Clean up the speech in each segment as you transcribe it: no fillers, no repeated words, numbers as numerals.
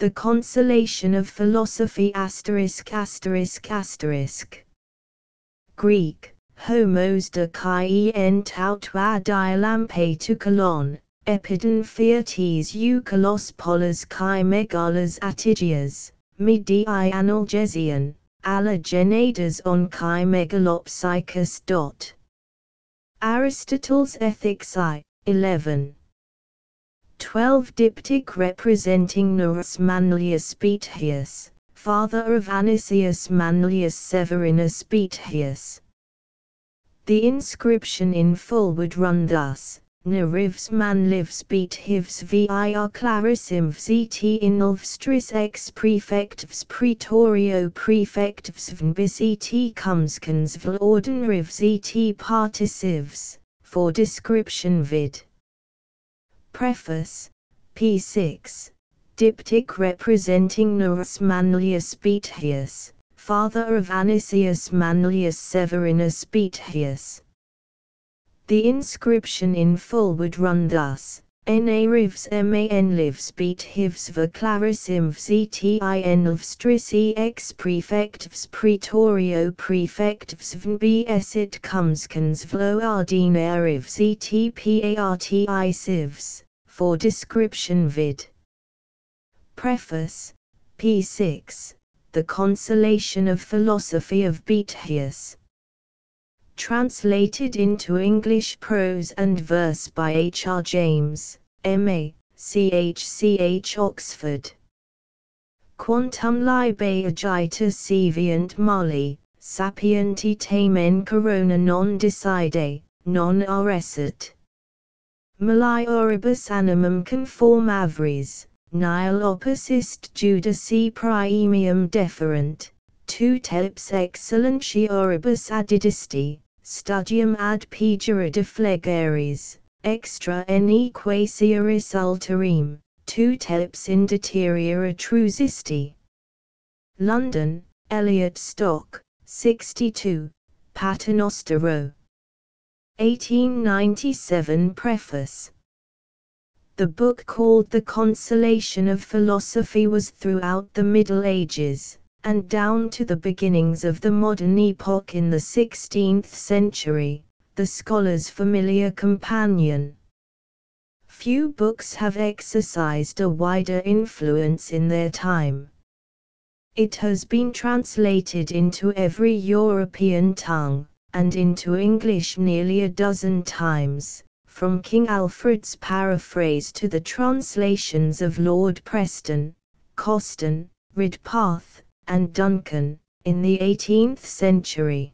The Consolation of Philosophy ******. Greek, homos de kai en tautwa dialampe to kolon, epidon theates eukalos polas kai megalas atigias, midi analgesian, ala genadas on kai megalopsychus. Aristotle's Ethics I, 11. 12 Diptych representing Nerus Manlius Boethius, father of Anicius Manlius Severinus Boethius. The inscription in full would run thus: Nerivs Manlivs Boethivs vir clarissimvs et inulvstris ex prefectivs praetorio prefectivs vnbis et cumscans vl ordinarivs et particivs, for description vid. Preface, p6, Diptych representing Nerus Manlius Boethius, father of Anicius Manlius Severinus Boethius. The inscription in full would run thus: Narivs man lives Boethivs v clarissimvs et inulvstris ex prefectivs praetorio prefectivs vnbs et cumscans vlo ordinarivs et particivs, for description vid. Preface, p6, The Consolation of Philosophy of Boethius. Translated into English prose and verse by H. R. James, M.A., Ch. Oxford. Quantum libe agita seviant mali, sapienti tamen corona non decide, non arresat. Malioribus animum conform avris, nihil opus ist judici praemium deferent, tu teps excellentioribus adidisti, studium ad pejora deflegeris, extra neque seris ulterim, tu teps in deteriora trusisti. London, Eliot Stock, 62, Paternostero. 1897. Preface. The book called The Consolation of Philosophy was throughout the Middle Ages, and down to the beginnings of the modern epoch in the 16th century, the scholar's familiar companion. Few books have exercised a wider influence in their time. It has been translated into every European tongue, and into English nearly a dozen times, from King Alfred's paraphrase to the translations of Lord Preston, Coston, Ridpath, and Duncan, in the 18th century.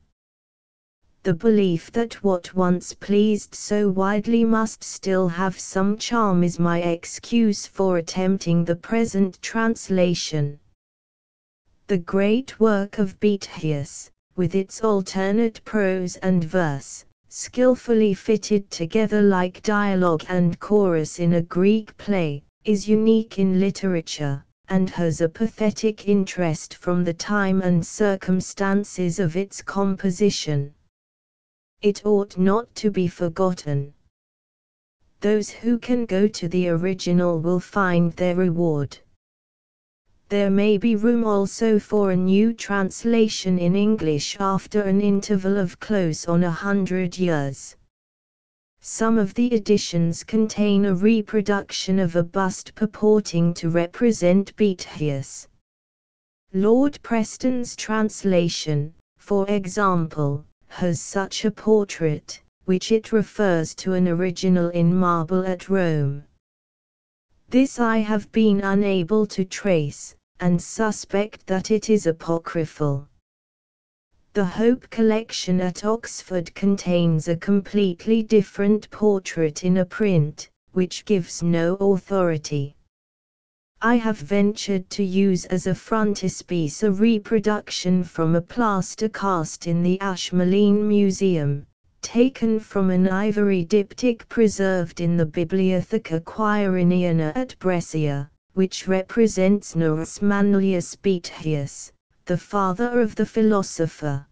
The belief that what once pleased so widely must still have some charm is my excuse for attempting the present translation. The great work of Boethius, with its alternate prose and verse, skillfully fitted together like dialogue and chorus in a Greek play, is unique in literature, and has a pathetic interest from the time and circumstances of its composition. It ought not to be forgotten. Those who can go to the original will find their reward. There may be room also for a new translation in English after an interval of close on 100 years. Some of the editions contain a reproduction of a bust purporting to represent Boethius. Lord Preston's translation, for example, has such a portrait, which it refers to an original in marble at Rome. This I have been unable to trace, and suspect that it is apocryphal. The Hope collection at Oxford contains a completely different portrait in a print, which gives no authority. I have ventured to use as a frontispiece a reproduction from a plaster cast in the Ashmolean Museum, taken from an ivory diptych preserved in the Bibliotheca Quiriniana at Brescia, which represents Nerus Manlius Boethius, the father of the philosopher.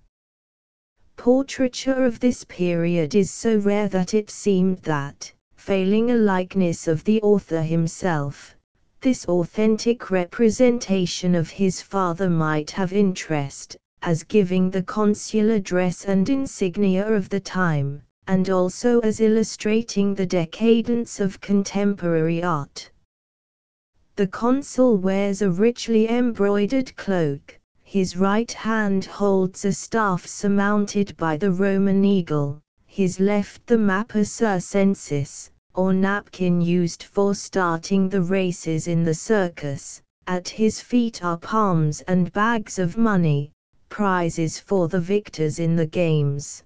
Portraiture of this period is so rare that it seemed that, failing a likeness of the author himself, This authentic representation of his father might have interest, as giving the consular dress and insignia of the time, and also as illustrating the decadence of contemporary art. The consul wears a richly embroidered cloak, his right hand holds a staff surmounted by the Roman eagle, his left the mappa circensis, or napkin used for starting the races in the circus. At his feet are palms and bags of money, prizes for the victors in the games.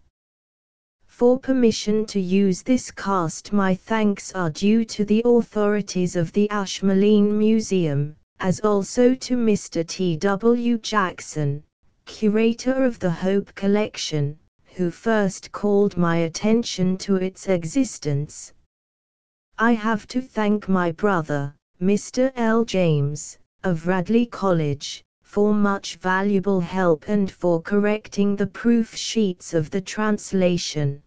For permission to use this cast, my thanks are due to the authorities of the Ashmolean Museum, as also to Mr. T. W. Jackson, curator of the Hope Collection, who first called my attention to its existence. I have to thank my brother, Mr. L. James, of Radley College, for much valuable help and for correcting the proof sheets of the translation.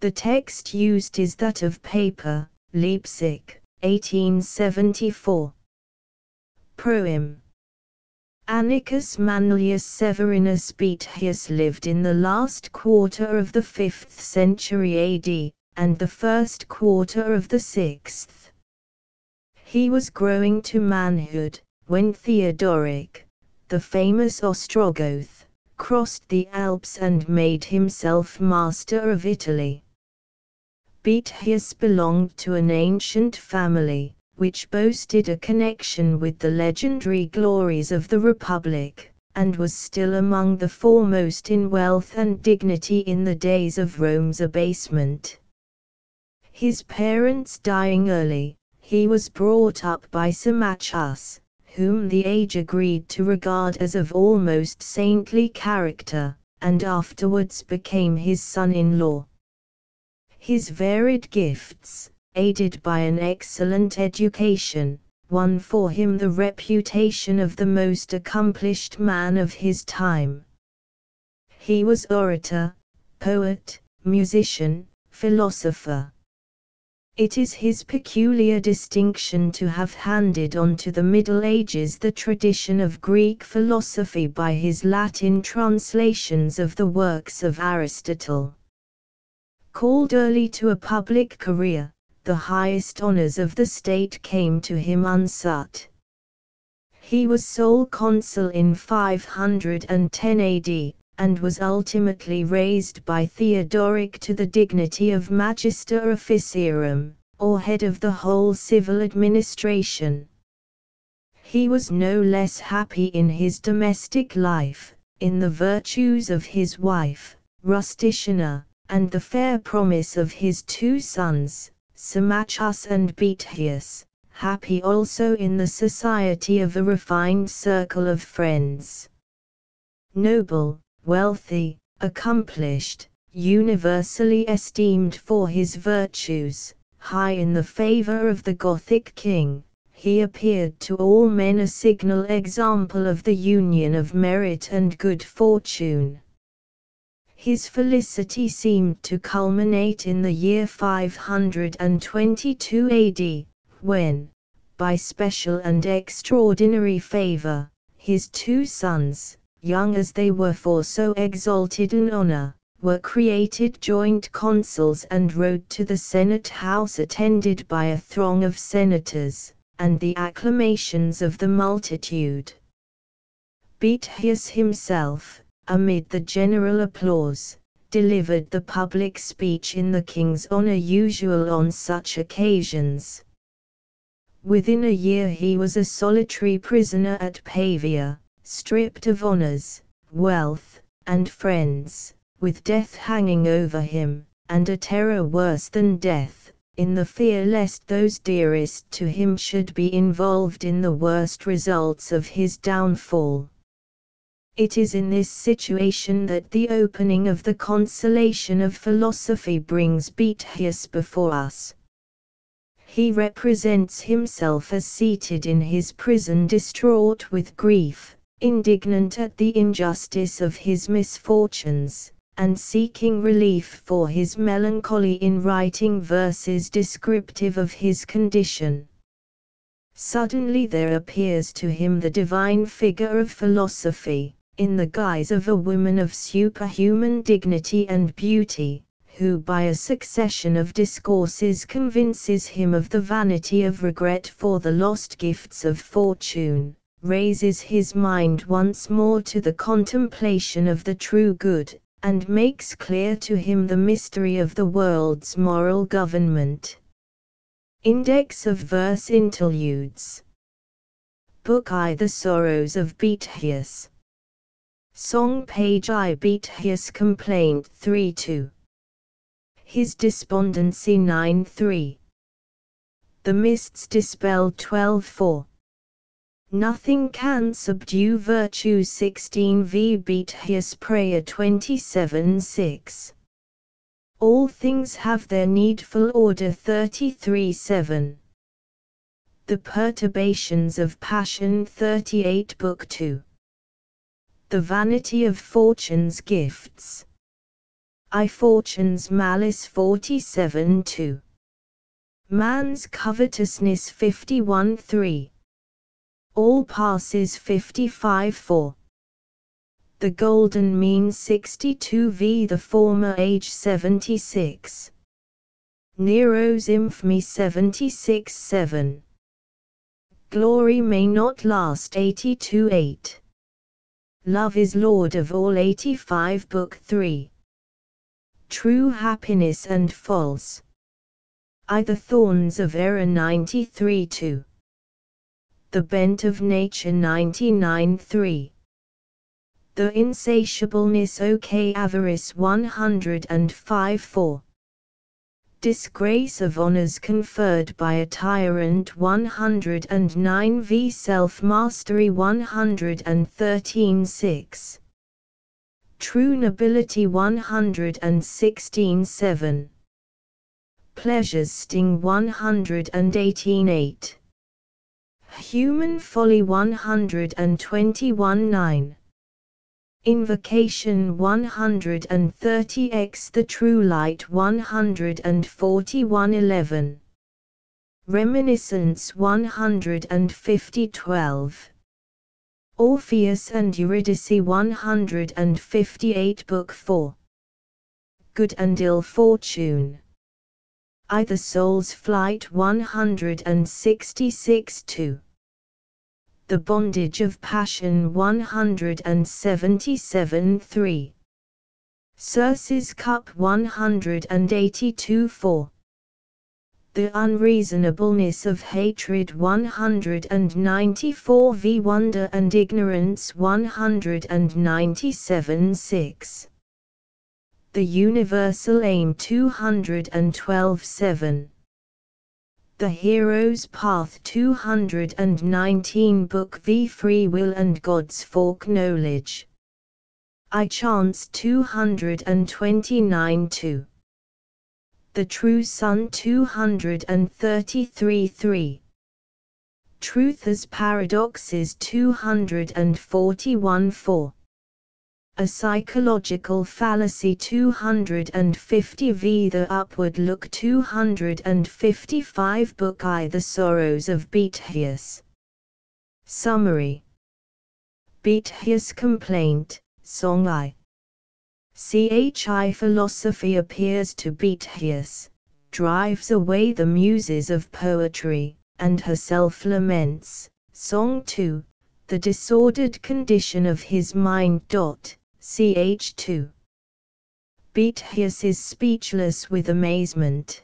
The text used is that of paper, Leipzig, 1874. Proem. Annicus Manlius Severinus Boethius lived in the last quarter of the 5th century AD, and the first quarter of the 6th. He was growing to manhood, when Theodoric, the famous Ostrogoth, crossed the Alps and made himself master of Italy. Boethius belonged to an ancient family, which boasted a connection with the legendary glories of the Republic, and was still among the foremost in wealth and dignity in the days of Rome's abasement. His parents dying early, he was brought up by Symmachus, whom the age agreed to regard as of almost saintly character, and afterwards became his son-in-law. His varied gifts, aided by an excellent education, won for him the reputation of the most accomplished man of his time. He was orator, poet, musician, philosopher. It is his peculiar distinction to have handed on to the Middle Ages the tradition of Greek philosophy by his Latin translations of the works of Aristotle. Called early to a public career, the highest honors of the state came to him unsought. He was sole consul in 510 AD, and was ultimately raised by Theodoric to the dignity of Magister Officiorum, or head of the whole civil administration. He was no less happy in his domestic life, in the virtues of his wife, Rusticina, and the fair promise of his two sons, Symmachus and Boethius, happy also in the society of a refined circle of friends. Noble, wealthy, accomplished, universally esteemed for his virtues, high in the favor of the Gothic king, he appeared to all men a signal example of the union of merit and good fortune. His felicity seemed to culminate in the year 522 AD, when, by special and extraordinary favor, his two sons, young as they were for so exalted an honor, were created joint consuls and rode to the Senate house attended by a throng of senators, and the acclamations of the multitude. Boethius himself, amid the general applause, delivered the public speech in the king's honor usual on such occasions. Within a year he was a solitary prisoner at Pavia, stripped of honors, wealth, and friends, with death hanging over him, and a terror worse than death, in the fear lest those dearest to him should be involved in the worst results of his downfall. It is in this situation that the opening of the Consolation of Philosophy brings Boethius before us. He represents himself as seated in his prison distraught with grief, indignant at the injustice of his misfortunes, and seeking relief for his melancholy in writing verses descriptive of his condition. Suddenly there appears to him the divine figure of philosophy, in the guise of a woman of superhuman dignity and beauty, who by a succession of discourses convinces him of the vanity of regret for the lost gifts of fortune, raises his mind once more to the contemplation of the true good, and makes clear to him the mystery of the world's moral government. Index of Verse Interludes. Book I. The Sorrows of Boethius. Song page I. Boethius Complaint 3-2. His Despondency 9-3. The Mists Dispelled 12-4. Nothing Can Subdue Virtue 16 Boethius Prayer 27-6. All Things Have Their Needful Order 33-7. The Perturbations of Passion 38 Book 2. The Vanity of Fortune's Gifts. I. Fortune's Malice 47-2. Man's Covetousness 51-3. All Passes 55-4. The Golden Mean 62 The Former Age 76. Nero's Infamy 76-7. Glory May Not Last 82-8. Love is Lord of All 85 Book 3. True Happiness and False. I. The Thorns of Error 93-2. The Bent of Nature 99-3. The Insatiableness OK Avarice 105-4. Disgrace of honors conferred by a tyrant 109 v Self-mastery 113-6. True Nobility 116-7. Pleasure's Sting 118-8. Human Folly 121-9. Invocation 130x The True Light 141-11. Reminiscence 150-12. Orpheus and Eurydice 158 Book 4. Good and Ill Fortune. I. The Soul's Flight 166-2. The Bondage of Passion 177-3. Circe's Cup 182-4. The Unreasonableness of Hatred 194 v Wonder and Ignorance 197-6. The Universal Aim 212-7. The Hero's Path 219 Book V Free Will and God's Fork Knowledge. I. Chance 229-2. The True Sun 233-3. Truth as Paradoxes 241-4. A Psychological Fallacy 250 v The Upward Look 255 Book I. The Sorrows of Boethius. Summary. Boethius Complaint, Song I. Chi philosophy appears to Boethius, drives away the muses of poetry, and herself laments, Song 2, the disordered condition of his mind. Ch. 2. Boethius is speechless with amazement.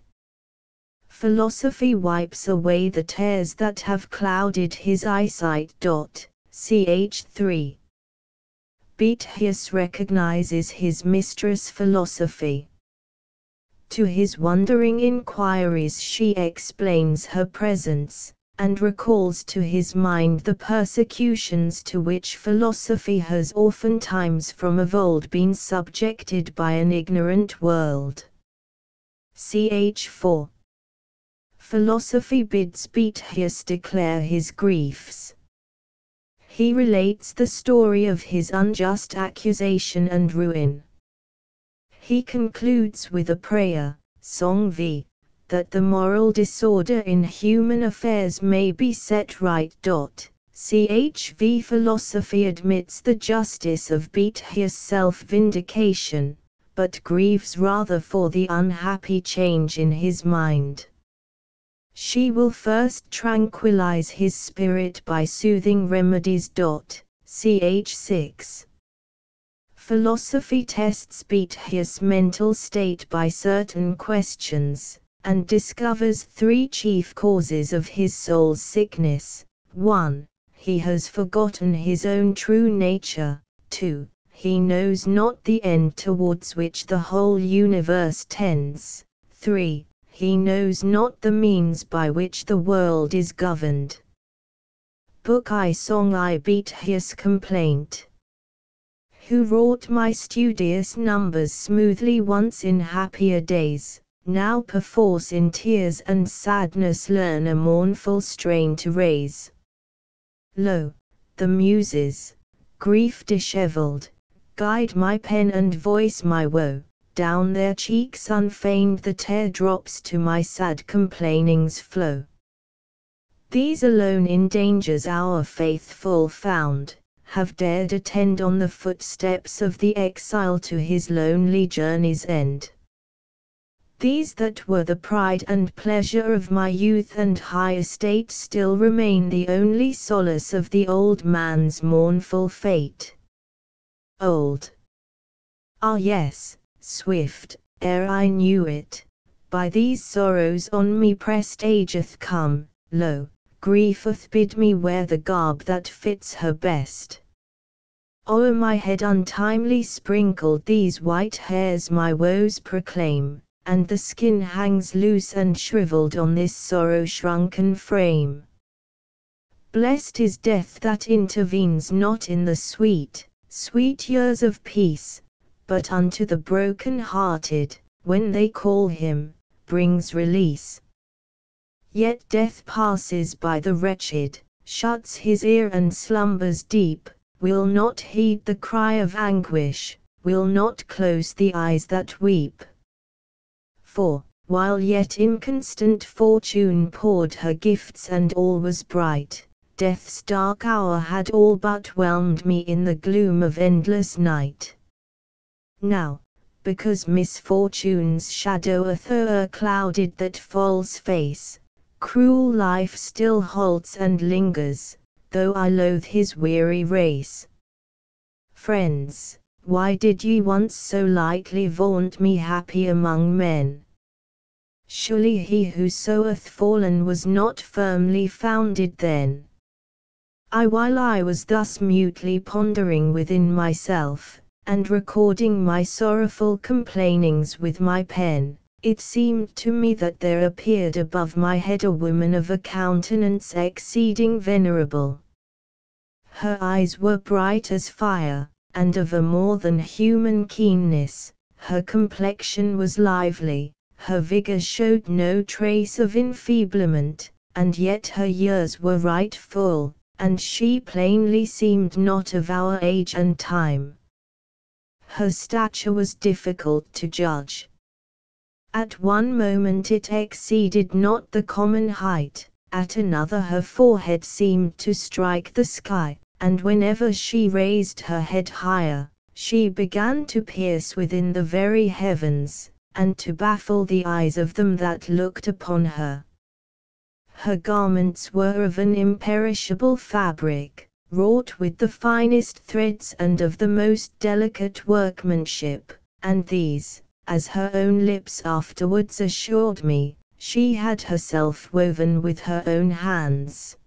Philosophy wipes away the tears that have clouded his eyesight. Ch. 3. Boethius recognizes his mistress philosophy. To his wondering inquiries she explains her presence, and recalls to his mind the persecutions to which philosophy has oftentimes from of old been subjected by an ignorant world. Ch. 4. Philosophy bids Boethius declare his griefs. He relates the story of his unjust accusation and ruin. He concludes with a prayer, Song V, that the moral disorder in human affairs may be set right. Chv philosophy admits the justice of Boethius' self-vindication, but grieves rather for the unhappy change in his mind. She will first tranquilize his spirit by soothing remedies. Ch. 6. Philosophy tests Boethius' mental state by certain questions, and discovers three chief causes of his soul's sickness. 1. He has forgotten his own true nature. 2. He knows not the end towards which the whole universe tends. 3. He knows not the means by which the world is governed. Book I Song I Boethius Complaint. Who wrought my studious numbers smoothly once in happier days, now perforce in tears and sadness learn a mournful strain to raise. Lo, the Muses, grief dishevelled, guide my pen and voice my woe, down their cheeks unfeigned the tear-drops to my sad complainings flow. These alone in dangers our faithful found, have dared attend on the footsteps of the exile to his lonely journey's end. These that were the pride and pleasure of my youth and high estate still remain the only solace of the old man's mournful fate. Old. Ah yes, swift, ere I knew it, by these sorrows on me pressed ageth come, lo, grief hath bid me wear the garb that fits her best. O'er my head untimely sprinkled these white hairs my woes proclaim, and the skin hangs loose and shriveled on this sorrow-shrunken frame. Blessed is death that intervenes not in the sweet, sweet years of peace, but unto the broken-hearted, when they call him, brings release. Yet death passes by the wretched, shuts his ear and slumbers deep, will not heed the cry of anguish, will not close the eyes that weep. For, while yet inconstant fortune poured her gifts and all was bright, death's dark hour had all but whelmed me in the gloom of endless night. Now, because misfortune's shadow o'erclouded that false face, cruel life still halts and lingers, though I loathe his weary race. Friends, why did ye once so lightly vaunt me happy among men? Surely he who so hath fallen was not firmly founded then. While I was thus mutely pondering within myself, and recording my sorrowful complainings with my pen, it seemed to me that there appeared above my head a woman of a countenance exceeding venerable. Her eyes were bright as fire, and of a more than human keenness, her complexion was lively, her vigor showed no trace of enfeeblement, and yet her years were right full, and she plainly seemed not of our age and time. Her stature was difficult to judge. At one moment it exceeded not the common height, at another her forehead seemed to strike the sky, and whenever she raised her head higher, she began to pierce within the very heavens, and to baffle the eyes of them that looked upon her. Her garments were of an imperishable fabric, wrought with the finest threads and of the most delicate workmanship, and these, as her own lips afterwards assured me, she had herself woven with her own hands.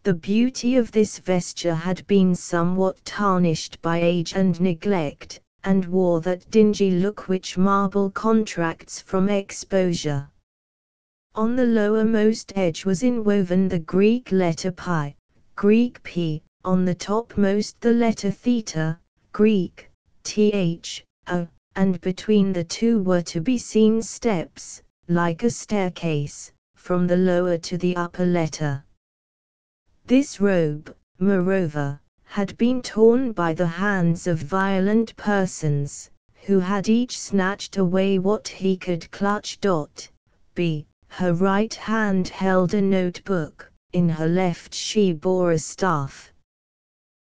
The beauty of this vesture had been somewhat tarnished by age and neglect, and wore that dingy look which marble contracts from exposure. On the lowermost edge was inwoven the Greek letter pi, Greek p, on the topmost the letter theta, Greek th, and between the two were to be seen steps, like a staircase, from the lower to the upper letter. This robe, moreover, had been torn by the hands of violent persons, who had each snatched away what he could clutch. b. Her right hand held a notebook, in her left she bore a staff.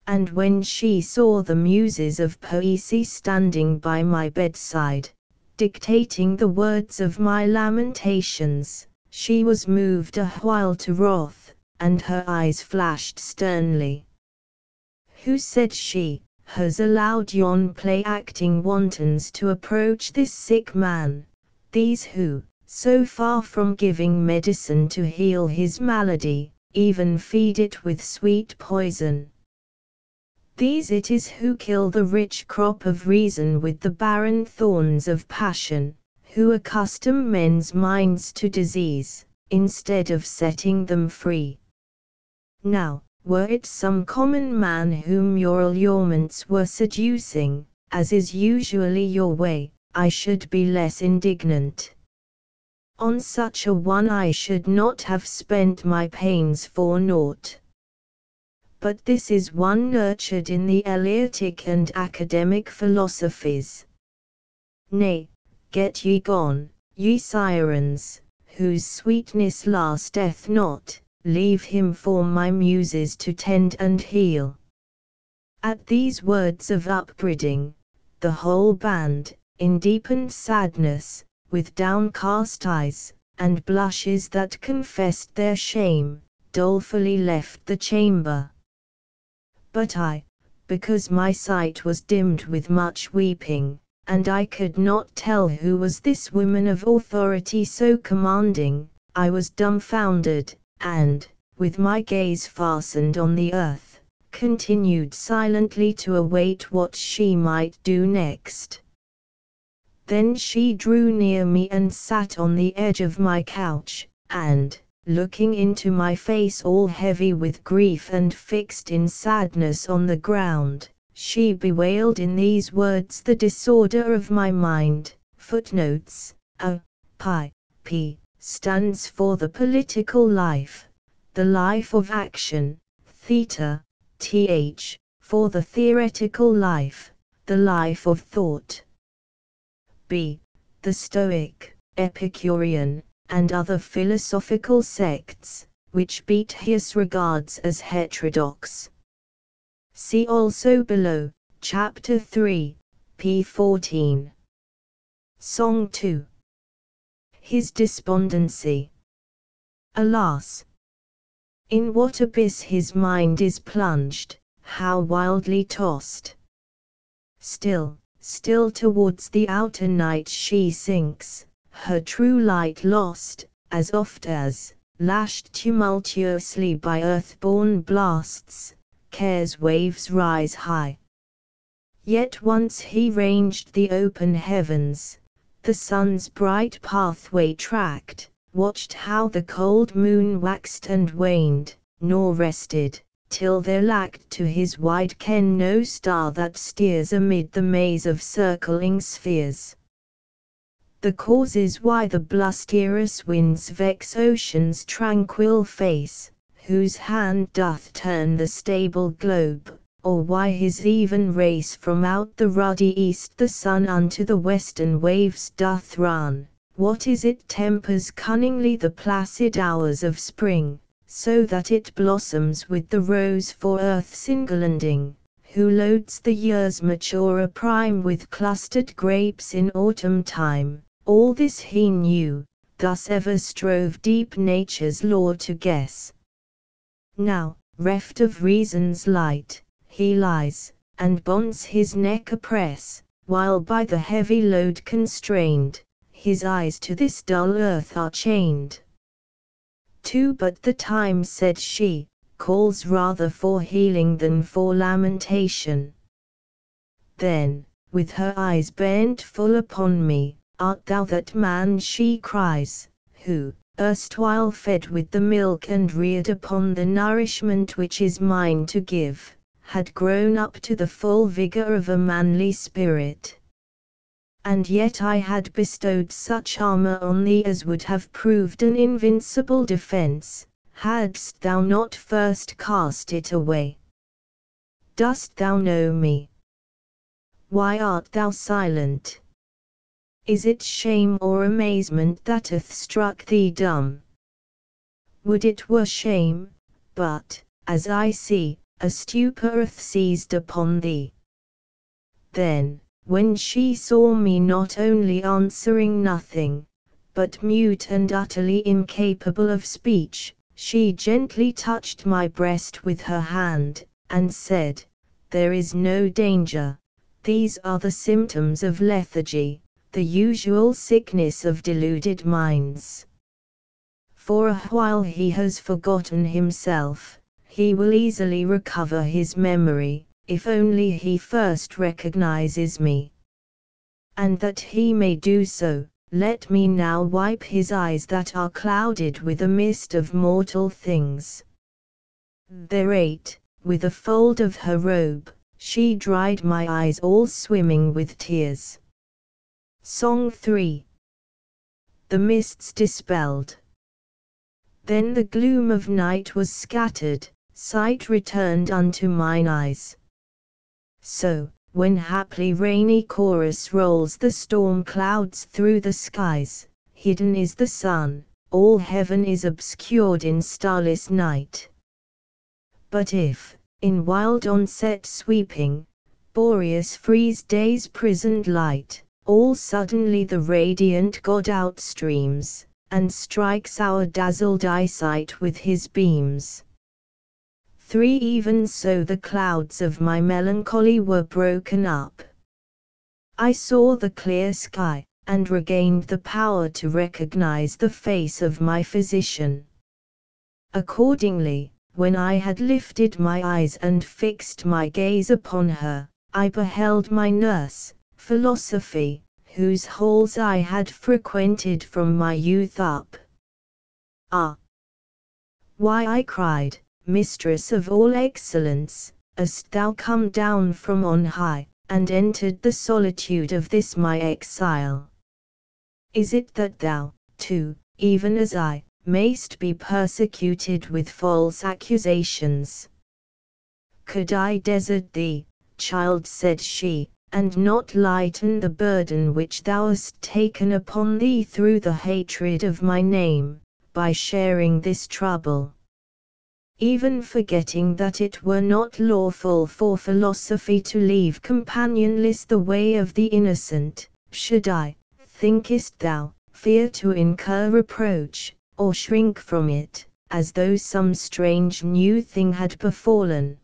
And when she saw the muses of poesy standing by my bedside, dictating the words of my lamentations, she was moved a while to wrath, and her eyes flashed sternly. Who, said she, has allowed yon play-acting wantons to approach this sick man, these who, so far from giving medicine to heal his malady, even feed it with sweet poison? These it is who kill the rich crop of reason with the barren thorns of passion, who accustom men's minds to disease, instead of setting them free. Now, were it some common man whom your allurements were seducing, as is usually your way, I should be less indignant. On such a one I should not have spent my pains for naught. But this is one nurtured in the Eleatic and academic philosophies. Nay, get ye gone, ye sirens, whose sweetness lasteth not, leave him for my muses to tend and heal. At these words of upbraiding, the whole band, in deepened sadness, with downcast eyes, and blushes that confessed their shame, dolefully left the chamber. But I, because my sight was dimmed with much weeping, and I could not tell who was this woman of authority so commanding, I was dumbfounded, and, with my gaze fastened on the earth, continued silently to await what she might do next. Then she drew near me and sat on the edge of my couch, and, looking into my face all heavy with grief and fixed in sadness on the ground, she bewailed in these words the disorder of my mind. Footnotes: A, P stands for the political life, the life of action, theta, th, for the theoretical life, the life of thought. B, the Stoic, Epicurean, and other philosophical sects, which Boethius regards as heterodox. See also below, Chapter 3, p. 14. Song 2. His despondency. Alas! In what abyss his mind is plunged, how wildly tossed! Still towards the outer night she sinks, her true light lost, as oft as, lashed tumultuously by earth-born blasts, care's waves rise high. Yet once he ranged the open heavens, the sun's bright pathway tracked, watched how the cold moon waxed and waned, nor rested, till there lacked to his wide ken no star that steers amid the maze of circling spheres. The causes why the blusterous winds vex ocean's tranquil face, whose hand doth turn the stable globe, or why his even race from out the ruddy east the sun unto the western waves doth run, what is it tempers cunningly the placid hours of spring, so that it blossoms with the rose for earth's ingalanding, who loads the year's maturer prime with clustered grapes in autumn time. All this he knew, thus ever strove deep nature's law to guess. Now, reft of reason's light, he lies, and bonds his neck oppress, while by the heavy load constrained, his eyes to this dull earth are chained. But the time, said she, calls rather for healing than for lamentation. Then, with her eyes bent full upon me, art thou that man, she cries, who, erstwhile fed with the milk and reared upon the nourishment which is mine to give, had grown up to the full vigor of a manly spirit? And yet I had bestowed such armor on thee as would have proved an invincible defense, hadst thou not first cast it away. Dost thou know me? Why art thou silent? Is it shame or amazement that hath struck thee dumb? Would it were shame, but, as I see, a stupor hath seized upon thee. Then, when she saw me not only answering nothing, but mute and utterly incapable of speech, she gently touched my breast with her hand, and said, "There is no danger. These are the symptoms of lethargy, the usual sickness of deluded minds. For a while he has forgotten himself, he will easily recover his memory, if only he first recognizes me. And that he may do so, let me now wipe his eyes that are clouded with a mist of mortal things." Thereat, with a fold of her robe, she dried my eyes all swimming with tears. Song 3. The mists dispelled. Then the gloom of night was scattered, sight returned unto mine eyes. So, when haply rainy chorus rolls the storm clouds through the skies, hidden is the sun, all heaven is obscured in starless night. But if, in wild onset sweeping, Boreas frees day's prisoned light, all suddenly the radiant God outstreams, and strikes our dazzled eyesight with his beams. 3. Even so the clouds of my melancholy were broken up. I saw the clear sky, and regained the power to recognize the face of my physician. Accordingly, when I had lifted my eyes and fixed my gaze upon her, I beheld my nurse, Philosophy, whose halls I had frequented from my youth up. "Ah! Why," I cried, "Mistress of all excellence, hast thou come down from on high, and entered the solitude of this my exile? Is it that thou, too, even as I, mayst be persecuted with false accusations?" "Could I desert thee, child," said she, "and not lighten the burden which thou hast taken upon thee through the hatred of my name, by sharing this trouble? Even forgetting that it were not lawful for philosophy to leave companionless the way of the innocent, should I, thinkest thou, fear to incur reproach, or shrink from it, as though some strange new thing had befallen?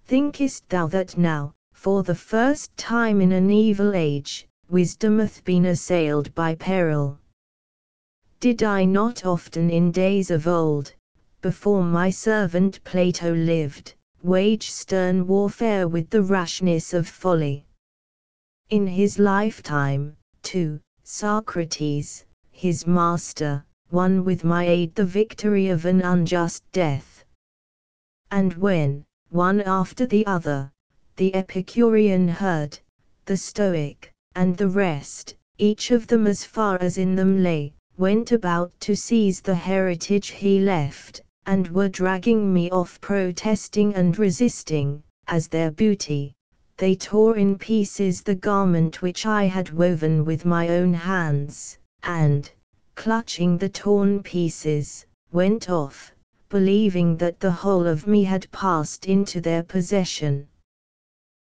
Thinkest thou that now, for the first time in an evil age, wisdom hath been assailed by peril? Did I not often in days of old, before my servant Plato lived, wage stern warfare with the rashness of folly? In his lifetime, too, Socrates, his master, won with my aid the victory of an unjust death. And when, one after the other, the Epicurean herd, the Stoic, and the rest, each of them as far as in them lay, went about to seize the heritage he left, and were dragging me off protesting and resisting, as their booty, they tore in pieces the garment which I had woven with my own hands, and, clutching the torn pieces, went off, believing that the whole of me had passed into their possession.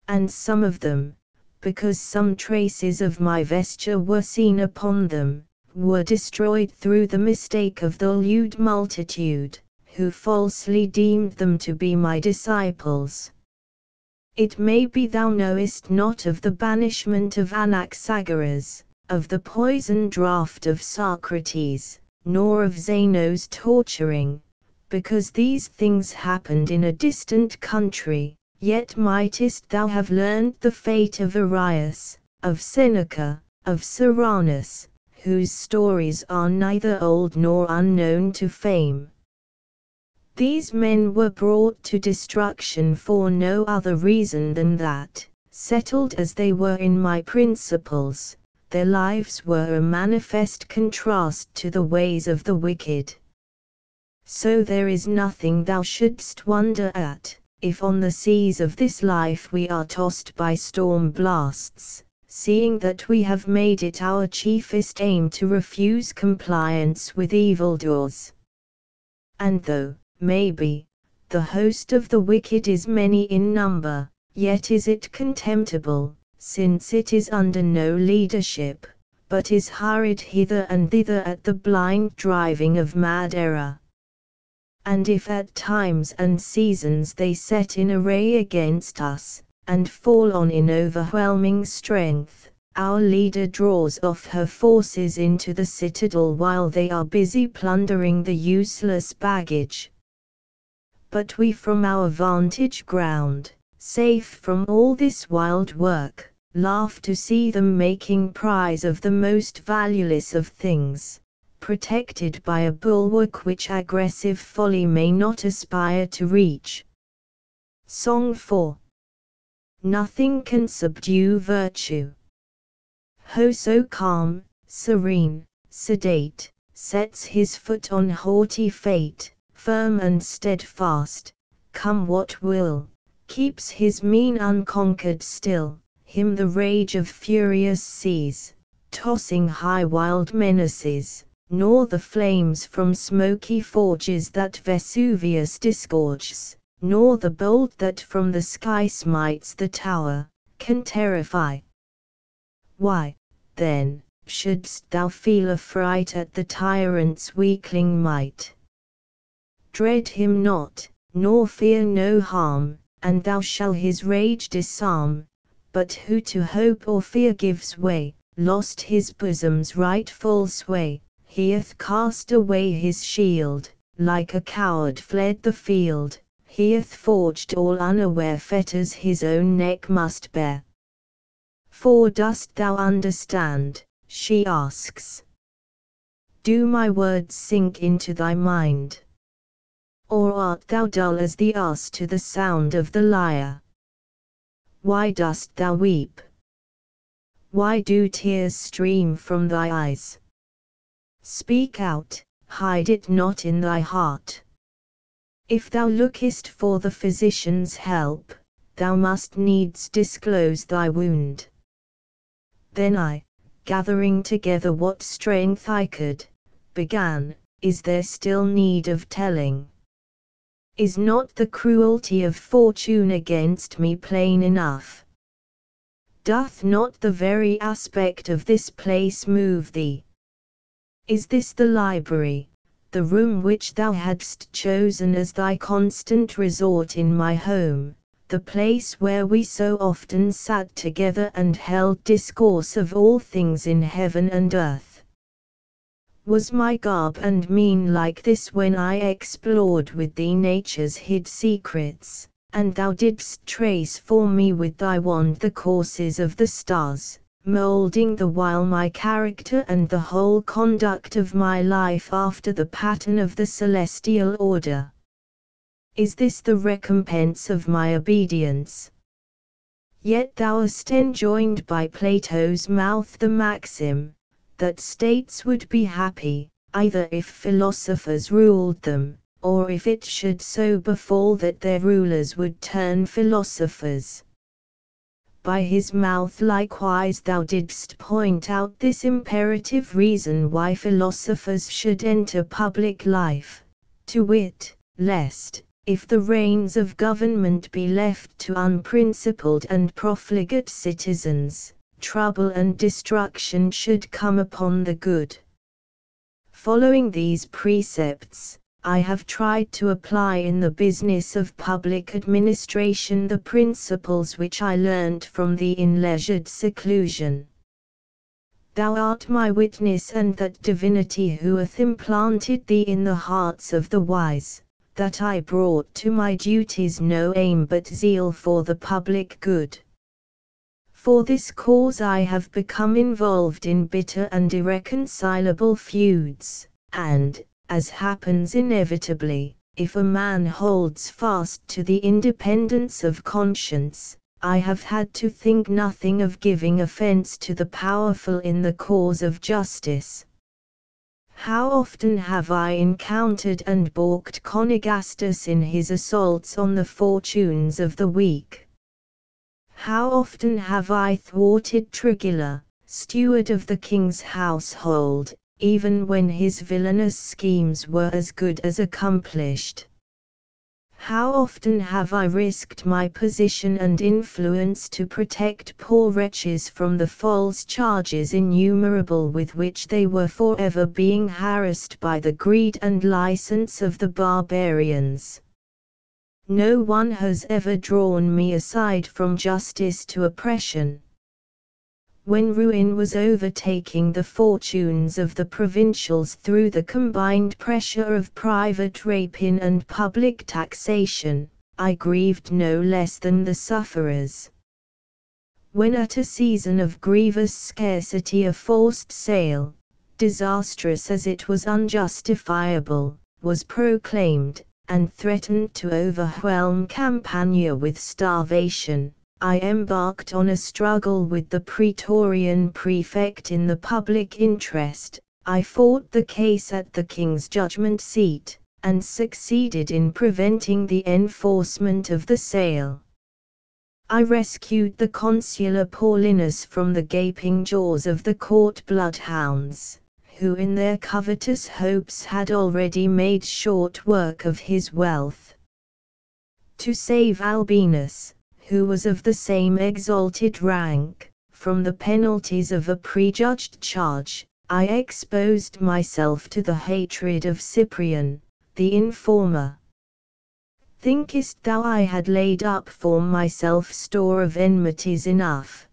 And some of them, because some traces of my vesture were seen upon them, were destroyed through the mistake of the lewd multitude, who falsely deemed them to be my disciples. It may be thou knowest not of the banishment of Anaxagoras, of the poison draught of Socrates, nor of Zeno's torturing, because these things happened in a distant country, yet mightest thou have learned the fate of Arius, of Seneca, of Serranus, whose stories are neither old nor unknown to fame. These men were brought to destruction for no other reason than that, settled as they were in my principles, their lives were a manifest contrast to the ways of the wicked. So there is nothing thou shouldst wonder at, if on the seas of this life we are tossed by storm blasts, seeing that we have made it our chiefest aim to refuse compliance with evildoers. And though, maybe, the host of the wicked is many in number, yet is it contemptible, since it is under no leadership, but is hurried hither and thither at the blind driving of mad error. And if at times and seasons they set in array against us, and fall on in overwhelming strength, our leader draws off her forces into the citadel while they are busy plundering the useless baggage. But we from our vantage ground, safe from all this wild work, laugh to see them making prize of the most valueless of things, protected by a bulwark which aggressive folly may not aspire to reach. Song 4. Nothing can subdue virtue. Ho so calm, serene, sedate, sets his foot on haughty fate, firm and steadfast, come what will, keeps his mien unconquered still, him the rage of furious seas, tossing high wild menaces, nor the flames from smoky forges that Vesuvius disgorges, nor the bolt that from the sky smites the tower, can terrify. Why, then, shouldst thou feel affright at the tyrant's weakling might? Dread him not, nor fear no harm, and thou shalt his rage disarm, but who to hope or fear gives way, lost his bosom's rightful sway, he hath cast away his shield, like a coward fled the field, he hath forged all unaware fetters his own neck must bear. For dost thou understand, she asks? Do my words sink into thy mind? Or art thou dull as the ass to the sound of the lyre? Why dost thou weep? Why do tears stream from thy eyes? Speak out, hide it not in thy heart. If thou lookest for the physician's help, thou must needs disclose thy wound. Then I, gathering together what strength I could, began, is there still need of telling? Is not the cruelty of fortune against me plain enough? Doth not the very aspect of this place move thee? Is this the library, the room which thou hadst chosen as thy constant resort in my home, the place where we so often sat together and held discourse of all things in heaven and earth? Was my garb and mien like this when I explored with thee nature's hid secrets, and thou didst trace for me with thy wand the courses of the stars, moulding the while my character and the whole conduct of my life after the pattern of the celestial order? Is this the recompense of my obedience? Yet thou hast enjoined by Plato's mouth the maxim, that states would be happy, either if philosophers ruled them, or if it should so befall that their rulers would turn philosophers. By his mouth likewise thou didst point out this imperative reason why philosophers should enter public life, to wit, lest, if the reins of government be left to unprincipled and profligate citizens, trouble and destruction should come upon the good. Following these precepts, I have tried to apply in the business of public administration the principles which I learnt from thee in leisured seclusion. Thou art my witness, and that divinity who hath implanted thee in the hearts of the wise, that I brought to my duties no aim but zeal for the public good. For this cause I have become involved in bitter and irreconcilable feuds, and, as happens inevitably, if a man holds fast to the independence of conscience, I have had to think nothing of giving offense to the powerful in the cause of justice. How often have I encountered and balked Conegastus in his assaults on the fortunes of the weak? How often have I thwarted Trigilla, steward of the king's household, even when his villainous schemes were as good as accomplished. How often have I risked my position and influence to protect poor wretches from the false charges innumerable with which they were forever being harassed by the greed and license of the barbarians. No one has ever drawn me aside from justice to oppression. When ruin was overtaking the fortunes of the provincials through the combined pressure of private rapine and public taxation, I grieved no less than the sufferers. When at a season of grievous scarcity a forced sale, disastrous as it was unjustifiable, was proclaimed, and threatened to overwhelm Campania with starvation, I embarked on a struggle with the Praetorian prefect in the public interest. I fought the case at the king's judgment seat, and succeeded in preventing the enforcement of the sale. I rescued the consular Paulinus from the gaping jaws of the court bloodhounds, who in their covetous hopes had already made short work of his wealth. To save Albinus, who was of the same exalted rank, from the penalties of a prejudged charge, I exposed myself to the hatred of Cyprian, the informer. Thinkest thou I had laid up for myself store of enmities enough?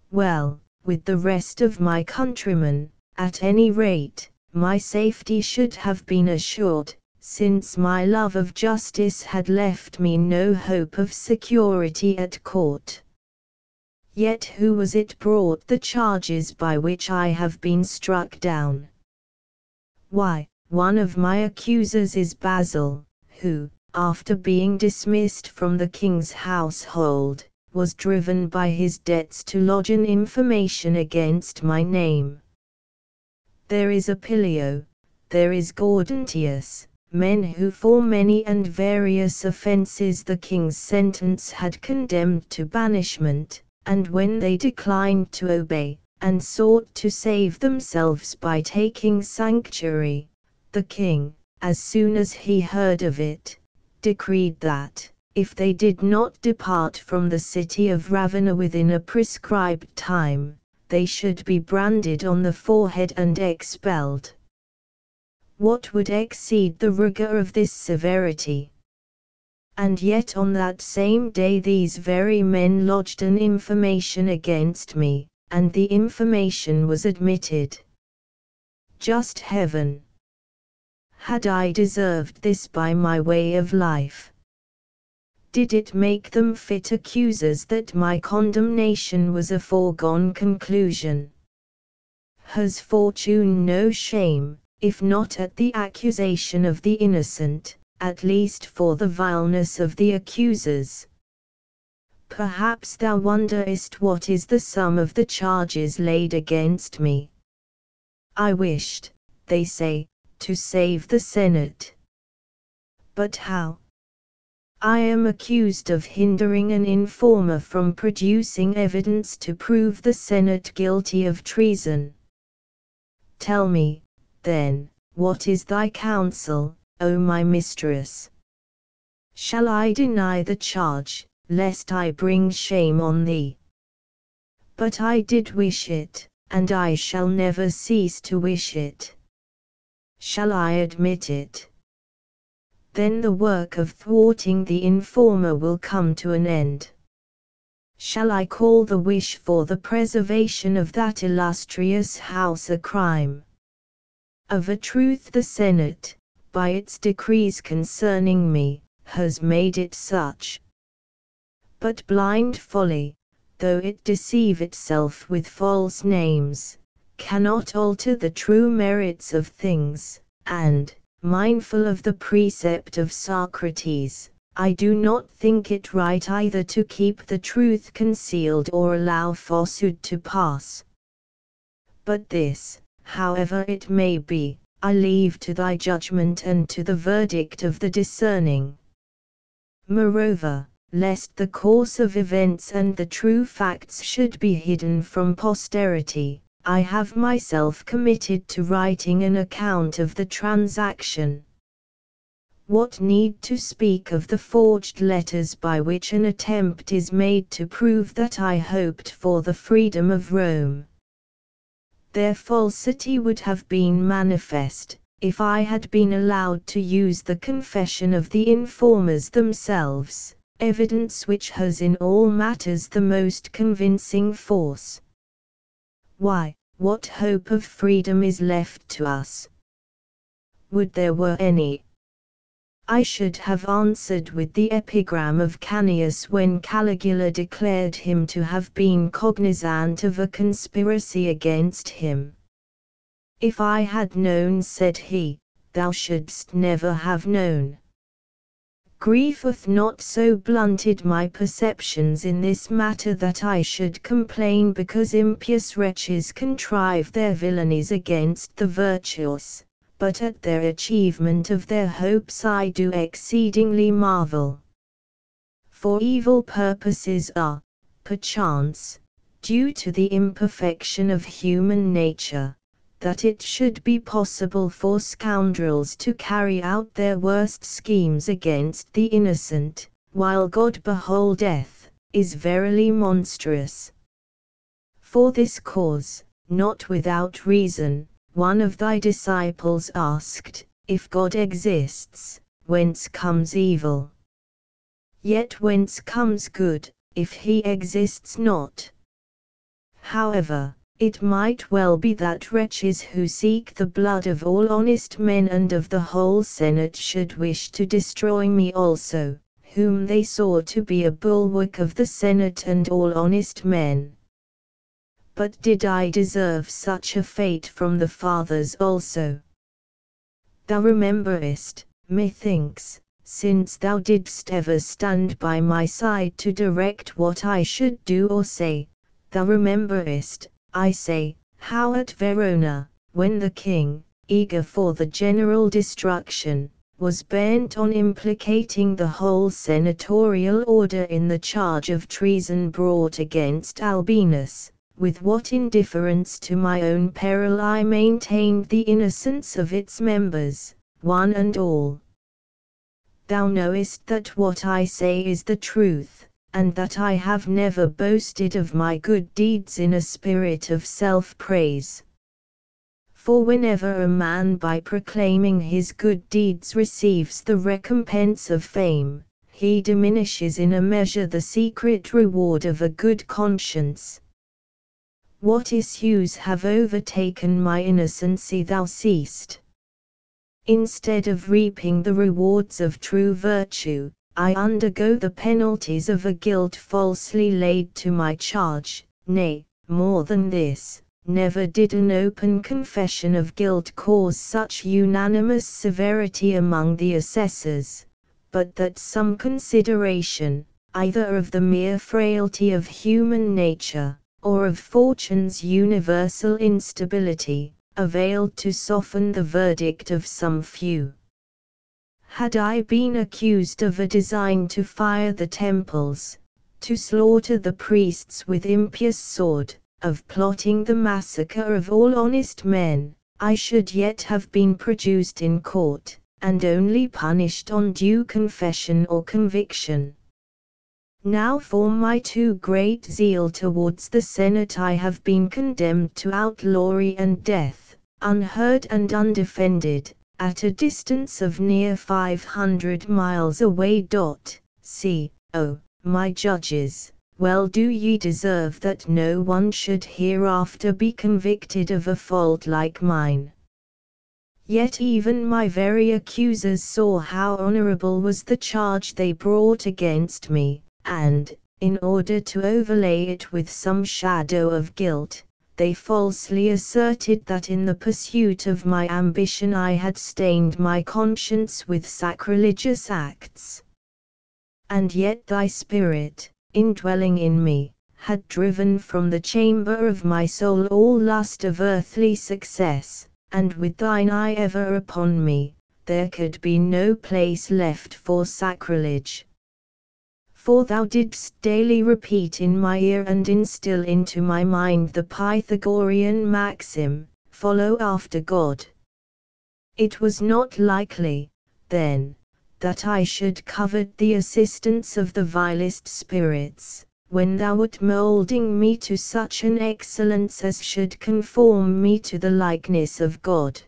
Well, with the rest of my countrymen, at any rate, my safety should have been assured, since my love of justice had left me no hope of security at court. Yet who was it brought the charges by which I have been struck down? Why, one of my accusers is Basil, who, after being dismissed from the king's household, was driven by his debts to lodge an information against my name. There is Appiglio, there is Gaudentius, men who for many and various offences the king's sentence had condemned to banishment, and when they declined to obey, and sought to save themselves by taking sanctuary, the king, as soon as he heard of it, decreed that, if they did not depart from the city of Ravenna within a prescribed time, they should be branded on the forehead and expelled. What would exceed the rigor of this severity? And yet on that same day these very men lodged an information against me, and the information was admitted. Just heaven! Had I deserved this by my way of life? Did it make them fit accusers that my condemnation was a foregone conclusion? Has fortune no shame, if not at the accusation of the innocent, at least for the vileness of the accusers? Perhaps thou wonderest what is the sum of the charges laid against me. I wished, they say, to save the Senate. But how? I am accused of hindering an informer from producing evidence to prove the Senate guilty of treason. Tell me, then, what is thy counsel, O my mistress? Shall I deny the charge, lest I bring shame on thee? But I did wish it, and I shall never cease to wish it. Shall I admit it? Then the work of thwarting the informer will come to an end. Shall I call the wish for the preservation of that illustrious house a crime? Of a truth the Senate, by its decrees concerning me, has made it such. But blind folly, though it deceive itself with false names, cannot alter the true merits of things, and, mindful of the precept of Socrates, I do not think it right either to keep the truth concealed or allow falsehood to pass. But this, however it may be, I leave to thy judgment and to the verdict of the discerning. Moreover, lest the course of events and the true facts should be hidden from posterity, I have myself committed to writing an account of the transaction. What need to speak of the forged letters by which an attempt is made to prove that I hoped for the freedom of Rome? Their falsity would have been manifest, if I had been allowed to use the confession of the informers themselves, evidence which has in all matters the most convincing force. Why, what hope of freedom is left to us? Would there were any! I should have answered with the epigram of Canius when Caligula declared him to have been cognizant of a conspiracy against him. If I had known, said he, thou shouldst never have known. Grief hath not so blunted my perceptions in this matter that I should complain because impious wretches contrive their villainies against the virtuous, but at their achievement of their hopes I do exceedingly marvel. For evil purposes are, perchance, due to the imperfection of human nature, that it should be possible for scoundrels to carry out their worst schemes against the innocent, while God beholdeth, is verily monstrous. For this cause, not without reason, one of thy disciples asked, if God exists, whence comes evil? Yet whence comes good, if he exists not? However, it might well be that wretches who seek the blood of all honest men and of the whole Senate should wish to destroy me also, whom they saw to be a bulwark of the Senate and all honest men. But did I deserve such a fate from the fathers also? Thou rememberest, methinks, since thou didst ever stand by my side to direct what I should do or say, thou rememberest, I say, how at Verona, when the king, eager for the general destruction, was bent on implicating the whole senatorial order in the charge of treason brought against Albinus, with what indifference to my own peril I maintained the innocence of its members, one and all. Thou knowest that what I say is the truth, and that I have never boasted of my good deeds in a spirit of self-praise. For whenever a man by proclaiming his good deeds receives the recompense of fame, he diminishes in a measure the secret reward of a good conscience. What issues have overtaken my innocency thou seest. Instead of reaping the rewards of true virtue, I undergo the penalties of a guilt falsely laid to my charge. Nay, more than this, never did an open confession of guilt cause such unanimous severity among the assessors, but that some consideration, either of the mere frailty of human nature, or of fortune's universal instability, availed to soften the verdict of some few. Had I been accused of a design to fire the temples, to slaughter the priests with impious sword, of plotting the massacre of all honest men, I should yet have been produced in court, and only punished on due confession or conviction. Now for my too great zeal towards the Senate I have been condemned to outlawry and death, unheard and undefended, at a distance of near 500 miles away. See, O, my judges, well do ye deserve that no one should hereafter be convicted of a fault like mine. Yet even my very accusers saw how honorable was the charge they brought against me, and, in order to overlay it with some shadow of guilt, they falsely asserted that in the pursuit of my ambition I had stained my conscience with sacrilegious acts. And yet thy Spirit, indwelling in me, had driven from the chamber of my soul all lust of earthly success, and with thine eye ever upon me, there could be no place left for sacrilege. For thou didst daily repeat in my ear and instill into my mind the Pythagorean maxim, follow after God. It was not likely, then, that I should covet the assistance of the vilest spirits, when thou wert moulding me to such an excellence as should conform me to the likeness of God.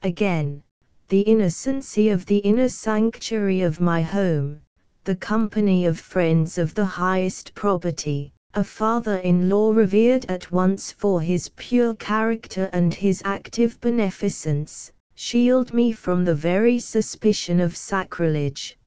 Again, the innocency of the inner sanctuary of my home, the company of friends of the highest probity, a father-in-law revered at once for his pure character and his active beneficence, shield me from the very suspicion of sacrilege.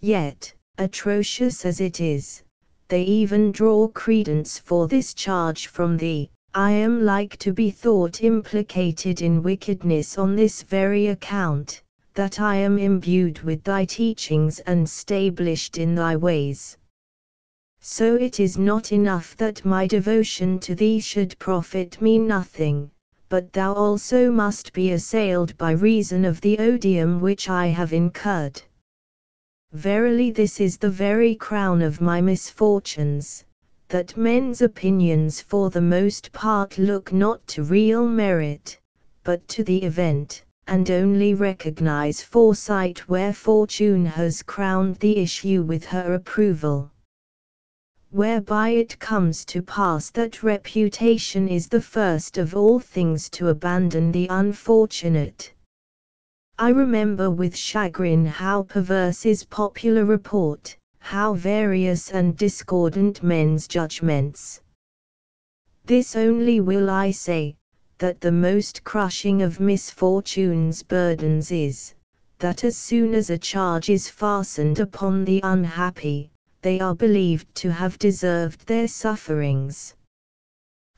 Yet, atrocious as it is, they even draw credence for this charge from thee. I am like to be thought implicated in wickedness on this very account, that I am imbued with thy teachings and stablished in thy ways. So it is not enough that my devotion to thee should profit me nothing, but thou also must be assailed by reason of the odium which I have incurred. Verily this is the very crown of my misfortunes, that men's opinions for the most part look not to real merit, but to the event, and only recognize foresight where fortune has crowned the issue with her approval. Whereby it comes to pass that reputation is the first of all things to abandon the unfortunate. I remember with chagrin how perverse is popular report, how various and discordant men's judgments. This only will I say, that the most crushing of misfortune's burdens is, that as soon as a charge is fastened upon the unhappy, they are believed to have deserved their sufferings.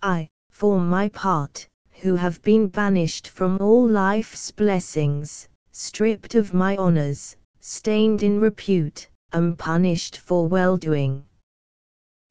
I, for my part, who have been banished from all life's blessings, stripped of my honors, stained in repute, am punished for well-doing.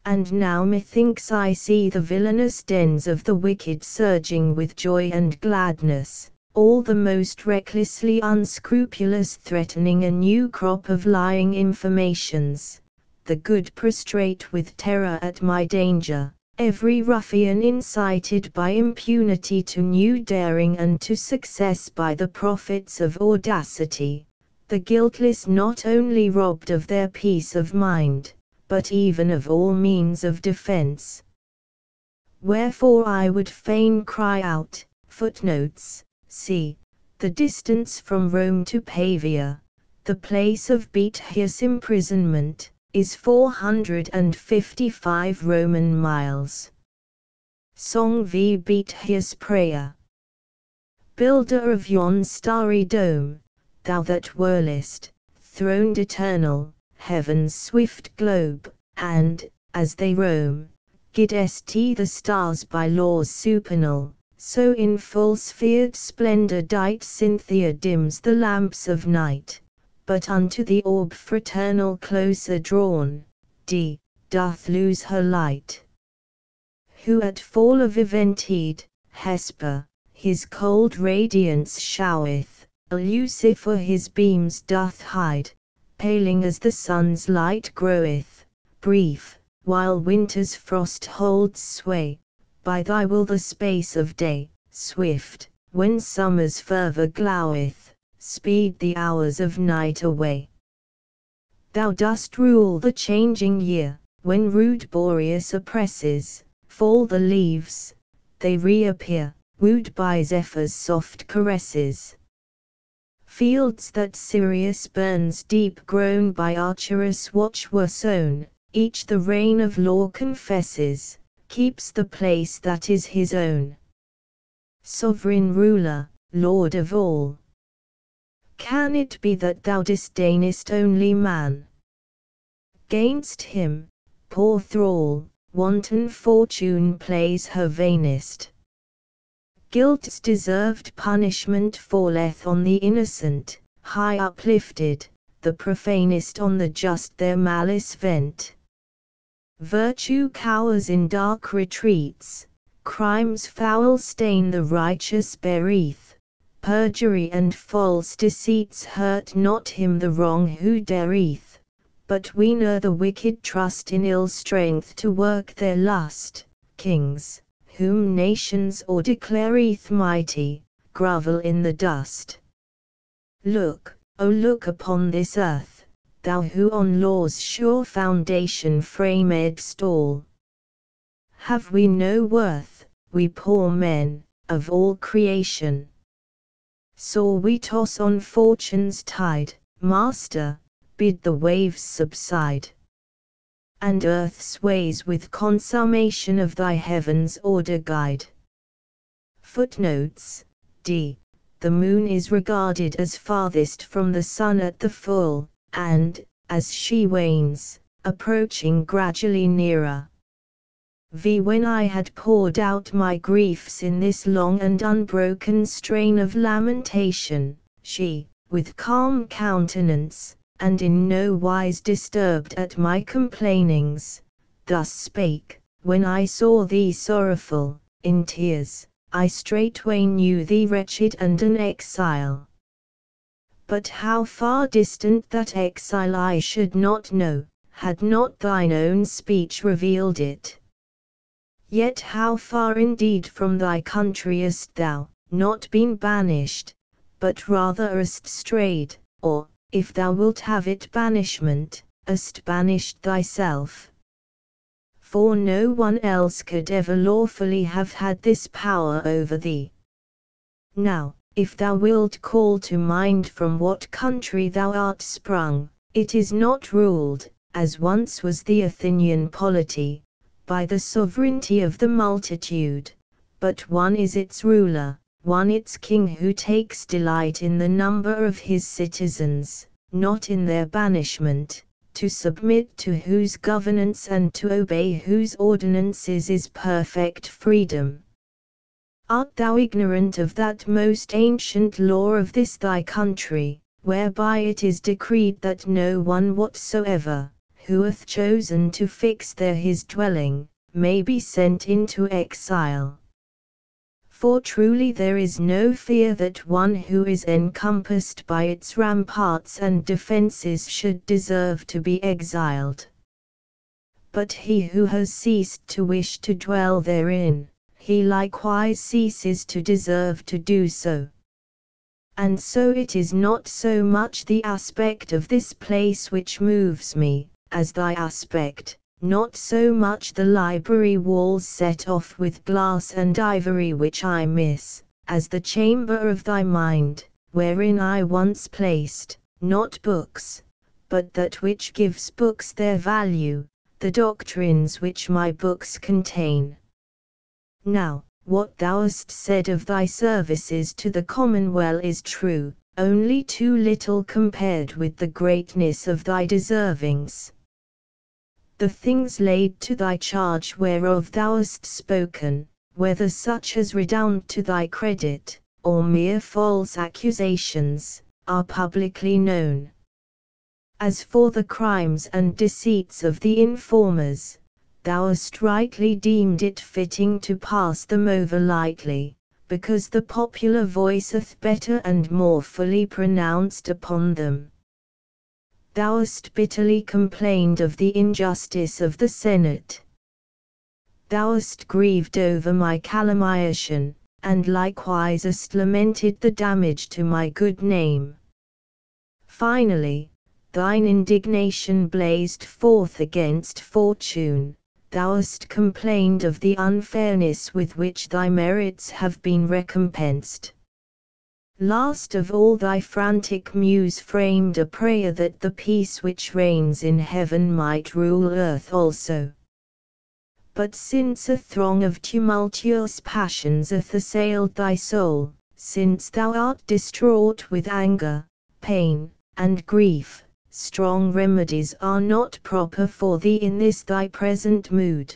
And now methinks I see the villainous dens of the wicked surging with joy and gladness, all the most recklessly unscrupulous threatening a new crop of lying informations, the good prostrate with terror at my danger, every ruffian incited by impunity to new daring and to success by the profits of audacity, the guiltless not only robbed of their peace of mind, but even of all means of defense. Wherefore I would fain cry out, footnotes, see, the distance from Rome to Pavia, the place of Boethius' imprisonment, is 455 Roman miles. Song v. Boethius Prayer. Builder of yon starry dome, thou that whirlest, throned eternal, heaven's swift globe, and, as they roam, guidest the stars by laws supernal, so in full sphered splendor dight Cynthia dims the lamps of night, but unto the orb fraternal closer drawn, doth lose her light. Who at fall of eventide, Hesper, his cold radiance showeth, Lucifer his beams doth hide, paling as the sun's light groweth, brief, while winter's frost holds sway, by thy will the space of day, swift, when summer's fervor gloweth, speed the hours of night away. Thou dost rule the changing year, when rude Boreas oppresses, fall the leaves, they reappear, wooed by Zephyr's soft caresses. Fields that Sirius burns deep grown by Arcturus' watch were sown, each the reign of law confesses, keeps the place that is his own. Sovereign ruler, Lord of all, can it be that thou disdainest only man? 'Gainst him, poor thrall, wanton fortune plays her vainest. Guilt's deserved punishment falleth on the innocent, high uplifted, the profanest on the just their malice vent. Virtue cowers in dark retreats, crimes foul stain the righteous bereath, perjury and false deceits hurt not him the wrong who dareth, But we know the wicked trust in ill strength to work their lust. Kings, whom nations or declareth mighty, grovel in the dust. Look, O look upon this earth, thou who on law's sure foundation framedst all. Have we no worth, we poor men, of all creation? Saw we toss on fortune's tide, Master, bid the waves subside. And earth sways with consummation of thy heaven's order guide. Footnotes, d. The moon is regarded as farthest from the sun at the full, and, as she wanes, approaching gradually nearer. When I had poured out my griefs in this long and unbroken strain of lamentation, she, with calm countenance, and in no wise disturbed at my complainings, thus spake: When I saw thee sorrowful, in tears, I straightway knew thee wretched and an exile. But how far distant that exile I should not know, had not thine own speech revealed it. Yet how far indeed from thy country hast thou, not been banished, but rather hast strayed, or, if thou wilt have it banishment, hast banished thyself. For no one else could ever lawfully have had this power over thee. Now, if thou wilt call to mind from what country thou art sprung, it is not ruled, as once was the Athenian polity, by the sovereignty of the multitude, but one is its ruler, one its king who takes delight in the number of his citizens, not in their banishment, to submit to whose governance and to obey whose ordinances is perfect freedom. Art thou ignorant of that most ancient law of this thy country, whereby it is decreed that no one whatsoever, who hath chosen to fix there his dwelling, may be sent into exile? For truly there is no fear that one who is encompassed by its ramparts and defences should deserve to be exiled. But he who has ceased to wish to dwell therein, he likewise ceases to deserve to do so. And so it is not so much the aspect of this place which moves me, as thy aspect, not so much the library walls set off with glass and ivory which I miss, as the chamber of thy mind, wherein I once placed, not books, but that which gives books their value, the doctrines which my books contain. Now, what thou hast said of thy services to the commonweal is true, only too little compared with the greatness of thy deservings. The things laid to thy charge whereof thou hast spoken, whether such as redound to thy credit, or mere false accusations, are publicly known. As for the crimes and deceits of the informers, thou hast rightly deemed it fitting to pass them over lightly, because the popular voice hath better and more fully pronounced upon them. Thou hast bitterly complained of the injustice of the Senate. Thou hast grieved over my calumniation, and likewise hast lamented the damage to my good name. Finally, thine indignation blazed forth against fortune. Thou hast complained of the unfairness with which thy merits have been recompensed. Last of all, thy frantic muse framed a prayer that the peace which reigns in heaven might rule earth also. But since a throng of tumultuous passions hath assailed thy soul, since thou art distraught with anger, pain, and grief, strong remedies are not proper for thee in this thy present mood.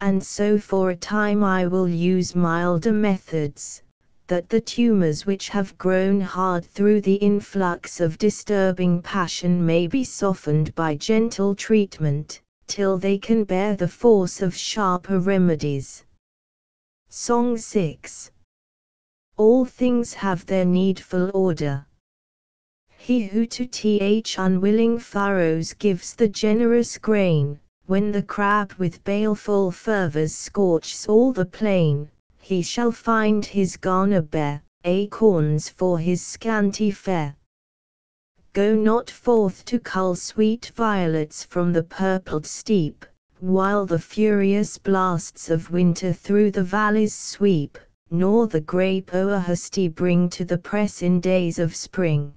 And so for a time I will use milder methods, that the tumors which have grown hard through the influx of disturbing passion may be softened by gentle treatment, till they can bear the force of sharper remedies. Song 6. All things have their needful order. He who to unwilling furrows gives the generous grain, when the crab with baleful fervours scorches all the plain, he shall find his garner bare, acorns for his scanty fare. Go not forth to cull sweet violets from the purpled steep, while the furious blasts of winter through the valleys sweep, nor the grape o'erhasty bring to the press in days of spring.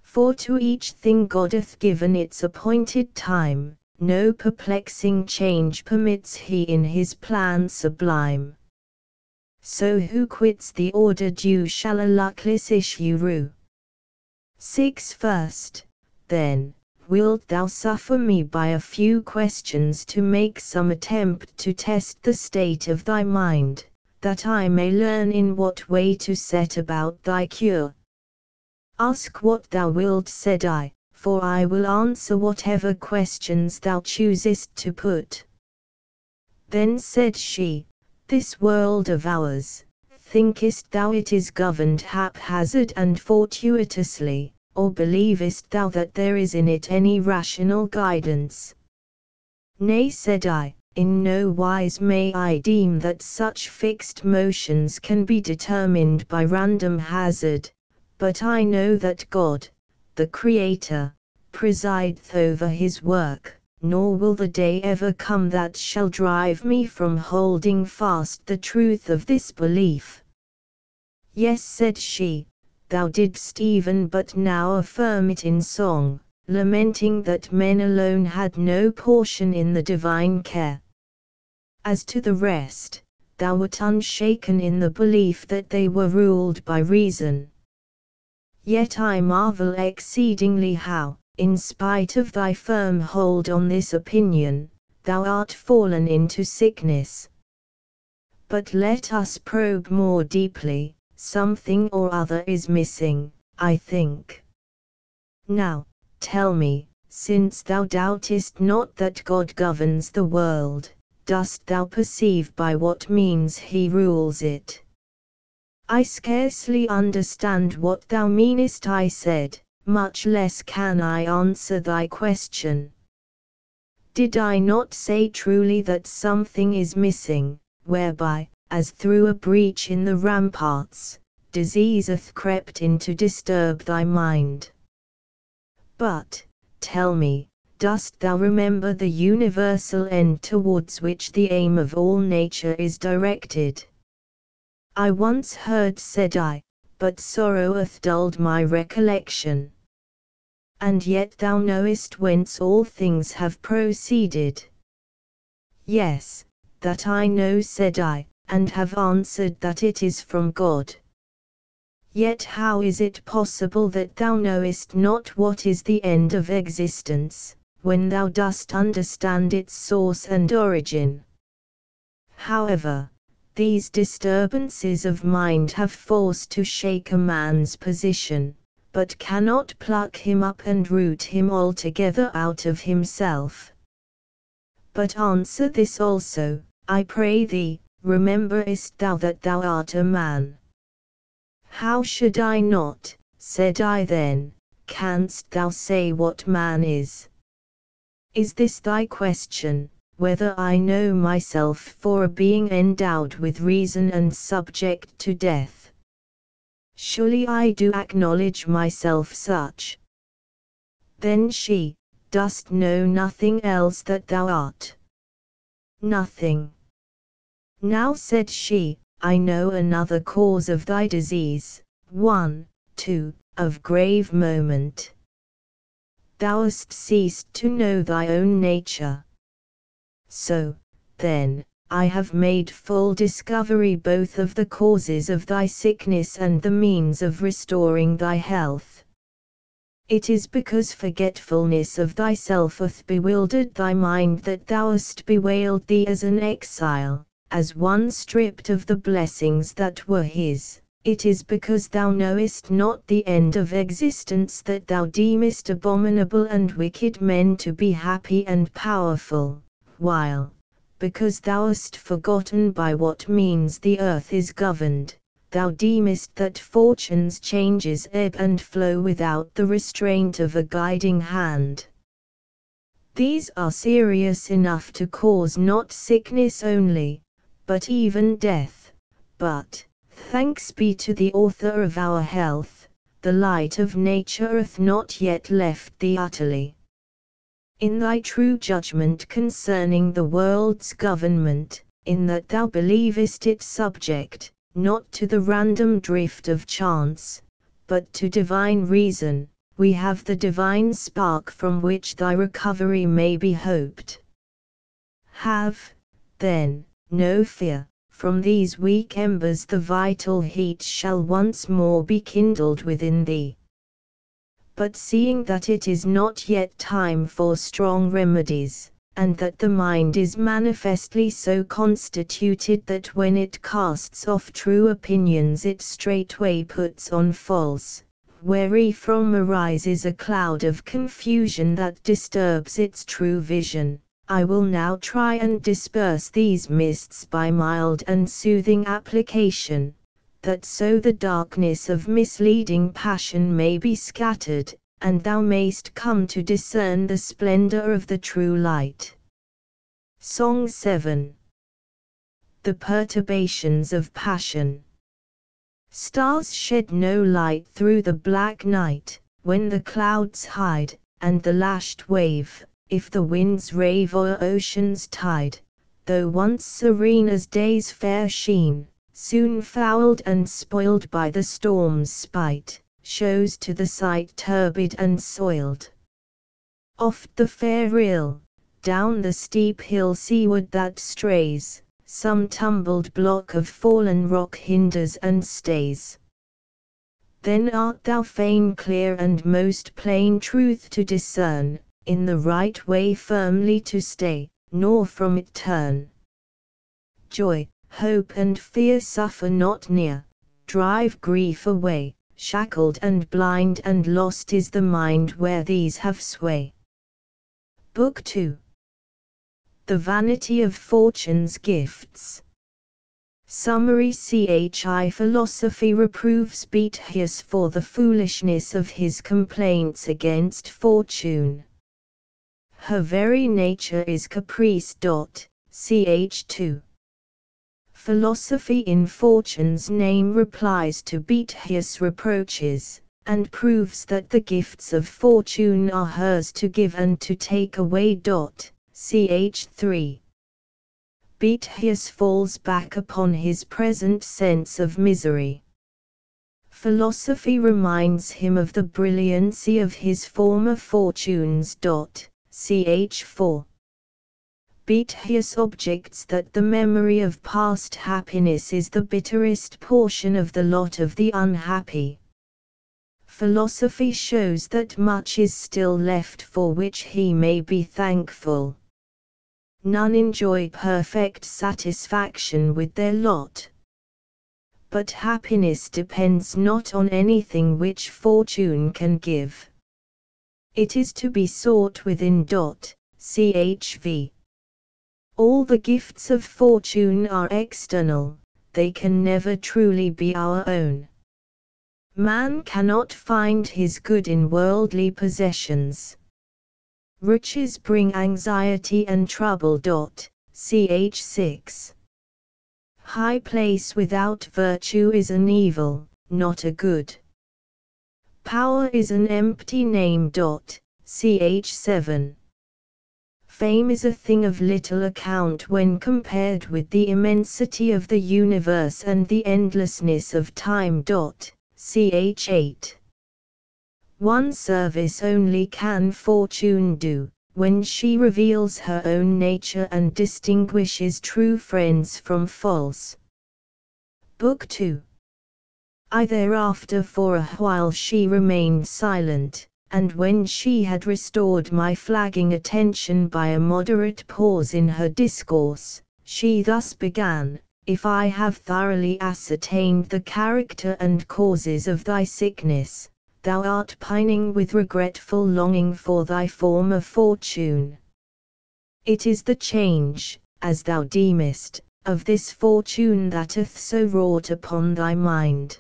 For to each thing God hath given its appointed time, no perplexing change permits he in his plan sublime. So who quits the order due shall a luckless issue rue. 6 First, then, wilt thou suffer me by a few questions to make some attempt to test the state of thy mind, that I may learn in what way to set about thy cure? Ask what thou wilt, said I, for I will answer whatever questions thou choosest to put. Then said she, this world of ours, thinkest thou it is governed haphazard and fortuitously, or believest thou that there is in it any rational guidance? Nay, said I, in no wise may I deem that such fixed motions can be determined by random hazard, but I know that God, the Creator, presideth over his work, nor will the day ever come that shall drive me from holding fast the truth of this belief. Yes, said she, thou didst even but now affirm it in song, lamenting that men alone had no portion in the divine care. As to the rest, thou wert unshaken in the belief that they were ruled by reason. Yet I marvel exceedingly how, in spite of thy firm hold on this opinion, thou art fallen into sickness. But let us probe more deeply. Something or other is missing, I think. Now, tell me, since thou doubtest not that God governs the world, dost thou perceive by what means he rules it? I scarcely understand what thou meanest, I said, much less can I answer thy question. Did I not say truly that something is missing, whereby, as through a breach in the ramparts, disease hath crept in to disturb thy mind? But, tell me, dost thou remember the universal end towards which the aim of all nature is directed? I once heard, said I, but sorrow hath dulled my recollection. And yet thou knowest whence all things have proceeded. Yes, that I know, said I, and have answered that it is from God. Yet how is it possible that thou knowest not what is the end of existence, when thou dost understand its source and origin? However, these disturbances of mind have force to shake a man's position, but cannot pluck him up and root him altogether out of himself. But answer this also, I pray thee, rememberest thou that thou art a man? How should I not, said I then, canst thou say what man is? Is this thy question, whether I know myself for a being endowed with reason and subject to death? Surely I do acknowledge myself such. Then she, dost know nothing else that thou art? Nothing. Now, said she, I know another cause of thy disease, one, too, of grave moment. Thou hast ceased to know thy own nature. So, then, I have made full discovery both of the causes of thy sickness and the means of restoring thy health. It is because forgetfulness of thyself hath bewildered thy mind that thou hast bewailed thee as an exile, as one stripped of the blessings that were his. It is because thou knowest not the end of existence that thou deemest abominable and wicked men to be happy and powerful, while, because thou hast forgotten by what means the earth is governed, thou deemest that fortune's changes ebb and flow without the restraint of a guiding hand. These are serious enough to cause not sickness only, but even death. But, thanks be to the Author of our health, the light of nature hath not yet left thee utterly. In thy true judgment concerning the world's government, in that thou believest it subject, not to the random drift of chance, but to divine reason, we have the divine spark from which thy recovery may be hoped. Have, then, no fear, from these weak embers the vital heat shall once more be kindled within thee. But seeing that it is not yet time for strong remedies, and that the mind is manifestly so constituted that when it casts off true opinions it straightway puts on false, wherefrom arises a cloud of confusion that disturbs its true vision, I will now try and disperse these mists by mild and soothing application, that so the darkness of misleading passion may be scattered, and thou mayst come to discern the splendor of the true light. Song 7. The perturbations of passion. Stars shed no light through the black night, when the clouds hide, and the lashed wave, if the winds rave o'er ocean's tide, though once serene as day's fair sheen, soon fouled and spoiled by the storm's spite, shows to the sight turbid and soiled. Oft the fair rill, down the steep hill seaward that strays, some tumbled block of fallen rock hinders and stays. Then art thou fain clear and most plain truth to discern, in the right way firmly to stay, nor from it turn. Joy, hope and fear suffer not near, drive grief away, shackled and blind and lost is the mind where these have sway. Book 2. The Vanity of Fortune's Gifts. Summary. Philosophy reproves Boethius for the foolishness of his complaints against fortune. Her very nature is caprice. Ch. 2. Philosophy in fortune's name replies to Boethius' reproaches, and proves that the gifts of fortune are hers to give and to take away. Ch. 3. Boethius falls back upon his present sense of misery. Philosophy reminds him of the brilliancy of his former fortunes. Ch. 4. Boethius objects that the memory of past happiness is the bitterest portion of the lot of the unhappy. Philosophy shows that much is still left for which he may be thankful. None enjoy perfect satisfaction with their lot. But happiness depends not on anything which fortune can give. It is to be sought within. Chv. All the gifts of fortune are external, they can never truly be our own. Man cannot find his good in worldly possessions. Riches bring anxiety and trouble. Ch. 6. High place without virtue is an evil, not a good. Power is an empty name. Ch. 7. Fame is a thing of little account when compared with the immensity of the universe and the endlessness of time. Ch. 8. One service only can fortune do, when she reveals her own nature and distinguishes true friends from false. Book 2. I thereafter for a while she remained silent, and when she had restored my flagging attention by a moderate pause in her discourse, she thus began: If I have thoroughly ascertained the character and causes of thy sickness, thou art pining with regretful longing for thy former fortune. It is the change, as thou deemest, of this fortune that hath so wrought upon thy mind.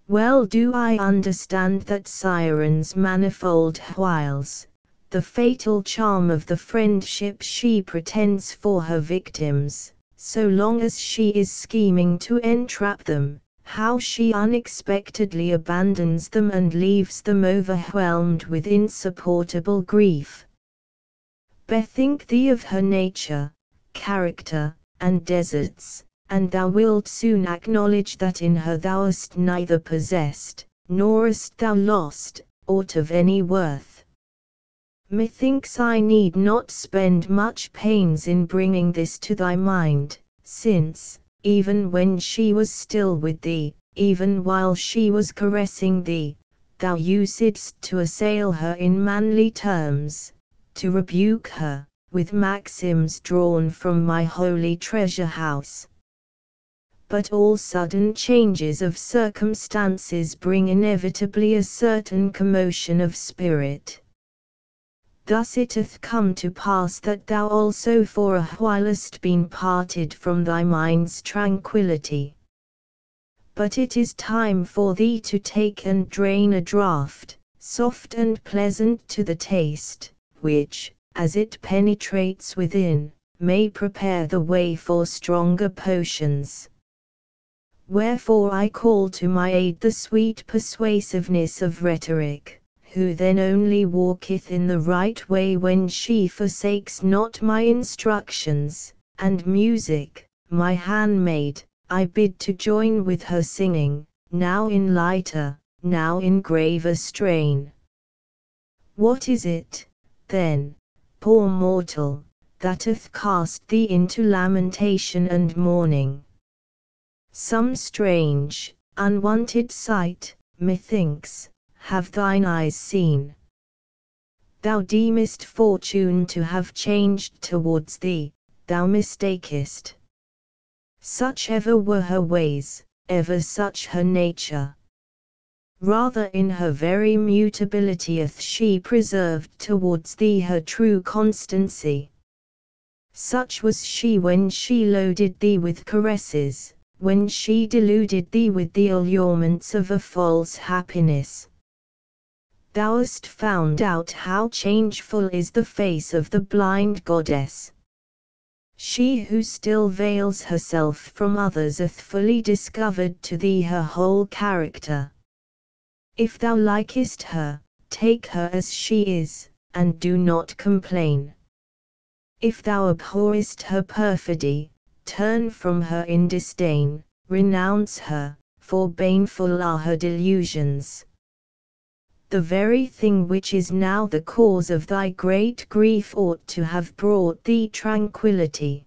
Well do I understand that Siren's manifold wiles, the fatal charm of the friendship she pretends for her victims, so long as she is scheming to entrap them, how she unexpectedly abandons them and leaves them overwhelmed with insupportable grief. Bethink thee of her nature, character, and deserts, and thou wilt soon acknowledge that in her thou hast neither possessed, nor hast thou lost, aught of any worth. Methinks I need not spend much pains in bringing this to thy mind, since, even when she was still with thee, even while she was caressing thee, thou usedst to assail her in manly terms, to rebuke her, with maxims drawn from my holy treasure house. But all sudden changes of circumstances bring inevitably a certain commotion of spirit. Thus it hath come to pass that thou also for a while hast been parted from thy mind's tranquillity. But it is time for thee to take and drain a draught, soft and pleasant to the taste, which, as it penetrates within, may prepare the way for stronger potions. Wherefore I call to my aid the sweet persuasiveness of rhetoric, who then only walketh in the right way when she forsakes not my instructions, and music, my handmaid, I bid to join with her singing, now in lighter, now in graver strain. What is it, then, poor mortal, that hath cast thee into lamentation and mourning? Some strange, unwonted sight, methinks, have thine eyes seen. Thou deemest fortune to have changed towards thee, thou mistakest. Such ever were her ways, ever such her nature. Rather in her very mutability hath she preserved towards thee her true constancy. Such was she when she loaded thee with caresses, when she deluded thee with the allurements of a false happiness. Thou hast found out how changeful is the face of the blind goddess. She who still veils herself from others hath fully discovered to thee her whole character. If thou likest her, take her as she is, and do not complain. If thou abhorrest her perfidy, turn from her in disdain, renounce her, for baneful are her delusions. The very thing which is now the cause of thy great grief ought to have brought thee tranquillity.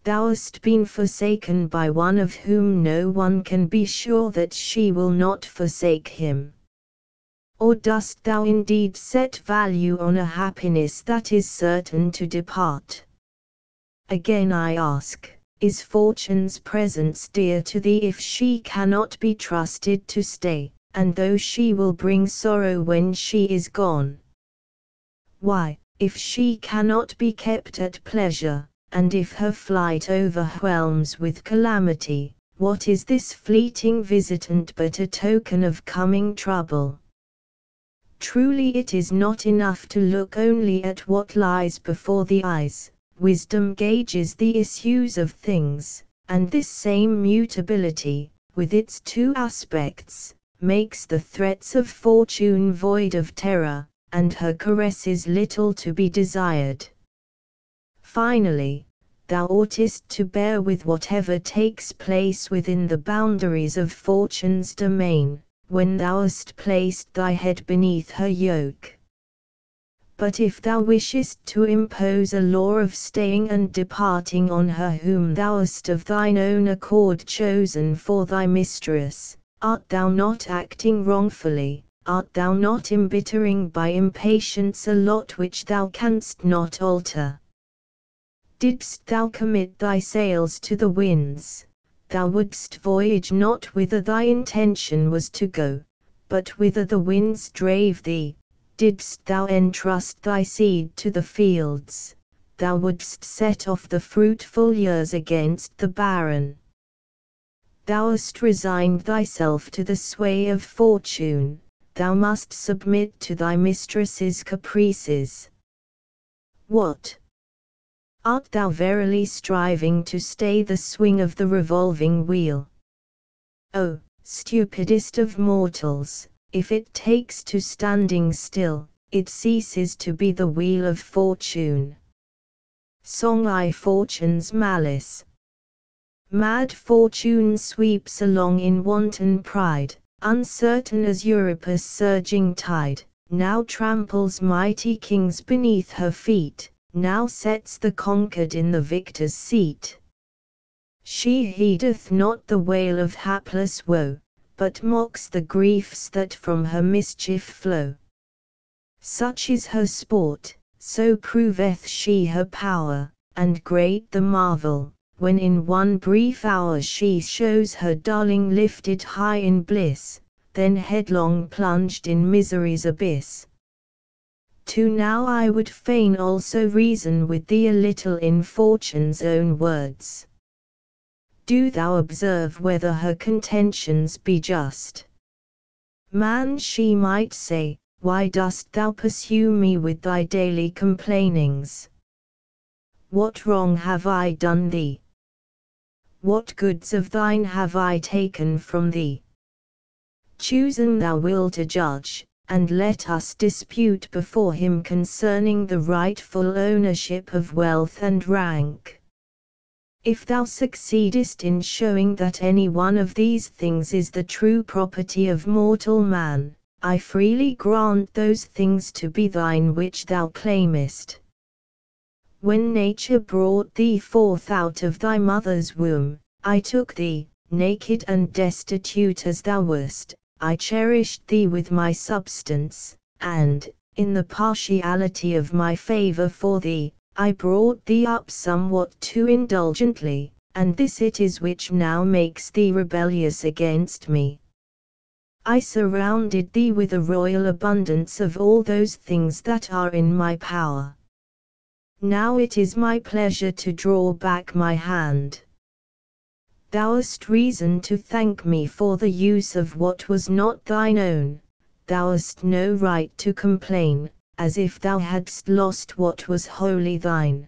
Thou hast been forsaken by one of whom no one can be sure that she will not forsake him. Or dost thou indeed set value on a happiness that is certain to depart? Again I ask, is fortune's presence dear to thee if she cannot be trusted to stay, and though she will bring sorrow when she is gone? Why, if she cannot be kept at pleasure, and if her flight overwhelms with calamity, what is this fleeting visitant but a token of coming trouble? Truly it is not enough to look only at what lies before the eyes. Wisdom gauges the issues of things, and this same mutability, with its two aspects, makes the threats of fortune void of terror, and her caresses little to be desired. Finally, thou oughtest to bear with whatever takes place within the boundaries of fortune's domain, when thou hast placed thy head beneath her yoke. But if thou wishest to impose a law of staying and departing on her whom thou hast of thine own accord chosen for thy mistress, art thou not acting wrongfully? Art thou not embittering by impatience a lot which thou canst not alter? Didst thou commit thy sails to the winds, thou wouldst voyage not whither thy intention was to go, but whither the winds drave thee. Didst thou entrust thy seed to the fields, thou wouldst set off the fruitful years against the barren. Thou hast resigned thyself to the sway of fortune, thou must submit to thy mistress's caprices. What? Art thou verily striving to stay the swing of the revolving wheel? O, stupidest of mortals, if it takes to standing still, it ceases to be the wheel of fortune. Song I Fortune's Malice. Mad fortune sweeps along in wanton pride, uncertain as Euripus' surging tide, now tramples mighty kings beneath her feet, now sets the conquered in the victor's seat. She heedeth not the wail of hapless woe, but mocks the griefs that from her mischief flow. Such is her sport, so proveth she her power, and great the marvel, when in one brief hour she shows her darling lifted high in bliss, then headlong plunged in misery's abyss. Now I would fain also reason with thee a little in fortune's own words. Do thou observe whether her contentions be just. Man, she might say, why dost thou pursue me with thy daily complainings? What wrong have I done thee? What goods of thine have I taken from thee? Chosen thou wilt a judge, and let us dispute before him concerning the rightful ownership of wealth and rank. If thou succeedest in showing that any one of these things is the true property of mortal man, I freely grant those things to be thine which thou claimest. When nature brought thee forth out of thy mother's womb, I took thee, naked and destitute as thou wast, I cherished thee with my substance, and, in the partiality of my favor for thee, I brought thee up somewhat too indulgently, and this it is which now makes thee rebellious against me. I surrounded thee with a royal abundance of all those things that are in my power. Now it is my pleasure to draw back my hand. Thou hast reason to thank me for the use of what was not thine own, thou hast no right to complain, as if thou hadst lost what was wholly thine.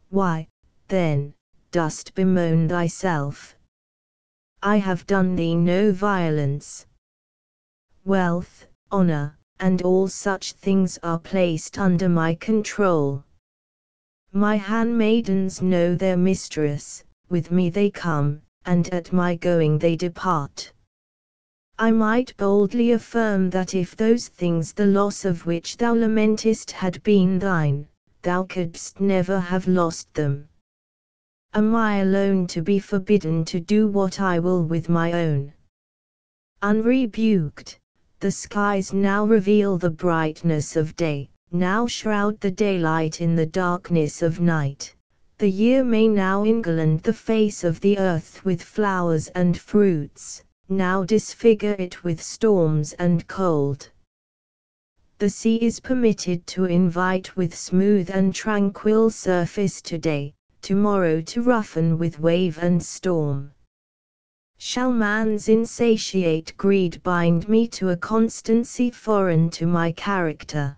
Why, then, dost bemoan thyself? I have done thee no violence. Wealth, honor, and all such things are placed under my control. My handmaidens know their mistress, with me they come, and at my going they depart. I might boldly affirm that if those things the loss of which thou lamentest had been thine, thou couldst never have lost them. Am I alone to be forbidden to do what I will with my own? Unrebuked, the skies now reveal the brightness of day, now shroud the daylight in the darkness of night. The year may now engarland the face of the earth with flowers and fruits, now disfigure it with storms and cold. The sea is permitted to invite with smooth and tranquil surface today, tomorrow to roughen with wave and storm. Shall man's insatiate greed bind me to a constancy foreign to my character?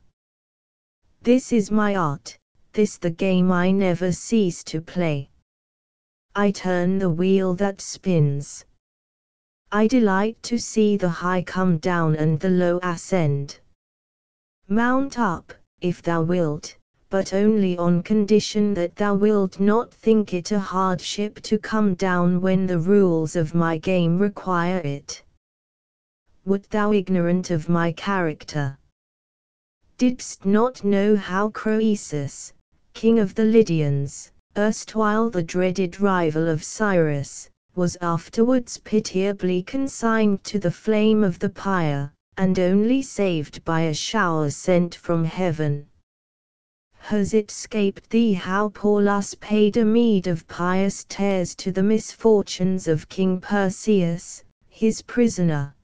This is my art, this the game I never cease to play. I turn the wheel that spins. I delight to see the high come down and the low ascend. Mount up, if thou wilt, but only on condition that thou wilt not think it a hardship to come down when the rules of my game require it. Wert thou ignorant of my character? Didst not know how Croesus, king of the Lydians, erstwhile the dreaded rival of Cyrus, was afterwards pitiably consigned to the flame of the pyre, and only saved by a shower sent from heaven? Has it scaped thee how Paulus paid a meed of pious tears to the misfortunes of King Perseus, his prisoner?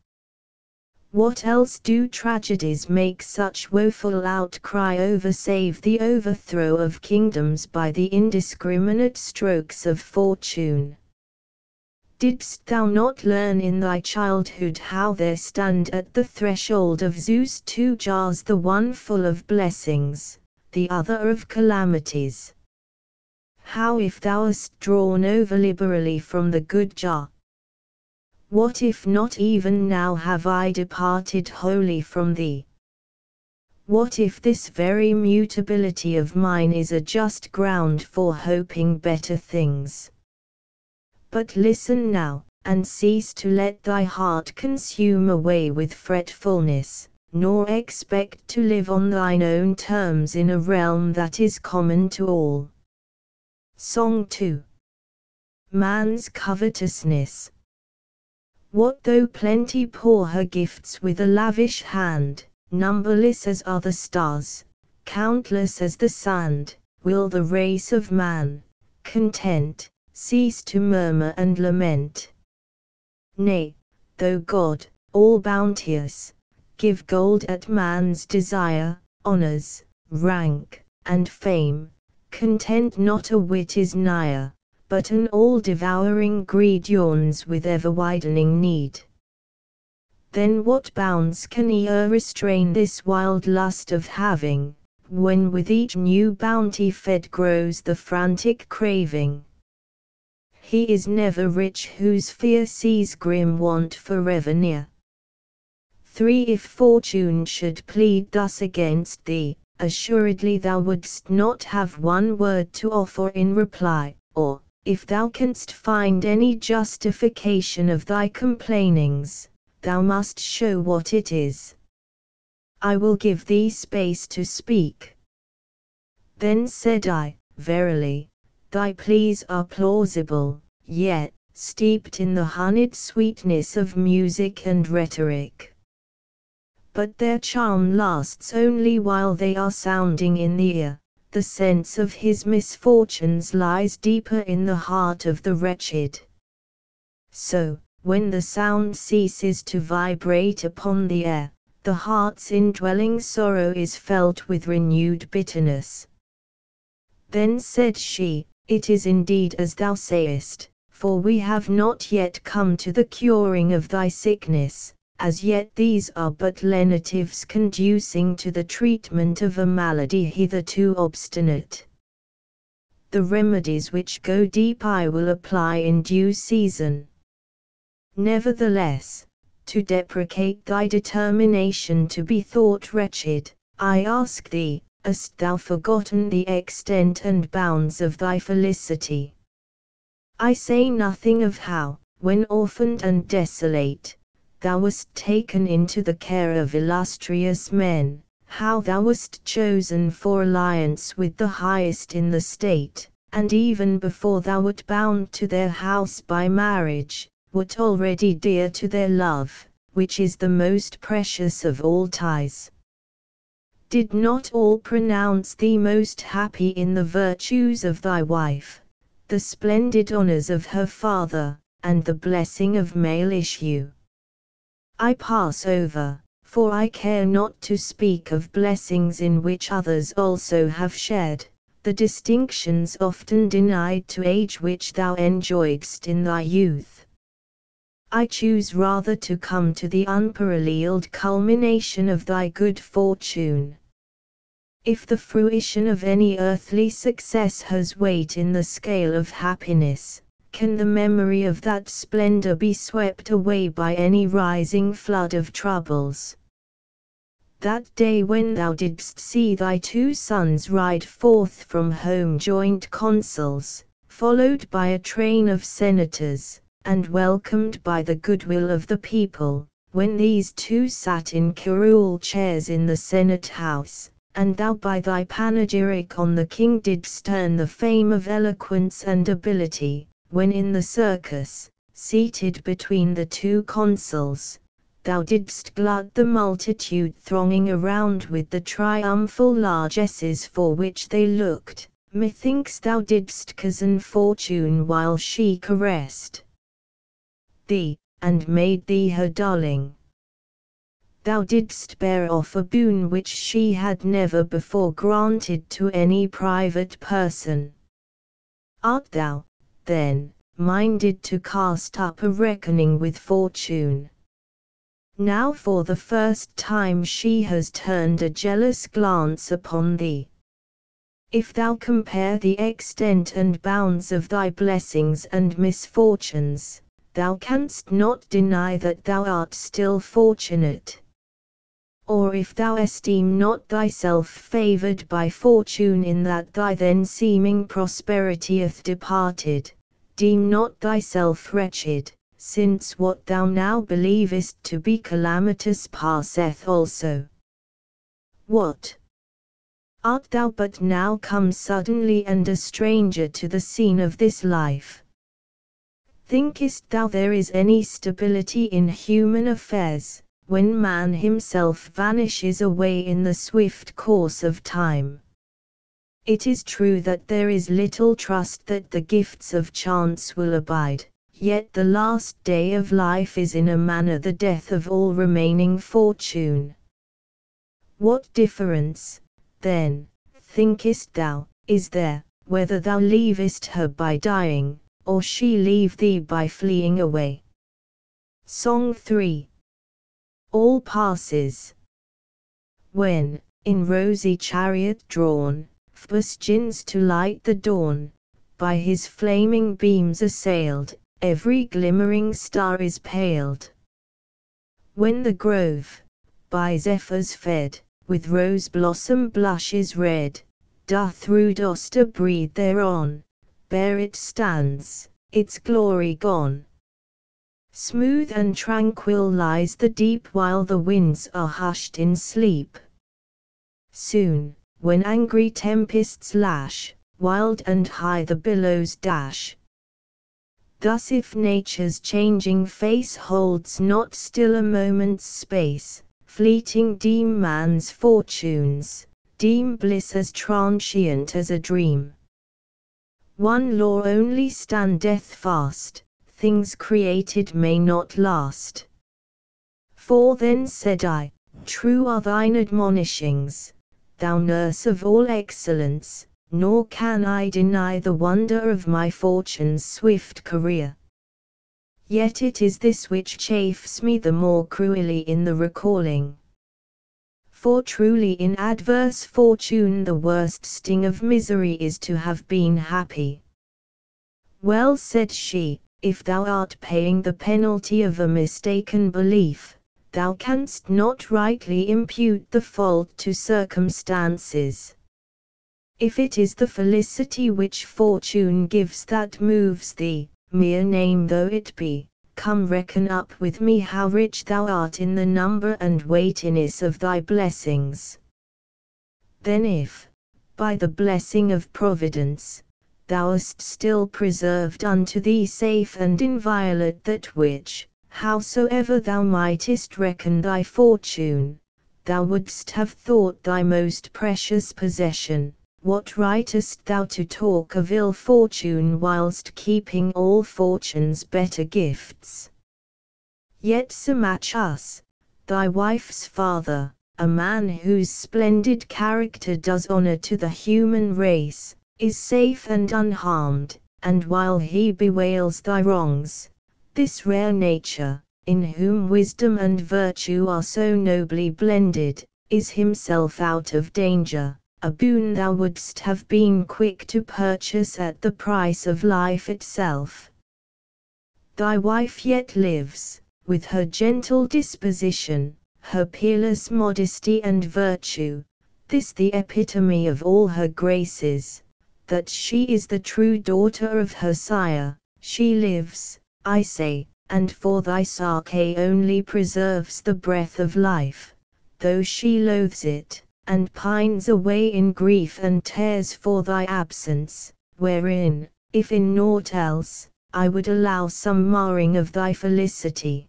What else do tragedies make such woeful outcry over save the overthrow of kingdoms by the indiscriminate strokes of fortune? Didst thou not learn in thy childhood how there stand at the threshold of Zeus 2 jars, the one full of blessings, the other of calamities? How if thou hast drawn over liberally from the good jar? What if not even now have I departed wholly from thee? What if this very mutability of mine is a just ground for hoping better things? But listen now, and cease to let thy heart consume away with fretfulness, nor expect to live on thine own terms in a realm that is common to all. Song 2. Man's covetousness. What though plenty pour her gifts with a lavish hand, numberless as are the stars, countless as the sand, will the race of man, content, cease to murmur and lament? Nay, though God, all bounteous, give gold at man's desire, honours, rank, and fame, content not a whit is nigher, but an all-devouring greed yawns with ever-widening need. Then what bounds can e'er restrain this wild lust of having, when with each new bounty fed grows the frantic craving? He is never rich whose fear sees grim want forever near. 3. If fortune should plead thus against thee, assuredly thou wouldst not have one word to offer in reply, or, if thou canst find any justification of thy complainings, thou must show what it is. I will give thee space to speak. Then said I, Verily, thy pleas are plausible, yet, steeped in the honeyed sweetness of music and rhetoric. But their charm lasts only while they are sounding in the ear. The sense of his misfortunes lies deeper in the heart of the wretched. So, when the sound ceases to vibrate upon the air, the heart's indwelling sorrow is felt with renewed bitterness. Then said she, It is indeed as thou sayest, for we have not yet come to the curing of thy sickness. As yet these are but lenitives conducing to the treatment of a malady hitherto obstinate. The remedies which go deep I will apply in due season. Nevertheless, to deprecate thy determination to be thought wretched, I ask thee, hast thou forgotten the extent and bounds of thy felicity? I say nothing of how, when orphaned and desolate, thou wast taken into the care of illustrious men, how thou wast chosen for alliance with the highest in the state, and even before thou wert bound to their house by marriage, wert already dear to their love, which is the most precious of all ties. Did not all pronounce thee most happy in the virtues of thy wife, the splendid honours of her father, and the blessing of male issue? I pass over, for I care not to speak of blessings in which others also have shared, the distinctions often denied to age which thou enjoyedst in thy youth. I choose rather to come to the unparalleled culmination of thy good fortune. If the fruition of any earthly success has weight in the scale of happiness, can the memory of that splendor be swept away by any rising flood of troubles? That day when thou didst see thy 2 sons ride forth from home joint consuls, followed by a train of senators, and welcomed by the goodwill of the people, when these 2 sat in curule chairs in the Senate house, and thou by thy panegyric on the king didst earn the fame of eloquence and ability, when in the circus, seated between the 2 consuls, thou didst glut the multitude thronging around with the triumphal largesses for which they looked, methinks thou didst cozen fortune while she caressed thee, and made thee her darling. thou didst bear off a boon which she had never before granted to any private person. Art thou, then, minded to cast up a reckoning with fortune? Now for the first time she has turned a jealous glance upon thee. If thou compare the extent and bounds of thy blessings and misfortunes, thou canst not deny that thou art still fortunate. Or if thou esteem not thyself favoured by fortune in that thy then seeming prosperity hath departed, deem not thyself wretched, since what thou now believest to be calamitous passeth also. What? Art thou but now come suddenly and a stranger to the scene of this life? Thinkest thou there is any stability in human affairs, when man himself vanishes away in the swift course of time? It is true that there is little trust that the gifts of chance will abide, yet the last day of life is in a manner the death of all remaining fortune. What difference, then, thinkest thou, is there, whether thou leavest her by dying, or she leave thee by fleeing away? Song 3. All passes. When, in rosy chariot drawn, Phoebus gins to light the dawn, by his flaming beams assailed, every glimmering star is paled. When the grove, by zephyrs fed, with rose blossom blushes red, doth rude Auster breathe thereon, bare it stands, its glory gone. Smooth and tranquil lies the deep while the winds are hushed in sleep. Soon, when angry tempests lash, wild and high the billows dash. Thus if nature's changing face holds not still a moment's space, fleeting deem man's fortunes, deem bliss as transient as a dream. One law only standeth fast, things created may not last. For then said I, true are thine admonishings, thou nurse of all excellence, nor can I deny the wonder of my fortune's swift career. Yet it is this which chafes me the more cruelly in the recalling. For truly in adverse fortune the worst sting of misery is to have been happy. Well said she, if thou art paying the penalty of a mistaken belief, thou canst not rightly impute the fault to circumstances. If it is the felicity which fortune gives that moves thee, mere name though it be, come reckon up with me how rich thou art in the number and weightiness of thy blessings. Then if, by the blessing of Providence, thou hast still preserved unto thee safe and inviolate that which, howsoever thou mightest reckon thy fortune, thou wouldst have thought thy most precious possession, what rightest thou to talk of ill fortune whilst keeping all fortune's better gifts? Yet Symmachus, thy wife's father, a man whose splendid character does honour to the human race, is safe and unharmed, and while he bewails thy wrongs, this rare nature, in whom wisdom and virtue are so nobly blended, is himself out of danger, a boon thou wouldst have been quick to purchase at the price of life itself. Thy wife yet lives, with her gentle disposition, her peerless modesty and virtue, this the epitome of all her graces, that she is the true daughter of her sire, she lives, I say, and for thy sake only preserves the breath of life, though she loathes it, and pines away in grief and tears for thy absence, wherein, if in naught else, I would allow some marring of thy felicity.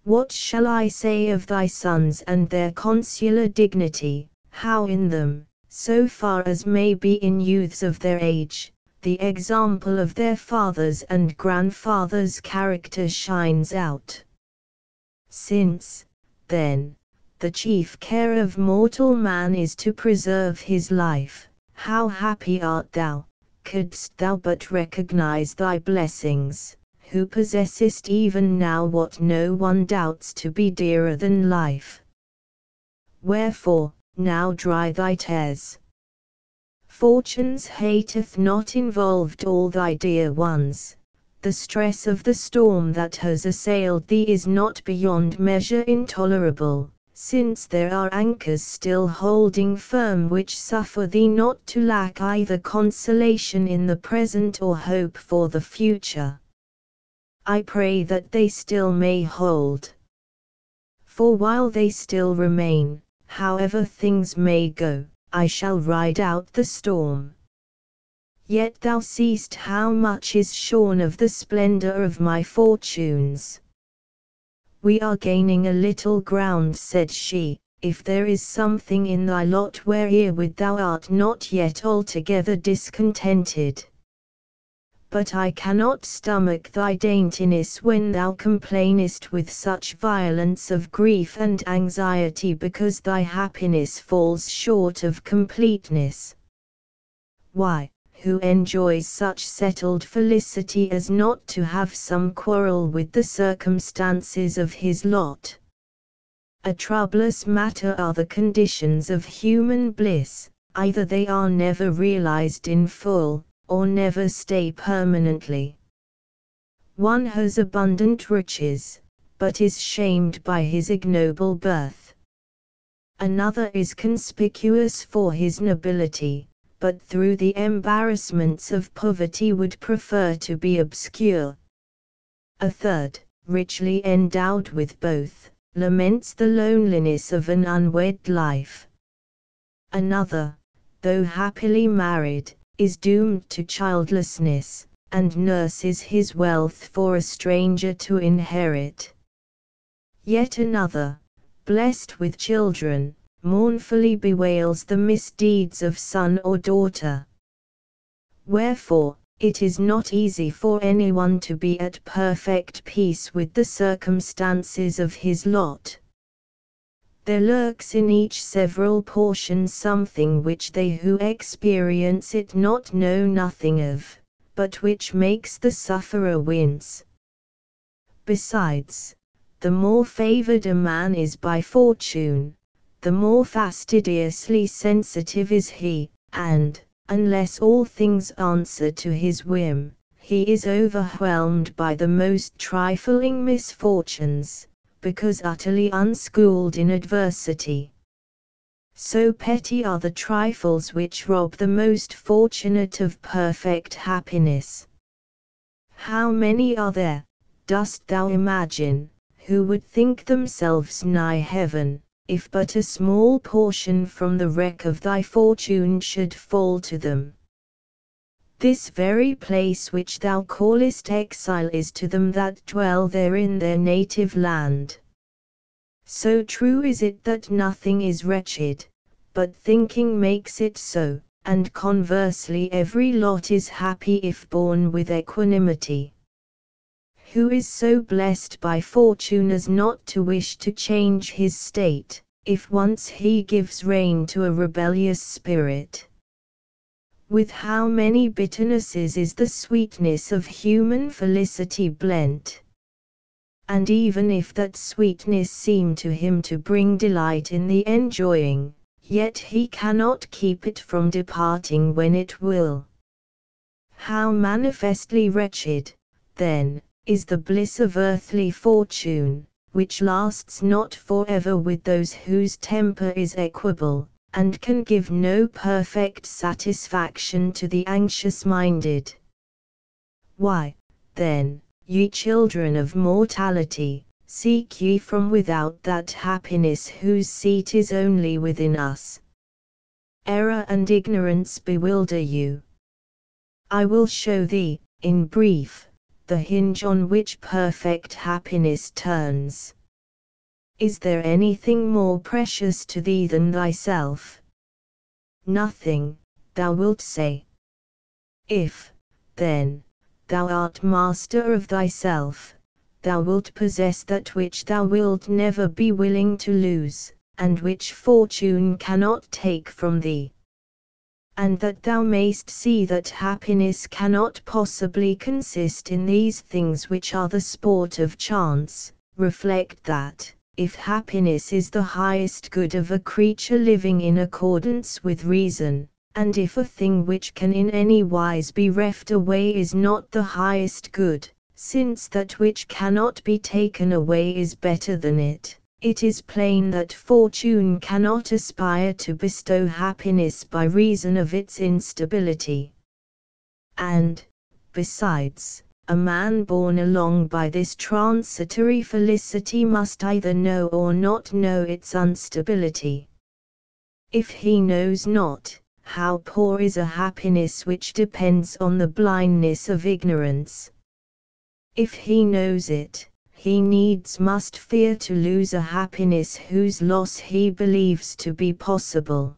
What shall I say of thy sons and their consular dignity, how in them, so far as may be in youths of their age, the example of their fathers and grandfathers' character shines out? Since, then, the chief care of mortal man is to preserve his life. How happy art thou, couldst thou but recognize thy blessings, who possessest even now what no one doubts to be dearer than life. Wherefore, now dry thy tears. Fortune's hateth not involved all thy dear ones. The stress of the storm that has assailed thee is not beyond measure intolerable, since there are anchors still holding firm which suffer thee not to lack either consolation in the present or hope for the future. I pray that they still may hold. For while they still remain, however things may go, I shall ride out the storm. Yet thou seest how much is shorn of the splendor of my fortunes. We are gaining a little ground, said she, if there is something in thy lot wherewith thou art not yet altogether discontented. But I cannot stomach thy daintiness when thou complainest with such violence of grief and anxiety because thy happiness falls short of completeness. Why, who enjoys such settled felicity as not to have some quarrel with the circumstances of his lot? A troublous matter are the conditions of human bliss, either they are never realized in full, or never stay permanently. One has abundant riches, but is shamed by his ignoble birth. Another is conspicuous for his nobility, but through the embarrassments of poverty would prefer to be obscure. A third, richly endowed with both, laments the loneliness of an unwed life. Another, though happily married, is doomed to childlessness, and nurses his wealth for a stranger to inherit. Yet another, blessed with children, mournfully bewails the misdeeds of son or daughter. Wherefore, it is not easy for anyone to be at perfect peace with the circumstances of his lot. There lurks in each several portion something which they who experience it not know nothing of, but which makes the sufferer wince. Besides, the more favored a man is by fortune, the more fastidiously sensitive is he, and, unless all things answer to his whim, he is overwhelmed by the most trifling misfortunes, because utterly unschooled in adversity. So petty are the trifles which rob the most fortunate of perfect happiness. How many are there, dost thou imagine, who would think themselves nigh heaven, if but a small portion from the wreck of thy fortune should fall to them? This very place which thou callest exile is to them that dwell there in their native land. So true is it that nothing is wretched, but thinking makes it so, and conversely every lot is happy if borne with equanimity. Who is so blessed by fortune as not to wish to change his state, if once he gives rein to a rebellious spirit? With how many bitternesses is the sweetness of human felicity blent! And even if that sweetness seem to him to bring delight in the enjoying, yet he cannot keep it from departing when it will. How manifestly wretched, then, is the bliss of earthly fortune, which lasts not forever with those whose temper is equable, and can give no perfect satisfaction to the anxious-minded. Why, then, ye children of mortality, seek ye from without that happiness whose seat is only within us? Error and ignorance bewilder you. I will show thee, in brief, the hinge on which perfect happiness turns. Is there anything more precious to thee than thyself? Nothing, thou wilt say. If, then, thou art master of thyself, thou wilt possess that which thou wilt never be willing to lose, and which fortune cannot take from thee. And that thou mayst see that happiness cannot possibly consist in these things which are the sport of chance, reflect that, if happiness is the highest good of a creature living in accordance with reason, and if a thing which can in any wise be reft away is not the highest good, since that which cannot be taken away is better than it, it is plain that fortune cannot aspire to bestow happiness by reason of its instability. And, besides, a man borne along by this transitory felicity must either know or not know its instability. If he knows not, how poor is a happiness which depends on the blindness of ignorance. If he knows it, he needs must fear to lose a happiness whose loss he believes to be possible.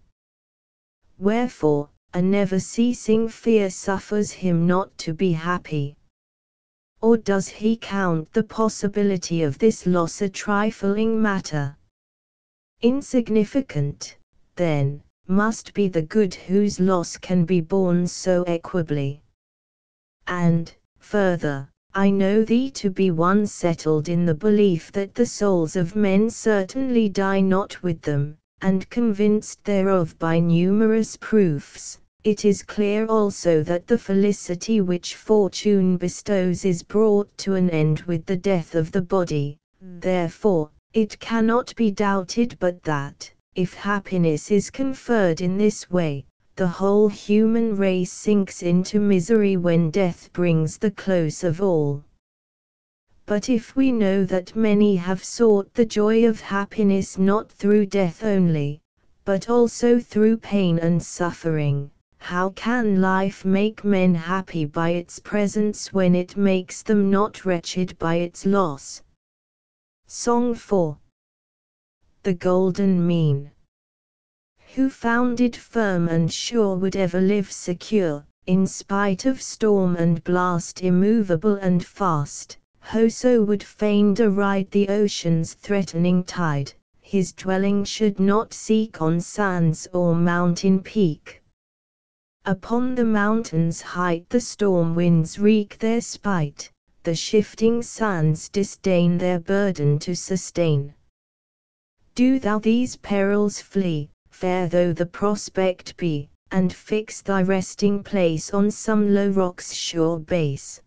Wherefore, a never-ceasing fear suffers him not to be happy. Or does he count the possibility of this loss a trifling matter? Insignificant, then, must be the good whose loss can be borne so equably. And, further, I know thee to be one settled in the belief that the souls of men certainly die not with them, and convinced thereof by numerous proofs. It is clear also that the felicity which fortune bestows is brought to an end with the death of the body. Therefore, it cannot be doubted but that, if happiness is conferred in this way, the whole human race sinks into misery when death brings the close of all. But if we know that many have sought the joy of happiness not through death only, but also through pain and suffering, how can life make men happy by its presence when it makes them not wretched by its loss? Song 4. The Golden Mean. Who found it firm and sure would ever live secure, in spite of storm and blast, immovable and fast. Whoso would fain deride the ocean's threatening tide, his dwelling should not seek on sands or mountain peak. Upon the mountain's height the storm winds wreak their spite, the shifting sands disdain their burden to sustain. Do thou these perils flee, fair though the prospect be, and fix thy resting place on some low rock's sure base.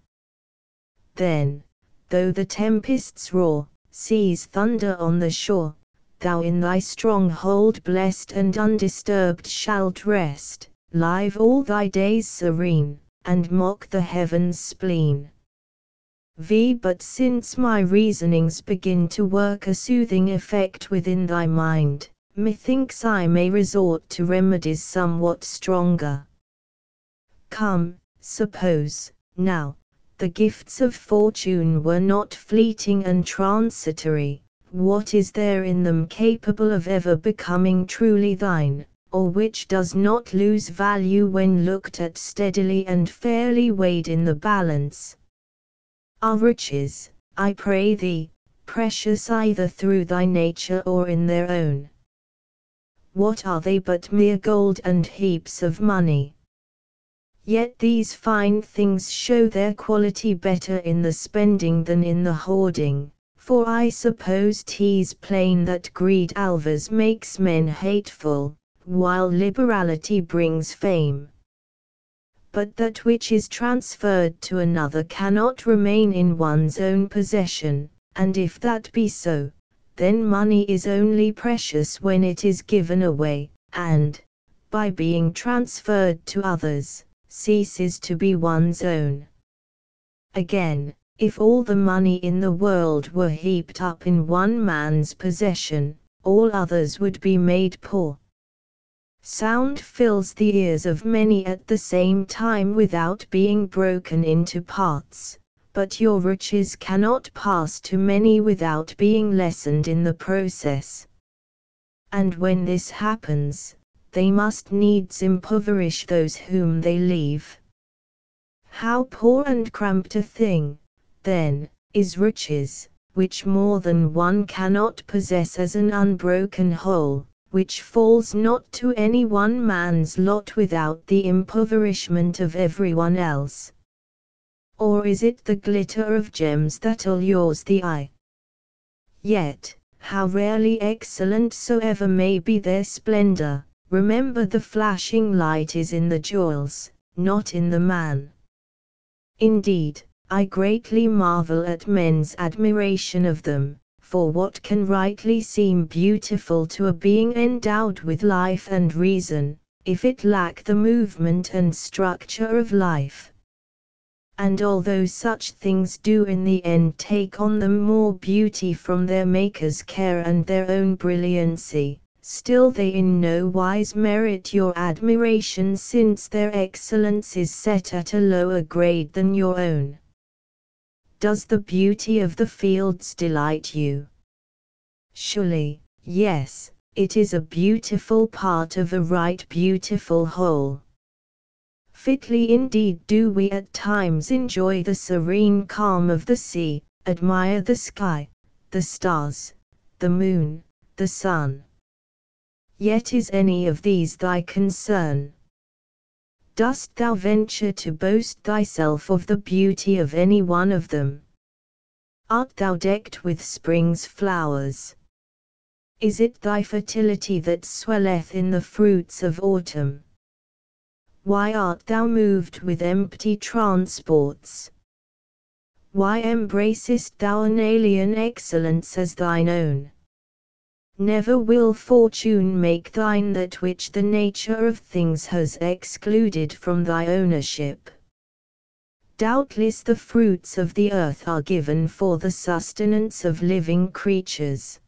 Then, though the tempests roar, seas thunder on the shore, thou in thy stronghold blessed and undisturbed shalt rest, live all thy days serene, and mock the heavens' spleen. But since my reasonings begin to work a soothing effect within thy mind, methinks I may resort to remedies somewhat stronger. Come, suppose, now, the gifts of fortune were not fleeting and transitory, what is there in them capable of ever becoming truly thine, or which does not lose value when looked at steadily and fairly weighed in the balance? Are riches, I pray thee, precious either through thy nature or in their own? What are they but mere gold and heaps of money? Yet these fine things show their quality better in the spending than in the hoarding, for I suppose 'tis plain that greed always makes men hateful, while liberality brings fame. But that which is transferred to another cannot remain in one's own possession, and if that be so, then money is only precious when it is given away, and, by being transferred to others, ceases to be one's own. Again, if all the money in the world were heaped up in one man's possession, all others would be made poor. Sound fills the ears of many at the same time without being broken into parts, but your riches cannot pass to many without being lessened in the process. And when this happens, they must needs impoverish those whom they leave. How poor and cramped a thing, then, is riches, which more than one cannot possess as an unbroken whole, which falls not to any one man's lot without the impoverishment of everyone else? Or is it the glitter of gems that allures the eye? Yet, how rarely excellent soever may be their splendor, remember the flashing light is in the jewels, not in the man. Indeed, I greatly marvel at men's admiration of them, for what can rightly seem beautiful to a being endowed with life and reason, if it lack the movement and structure of life? And although such things do in the end take on them more beauty from their Maker's care and their own brilliancy, still they in no wise merit your admiration, since their excellence is set at a lower grade than your own. Does the beauty of the fields delight you? Surely, yes, it is a beautiful part of a right beautiful whole. Fitly indeed do we at times enjoy the serene calm of the sea, admire the sky, the stars, the moon, the sun. Yet is any of these thy concern? Dost thou venture to boast thyself of the beauty of any one of them? Art thou decked with spring's flowers? Is it thy fertility that swelleth in the fruits of autumn? Why art thou moved with empty transports? Why embracest thou an alien excellence as thine own? Never will fortune make thine that which the nature of things has excluded from thy ownership. Doubtless the fruits of the earth are given for the sustenance of living creatures.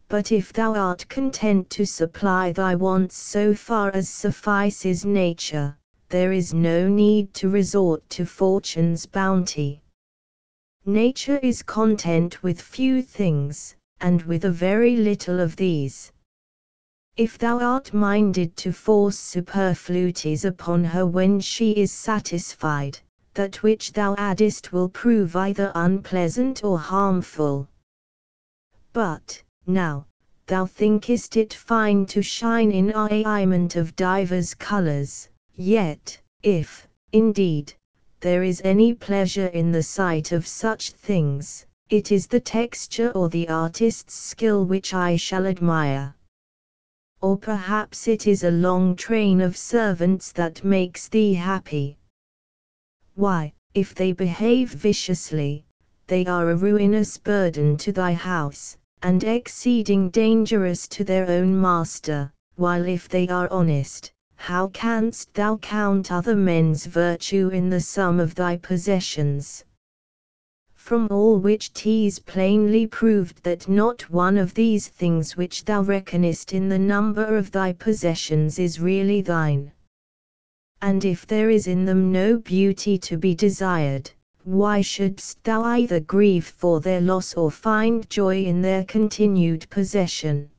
But if thou art content to supply thy wants so far as suffices nature, there is no need to resort to fortune's bounty. Nature is content with few things, and with a very little of these. If thou art minded to force superfluities upon her when she is satisfied, that which thou addest will prove either unpleasant or harmful. But, now, thou thinkest it fine to shine in arrayment of divers colors, yet, if, indeed, there is any pleasure in the sight of such things, it is the texture or the artist's skill which I shall admire. Or perhaps it is a long train of servants that makes thee happy. Why, if they behave viciously, they are a ruinous burden to thy house, and exceeding dangerous to their own master, while if they are honest, how canst thou count other men's virtue in the sum of thy possessions? From all which 'tis plainly proved that not one of these things which thou reckonest in the number of thy possessions is really thine. And if there is in them no beauty to be desired, why shouldst thou either grieve for their loss or find joy in their continued possession?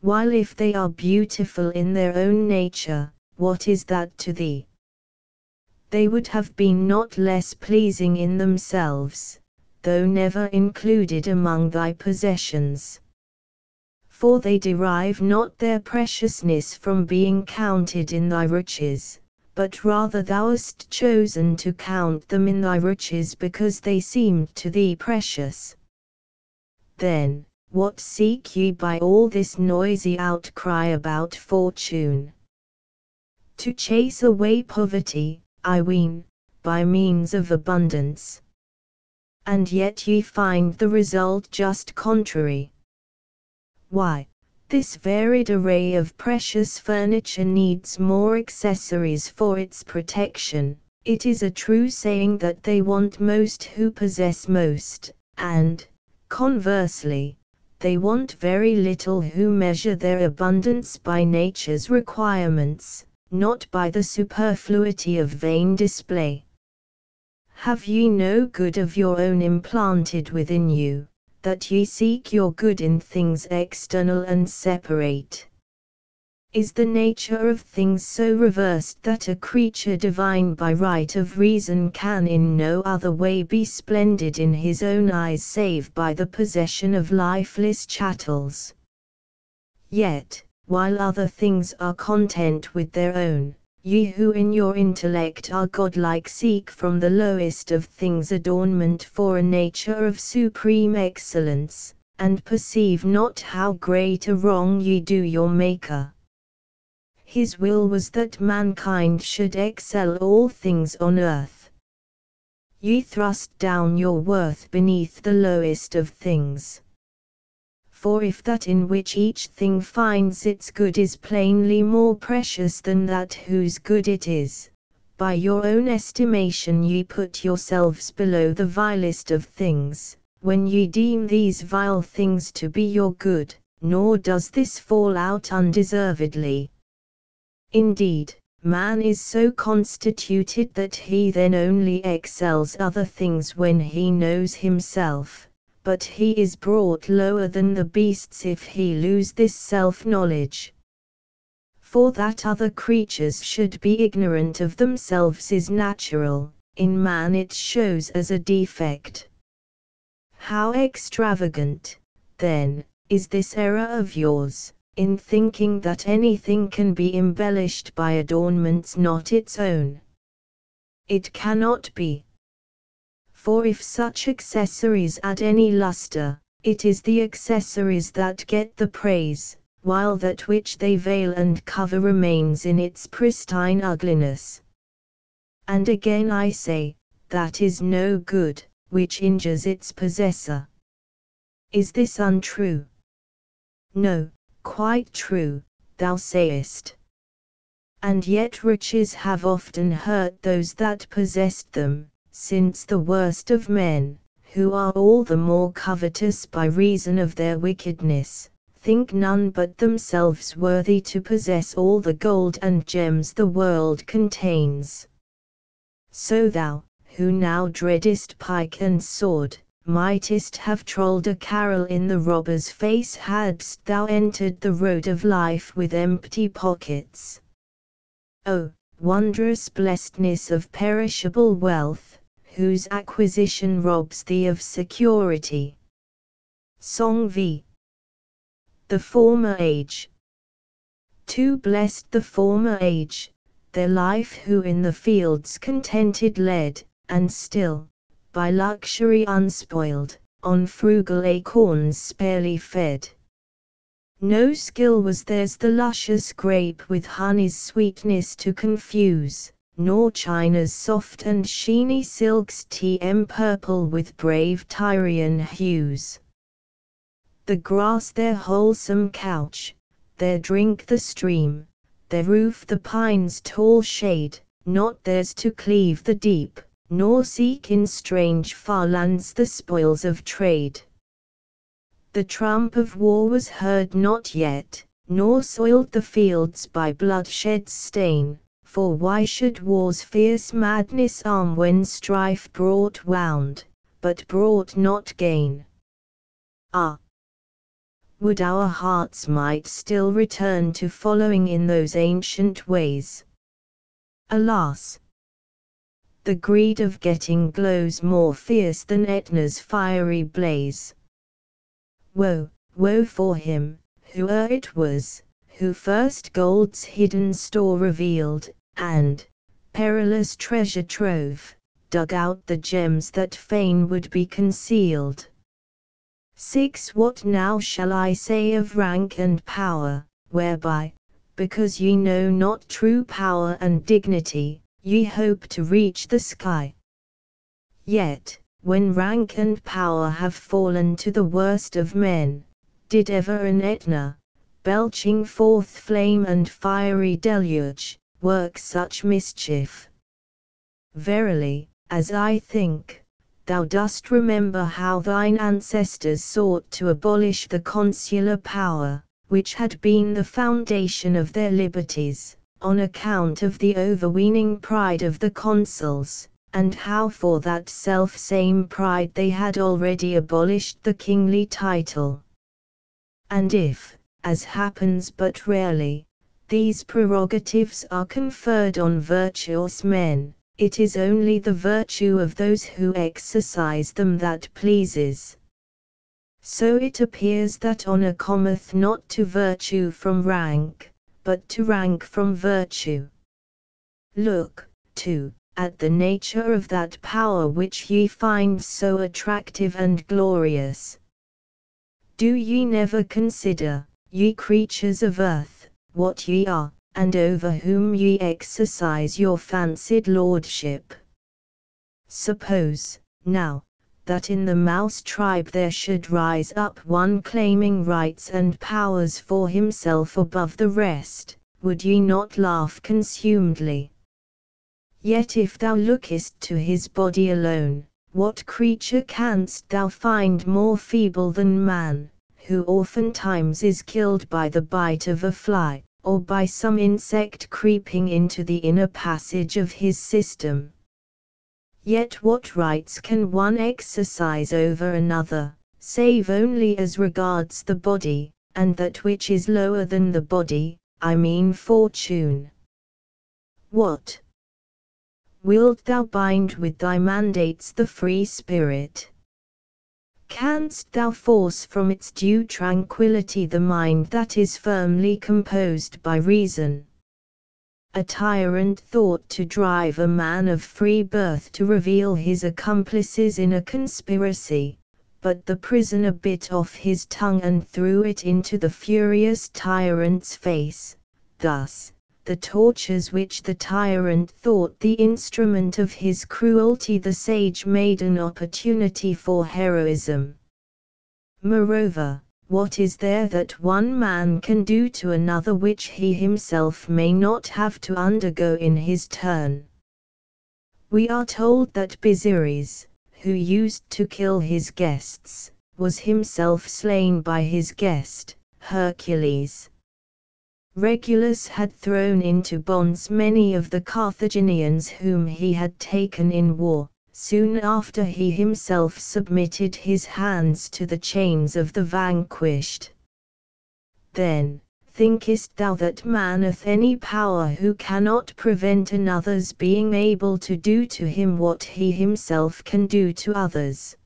While if they are beautiful in their own nature, what is that to thee? They would have been not less pleasing in themselves, though never included among thy possessions. For they derive not their preciousness from being counted in thy riches, but rather thou hast chosen to count them in thy riches because they seemed to thee precious. Then, what seek ye by all this noisy outcry about fortune? To chase away poverty, I ween, by means of abundance. And yet ye find the result just contrary. Why, this varied array of precious furniture needs more accessories for its protection. It is a true saying that they want most who possess most, and, conversely, they want very little who measure their abundance by nature's requirements, not by the superfluity of vain display. Have ye no good of your own implanted within you, that ye seek your good in things external and separate? Is the nature of things so reversed that a creature divine by right of reason can in no other way be splendid in his own eyes save by the possession of lifeless chattels? Yet, while other things are content with their own, ye who in your intellect are godlike seek from the lowest of things adornment for a nature of supreme excellence, and perceive not how great a wrong ye do your Maker. His will was that mankind should excel all things on earth. Ye thrust down your worth beneath the lowest of things. For if that in which each thing finds its good is plainly more precious than that whose good it is, by your own estimation ye put yourselves below the vilest of things, when ye deem these vile things to be your good, nor does this fall out undeservedly. Indeed, man is so constituted that he then only excels other things when he knows himself, but he is brought lower than the beasts if he lose this self-knowledge. For that other creatures should be ignorant of themselves is natural, in man it shows as a defect. How extravagant, then, is this error of yours, in thinking that anything can be embellished by adornments not its own. It cannot be. For if such accessories add any luster, it is the accessories that get the praise, while that which they veil and cover remains in its pristine ugliness. And again I say, that is no good, which injures its possessor. Is this untrue? No, quite true, thou sayest. And yet riches have often hurt those that possessed them, since the worst of men, who are all the more covetous by reason of their wickedness, think none but themselves worthy to possess all the gold and gems the world contains. So thou, who now dreadest pike and sword, mightest have trolled a carol in the robber's face hadst thou entered the road of life with empty pockets. O, wondrous blessedness of perishable wealth, whose acquisition robs thee of security. Song v. The former age. Too blessed the former age, their life who in the fields contented led, and still, by luxury unspoiled, on frugal acorns sparely fed. No skill was theirs the luscious grape with honey's sweetness to confuse, nor China's soft and sheeny silks purple with brave Tyrian hues. The grass their wholesome couch, their drink the stream, their roof the pine's tall shade, not theirs to cleave the deep, nor seek in strange far lands the spoils of trade. The trump of war was heard not yet, nor soiled the fields by bloodshed's stain, for why should war's fierce madness arm when strife brought wound, but brought not gain? Ah! Would our hearts might still return to following in those ancient ways. Alas! The greed of getting glows more fierce than Etna's fiery blaze. Woe, woe for him, who it was, who first gold's hidden store revealed, and, perilous treasure trove, dug out the gems that fain would be concealed. 6. What now shall I say of rank and power, whereby, because ye know not true power and dignity, ye hope to reach the sky? Yet, when rank and power have fallen to the worst of men, did ever an Etna, belching forth flame and fiery deluge, work such mischief? Verily, as I think, thou dost remember how thine ancestors sought to abolish the consular power, which had been the foundation of their liberties, on account of the overweening pride of the consuls, and how for that self-same pride they had already abolished the kingly title. And if, as happens but rarely, these prerogatives are conferred on virtuous men, it is only the virtue of those who exercise them that pleases. So it appears that honour cometh not to virtue from rank, but to rank from virtue. Look, too, at the nature of that power which ye find so attractive and glorious. Do ye never consider, ye creatures of earth, what ye are, and over whom ye exercise your fancied lordship? Suppose, now, that in the mouse tribe there should rise up one claiming rights and powers for himself above the rest, would ye not laugh consumedly? Yet if thou lookest to his body alone, what creature canst thou find more feeble than man, who oftentimes is killed by the bite of a fly, or by some insect creeping into the inner passage of his system? Yet what rights can one exercise over another, save only as regards the body, and that which is lower than the body, I mean fortune? What? Wilt thou bind with thy mandates the free spirit? Canst thou force from its due tranquillity the mind that is firmly composed by reason? A tyrant thought to drive a man of free birth to reveal his accomplices in a conspiracy, but the prisoner bit off his tongue and threw it into the furious tyrant's face. Thus, the tortures which the tyrant thought the instrument of his cruelty the sage made an opportunity for heroism. Moreover, what is there that one man can do to another which he himself may not have to undergo in his turn? We are told that Busiris, who used to kill his guests, was himself slain by his guest, Hercules. Regulus had thrown into bonds many of the Carthaginians whom he had taken in war. Soon after he himself submitted his hands to the chains of the vanquished. Then, thinkest thou that man hath any power who cannot prevent another's being able to do to him what he himself can do to others?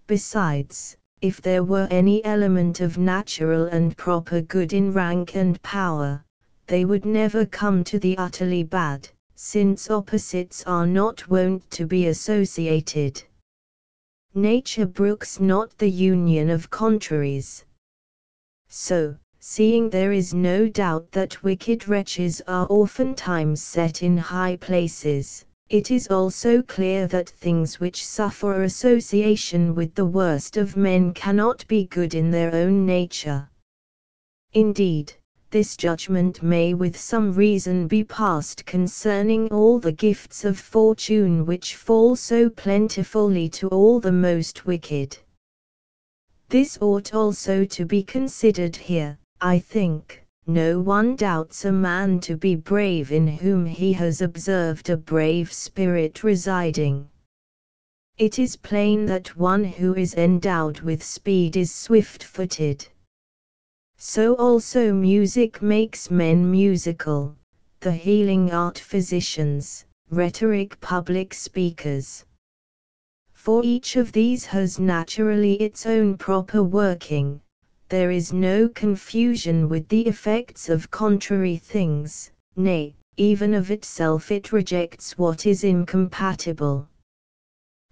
Besides, if there were any element of natural and proper good in rank and power, they would never come to the utterly bad, since opposites are not wont to be associated. Nature brooks not the union of contraries. So, seeing there is no doubt that wicked wretches are oftentimes set in high places, it is also clear that things which suffer association with the worst of men cannot be good in their own nature. Indeed, this judgment may with some reason be passed concerning all the gifts of fortune which fall so plentifully to all the most wicked. This ought also to be considered here. I think, no one doubts a man to be brave in whom he has observed a brave spirit residing. It is plain that one who is endowed with speed is swift-footed. So also music makes men musical, the healing art physicians, rhetoric public speakers. For each of these has naturally its own proper working, there is no confusion with the effects of contrary things, nay, even of itself it rejects what is incompatible.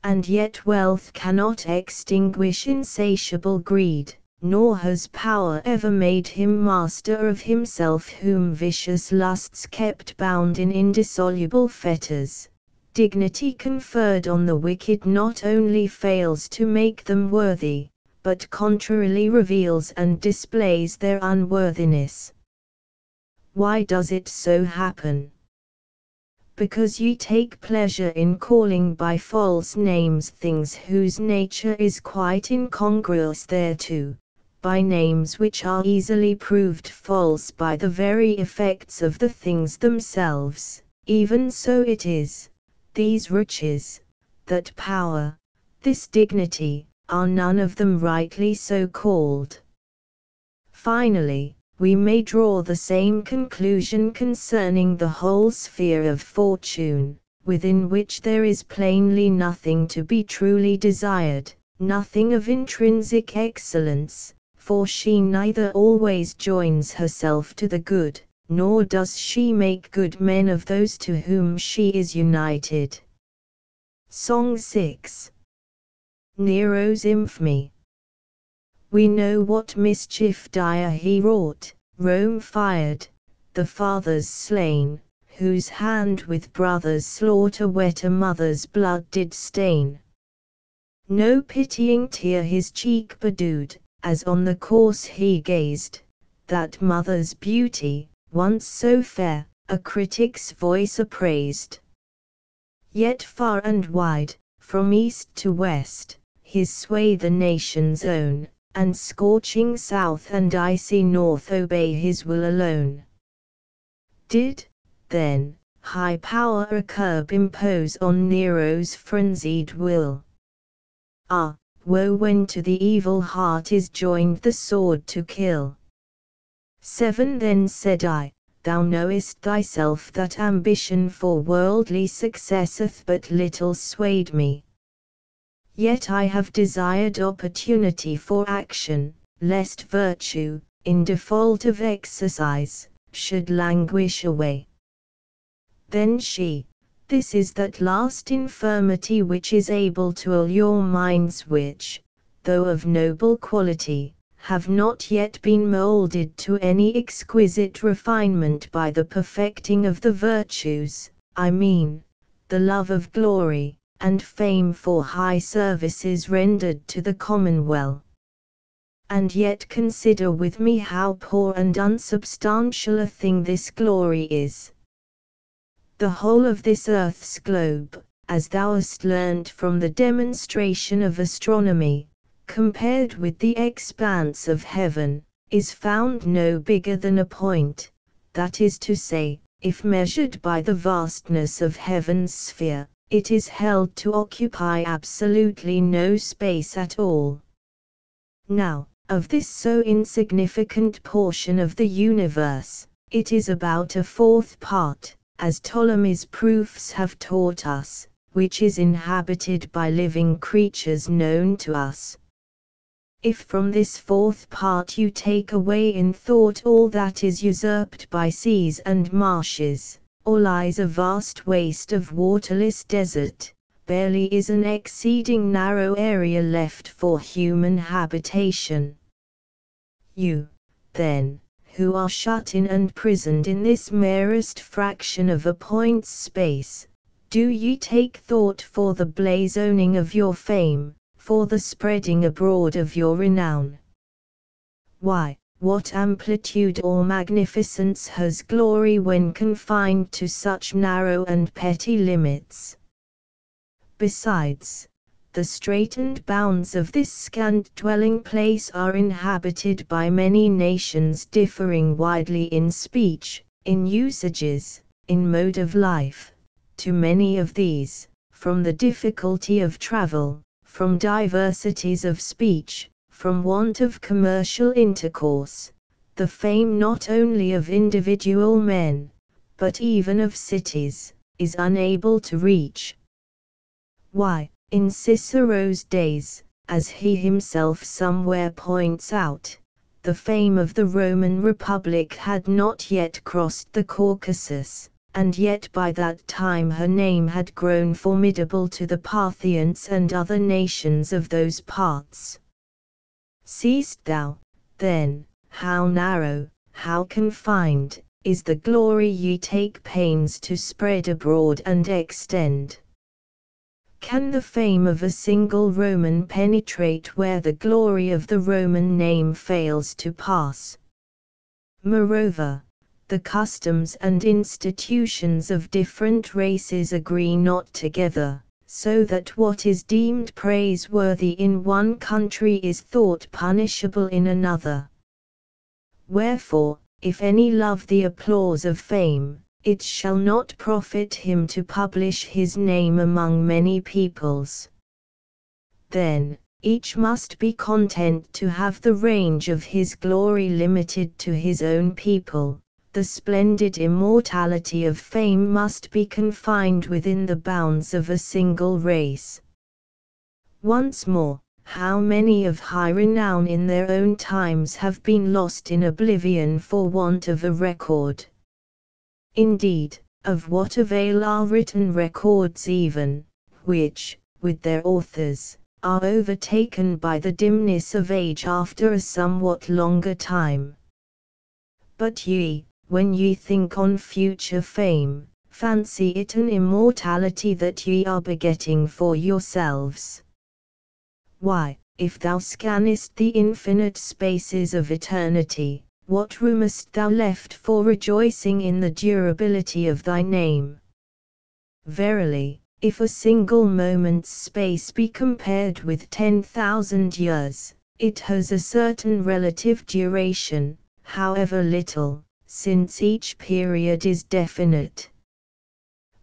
And yet wealth cannot extinguish insatiable greed. Nor has power ever made him master of himself whom vicious lusts kept bound in indissoluble fetters. Dignity conferred on the wicked not only fails to make them worthy, but contrarily reveals and displays their unworthiness. Why does it so happen? Because ye take pleasure in calling by false names things whose nature is quite incongruous thereto, by names which are easily proved false by the very effects of the things themselves. Even so it is, these riches, that power, this dignity, are none of them rightly so called. Finally, we may draw the same conclusion concerning the whole sphere of fortune, within which there is plainly nothing to be truly desired, nothing of intrinsic excellence, for she neither always joins herself to the good, nor does she make good men of those to whom she is united. Song 6. Nero's infamy. We know what mischief dire he wrought, Rome fired, the fathers slain, whose hand with brothers' slaughter wet a mother's blood did stain. No pitying tear his cheek bedewed, as on the corse he gazed, that mother's beauty, once so fair, a critic's voice appraised. Yet far and wide, from east to west, his sway the nations own, and scorching south and icy north obey his will alone. Did, then, high power a curb impose on Nero's frenzied will? Ah, woe when to the evil heart is joined the sword to kill. 7 Then said I, thou knowest thyself that ambition for worldly success hath but little swayed me. Yet I have desired opportunity for action, lest virtue, in default of exercise, should languish away. Then she, this is that last infirmity which is able to allure minds which, though of noble quality, have not yet been moulded to any exquisite refinement by the perfecting of the virtues, I mean, the love of glory, and fame for high services rendered to the commonweal. And yet consider with me how poor and unsubstantial a thing this glory is. The whole of this earth's globe, as thou hast learnt from the demonstration of astronomy, compared with the expanse of heaven, is found no bigger than a point, that is to say, if measured by the vastness of heaven's sphere, it is held to occupy absolutely no space at all. Now, of this so insignificant portion of the universe, it is about a fourth part, as Ptolemy's proofs have taught us, which is inhabited by living creatures known to us. If from this fourth part you take away in thought all that is usurped by seas and marshes, or lies a vast waste of waterless desert, barely is an exceeding narrow area left for human habitation. You, then, who are shut in and prisoned in this merest fraction of a point's space, do ye take thought for the blazoning of your fame, for the spreading abroad of your renown? Why, what amplitude or magnificence has glory when confined to such narrow and petty limits? Besides, the straitened bounds of this scant dwelling place are inhabited by many nations differing widely in speech, in usages, in mode of life. To many of these, from the difficulty of travel, from diversities of speech, from want of commercial intercourse, the fame not only of individual men, but even of cities, is unable to reach. Why, in Cicero's days, as he himself somewhere points out, the fame of the Roman Republic had not yet crossed the Caucasus, and yet by that time her name had grown formidable to the Parthians and other nations of those parts. Seest thou, then, how narrow, how confined, is the glory ye take pains to spread abroad and extend? Can the fame of a single Roman penetrate where the glory of the Roman name fails to pass? Moreover, the customs and institutions of different races agree not together, so that what is deemed praiseworthy in one country is thought punishable in another. Wherefore, if any love the applause of fame, it shall not profit him to publish his name among many peoples. Then, each must be content to have the range of his glory limited to his own people. The splendid immortality of fame must be confined within the bounds of a single race. Once more, how many of high renown in their own times have been lost in oblivion for want of a record? Indeed, of what avail are written records even, which, with their authors, are overtaken by the dimness of age after a somewhat longer time? But ye, when ye think on future fame, fancy it an immortality that ye are begetting for yourselves. Why, if thou scannest the infinite spaces of eternity, what room hast thou left for rejoicing in the durability of thy name? Verily, if a single moment's space be compared with 10,000 years, it has a certain relative duration, however little, since each period is definite.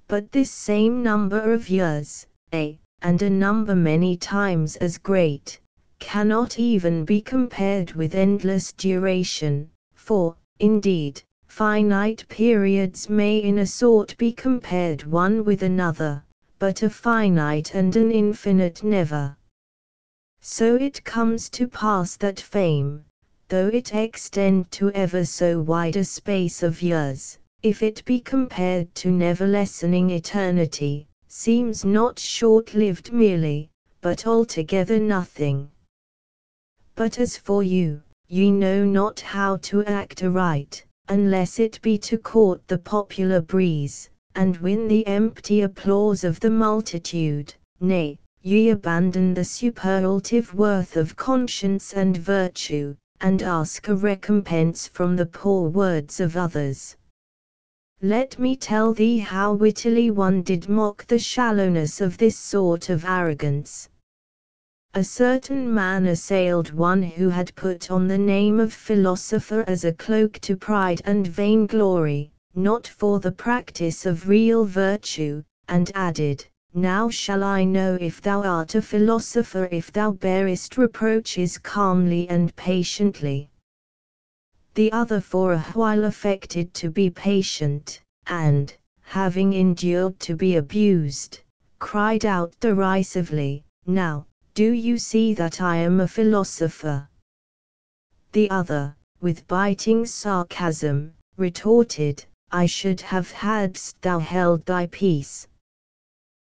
But this same number of years, and a number many times as great, cannot even be compared with endless duration, for, indeed, finite periods may in a sort be compared one with another, but a finite and an infinite never. So it comes to pass that fame, though it extend to ever so wide a space of years, if it be compared to never-lessening eternity, seems not short-lived merely, but altogether nothing. But as for you, ye know not how to act aright, unless it be to court the popular breeze, and win the empty applause of the multitude. Nay, ye abandon the superlative worth of conscience and virtue, and ask a recompense from the poor words of others. Let me tell thee how wittily one did mock the shallowness of this sort of arrogance. A certain man assailed one who had put on the name of philosopher as a cloak to pride and vainglory, not for the practice of real virtue, and added, Now shall I know if thou art a philosopher if thou bearest reproaches calmly and patiently. The other for a while affected to be patient, and, having endured to be abused, cried out derisively, Now, do you see that I am a philosopher? The other, with biting sarcasm, retorted, I should have hadst thou held thy peace.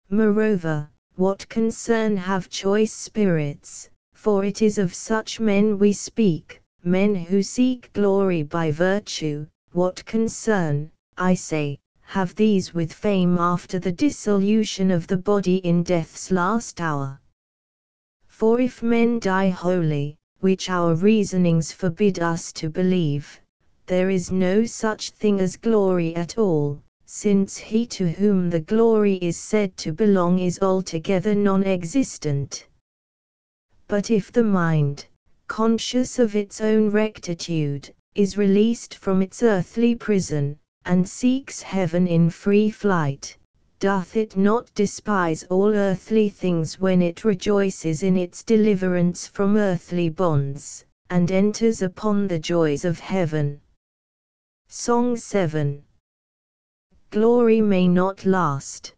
Moreover, what concern have choice spirits, for it is of such men we speak, men who seek glory by virtue, what concern, I say, have these with fame after the dissolution of the body in death's last hour? For if men die wholly, which our reasonings forbid us to believe, there is no such thing as glory at all, since he to whom the glory is said to belong is altogether non-existent. But if the mind, conscious of its own rectitude, is released from its earthly prison, and seeks heaven in free flight, doth it not despise all earthly things when it rejoices in its deliverance from earthly bonds, and enters upon the joys of heaven? Song 7. Glory may not last.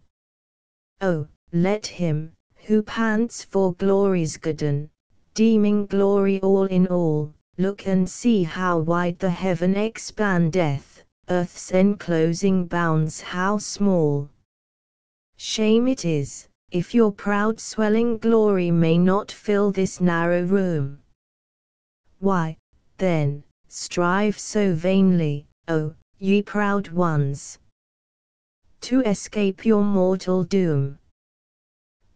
Oh, let him, who pants for glory's guerdon, deeming glory all in all, look and see how wide the heaven expandeth, earth's enclosing bounds how small. Shame it is, if your proud swelling glory may not fill this narrow room. Why, then, strive so vainly, O, ye proud ones, to escape your mortal doom?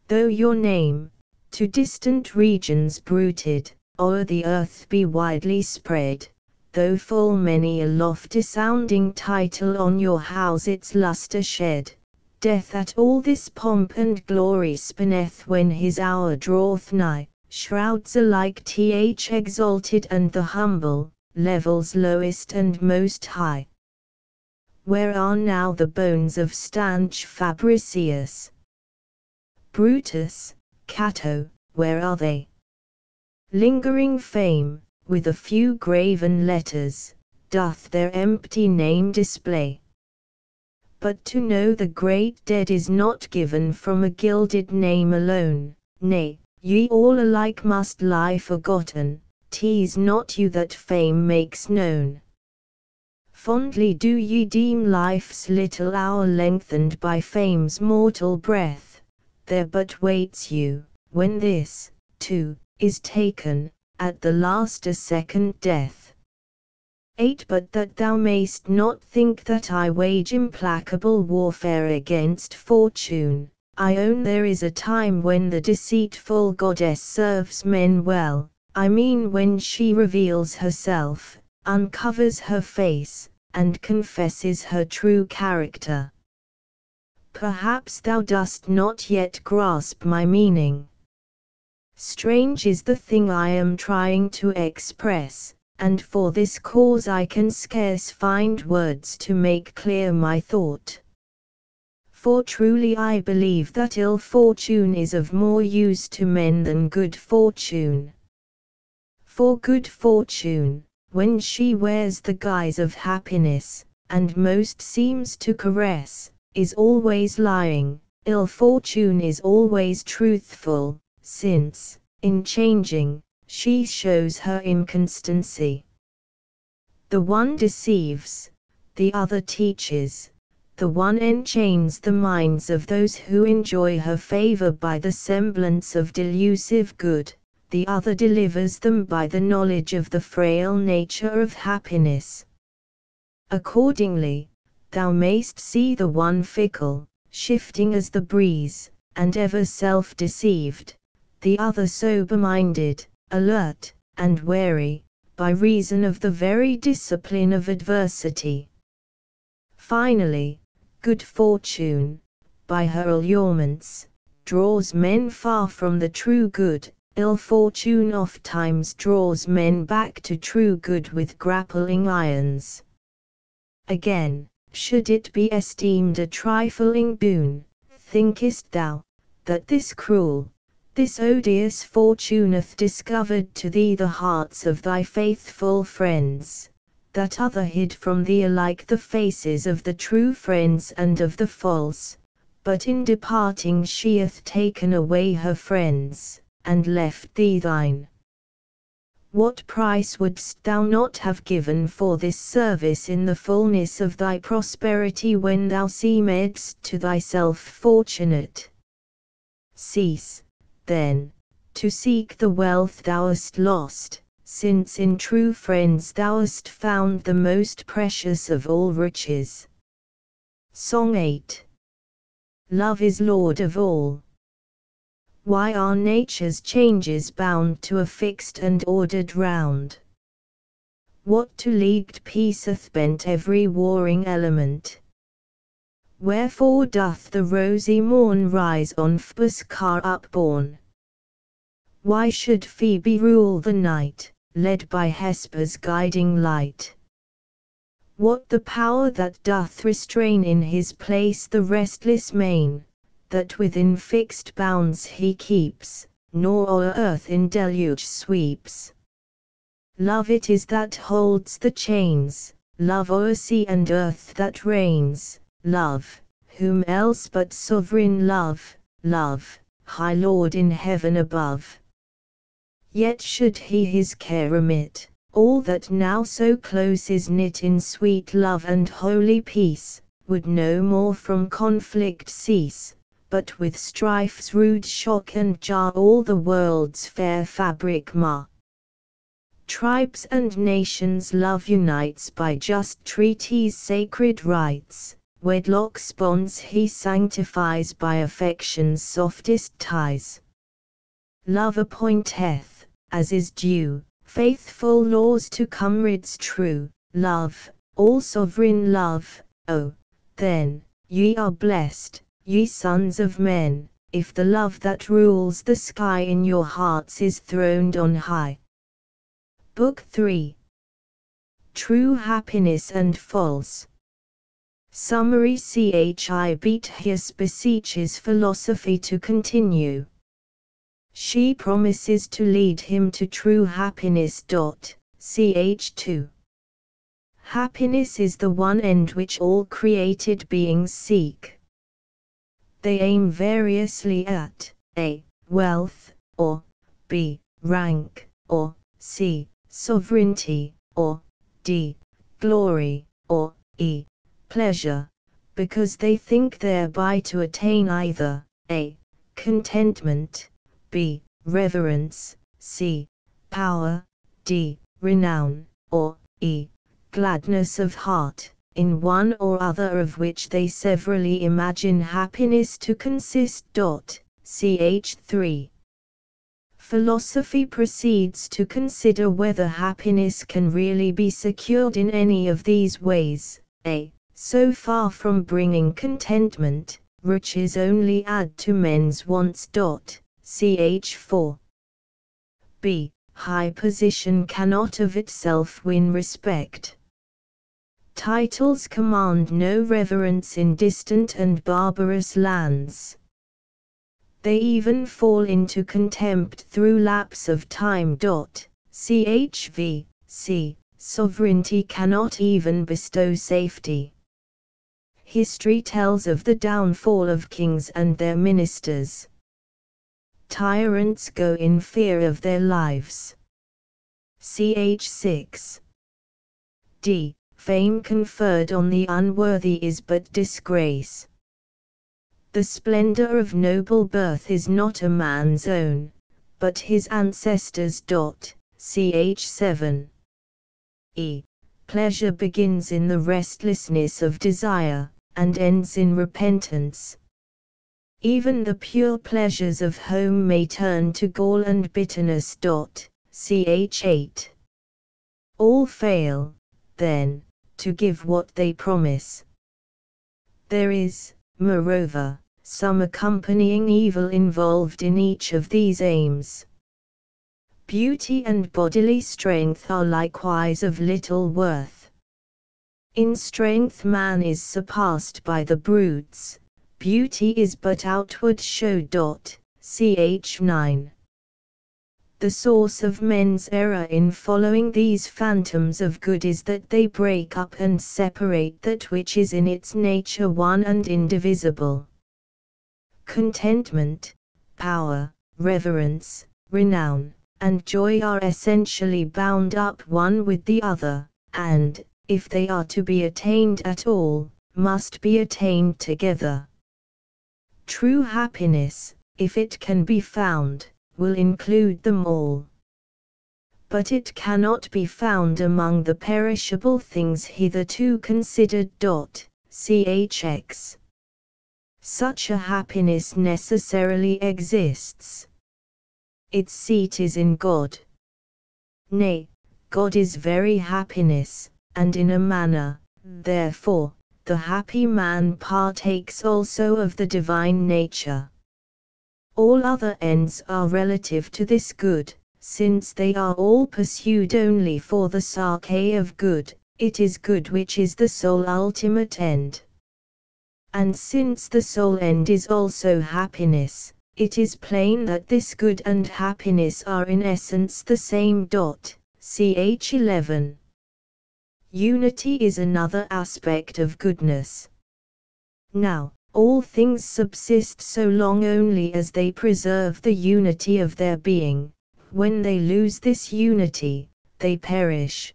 Though your name, to distant regions bruited, o'er the earth be widely spread, though full many a lofty-sounding title on your house its lustre shed, death at all this pomp and glory spurneth when his hour draweth nigh, shrouds alike th exalted and the humble, levels lowest and most high. Where are now the bones of stanch Fabricius? Brutus, Cato, where are they? Lingering fame, with a few graven letters, doth their empty name display. But to know the great dead is not given from a gilded name alone, nay, ye all alike must lie forgotten, 'tis not you that fame makes known. Fondly do ye deem life's little hour lengthened by fame's mortal breath, there but waits you, when this, too, is taken, at the last a second death. 8. But that thou mayst not think that I wage implacable warfare against fortune, I own there is a time when the deceitful goddess serves men well, I mean when she reveals herself, uncovers her face, and confesses her true character. Perhaps thou dost not yet grasp my meaning. Strange is the thing I am trying to express, and for this cause I can scarce find words to make clear my thought. For truly I believe that ill fortune is of more use to men than good fortune. For good fortune, when she wears the guise of happiness, and most seems to caress, is always lying, ill fortune is always truthful, since, in changing, she shows her inconstancy. The one deceives, the other teaches, the one enchains the minds of those who enjoy her favor by the semblance of delusive good, the other delivers them by the knowledge of the frail nature of happiness. Accordingly, thou mayst see the one fickle, shifting as the breeze, and ever self-deceived, the other sober-minded, alert, and wary, by reason of the very discipline of adversity. Finally, good fortune, by her allurements, draws men far from the true good, ill fortune ofttimes draws men back to true good with grappling irons. Again, should it be esteemed a trifling boon, thinkest thou, that this cruel, this odious fortune hath discovered to thee the hearts of thy faithful friends, that other hid from thee alike the faces of the true friends and of the false, but in departing she hath taken away her friends, and left thee thine? What price wouldst thou not have given for this service in the fullness of thy prosperity when thou seemedst to thyself fortunate? Cease, then, to seek the wealth thou hast lost, since in true friends thou hast found the most precious of all riches. Song 8. Love is Lord of all. Why are nature's changes bound to a fixed and ordered round? What to leagued peace hath bent every warring element? Wherefore doth the rosy morn rise on Phoebus' car upborne? Why should Phoebe rule the night, led by Hesper's guiding light? What the power that doth restrain in his place the restless main, that within fixed bounds he keeps, nor o'er earth in deluge sweeps? Love it is that holds the chains, love o'er sea and earth that reigns, love, whom else but sovereign love, love, high Lord in heaven above. Yet should he his care remit, all that now so close is knit in sweet love and holy peace, would no more from conflict cease, but with strife's rude shock and jar all the world's fair fabric mar. Tribes and nations love unites by just treaties, sacred rites, wedlock's bonds he sanctifies by affection's softest ties. Love appointeth, as is due, faithful laws to comrades true, love, all sovereign love, oh, then, ye are blessed, ye sons of men, if the love that rules the sky in your hearts is throned on high. Book 3. True Happiness and False. Summary. Boethius beseeches philosophy to continue. She promises to lead him to true happiness. Ch 2. Happiness is the one end which all created beings seek. They aim variously at a. Wealth, or b. Rank, or c. Sovereignty, or d. Glory, or e. Pleasure, because they think thereby to attain either a. Contentment, b. Reverence, c. Power, d. Renown, or e. Gladness of heart, in one or other of which they severally imagine happiness to consist. Ch 3. Philosophy proceeds to consider whether happiness can really be secured in any of these ways. A. So far from bringing contentment, riches only add to men's wants. Ch 4. B. High position cannot of itself win respect. Titles command no reverence in distant and barbarous lands. They even fall into contempt through lapse of time. Chv. C. Sovereignty cannot even bestow safety. History tells of the downfall of kings and their ministers. Tyrants go in fear of their lives. Ch 6. D. Fame conferred on the unworthy is but disgrace. The splendor of noble birth is not a man's own, but his ancestors'. Ch 7. E. Pleasure begins in the restlessness of desire, and ends in repentance. Even the pure pleasures of home may turn to gall and bitterness. Ch 8. All fail, then, to give what they promise. There is, moreover, some accompanying evil involved in each of these aims. Beauty and bodily strength are likewise of little worth. In strength man is surpassed by the brutes, beauty is but outward show. Ch 9. The source of men's error in following these phantoms of good is that they break up and separate that which is in its nature one and indivisible. Contentment, power, reverence, renown, and joy are essentially bound up one with the other, and, if they are to be attained at all, must be attained together. True happiness, if it can be found, will include them all. But it cannot be found among the perishable things hitherto considered. Chx. Such a happiness necessarily exists. Its seat is in God. Nay, God is very happiness, and in a manner, therefore, the happy man partakes also of the divine nature. All other ends are relative to this good, since they are all pursued only for the sake of good. It is good which is the sole ultimate end. And since the sole end is also happiness, it is plain that this good and happiness are in essence the same. Ch 11. Unity is another aspect of goodness. Now, all things subsist so long only as they preserve the unity of their being. When they lose this unity, they perish.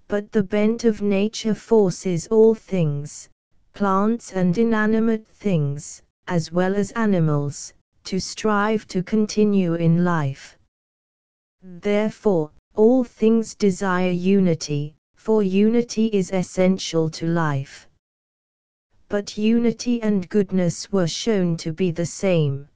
But the bent of nature forces all things, plants and inanimate things, as well as animals, to strive to continue in life. Therefore, all things desire unity, for unity is essential to life. But unity and goodness were shown to be the same.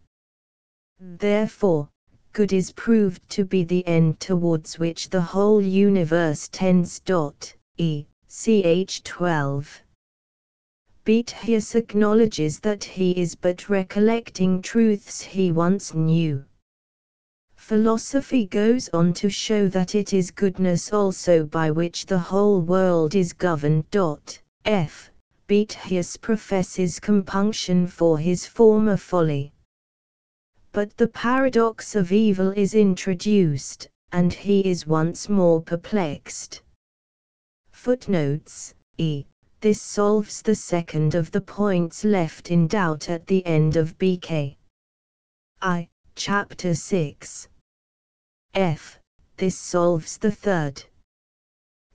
Therefore, good is proved to be the end towards which the whole universe tends. Ch 12. Boethius acknowledges that he is but recollecting truths he once knew. Philosophy goes on to show that it is goodness also by which the whole world is governed. F. Boethius professes compunction for his former folly. But the paradox of evil is introduced, and he is once more perplexed. Footnotes E. This solves the second of the points left in doubt at the end of BK. I. Chapter 6. F. This solves the third.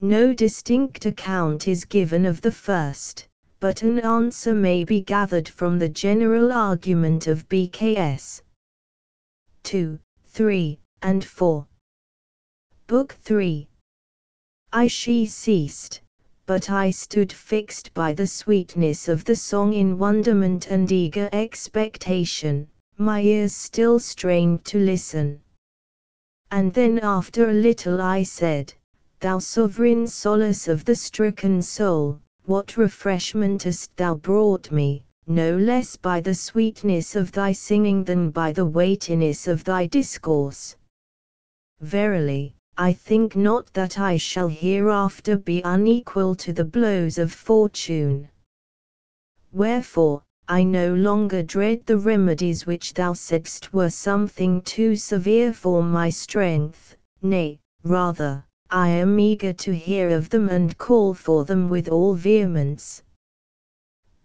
No distinct account is given of the first, but an answer may be gathered from the general argument of BKS 2, 3, and 4. Book 3. She ceased, but I stood fixed by the sweetness of the song in wonderment and eager expectation, my ears still strained to listen. And then after a little I said, Thou sovereign solace of the stricken soul, what refreshment hast thou brought me, no less by the sweetness of thy singing than by the weightiness of thy discourse. Verily, I think not that I shall hereafter be unequal to the blows of fortune. Wherefore, I no longer dread the remedies which thou saidst were something too severe for my strength, nay, rather, I am eager to hear of them and call for them with all vehemence.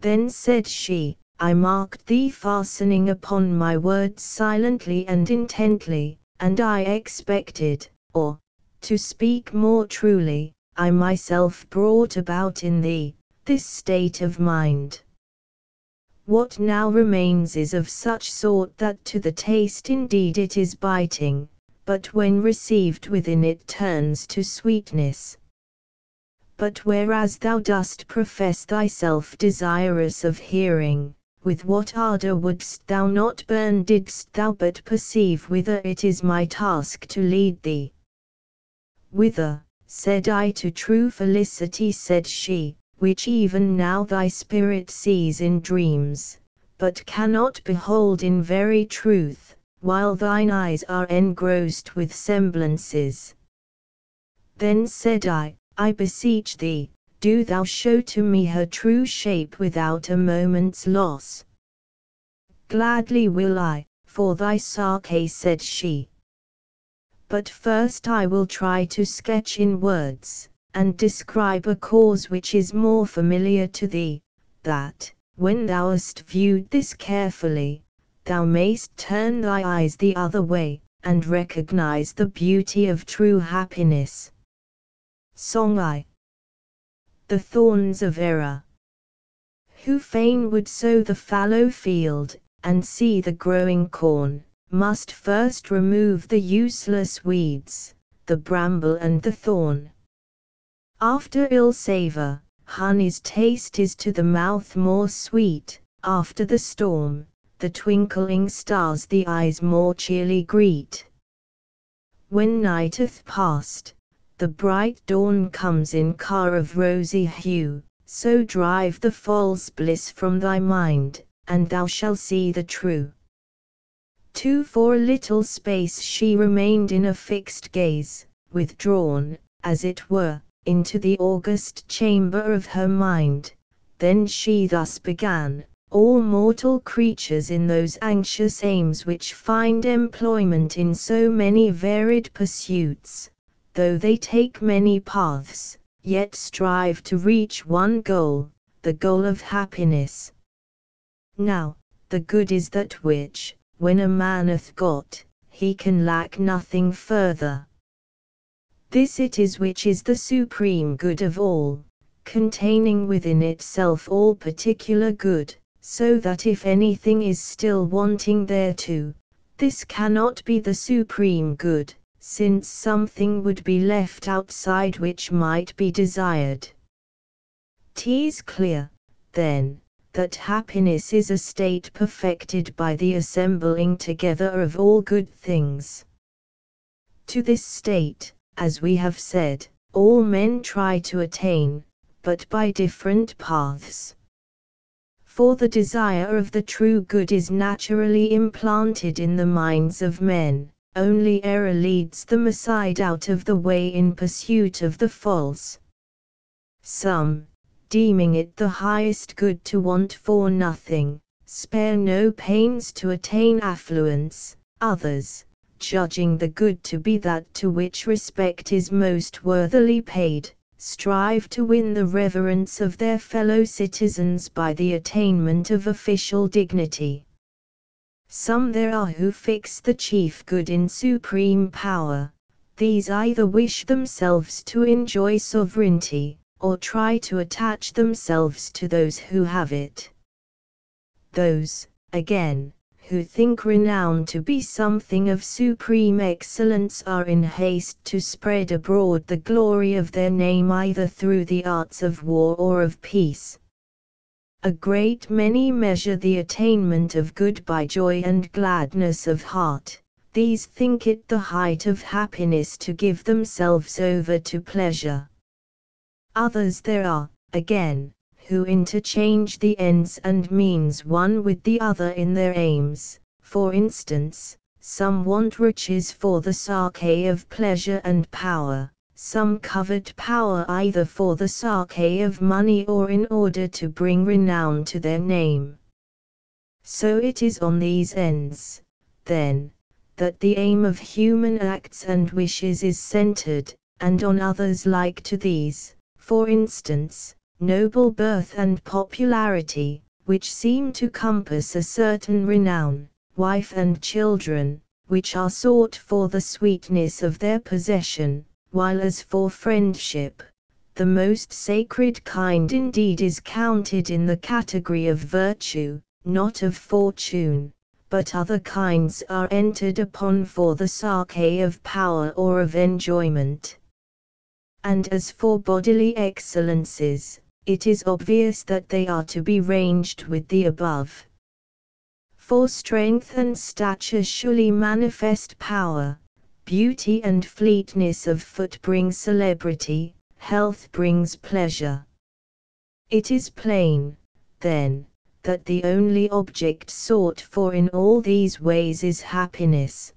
Then said she, I marked thee fastening upon my words silently and intently, and I expected, or, to speak more truly, I myself brought about in thee, this state of mind. What now remains is of such sort that to the taste indeed it is biting, but when received within it turns to sweetness. But whereas thou dost profess thyself desirous of hearing, with what ardour wouldst thou not burn didst thou but perceive whither it is my task to lead thee. Whither, said I, to true felicity, said she, which even now thy spirit sees in dreams, but cannot behold in very truth, while thine eyes are engrossed with semblances. Then said I beseech thee, do thou show to me her true shape without a moment's loss. Gladly will I, for thy sake, said she. But first I will try to sketch in words, and describe a cause which is more familiar to thee, that, when thou hast viewed this carefully, thou mayst turn thy eyes the other way, and recognize the beauty of true happiness. Song I. The thorns of error. Who fain would sow the fallow field, and see the growing corn, must first remove the useless weeds, the bramble and the thorn. After ill savour, honey's taste is to the mouth more sweet, after the storm, the twinkling stars the eyes more cheerly greet. When night hath passed, the bright dawn comes in car of rosy hue, so drive the false bliss from thy mind, and thou shalt see the true. 2. For a little space she remained in a fixed gaze, withdrawn, as it were, into the august chamber of her mind. Then she thus began, all mortal creatures in those anxious aims which find employment in so many varied pursuits, though they take many paths, yet strive to reach one goal, the goal of happiness. Now, the good is that which, when a man hath got, he can lack nothing further. This it is which is the supreme good of all, containing within itself all particular good, so that if anything is still wanting thereto, this cannot be the supreme good, since something would be left outside which might be desired. 'Tis clear, then, that happiness is a state perfected by the assembling together of all good things. To this state, as we have said, all men try to attain, but by different paths. For the desire of the true good is naturally implanted in the minds of men, only error leads them aside out of the way in pursuit of the false. Some, deeming it the highest good to want for nothing, spare no pains to attain affluence. Others, judging the good to be that to which respect is most worthily paid, strive to win the reverence of their fellow citizens by the attainment of official dignity. Some there are who fix the chief good in supreme power. These either wish themselves to enjoy sovereignty, or try to attach themselves to those who have it. Those, again, who think renown to be something of supreme excellence are in haste to spread abroad the glory of their name either through the arts of war or of peace. A great many measure the attainment of good by joy and gladness of heart. These think it the height of happiness to give themselves over to pleasure. Others there are, again, who interchange the ends and means one with the other in their aims. For instance, some want riches for the sake of pleasure and power. Some covet power either for the sake of money or in order to bring renown to their name. So it is on these ends, then, that the aim of human acts and wishes is centered, and on others like to these, for instance, noble birth and popularity, which seem to compass a certain renown, wife and children, which are sought for the sweetness of their possession, while as for friendship, the most sacred kind indeed is counted in the category of virtue, not of fortune, but other kinds are entered upon for the sake of power or of enjoyment. And as for bodily excellences, it is obvious that they are to be ranged with the above. For strength and stature surely manifest power. Beauty and fleetness of foot bring celebrity, health brings pleasure. It is plain, then, that the only object sought for in all these ways is happiness.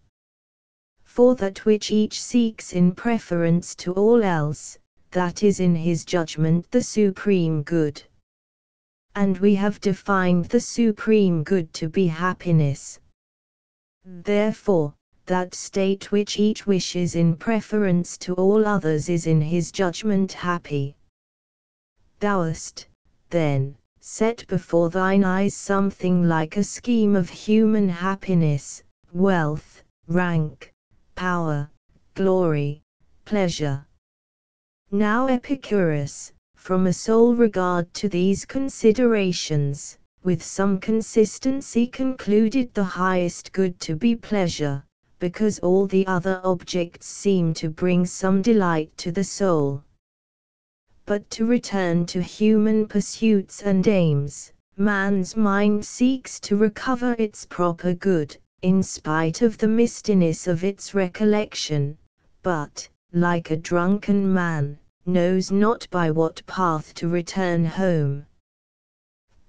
For that which each seeks in preference to all else, that is in his judgment the supreme good. And we have defined the supreme good to be happiness. Therefore, that state which each wishes in preference to all others is in his judgment happy. Thou hast, then, set before thine eyes something like a scheme of human happiness, wealth, rank, power, glory, pleasure. Now Epicurus, from a sole regard to these considerations, with some consistency concluded the highest good to be pleasure, because all the other objects seem to bring some delight to the soul. But to return to human pursuits and aims, man's mind seeks to recover its proper good, in spite of the mistiness of its recollection, but, like a drunken man, knows not by what path to return home.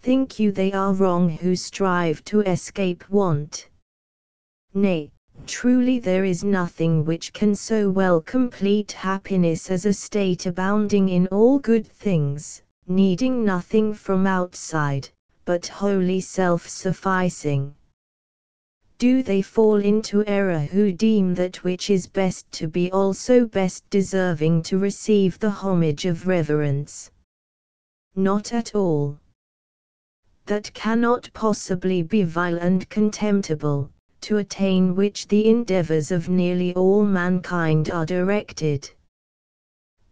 Think you they are wrong who strive to escape want? Nay, truly there is nothing which can so well complete happiness as a state abounding in all good things, needing nothing from outside, but wholly self-sufficing. Do they fall into error who deem that which is best to be also best deserving to receive the homage of reverence? Not at all. That cannot possibly be vile and contemptible, to attain which the endeavors of nearly all mankind are directed.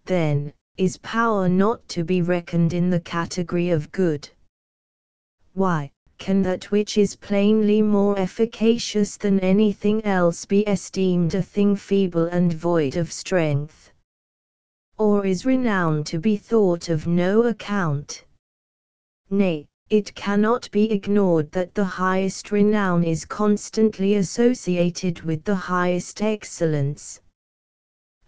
Then, is power not to be reckoned in the category of good? Why, can that which is plainly more efficacious than anything else be esteemed a thing feeble and void of strength? Or is renown to be thought of no account? Nay, it cannot be ignored that the highest renown is constantly associated with the highest excellence.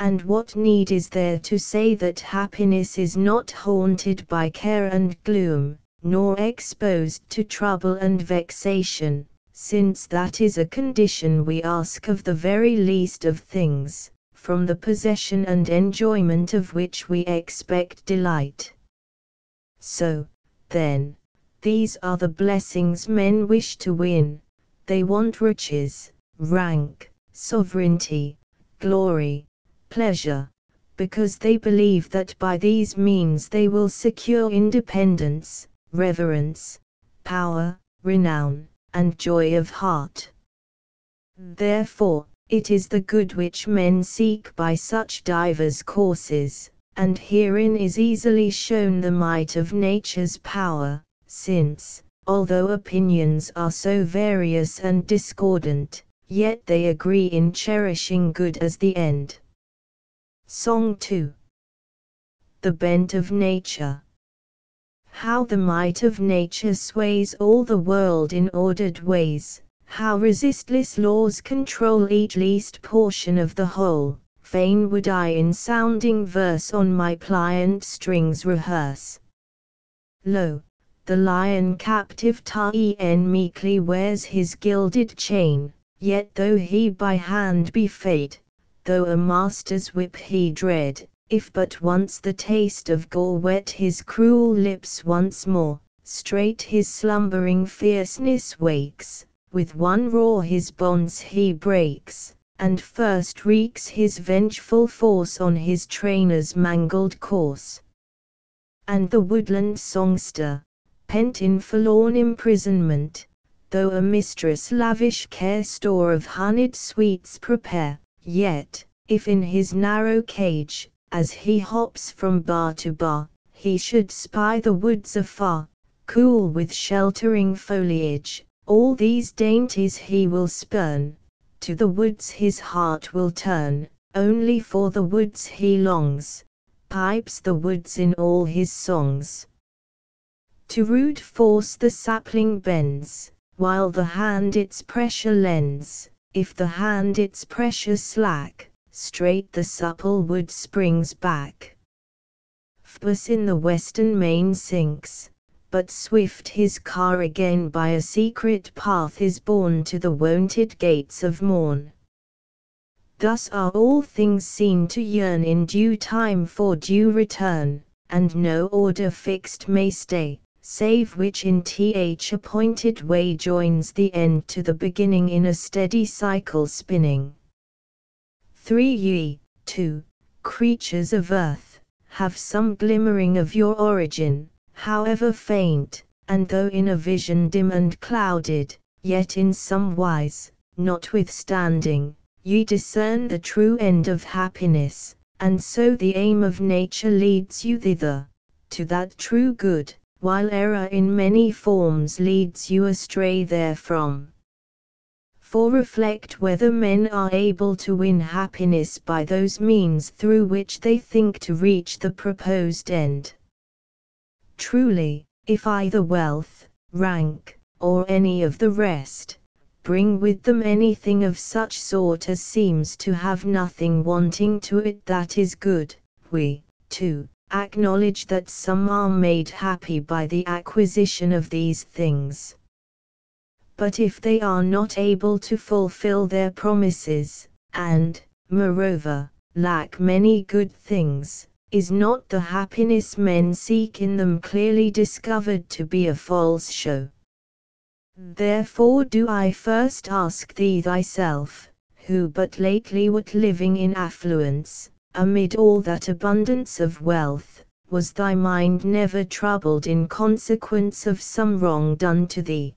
And what need is there to say that happiness is not haunted by care and gloom, nor exposed to trouble and vexation, since that is a condition we ask of the very least of things, from the possession and enjoyment of which we expect delight. So, then, These are the blessings men wish to win. They want riches, rank, sovereignty, glory, pleasure, because they believe that by these means they will secure independence, reverence, power, renown, and joy of heart. Therefore, it is the good which men seek by such divers courses, and herein is easily shown the might of nature's power, since, although opinions are so various and discordant, yet they agree in cherishing good as the end. Song 2. The bent of nature. How the might of nature sways all the world in ordered ways, how resistless laws control each least portion of the whole, fain would I in sounding verse on my pliant strings rehearse. Lo, the lion captive ta'en meekly wears his gilded chain, yet though he by hand be fed, though a master's whip he dread, if but once the taste of gore wet his cruel lips once more, straight his slumbering fierceness wakes, with one roar his bonds he breaks, and first wreaks his vengeful force on his trainer's mangled corse. And the woodland songster, pent in forlorn imprisonment, though a mistress lavish care store of honeyed sweets prepare, yet, if in his narrow cage, as he hops from bar to bar, he should spy the woods afar, cool with sheltering foliage, all these dainties he will spurn, to the woods his heart will turn, only for the woods he longs, pipes the woods in all his songs. To rude force the sapling bends, while the hand its pressure lends, if the hand its pressure slack, straight the supple wood springs back. Phoebus in the western main sinks, but swift his car again by a secret path is borne to the wonted gates of morn. Thus are all things seen to yearn in due time for due return, and no order fixed may stay, save which in th appointed way joins the end to the beginning in a steady cycle spinning. 3. Ye, too, creatures of earth, have some glimmering of your origin, however faint, and though in a vision dim and clouded, yet in some wise, notwithstanding, ye discern the true end of happiness, and so the aim of nature leads you thither, to that true good, while error in many forms leads you astray therefrom. For reflect whether men are able to win happiness by those means through which they think to reach the proposed end. Truly, if either wealth, rank, or any of the rest, bring with them anything of such sort as seems to have nothing wanting to it that is good, we, too, acknowledge that some are made happy by the acquisition of these things. But if they are not able to fulfill their promises, and, moreover, lack many good things, is not the happiness men seek in them clearly discovered to be a false show? Therefore do I first ask thee thyself, who but lately wert living in affluence, amid all that abundance of wealth, was thy mind never troubled in consequence of some wrong done to thee?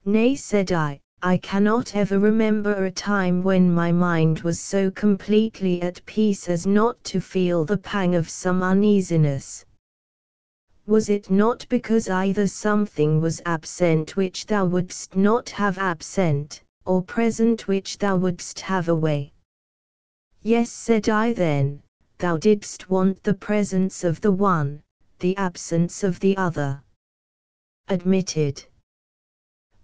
Nay, said I cannot ever remember a time when my mind was so completely at peace as not to feel the pang of some uneasiness. Was it not because either something was absent which thou wouldst not have absent, or present which thou wouldst have away? Yes, said I, then, thou didst want the presence of the one, the absence of the other. Admitted.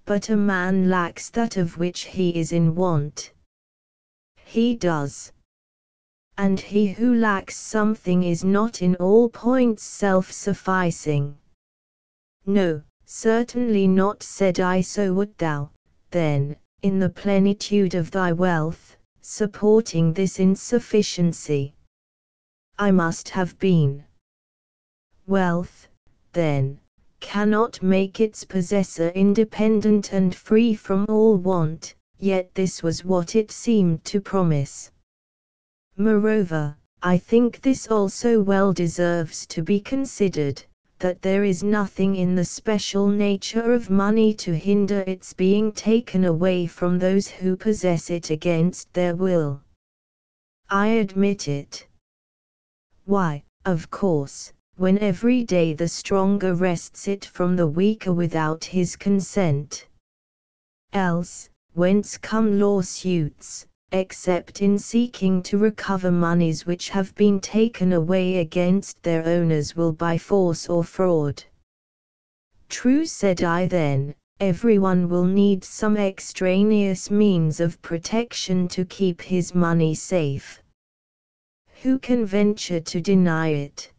But a man lacks that of which he is in want. He does. And he who lacks something is not in all points self-sufficing. No, certainly not, said I. So wert thou, then, in the plenitude of thy wealth, supporting this insufficiency. I must have been. Wealth, then, cannot make its possessor independent and free from all want, yet this was what it seemed to promise. Moreover, I think this also well deserves to be considered, that there is nothing in the special nature of money to hinder its being taken away from those who possess it against their will. I admit it. Why, of course, when every day the stronger wrests it from the weaker without his consent. Else, whence come lawsuits, except in seeking to recover moneys which have been taken away against their owners will by force or fraud? True, said I then, everyone will need some extraneous means of protection to keep his money safe. Who can venture to deny it?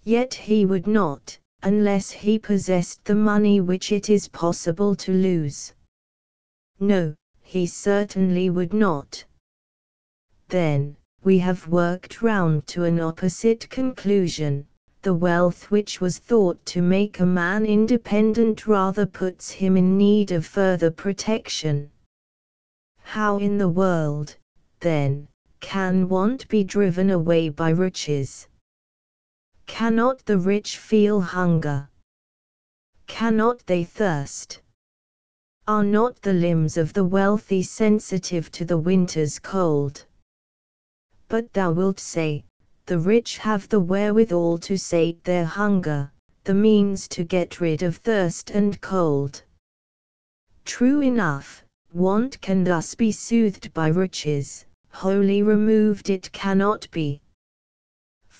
Yet he would not, unless he possessed the money which it is possible to lose. No, he certainly would not. Then, we have worked round to an opposite conclusion. The wealth which was thought to make a man independent rather puts him in need of further protection. How in the world, then, can want be driven away by riches? Cannot the rich feel hunger? Cannot they thirst? Are not the limbs of the wealthy sensitive to the winter's cold? But thou wilt say, the rich have the wherewithal to sate their hunger, the means to get rid of thirst and cold. True enough, want can thus be soothed by riches, wholly removed it cannot be.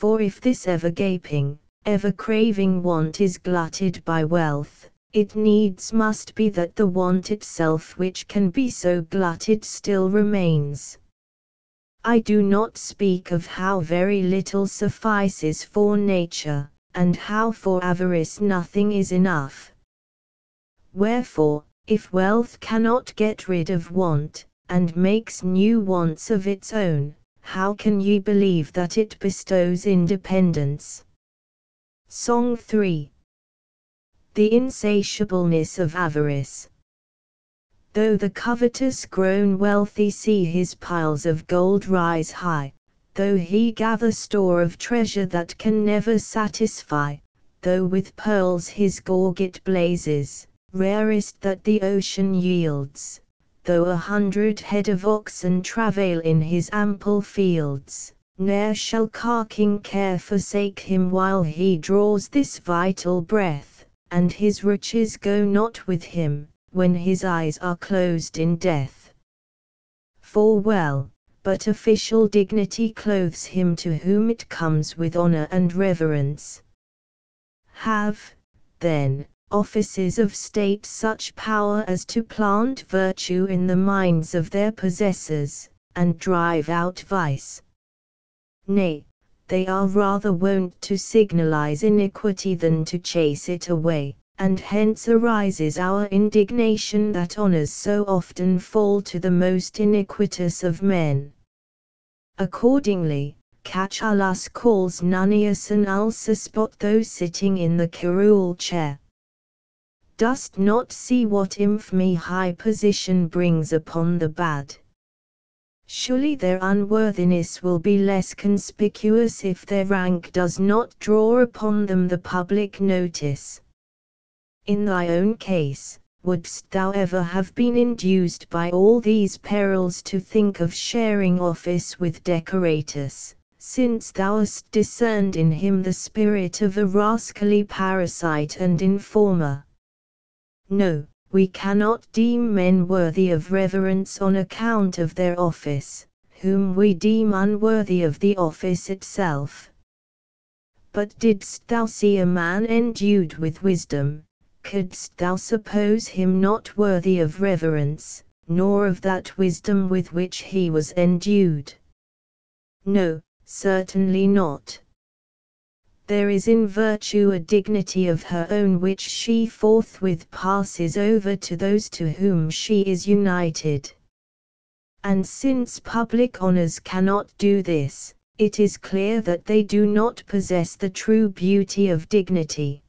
For if this ever gaping, ever craving want is glutted by wealth, it needs must be that the want itself which can be so glutted still remains. I do not speak of how very little suffices for nature, and how for avarice nothing is enough. Wherefore, if wealth cannot get rid of want, and makes new wants of its own, how can ye believe that it bestows independence? Song 3. The insatiableness of avarice. Though the covetous grown wealthy see his piles of gold rise high, though he gather store of treasure that can never satisfy, though with pearls his gorget blazes, rarest that the ocean yields, though 100 head of oxen travail in his ample fields, ne'er shall carking care forsake him while he draws this vital breath, and his riches go not with him, when his eyes are closed in death. For well, but official dignity clothes him to whom it comes with honor and reverence. Have, then, offices of state such power as to plant virtue in the minds of their possessors, and drive out vice. Nay, they are rather wont to signalize iniquity than to chase it away, and hence arises our indignation that honors so often fall to the most iniquitous of men. Accordingly, Catullus calls Nunnius an ulcer spot those sitting in the curule chair. Dost not see what infamy high position brings upon the bad? Surely their unworthiness will be less conspicuous if their rank does not draw upon them the public notice. In thy own case, wouldst thou ever have been induced by all these perils to think of sharing office with Decoratus, since thou hast discerned in him the spirit of a rascally parasite and informer? No, we cannot deem men worthy of reverence on account of their office, whom we deem unworthy of the office itself. But didst thou see a man endued with wisdom, couldst thou suppose him not worthy of reverence, nor of that wisdom with which he was endued? No, certainly not. There is in virtue a dignity of her own which she forthwith passes over to those to whom she is united. And since public honors cannot do this, it is clear that they do not possess the true beauty of dignity.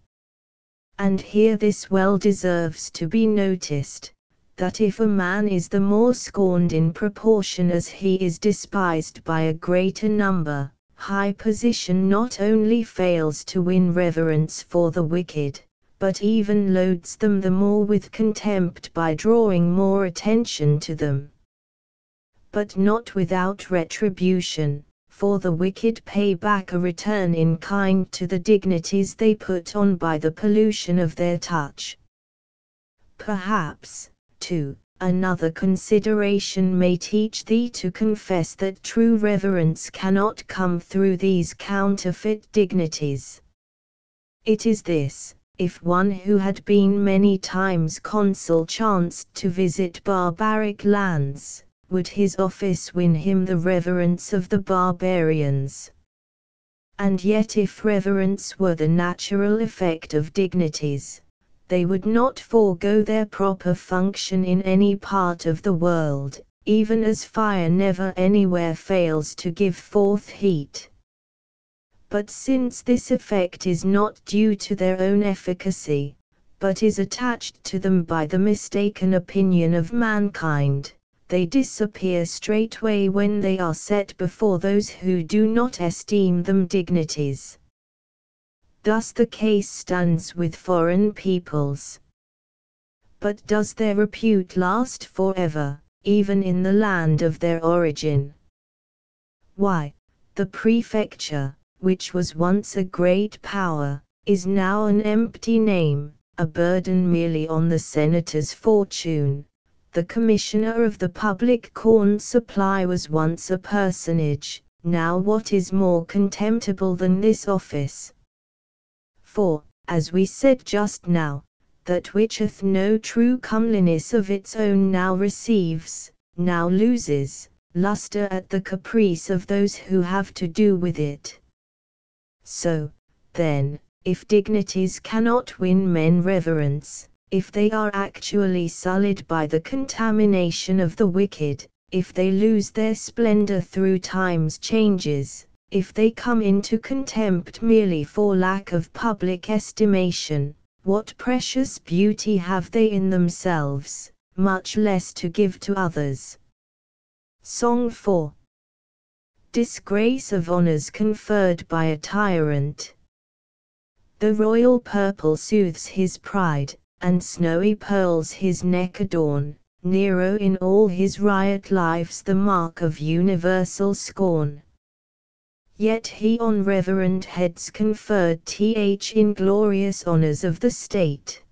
And here this well deserves to be noticed, that if a man is the more scorned in proportion as he is despised by a greater number, high position not only fails to win reverence for the wicked, but even loads them the more with contempt by drawing more attention to them. But not without retribution, for the wicked pay back a return in kind to the dignities they put on by the pollution of their touch. Perhaps, too, another consideration may teach thee to confess that true reverence cannot come through these counterfeit dignities. It is this: if one who had been many times consul chanced to visit barbaric lands, would his office win him the reverence of the barbarians? And yet if reverence were the natural effect of dignities, they would not forego their proper function in any part of the world, even as fire never anywhere fails to give forth heat. But since this effect is not due to their own efficacy, but is attached to them by the mistaken opinion of mankind, they disappear straightway when they are set before those who do not esteem them dignities. Thus the case stands with foreign peoples. But does their repute last forever, even in the land of their origin? Why, the prefecture, which was once a great power, is now an empty name, a burden merely on the senator's fortune. The commissioner of the public corn supply was once a personage, now what is more contemptible than this office? For, as we said just now, that which hath no true comeliness of its own now receives, now loses, lustre at the caprice of those who have to do with it. So, then, if dignities cannot win men reverence, if they are actually sullied by the contamination of the wicked, if they lose their splendor through time's changes, if they come into contempt merely for lack of public estimation, what precious beauty have they in themselves, much less to give to others? Song 4. Disgrace of honors conferred by a tyrant. The royal purple soothes his pride, and snowy pearls his neck adorn. Nero in all his riot lives the mark of universal scorn. Yet he on reverend heads conferred inglorious honors of the state.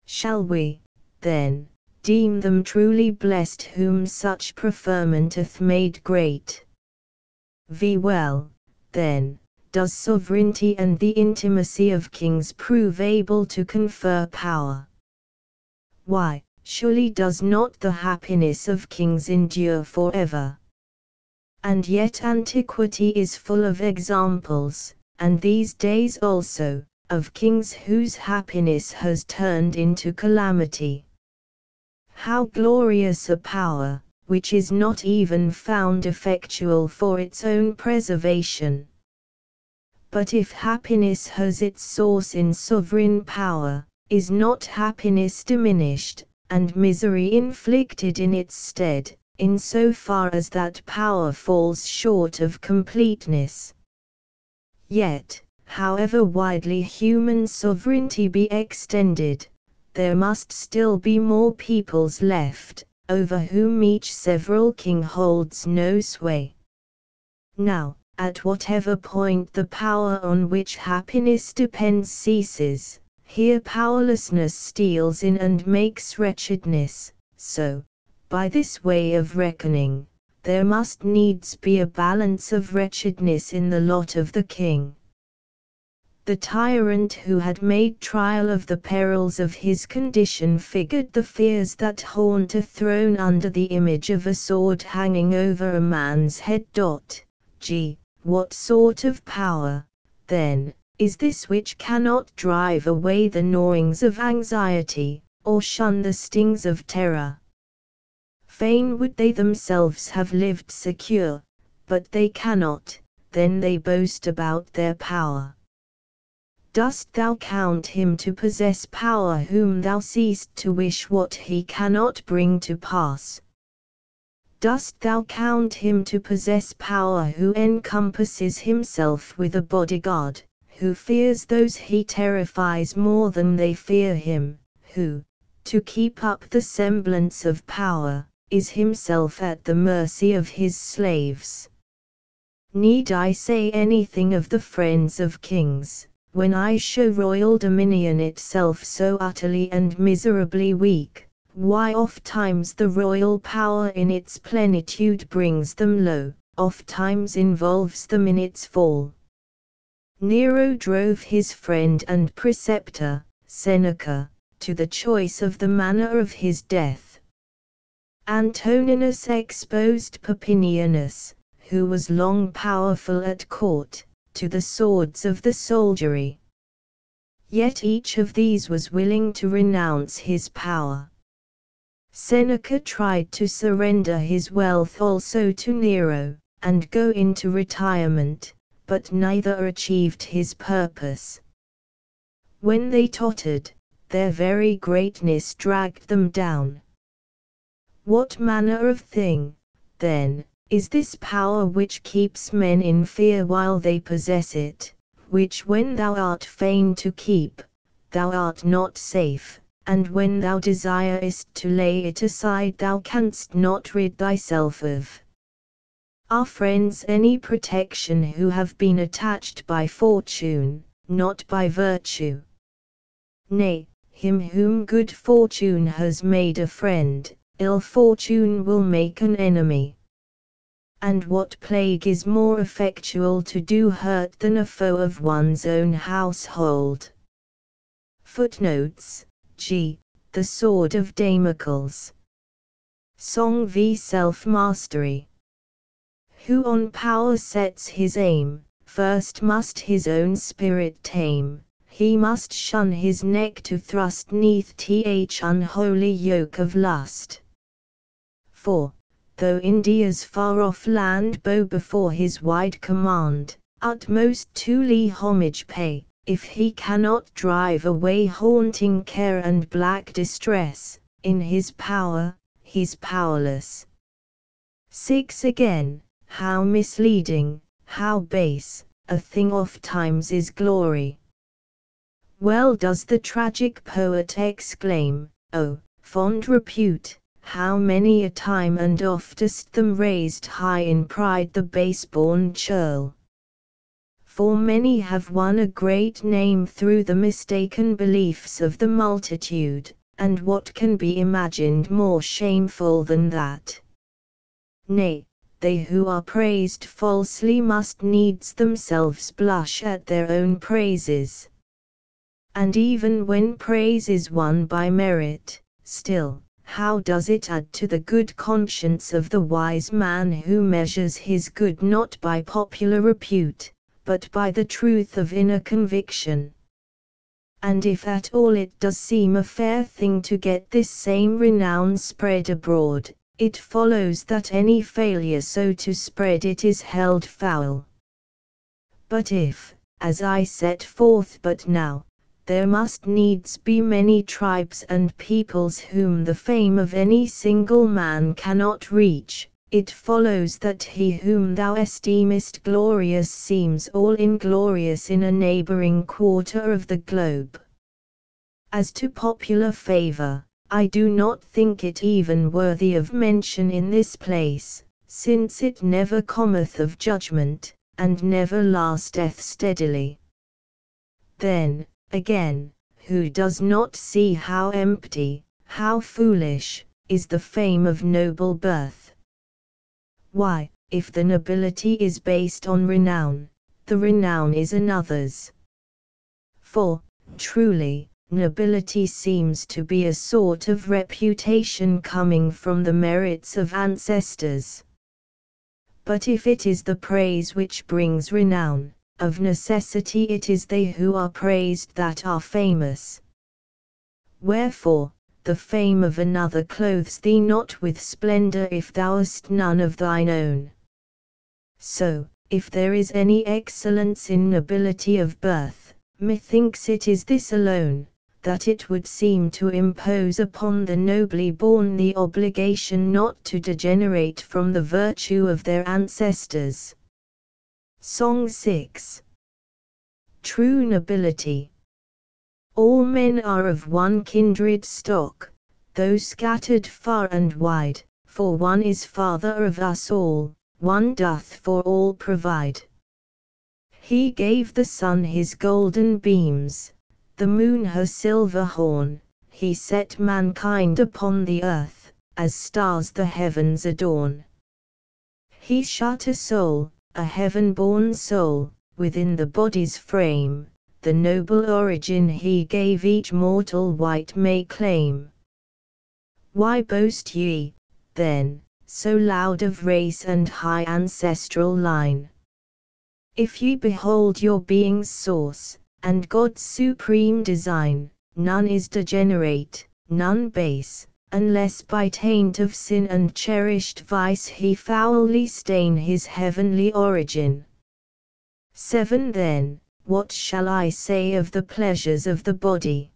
Shall we, then, deem them truly blessed whom such preferment hath made great? Well, then, does sovereignty and the intimacy of kings prove able to confer power? Why, surely does not the happiness of kings endure forever? And yet antiquity is full of examples, and these days also, of kings whose happiness has turned into calamity. How glorious a power, which is not even found effectual for its own preservation! But if happiness has its source in sovereign power, is not happiness diminished, and misery inflicted in its stead, in so far as that power falls short of completeness? Yet, however widely human sovereignty be extended, there must still be more peoples left, over whom each several king holds no sway. Now, at whatever point the power on which happiness depends ceases, here powerlessness steals in and makes wretchedness. So, by this way of reckoning, there must needs be a balance of wretchedness in the lot of the king. The tyrant who had made trial of the perils of his condition figured the fears that haunt a throne under the image of a sword hanging over a man's head. What sort of power, then, is this which cannot drive away the gnawings of anxiety, or shun the stings of terror? Fain would they themselves have lived secure, but they cannot, then they boast about their power. Dost thou count him to possess power whom thou seest to wish what he cannot bring to pass? Dost thou count him to possess power who encompasses himself with a bodyguard, who fears those he terrifies more than they fear him, who, to keep up the semblance of power, is himself at the mercy of his slaves? Need I say anything of the friends of kings, when I show royal dominion itself so utterly and miserably weak? Why ofttimes the royal power in its plenitude brings them low, ofttimes involves them in its fall. Nero drove his friend and preceptor, Seneca, to the choice of the manner of his death. Antoninus exposed Papinianus, who was long powerful at court, to the swords of the soldiery. Yet each of these was willing to renounce his power. Seneca tried to surrender his wealth also to Nero, and go into retirement, but neither achieved his purpose. When they tottered, their very greatness dragged them down. What manner of thing, then, is this power which keeps men in fear while they possess it, which when thou art fain to keep, thou art not safe, and when thou desirest to lay it aside thou canst not rid thyself of? Are friends any protection who have been attached by fortune, not by virtue? Nay, him whom good fortune has made a friend, ill fortune will make an enemy. And what plague is more effectual to do hurt than a foe of one's own household? Footnotes: G. The Sword of Damocles. Song v. Self-Mastery. Who on power sets his aim, first must his own spirit tame, he must shun his neck to thrust 'neath th unholy yoke of lust. For, though India's far-off land bow before his wide command, utmost to homage pay, if he cannot drive away haunting care and black distress, in his power, he's powerless. 6 Again, how misleading, how base, a thing ofttimes is glory. Well does the tragic poet exclaim, "Oh, fond repute, how many a time and oftest them raised high in pride the base-born churl. For many have won a great name through the mistaken beliefs of the multitude, and what can be imagined more shameful than that? Nay, they who are praised falsely must needs themselves blush at their own praises. And even when praise is won by merit, still, how does it add to the good conscience of the wise man who measures his good not by popular repute, but by the truth of inner conviction? And if at all it does seem a fair thing to get this same renown spread abroad, it follows that any failure so to spread it is held foul. But if, as I set forth but now, there must needs be many tribes and peoples whom the fame of any single man cannot reach, it follows that he whom thou esteemest glorious seems all inglorious in a neighboring quarter of the globe. As to popular favor, I do not think it even worthy of mention in this place, since it never cometh of judgment, and never lasteth steadily. Then, again, who does not see how empty, how foolish, is the fame of noble birth? Why, if the nobility is based on renown, the renown is another's. For, truly, nobility seems to be a sort of reputation coming from the merits of ancestors. But if it is the praise which brings renown, of necessity it is they who are praised that are famous. Wherefore, the fame of another clothes thee not with splendor if thou hast none of thine own. So, if there is any excellence in nobility of birth, Methinks it is this alone, that it would seem to impose upon the nobly born the obligation not to degenerate from the virtue of their ancestors. Song 6. True nobility. All men are of one kindred stock, though scattered far and wide, for one is father of us all, one doth for all provide. He gave the sun his golden beams, the moon her silver horn, he set mankind upon the earth, as stars the heavens adorn. He shut a soul, a heaven-born soul, within the body's frame, the noble origin he gave each mortal wight may claim. Why boast ye, then, so loud of race and high ancestral line? If ye behold your being's source, and God's supreme design, none is degenerate, none base, unless by taint of sin and cherished vice he foully stain his heavenly origin. 7. Then, what shall I say of the pleasures of the body?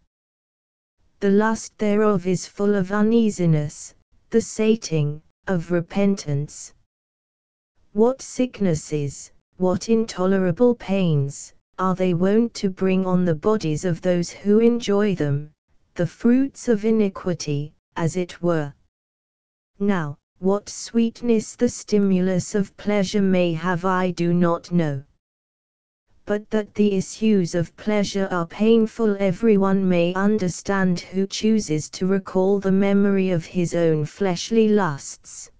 The lust thereof is full of uneasiness, the sating, of repentance. What sicknesses, what intolerable pains, are they wont to bring on the bodies of those who enjoy them, the fruits of iniquity, as it were. Now, what sweetness the stimulus of pleasure may have I do not know. But that the issues of pleasure are painful everyone may understand who chooses to recall the memory of his own fleshly lusts.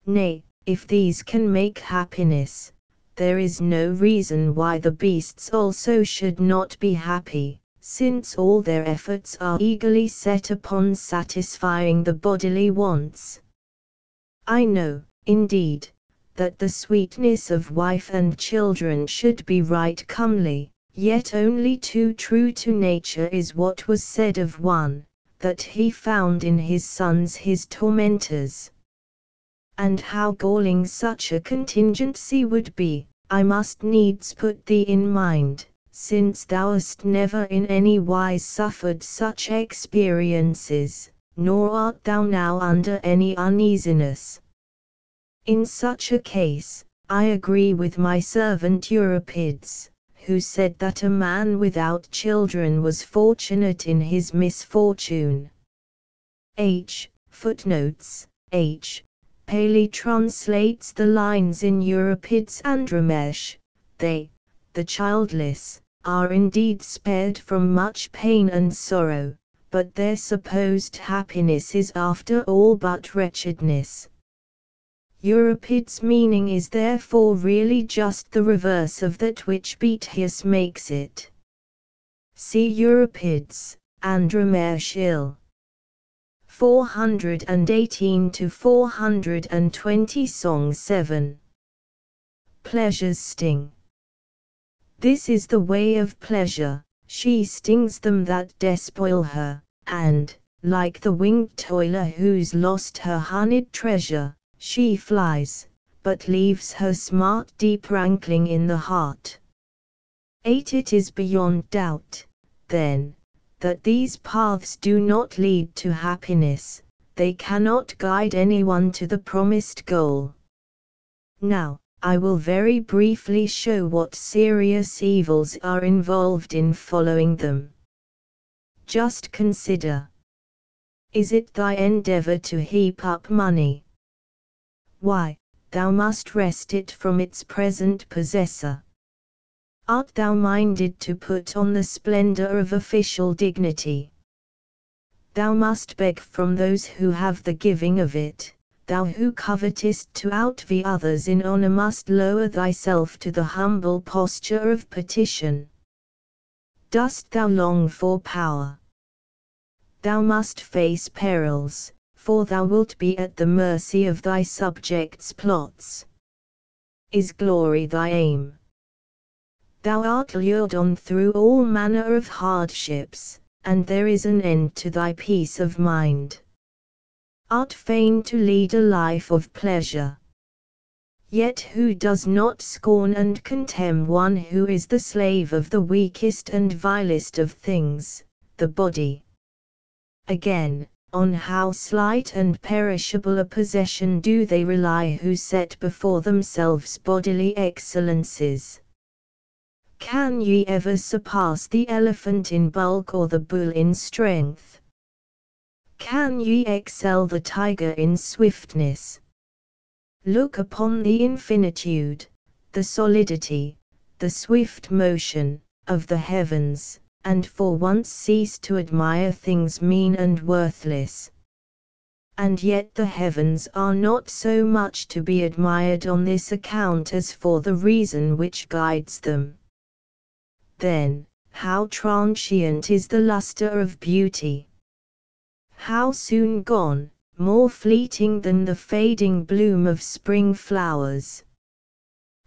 Nay, if these can make happiness, there is no reason why the beasts also should not be happy, since all their efforts are eagerly set upon satisfying the bodily wants. I know, indeed, that the sweetness of wife and children should be right comely, yet only too true to nature is what was said of one, that he found in his sons his tormentors. And how galling such a contingency would be, I must needs put thee in mind, since thou hast never in any wise suffered such experiences, nor art thou now under any uneasiness. In such a case, I agree with my servant Euripides, who said that a man without children was fortunate in his misfortune. Footnotes. Paley translates the lines in Euripides and Ramesh. They, the childless, are indeed spared from much pain and sorrow, but their supposed happiness is after all but wretchedness. Euripides' meaning is therefore really just the reverse of that which Boethius makes it. See Euripides, and Ramesh ill. 418 to 420 Song 7. Pleasure's sting. This is the way of pleasure, she stings them that despoil her, and, like the winged toiler who's lost her honeyed treasure, she flies, but leaves her smart deep rankling in the heart. 8. It is beyond doubt, then, that these paths do not lead to happiness, they cannot guide anyone to the promised goal. Now, I will very briefly show what serious evils are involved in following them. Just consider. Is it thy endeavor to heap up money? Why, thou must wrest it from its present possessor. Art thou minded to put on the splendor of official dignity? Thou must beg from those who have the giving of it. Thou who covetest to outvie others in honor must lower thyself to the humble posture of petition. Dost thou long for power? Thou must face perils, for thou wilt be at the mercy of thy subjects' plots. Is glory thy aim? Thou art lured on through all manner of hardships, and there is an end to thy peace of mind. Art fain to lead a life of pleasure? Yet who does not scorn and contemn one who is the slave of the weakest and vilest of things, the body? Again, on how slight and perishable a possession do they rely who set before themselves bodily excellences? Can ye ever surpass the elephant in bulk or the bull in strength? Can ye excel the tiger in swiftness? Look upon the infinitude, the solidity, the swift motion, of the heavens, and for once cease to admire things mean and worthless. And yet the heavens are not so much to be admired on this account as for the reason which guides them. Then, how transient is the lustre of beauty! How soon gone, more fleeting than the fading bloom of spring flowers!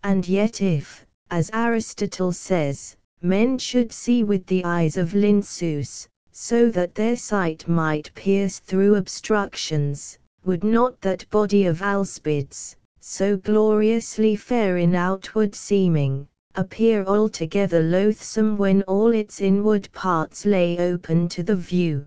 And yet if, as Aristotle says, men should see with the eyes of Linnaeus, so that their sight might pierce through obstructions, would not that body of Alcibiades, so gloriously fair in outward seeming, appear altogether loathsome when all its inward parts lay open to the view?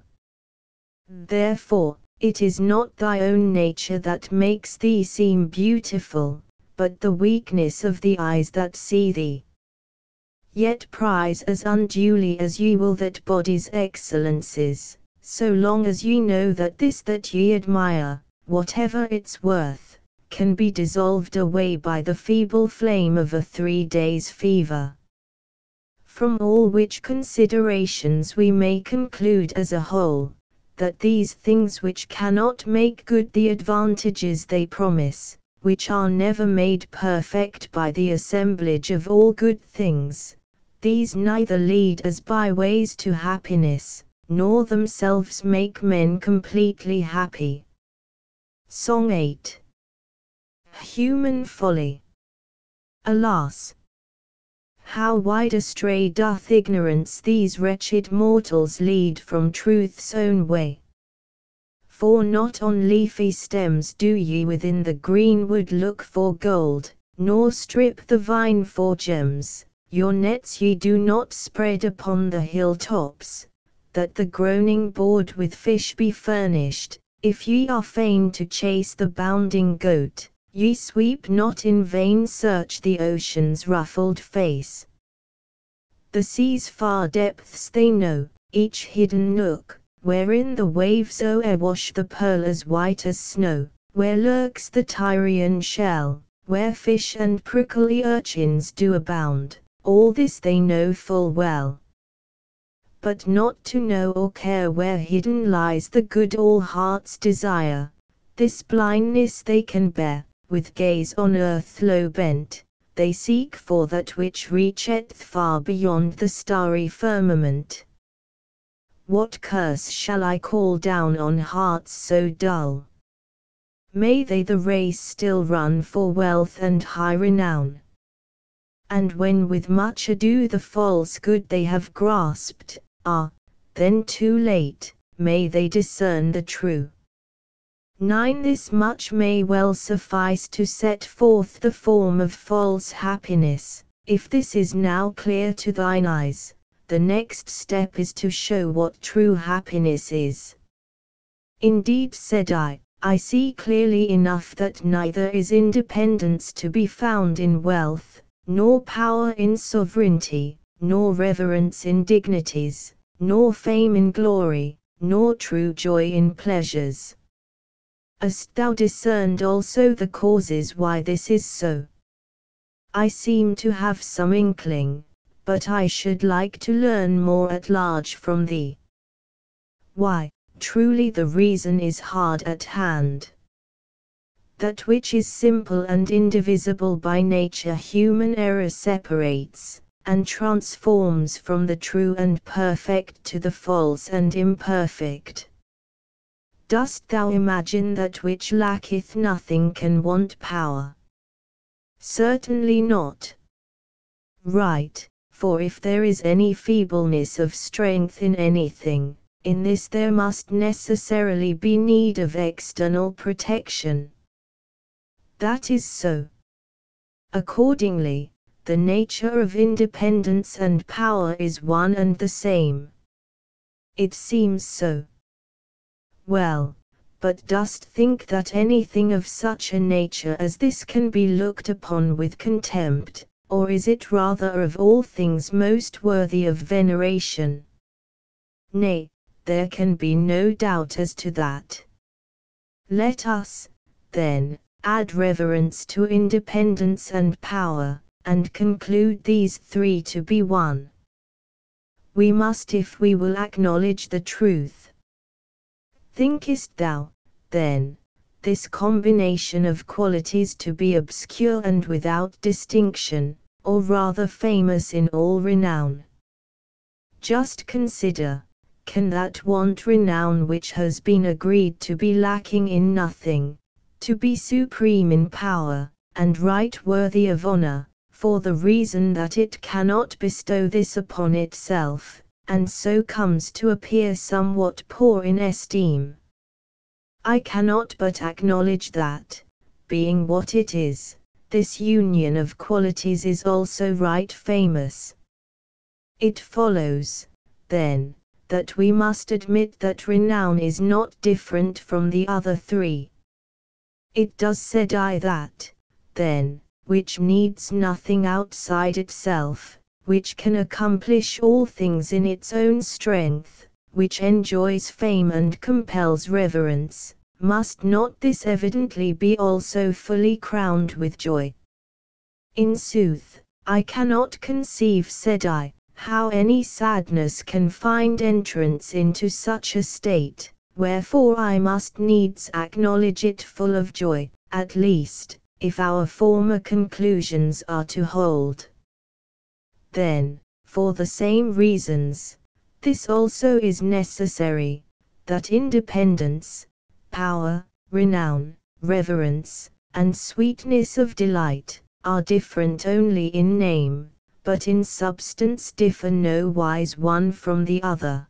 Therefore, it is not thy own nature that makes thee seem beautiful, but the weakness of the eyes that see thee. Yet prize as unduly as ye will that body's excellences, so long as ye know that this that ye admire, whatever its worth, can be dissolved away by the feeble flame of a 3 days' fever. From all which considerations we may conclude as a whole, that these things which cannot make good the advantages they promise, which are never made perfect by the assemblage of all good things, these neither lead as byways to happiness, nor themselves make men completely happy. Song 8. Human folly. Alas! How wide astray doth ignorance these wretched mortals lead from truth's own way! For not on leafy stems do ye within the greenwood look for gold, nor strip the vine for gems, your nets ye do not spread upon the hill-tops, that the groaning board with fish be furnished. If ye are fain to chase the bounding goat, ye sweep not in vain search the ocean's ruffled face. The sea's far depths they know, each hidden nook, wherein the waves o'erwash the pearl as white as snow, where lurks the Tyrian shell, where fish and prickly urchins do abound, all this they know full well. But not to know or care where hidden lies the good all hearts desire, this blindness they can bear, with gaze on earth low bent, they seek for that which reacheth far beyond the starry firmament. What curse shall I call down on hearts so dull? May they the race still run for wealth and high renown. And when with much ado the false good they have grasped, then too late, may they discern the true. 9. This much may well suffice to set forth the form of false happiness. If this is now clear to thine eyes, the next step is to show what true happiness is. Indeed, said I see clearly enough that neither is independence to be found in wealth, nor power in sovereignty, nor reverence in dignities, nor fame in glory, nor true joy in pleasures. Hast thou discerned also the causes why this is so? I seem to have some inkling, but I should like to learn more at large from thee. Why, truly the reason is hard at hand. That which is simple and indivisible by nature human error separates, and transforms from the true and perfect to the false and imperfect. Dost thou imagine that which lacketh nothing can want power? Certainly not. Right, for if there is any feebleness of strength in anything, in this there must necessarily be need of external protection. That is so. Accordingly, the nature of independence and power is one and the same. It seems so. Well, but dost think that anything of such a nature as this can be looked upon with contempt, or is it rather of all things most worthy of veneration? Nay, there can be no doubt as to that. Let us, then, add reverence to independence and power, and conclude these three to be one. We must if we will acknowledge the truth. Thinkest thou, then, this combination of qualities to be obscure and without distinction, or rather famous in all renown? Just consider, can that want renown which has been agreed to be lacking in nothing, to be supreme in power, and right worthy of honor, for the reason that it cannot bestow this upon itself, and so comes to appear somewhat poor in esteem? I cannot but acknowledge that, being what it is, this union of qualities is also right famous. It follows, then, that we must admit that renown is not different from the other three. It does, said I, that, then, which needs nothing outside itself, which can accomplish all things in its own strength, which enjoys fame and compels reverence, must not this evidently be also fully crowned with joy? In sooth, I cannot conceive, said I, how any sadness can find entrance into such a state, wherefore I must needs acknowledge it full of joy, at least, if our former conclusions are to hold. Then, for the same reasons, this also is necessary, that independence, power, renown, reverence, and sweetness of delight, are different only in name, but in substance differ no wise one from the other.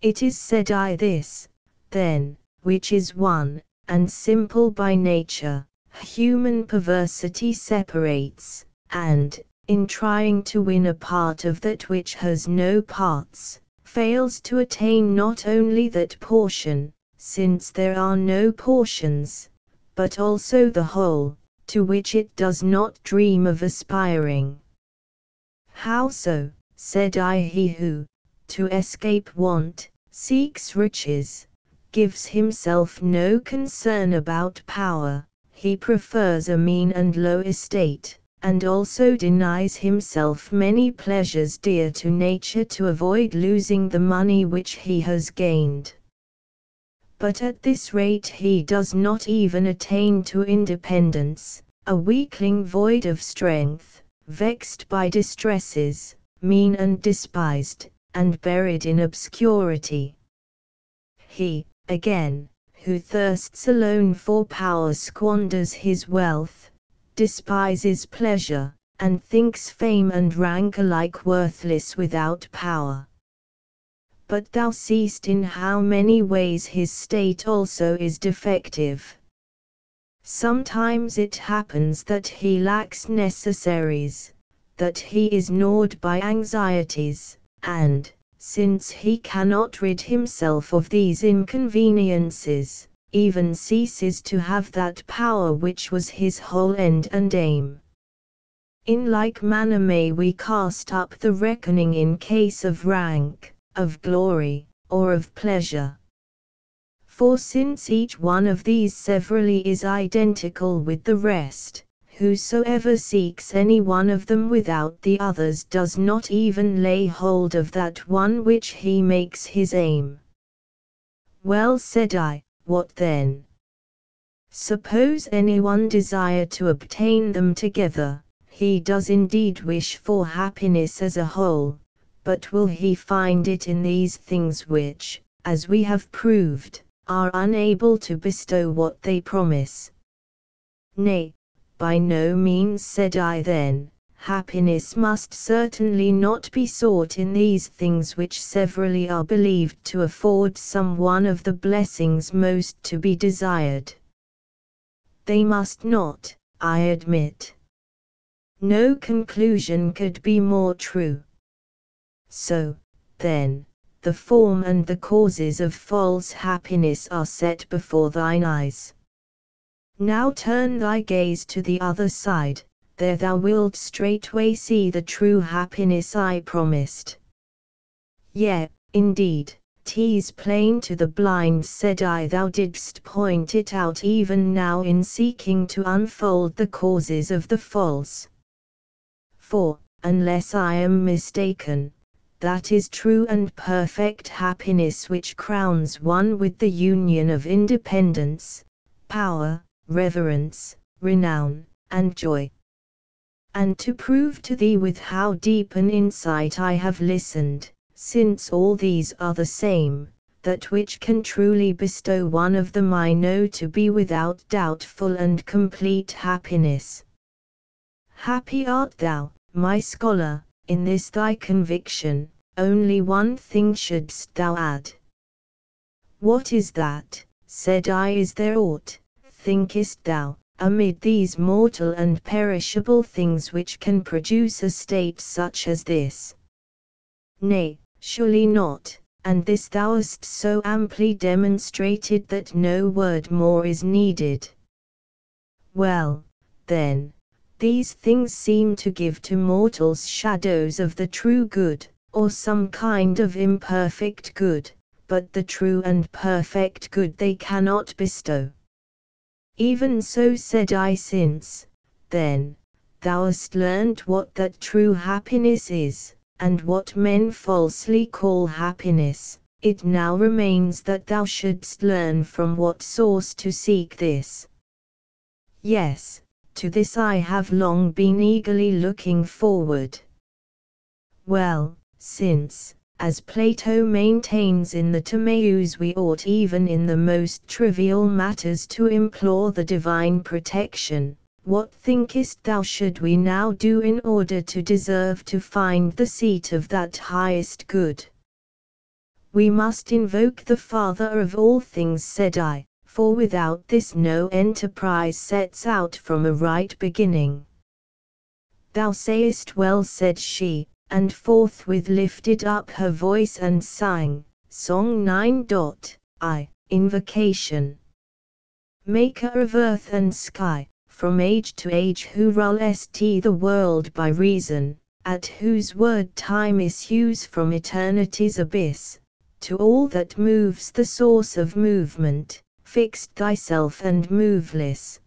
It is, said I, this, then, which is one, and simple by nature, human perversity separates, and, in trying to win a part of that which has no parts, fails to attain not only that portion, since there are no portions, but also the whole, to which it does not dream of aspiring. How so? Said I. He who, to escape want, seeks riches, gives himself no concern about power, he prefers a mean and low estate, and also denies himself many pleasures dear to nature to avoid losing the money which he has gained. But at this rate he does not even attain to independence, a weakling void of strength, vexed by distresses, mean and despised, and buried in obscurity. He, again, who thirsts alone for power squanders his wealth, despises pleasure, and thinks fame and rank alike worthless without power. But thou seest in how many ways his state also is defective. Sometimes it happens that he lacks necessaries, that he is gnawed by anxieties, and, since he cannot rid himself of these inconveniences, even ceases to have that power which was his whole end and aim. In like manner may we cast up the reckoning in case of rank, of glory, or of pleasure. For since each one of these severally is identical with the rest, whosoever seeks any one of them without the others does not even lay hold of that one which he makes his aim. Well, said I, what then? Suppose anyone desire to obtain them together, he does indeed wish for happiness as a whole, but will he find it in these things which, as we have proved, are unable to bestow what they promise? Nay, by no means, said I. Then, happiness must certainly not be sought in these things which severally are believed to afford some one of the blessings most to be desired. They must not, I admit. No conclusion could be more true. So, then, the form and the causes of false happiness are set before thine eyes. Now turn thy gaze to the other side, there thou wilt straightway see the true happiness I promised. Yea, indeed, 'tis plain to the blind, said I, thou didst point it out even now in seeking to unfold the causes of the false. For, unless I am mistaken, that is true and perfect happiness which crowns one with the union of independence, power, reverence, renown, and joy. And to prove to thee with how deep an insight I have listened, since all these are the same, that which can truly bestow one of them I know to be without doubt full and complete happiness. Happy art thou, my scholar, in this thy conviction, only one thing shouldst thou add. What is that? Said I. Is there aught, thinkest thou, amid these mortal and perishable things which can produce a state such as this? Nay, surely not, and this thou hast so amply demonstrated that no word more is needed. Well, then, these things seem to give to mortals shadows of the true good, or some kind of imperfect good, but the true and perfect good they cannot bestow. Even so said I, since, then, thou hast learnt what that true happiness is, and what men falsely call happiness, it now remains that thou shouldst learn from what source to seek this. Yes, to this I have long been eagerly looking forward. Well, since, as Plato maintains in the Timaeus, we ought even in the most trivial matters to implore the divine protection, what thinkest thou should we now do in order to deserve to find the seat of that highest good? We must invoke the Father of all things, said I, for without this no enterprise sets out from a right beginning. Thou sayest well, said she, and forthwith lifted up her voice and sang, Song 9. Invocation. Maker of earth and sky, from age to age who rulest the world by reason, at whose word time issues from eternity's abyss, to all that moves the source of movement, fixed thyself and moveless.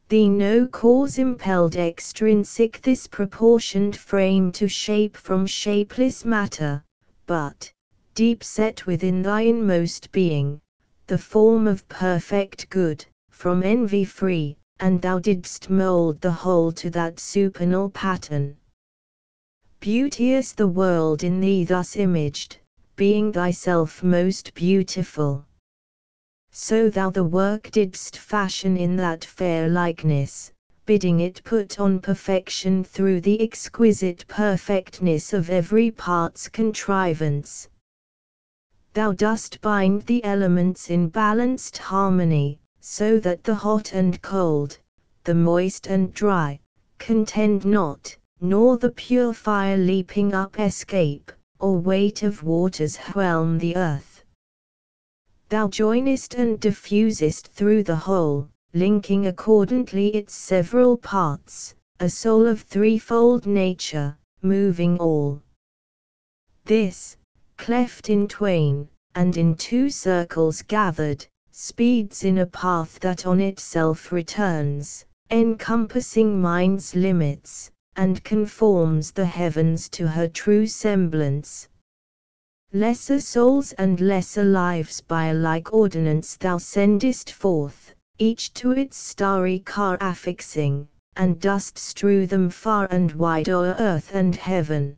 Thee no cause impelled extrinsic this proportioned frame to shape from shapeless matter, but, deep set within thy inmost being, the form of perfect good, from envy free, and thou didst mould the whole to that supernal pattern. Beauteous the world in thee thus imaged, being thyself most beautiful. So thou the work didst fashion in that fair likeness, bidding it put on perfection through the exquisite perfectness of every part's contrivance. Thou dost bind the elements in balanced harmony, so that the hot and cold, the moist and dry, contend not, nor the pure fire leaping up escape, or weight of waters whelm the earth. Thou joinest and diffusest through the whole, linking accordantly its several parts, a soul of threefold nature, moving all. This, cleft in twain, and in two circles gathered, speeds in a path that on itself returns, encompassing mind's limits, and conforms the heavens to her true semblance. Lesser souls and lesser lives by a like ordinance thou sendest forth, each to its starry car affixing, and dost strew them far and wide o'er earth and heaven.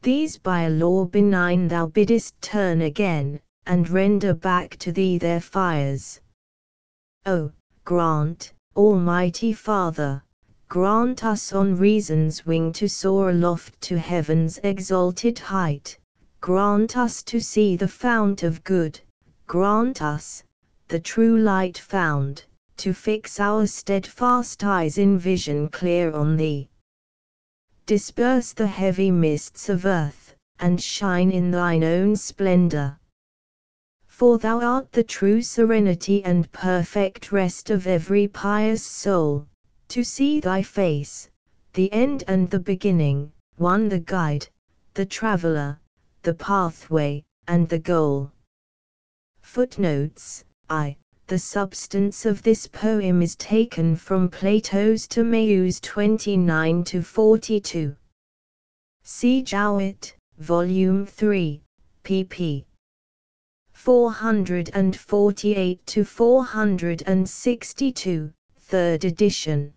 These by a law benign thou biddest turn again, and render back to thee their fires. O, grant, Almighty Father, grant us on reason's wing to soar aloft to heaven's exalted height. Grant us to see the fount of good, grant us, the true light found, to fix our steadfast eyes in vision clear on thee. Disperse the heavy mists of earth, and shine in thine own splendor. For thou art the true serenity and perfect rest of every pious soul, to see thy face, the end and the beginning, one the guide, the traveler, the pathway, and the goal. Footnotes: The substance of this poem is taken from Plato's Timaeus 29-42. See Jowett, Volume 3, pp. 448-462, 3rd edition.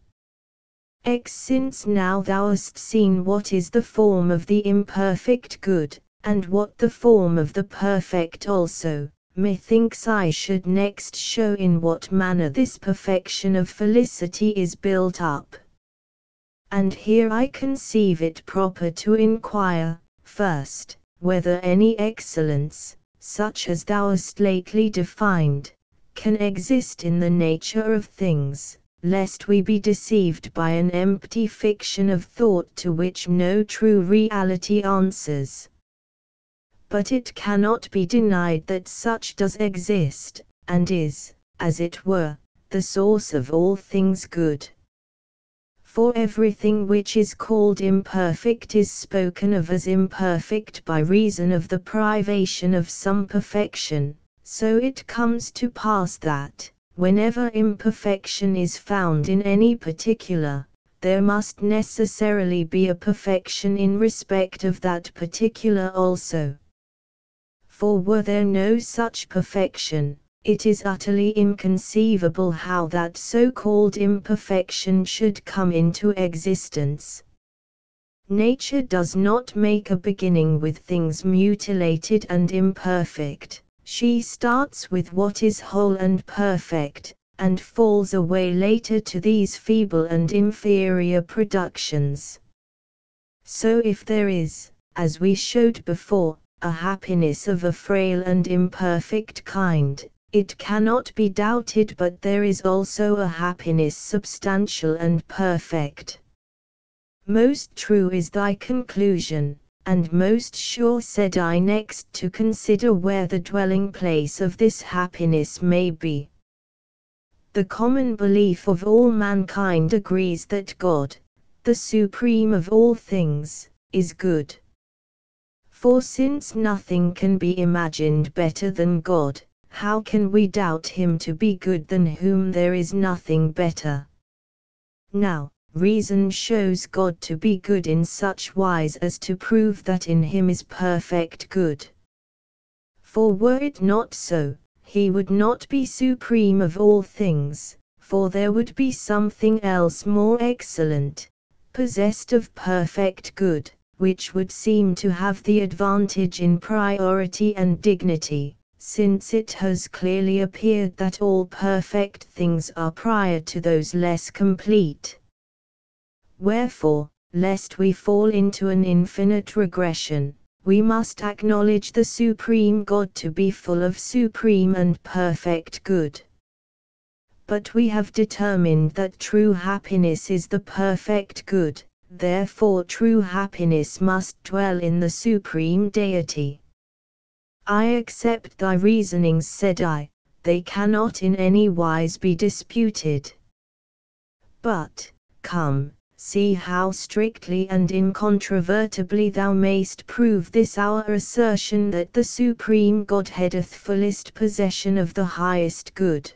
Since now thou hast seen what is the form of the imperfect good, and what the form of the perfect also, methinks I should next show in what manner this perfection of felicity is built up. And here I conceive it proper to inquire, first, whether any excellence, such as thou hast lately defined, can exist in the nature of things, lest we be deceived by an empty fiction of thought to which no true reality answers. But it cannot be denied that such does exist, and is, as it were, the source of all things good. For everything which is called imperfect is spoken of as imperfect by reason of the privation of some perfection, so it comes to pass that, whenever imperfection is found in any particular, there must necessarily be a perfection in respect of that particular also. For were there no such perfection, it is utterly inconceivable how that so-called imperfection should come into existence. Nature does not make a beginning with things mutilated and imperfect, she starts with what is whole and perfect, and falls away later to these feeble and inferior productions. So if there is, as we showed before, a happiness of a frail and imperfect kind, it cannot be doubted but there is also a happiness substantial and perfect. Most true is thy conclusion, and most sure said I next to consider where the dwelling place of this happiness may be. The common belief of all mankind agrees that God, the supreme of all things, is good. For since nothing can be imagined better than God, how can we doubt him to be good than whom there is nothing better? Now, reason shows God to be good in such wise as to prove that in him is perfect good. For were it not so, he would not be supreme of all things, for there would be something else more excellent, possessed of perfect good, which would seem to have the advantage in priority and dignity, since it has clearly appeared that all perfect things are prior to those less complete. Wherefore, lest we fall into an infinite regression, we must acknowledge the supreme God to be full of supreme and perfect good. But we have determined that true happiness is the perfect good, therefore true happiness must dwell in the supreme deity. I accept thy reasonings, said I, they cannot in any wise be disputed. But, come, see how strictly and incontrovertibly thou mayst prove this our assertion that the supreme Godhead hath fullest possession of the highest good.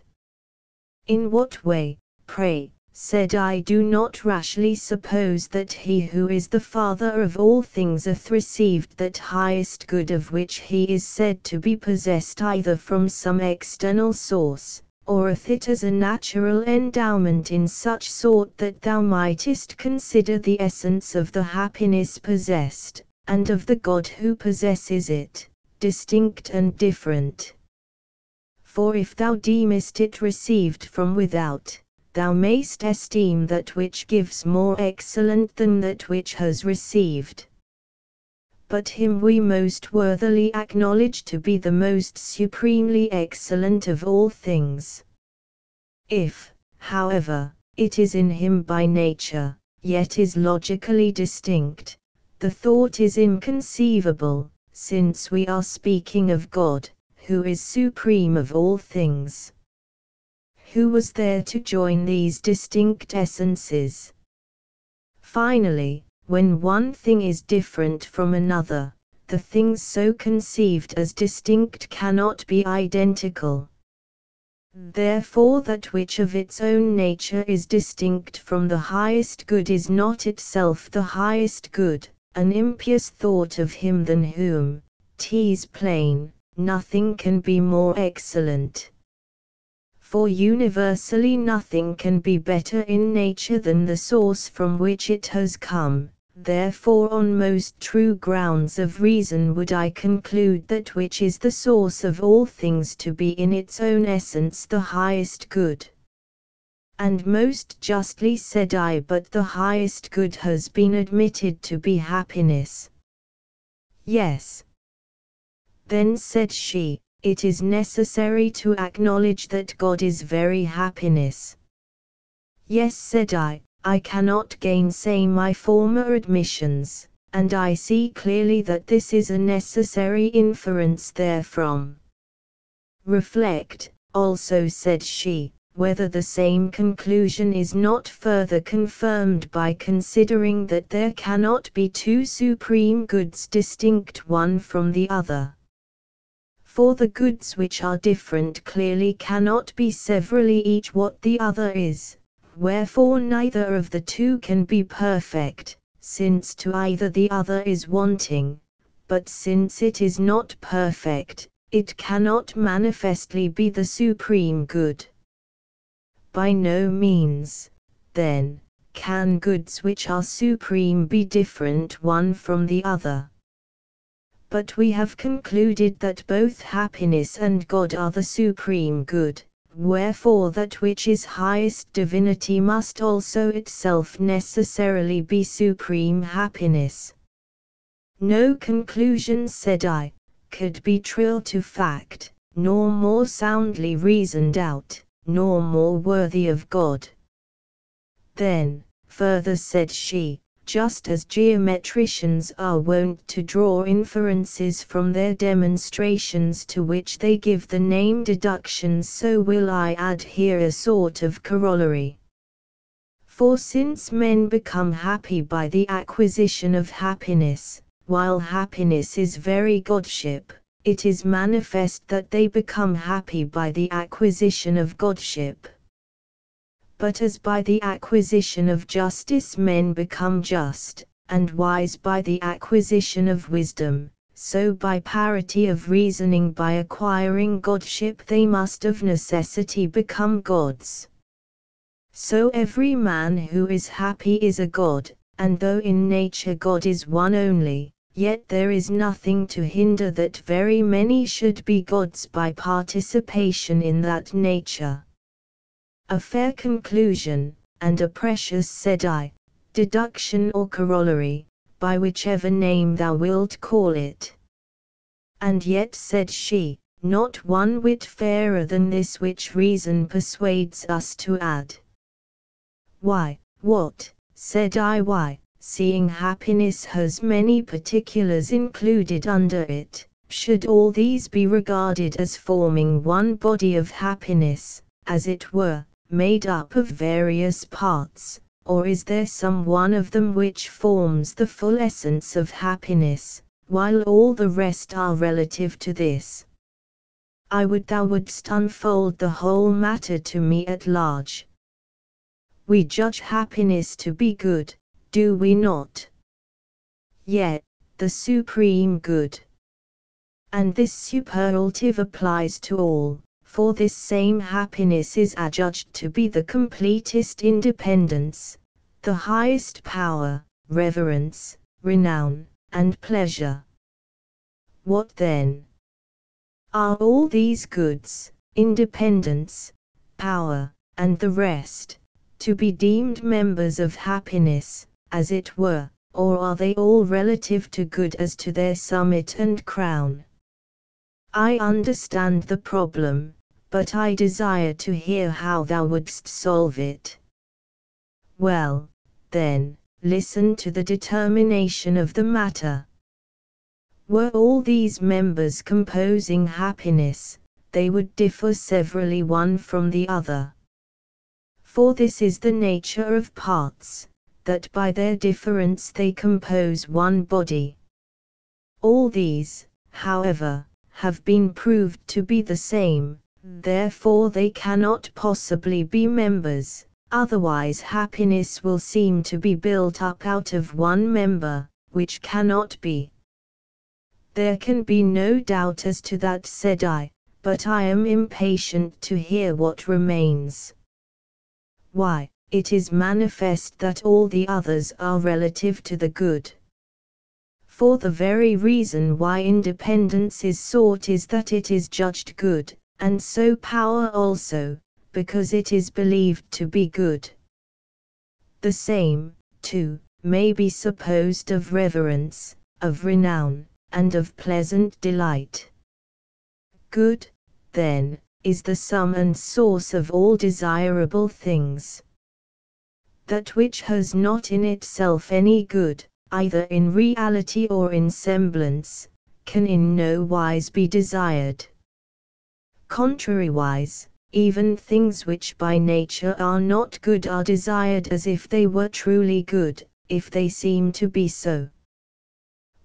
In what way, pray? Said I. Do not rashly suppose that he who is the Father of all things hath received that highest good of which he is said to be possessed either from some external source, or hath it as a natural endowment in such sort that thou mightest consider the essence of the happiness possessed, and of the God who possesses it, distinct and different. For if thou deemest it received from without, thou mayst esteem that which gives more excellent than that which has received. But him we most worthily acknowledge to be the most supremely excellent of all things. If, however, it is in him by nature, yet is logically distinct, the thought is inconceivable, since we are speaking of God, who is supreme of all things. Who was there to join these distinct essences? Finally, when one thing is different from another, the things so conceived as distinct cannot be identical. Therefore that which of its own nature is distinct from the highest good is not itself the highest good, an impious thought of him than whom, 'tis plain, nothing can be more excellent. For universally nothing can be better in nature than the source from which it has come. Therefore on most true grounds of reason would I conclude that which is the source of all things to be in its own essence the highest good. And most justly said I, but the highest good has been admitted to be happiness. Yes. Then said she, it is necessary to acknowledge that God is very happiness. Yes, said I cannot gainsay my former admissions, and I see clearly that this is a necessary inference therefrom. Reflect, also said she, whether the same conclusion is not further confirmed by considering that there cannot be two supreme goods distinct one from the other. For the goods which are different clearly cannot be severally each what the other is. Wherefore neither of the two can be perfect, since to either the other is wanting, but since it is not perfect, it cannot manifestly be the supreme good. By no means, then, can goods which are supreme be different one from the other. But we have concluded that both happiness and God are the supreme good. Wherefore that which is highest divinity must also itself necessarily be supreme happiness. No conclusion, said I, could be trill to fact, nor more soundly reasoned out, nor more worthy of God. Then, further said she, just as geometricians are wont to draw inferences from their demonstrations to which they give the name deductions, so will I add here a sort of corollary. For since men become happy by the acquisition of happiness, while happiness is very godship, it is manifest that they become happy by the acquisition of godship. But as by the acquisition of justice men become just, and wise by the acquisition of wisdom, so by parity of reasoning by acquiring godship they must of necessity become gods. So every man who is happy is a god, and though in nature God is one only, yet there is nothing to hinder that very many should be gods by participation in that nature. A fair conclusion, and a precious, said I, deduction or corollary, by whichever name thou wilt call it. And yet, said she, not one whit fairer than this which reason persuades us to add. Why, what, said I, why, seeing happiness has many particulars included under it, should all these be regarded as forming one body of happiness, as it were, made up of various parts, or is there some one of them which forms the full essence of happiness, while all the rest are relative to this? I would thou wouldst unfold the whole matter to me at large. We judge happiness to be good, do we not? Yet, the supreme good. And this superlative applies to all. For this same happiness is adjudged to be the completest independence, the highest power, reverence, renown, and pleasure. What then? Are all these goods, independence, power, and the rest, to be deemed members of happiness, as it were, or are they all relative to good as to their summit and crown? I understand the problem, but I desire to hear how thou wouldst solve it. Well, then, listen to the determination of the matter. Were all these members composing happiness, they would differ severally one from the other. For this is the nature of parts, that by their difference they compose one body. All these, however, have been proved to be the same, therefore they cannot possibly be members, otherwise happiness will seem to be built up out of one member, which cannot be. There can be no doubt as to that, said I, but I am impatient to hear what remains. Why, it is manifest that all the others are relative to the good. For the very reason why independence is sought is that it is judged good, and so power also, because it is believed to be good. The same, too, may be supposed of reverence, of renown, and of pleasant delight. Good, then, is the sum and source of all desirable things. That which has not in itself any good, either in reality or in semblance, can in no wise be desired. Contrariwise, even things which by nature are not good are desired as if they were truly good, if they seem to be so.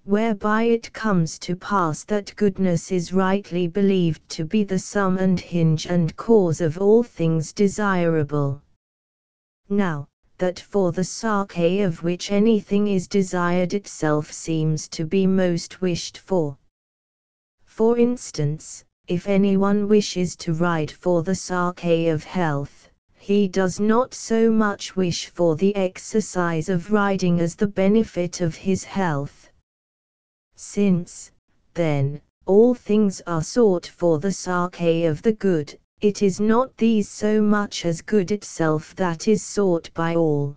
Whereby it comes to pass that goodness is rightly believed to be the sum and hinge and cause of all things desirable. Now, that for the sake of which anything is desired itself seems to be most wished for. For instance, if anyone wishes to ride for the sake of health, he does not so much wish for the exercise of riding as the benefit of his health. Since, then, all things are sought for the sake of the good, it is not these so much as good itself that is sought by all,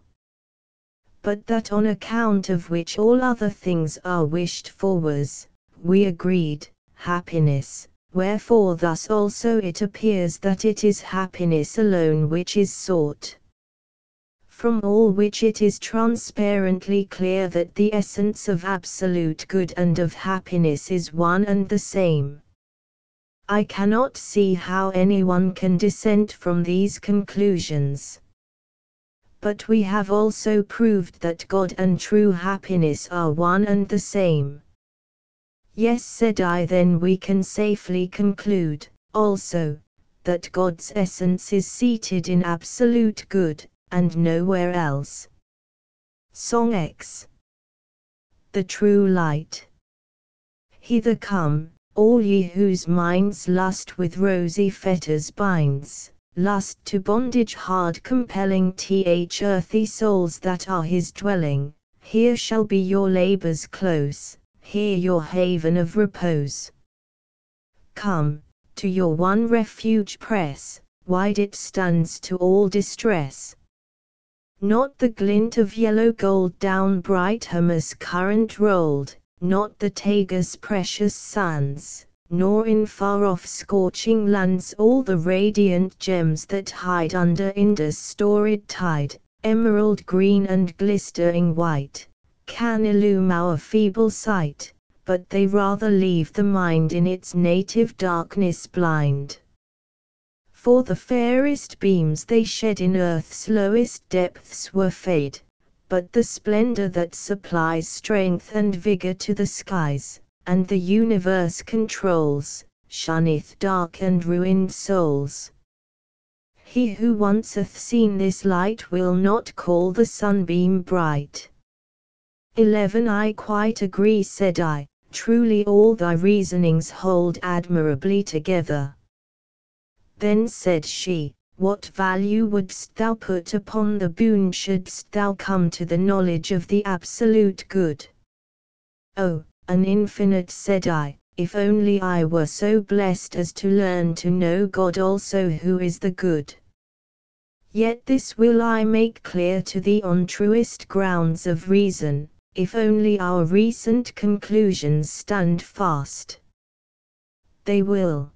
but that on account of which all other things are wished for was, we agreed, happiness, wherefore thus also it appears that it is happiness alone which is sought. From all which it is transparently clear that the essence of absolute good and of happiness is one and the same. I cannot see how anyone can dissent from these conclusions. But we have also proved that God and true happiness are one and the same. Yes, said I, then we can safely conclude, also, that God's essence is seated in absolute good, and nowhere else. Song X. The true light. Hither come, all ye whose minds lust with rosy fetters binds, lust to bondage hard compelling earthy souls that are his dwelling, here shall be your labors close, here your haven of repose. Come, to your one refuge press, wide it stands to all distress. Not the glint of yellow gold down bright Hermus current rolled, not the Tagus precious sands, nor in far-off scorching lands all the radiant gems that hide under Indus' storied tide, emerald green and glistering white, can illume our feeble sight, but they rather leave the mind in its native darkness blind. For the fairest beams they shed in earth's lowest depths were fade, but the splendor that supplies strength and vigor to the skies, and the universe controls, shunneth dark and ruined souls. He who once hath seen this light will not call the sunbeam bright. 11 I quite agree, said I, truly all thy reasonings hold admirably together. Then said she, what value wouldst thou put upon the boon shouldst thou come to the knowledge of the absolute good? Oh, an infinite, said I, if only I were so blessed as to learn to know God also who is the good. Yet this will I make clear to thee on truest grounds of reason, if only our recent conclusions stand fast. They will.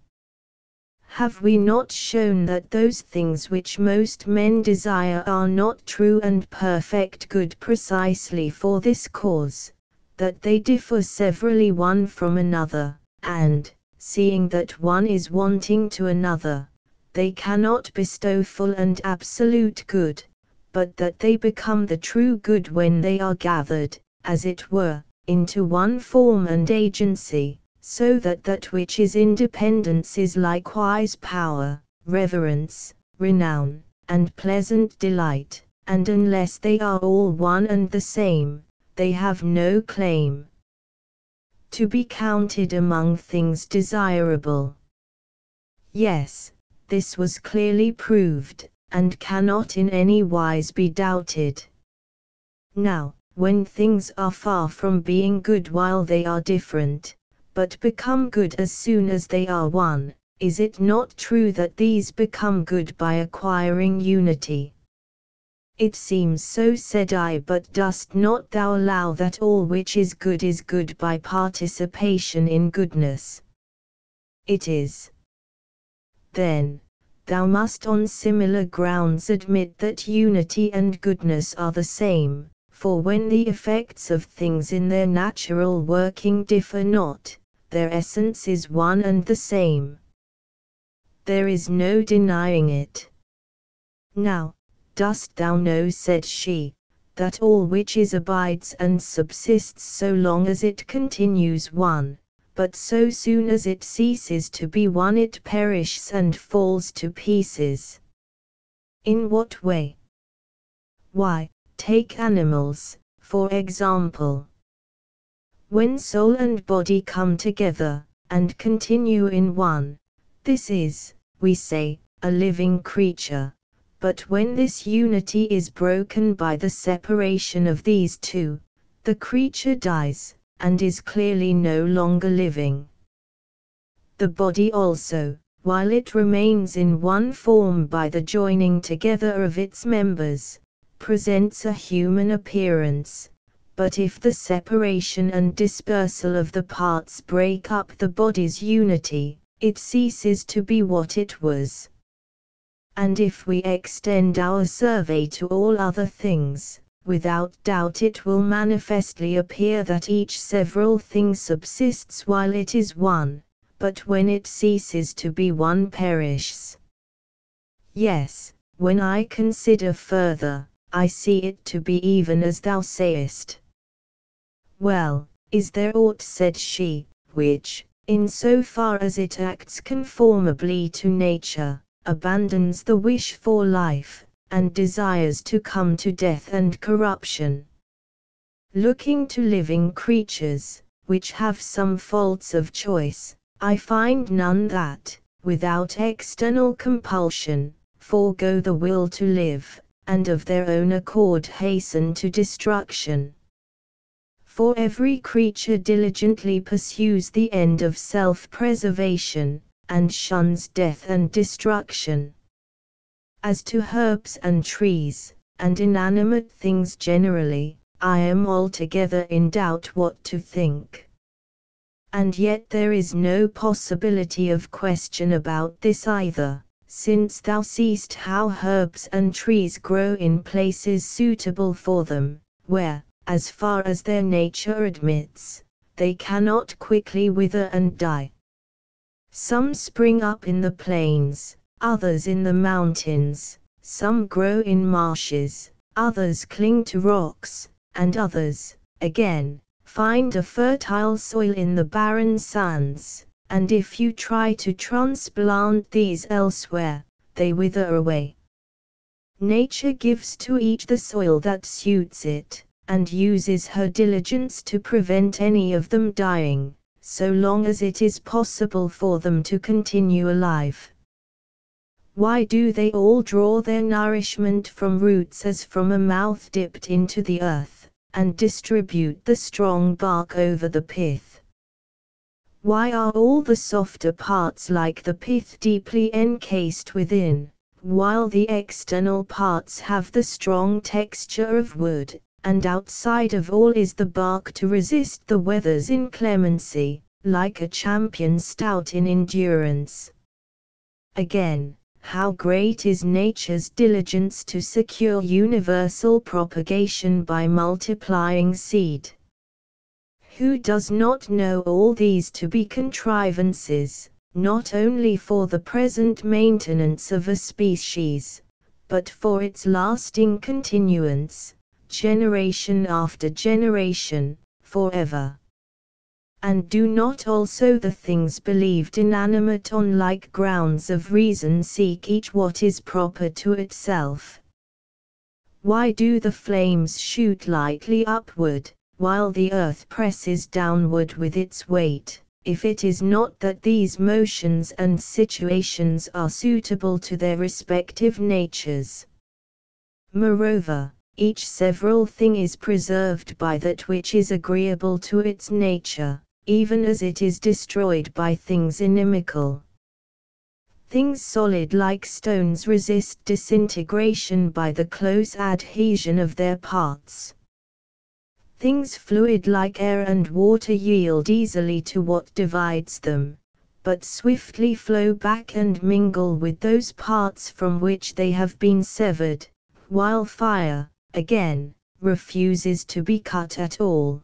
Have we not shown that those things which most men desire are not true and perfect good precisely for this cause, that they differ severally one from another, and, seeing that one is wanting to another, they cannot bestow full and absolute good, but that they become the true good when they are gathered, as it were, into one form and agency, so that that which is independence is likewise power, reverence, renown, and pleasant delight, and unless they are all one and the same, they have no claim to be counted among things desirable. Yes, this was clearly proved, and cannot in any wise be doubted. Now, when things are far from being good while they are different, but become good as soon as they are one, is it not true that these become good by acquiring unity? It seems so, said I, but dost not thou allow that all which is good by participation in goodness? It is. Then, thou must on similar grounds admit that unity and goodness are the same, for when the effects of things in their natural working differ not, their essence is one and the same. There is no denying it. Now, dost thou know, said she, that all which is abides and subsists so long as it continues one, but so soon as it ceases to be one it perishes and falls to pieces. In what way? Why, take animals, for example. When soul and body come together, and continue in one, this is, we say, a living creature. But when this unity is broken by the separation of these two, the creature dies, and is clearly no longer living. The body also, while it remains in one form by the joining together of its members, presents a human appearance, but if the separation and dispersal of the parts break up the body's unity, it ceases to be what it was. And if we extend our survey to all other things, without doubt it will manifestly appear that each several thing subsists while it is one, but when it ceases to be one perishes. Yes, when I consider further, I see it to be even as thou sayest. Well, is there aught, said she, which, in so far as it acts conformably to nature, abandons the wish for life, and desires to come to death and corruption? Looking to living creatures, which have some faults of choice, I find none that, without external compulsion, forego the will to live, and of their own accord hasten to destruction. For every creature diligently pursues the end of self-preservation, and shuns death and destruction. As to herbs and trees, and inanimate things generally, I am altogether in doubt what to think. And yet there is no possibility of question about this either, since thou seest how herbs and trees grow in places suitable for them, where, as far as their nature admits, they cannot quickly wither and die. Some spring up in the plains, others in the mountains, some grow in marshes, others cling to rocks, and others, again, find a fertile soil in the barren sands, and if you try to transplant these elsewhere, they wither away. Nature gives to each the soil that suits it, and uses her diligence to prevent any of them dying, so long as it is possible for them to continue alive. Why do they all draw their nourishment from roots as from a mouth dipped into the earth, and distribute the strong bark over the pith? Why are all the softer parts like the pith deeply encased within, while the external parts have the strong texture of wood, and outside of all is the bark to resist the weather's inclemency, like a champion stout in endurance? Again, how great is nature's diligence to secure universal propagation by multiplying seed! Who does not know all these to be contrivances, not only for the present maintenance of a species, but for its lasting continuance, generation after generation, forever? And do not also the things believed inanimate on like grounds of reason seek each what is proper to itself? Why do the flames shoot lightly upward, while the earth presses downward with its weight, if it is not that these motions and situations are suitable to their respective natures? Moreover, each several thing is preserved by that which is agreeable to its nature, even as it is destroyed by things inimical. Things solid like stones resist disintegration by the close adhesion of their parts. Things fluid like air and water yield easily to what divides them, but swiftly flow back and mingle with those parts from which they have been severed, while fire, again, refuses to be cut at all.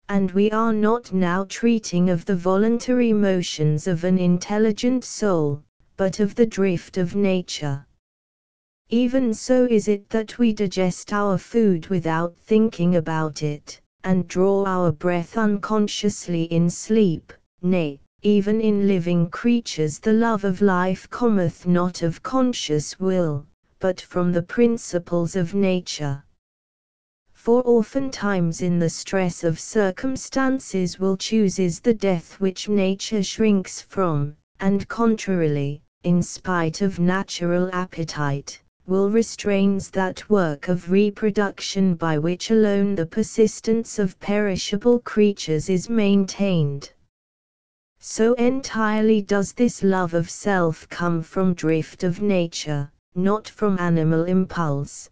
And we are not now treating of the voluntary motions of an intelligent soul, but of the drift of nature. Even so is it that we digest our food without thinking about it, and draw our breath unconsciously in sleep. Nay, even in living creatures the love of life cometh not of conscious will, but from the principles of nature. For oftentimes in the stress of circumstances will chooses the death which nature shrinks from, and contrarily, in spite of natural appetite, will restrains that work of reproduction by which alone the persistence of perishable creatures is maintained. So entirely does this love of self come from drift of nature, not from animal impulse.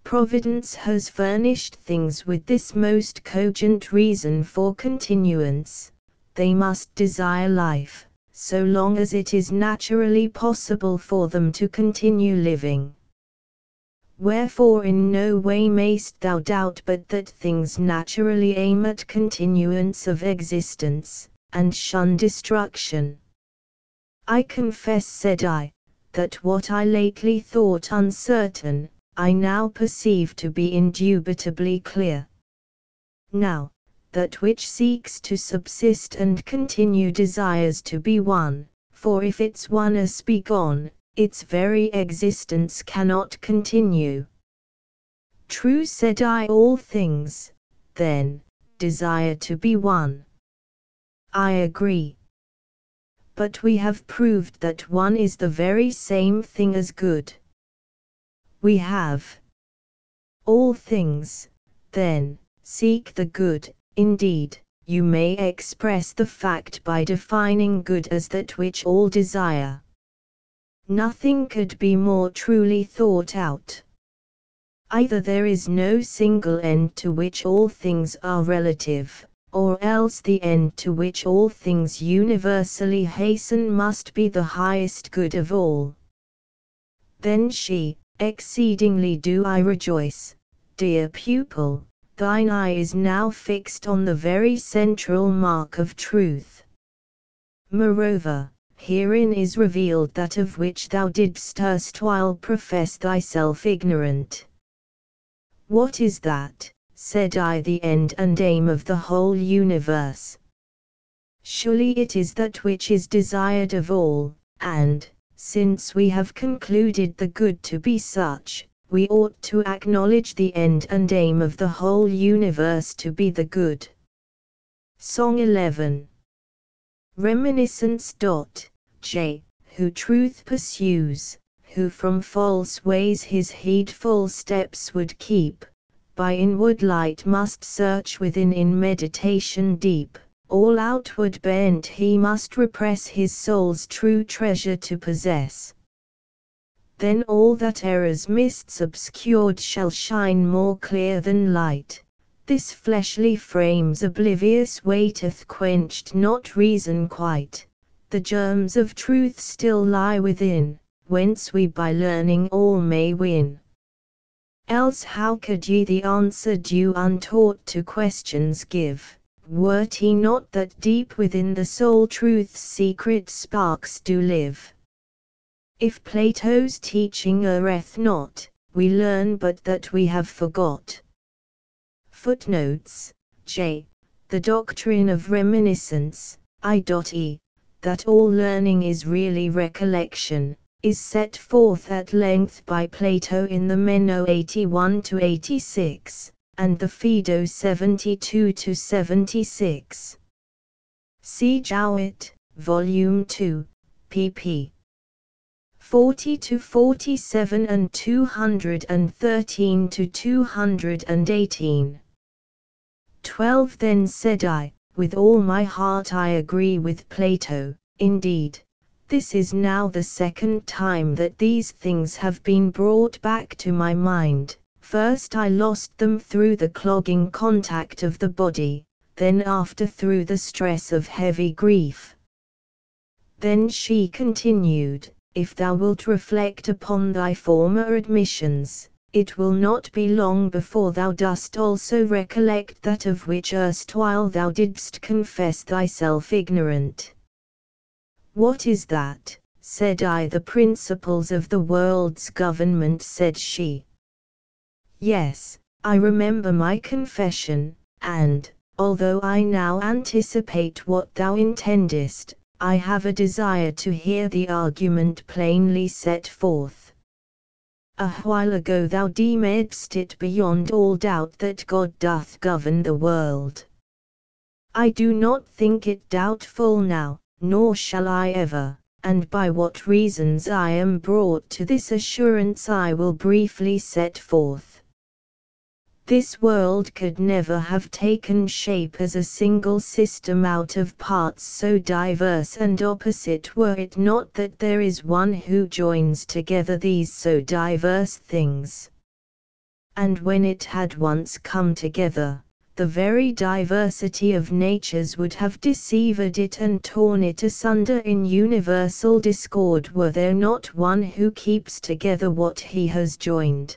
Providence has furnished things with this most cogent reason for continuance: they must desire life, so long as it is naturally possible for them to continue living. Wherefore in no way mayst thou doubt but that things naturally aim at continuance of existence, and shun destruction. I confess, said I, that what I lately thought uncertain, I now perceive to be indubitably clear. Now, that which seeks to subsist and continue desires to be one, for if its oneness be gone, its very existence cannot continue. True, said I, all things, then, desire to be one. I agree. But we have proved that one is the very same thing as good. We have. All things, then, seek the good. Indeed, you may express the fact by defining good as that which all desire. Nothing could be more truly thought out. Either there is no single end to which all things are relative, or else the end to which all things universally hasten must be the highest good of all. Then she, exceedingly do I rejoice, dear pupil, thine eye is now fixed on the very central mark of truth. Moreover, herein is revealed that of which thou didst erstwhile profess thyself ignorant. What is that? Said I. The end and aim of the whole universe. Surely it is that which is desired of all, and, since we have concluded the good to be such, we ought to acknowledge the end and aim of the whole universe to be the good. Song 11. Reminiscence. J. Who truth pursues, who from false ways his heedful steps would keep, by inward light must search within in meditation deep. All outward bent he must repress his soul's true treasure to possess. Then all that error's mists obscured shall shine more clear than light. This fleshly frame's oblivious waiteth quenched not reason quite. the germs of truth still lie within, whence we by learning all may win. Else how could ye the answer due untaught to questions give, were 't not that deep within the soul truth's secret sparks do live? If Plato's teaching erreth not, we learn but that we have forgot. Footnotes, J. The doctrine of reminiscence, I.e., that all learning is really recollection, is set forth at length by Plato in the Meno 81-86, and the Phaedo 72-76. See Jowett, Volume 2, pp. 40-47 and 213-218. 12 Then said I, with all my heart I agree with Plato, indeed. This is now the second time that these things have been brought back to my mind. First I lost them through the clogging contact of the body, then after through the stress of heavy grief. Then she continued, if thou wilt reflect upon thy former admissions, it will not be long before thou dost also recollect that of which erstwhile thou didst confess thyself ignorant. What is that? Said I. The principles of the world's government, said she. Yes, I remember my confession, and, although I now anticipate what thou intendest, I have a desire to hear the argument plainly set forth. A while ago thou deemedst it beyond all doubt that God doth govern the world. I do not think it doubtful now, nor shall I ever, and by what reasons I am brought to this assurance I will briefly set forth. This world could never have taken shape as a single system out of parts so diverse and opposite were it not that there is one who joins together these so diverse things. And when it had once come together, the very diversity of natures would have deceived it and torn it asunder in universal discord were there not one who keeps together what he has joined.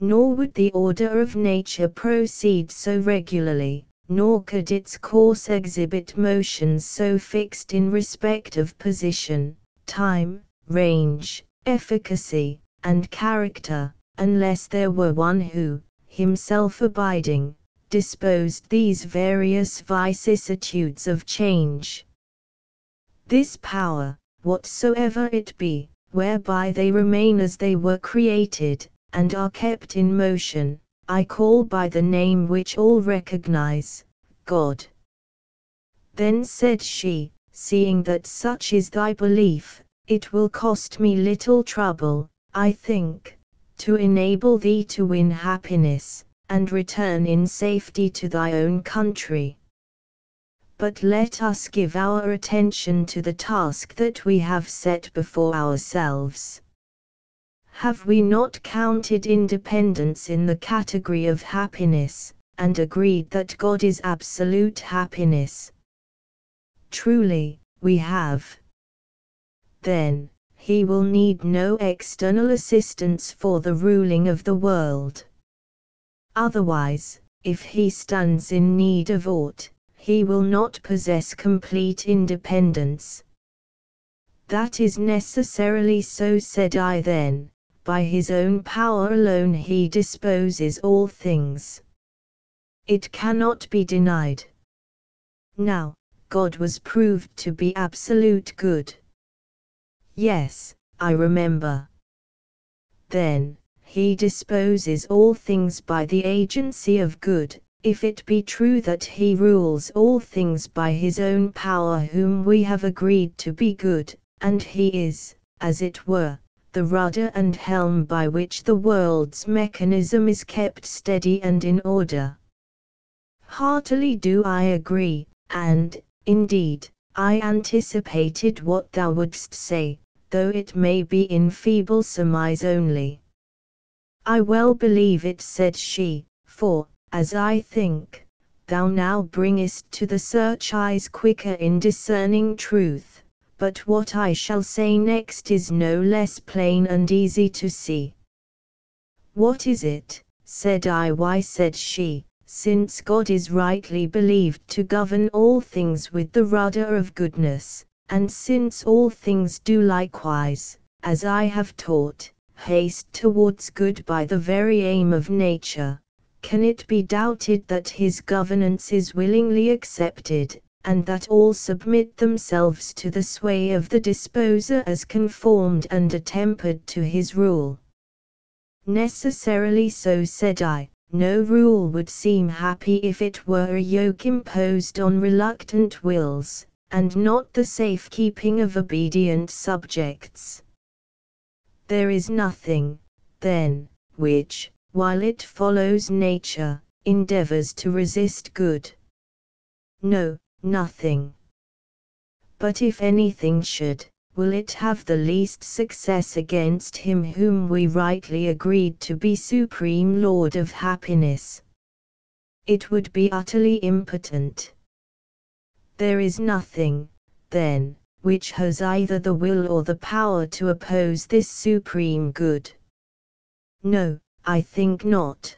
Nor would the order of nature proceed so regularly, nor could its course exhibit motions so fixed in respect of position, time, range, efficacy, and character, unless there were one who, himself abiding, disposed these various vicissitudes of change. This power, whatsoever it be, whereby they remain as they were created, and are kept in motion, I call by the name which all recognize, God. Then said she, seeing that such is thy belief, it will cost me little trouble, I think, to enable thee to win happiness, and return in safety to thy own country. But let us give our attention to the task that we have set before ourselves. Have we not counted independence in the category of happiness, and agreed that God is absolute happiness? Truly, we have. Then, he will need no external assistance for the ruling of the world. Otherwise, if he stands in need of aught, he will not possess complete independence. That is necessarily so, said I then. By his own power alone he disposes all things. It cannot be denied. Now, God was proved to be absolute good. Yes, I remember. Then, he disposes all things by the agency of good, if it be true that he rules all things by his own power whom we have agreed to be good, and he is, as it were, the rudder and helm by which the world's mechanism is kept steady and in order. Heartily do I agree, and, indeed, I anticipated what thou wouldst say, though it may be in feeble surmise only. I well believe it, said she, for, as I think, thou now bringest to the search eyes quicker in discerning truth, but what I shall say next is no less plain and easy to see. What is it? Said I. Why, said she, since God is rightly believed to govern all things with the rudder of goodness, and since all things do likewise, as I have taught, haste towards good by the very aim of nature, can it be doubted that his governance is willingly accepted, and that all submit themselves to the sway of the disposer as conformed and attempered to his rule? Necessarily so, said I. No rule would seem happy if it were a yoke imposed on reluctant wills, and not the safekeeping of obedient subjects. There is nothing, then, which, while it follows nature, endeavors to resist good. No, nothing. But if anything should, will it have the least success against him whom we rightly agreed to be supreme Lord of happiness? It would be utterly impotent. There is nothing, then, which has either the will or the power to oppose this supreme good. No, I think not.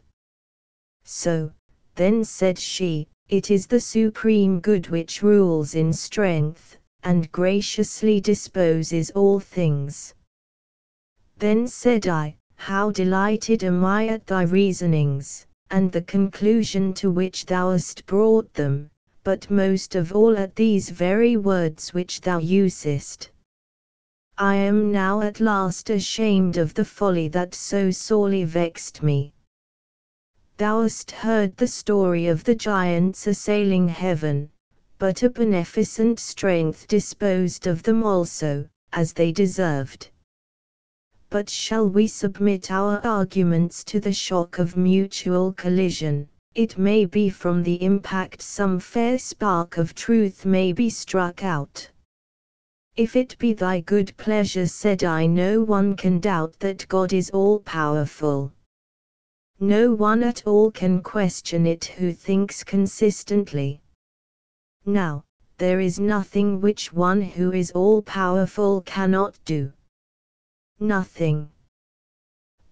So, then, said she, it is the supreme good which rules in strength, and graciously disposes all things. Then said I, how delighted am I at thy reasonings, and the conclusion to which thou hast brought them, but most of all at these very words which thou usest. I am now at last ashamed of the folly that so sorely vexed me. Thou hast heard the story of the giants assailing heaven, but a beneficent strength disposed of them also, as they deserved. But shall we submit our arguments to the shock of mutual collision? It may be from the impact some fair spark of truth may be struck out. If it be thy good pleasure, said I, no one can doubt that God is all-powerful. No one at all can question it who thinks consistently. Now, there is nothing which one who is all-powerful cannot do. Nothing.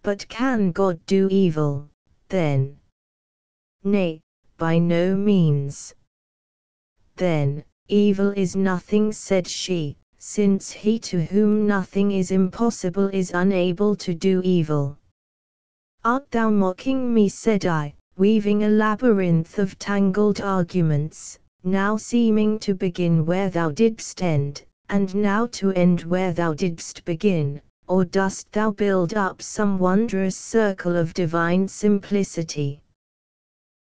But can God do evil, then? Nay, by no means. Then, evil is nothing, said she, since he to whom nothing is impossible is unable to do evil. Art thou mocking me, said I, weaving a labyrinth of tangled arguments, now seeming to begin where thou didst end, and now to end where thou didst begin, or dost thou build up some wondrous circle of divine simplicity?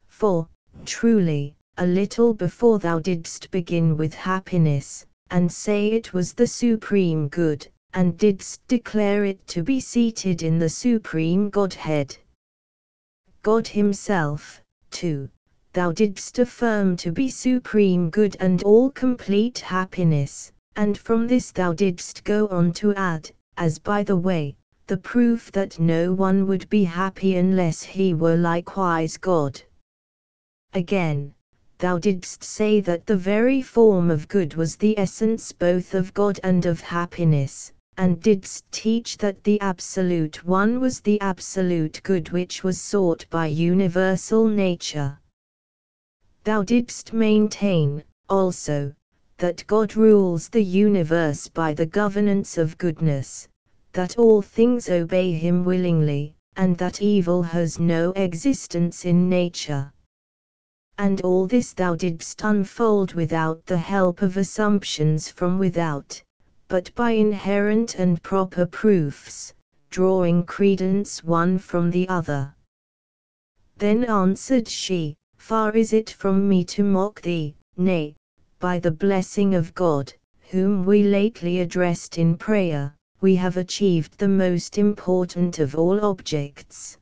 For, truly, a little before thou didst begin with happiness, and say it was the supreme good, and didst declare it to be seated in the supreme Godhead. God himself, too, thou didst affirm to be supreme good and all complete happiness, and from this thou didst go on to add, as by the way, the proof that no one would be happy unless he were likewise God. Again, thou didst say that the very form of good was the essence both of God and of happiness, and didst teach that the Absolute One was the absolute good which was sought by universal nature. Thou didst maintain, also, that God rules the universe by the governance of goodness, that all things obey him willingly, and that evil has no existence in nature. And all this thou didst unfold without the help of assumptions from without, but by inherent and proper proofs, drawing credence one from the other. Then answered she, far is it from me to mock thee, nay, by the blessing of God, whom we lately addressed in prayer, we have achieved the most important of all objects.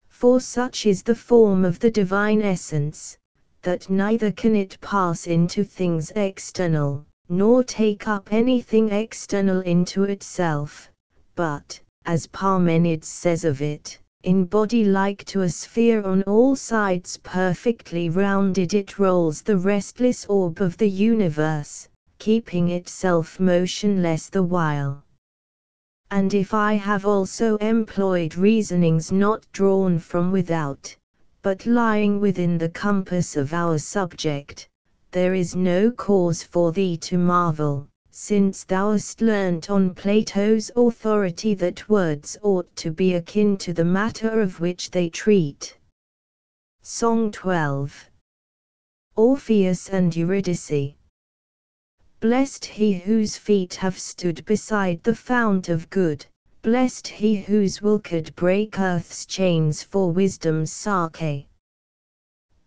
For such is the form of the divine essence, that neither can it pass into things external, nor take up anything external into itself, but, as Parmenides says of it, in body like to a sphere on all sides perfectly rounded it rolls the restless orb of the universe, keeping itself motionless the while. And if I have also employed reasonings not drawn from without, but lying within the compass of our subject, there is no cause for thee to marvel, since thou hast learnt on Plato's authority that words ought to be akin to the matter of which they treat. Song 12. Orpheus and Eurydice. Blessed he whose feet have stood beside the fount of good, blessed he whose will could break earth's chains for wisdom's sake.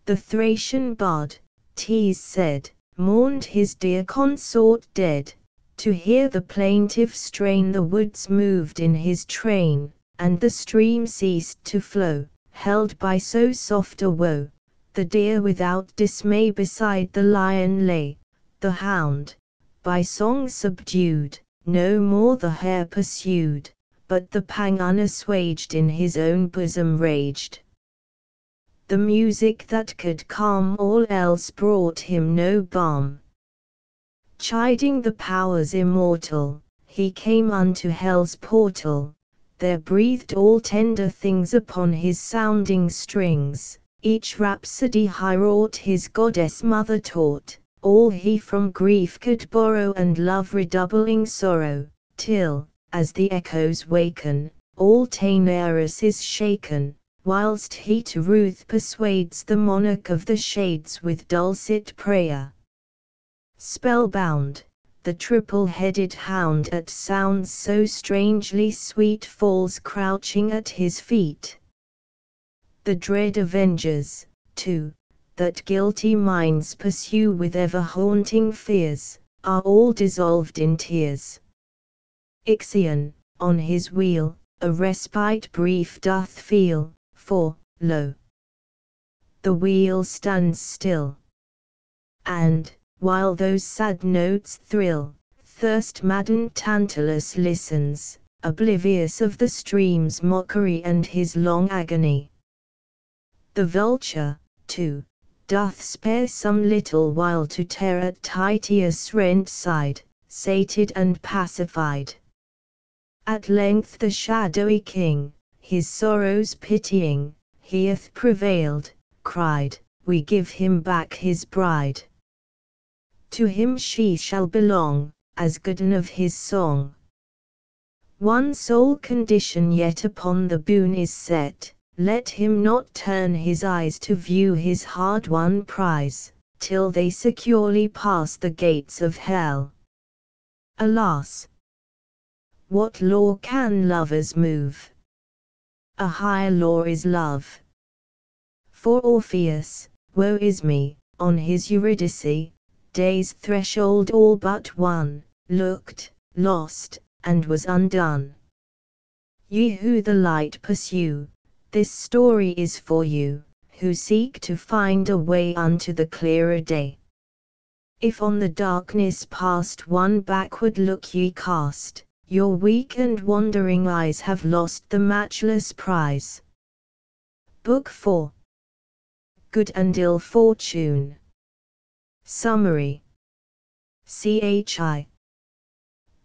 The Thracian bard, 'tis said, mourned his dear consort dead. To hear the plaintive strain the woods moved in his train, and the stream ceased to flow, held by so soft a woe. The deer without dismay beside the lion lay, the hound, by song subdued, no more the hare pursued, but the pang unassuaged in his own bosom raged. The music that could calm all else brought him no balm. Chiding the powers immortal, he came unto hell's portal, there breathed all tender things upon his sounding strings, each rhapsody high-wrought his goddess mother taught, all he from grief could borrow and love redoubling sorrow, till, as the echoes waken, all Taenarus is shaken, whilst he to ruth persuades the monarch of the shades with dulcet prayer. Spellbound, the triple-headed hound at sounds so strangely sweet falls crouching at his feet. The dread avengers, too, that guilty minds pursue with ever-haunting fears, are all dissolved in tears. Ixion, on his wheel, a respite brief doth feel, for, lo, the wheel stands still. And, while those sad notes thrill, thirst-maddened Tantalus listens, oblivious of the stream's mockery and his long agony. The vulture, too, doth spare some little while to tear at Tityus' rent side, sated and pacified. At length the shadowy king, his sorrows pitying, he hath prevailed, cried, we give him back his bride. To him she shall belong, as gooden of his song. One sole condition yet upon the boon is set, let him not turn his eyes to view his hard-won prize, till they securely pass the gates of hell. Alas! What law can lovers move? A higher law is love. For Orpheus, woe is me, on his Eurydice, day's threshold all but won, looked, lost, and was undone. Ye who the light pursue, this story is for you, who seek to find a way unto the clearer day. If on the darkness past one backward look ye cast, your weak and wandering eyes have lost the matchless prize. Book 4. Good and Ill Fortune. Summary. CHI.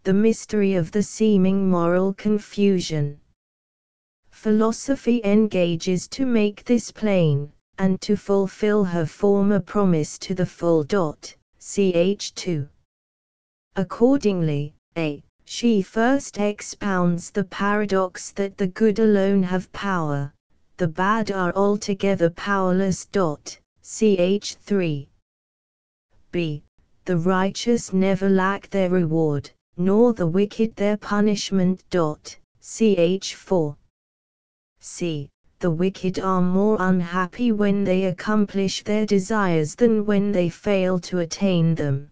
The mystery of the seeming moral confusion. Philosophy engages to make this plain, and to fulfill her former promise to the full. Ch. 2. Accordingly, she first expounds the paradox that the good alone have power, the bad are altogether powerless. Ch. 3. B. The righteous never lack their reward, nor the wicked their punishment. Ch. 4. C. The wicked are more unhappy when they accomplish their desires than when they fail to attain them.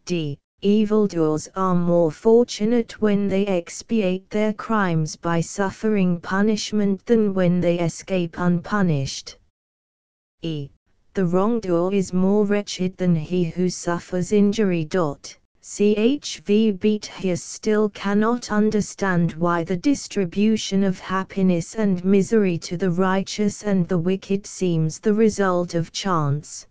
D. Evildoers are more fortunate when they expiate their crimes by suffering punishment than when they escape unpunished. E. The wrongdoer is more wretched than he who suffers injury. Boethius still cannot understand why the distribution of happiness and misery to the righteous and the wicked seems the result of chance.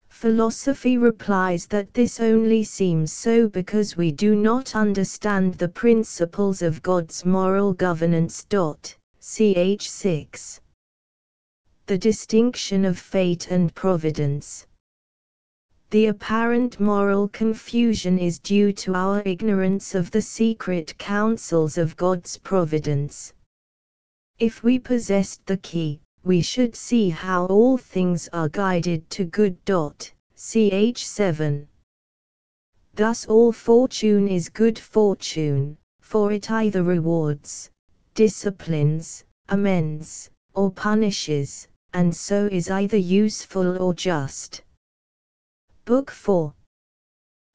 Philosophy replies that this only seems so because we do not understand the principles of God's moral governance. Ch. 6. The distinction of fate and providence. The apparent moral confusion is due to our ignorance of the secret counsels of God's providence. If we possessed the key, we should see how all things are guided to good. Ch. 7. Thus all fortune is good fortune, for it either rewards, disciplines, amends, or punishes, and so is either useful or just. Book 4.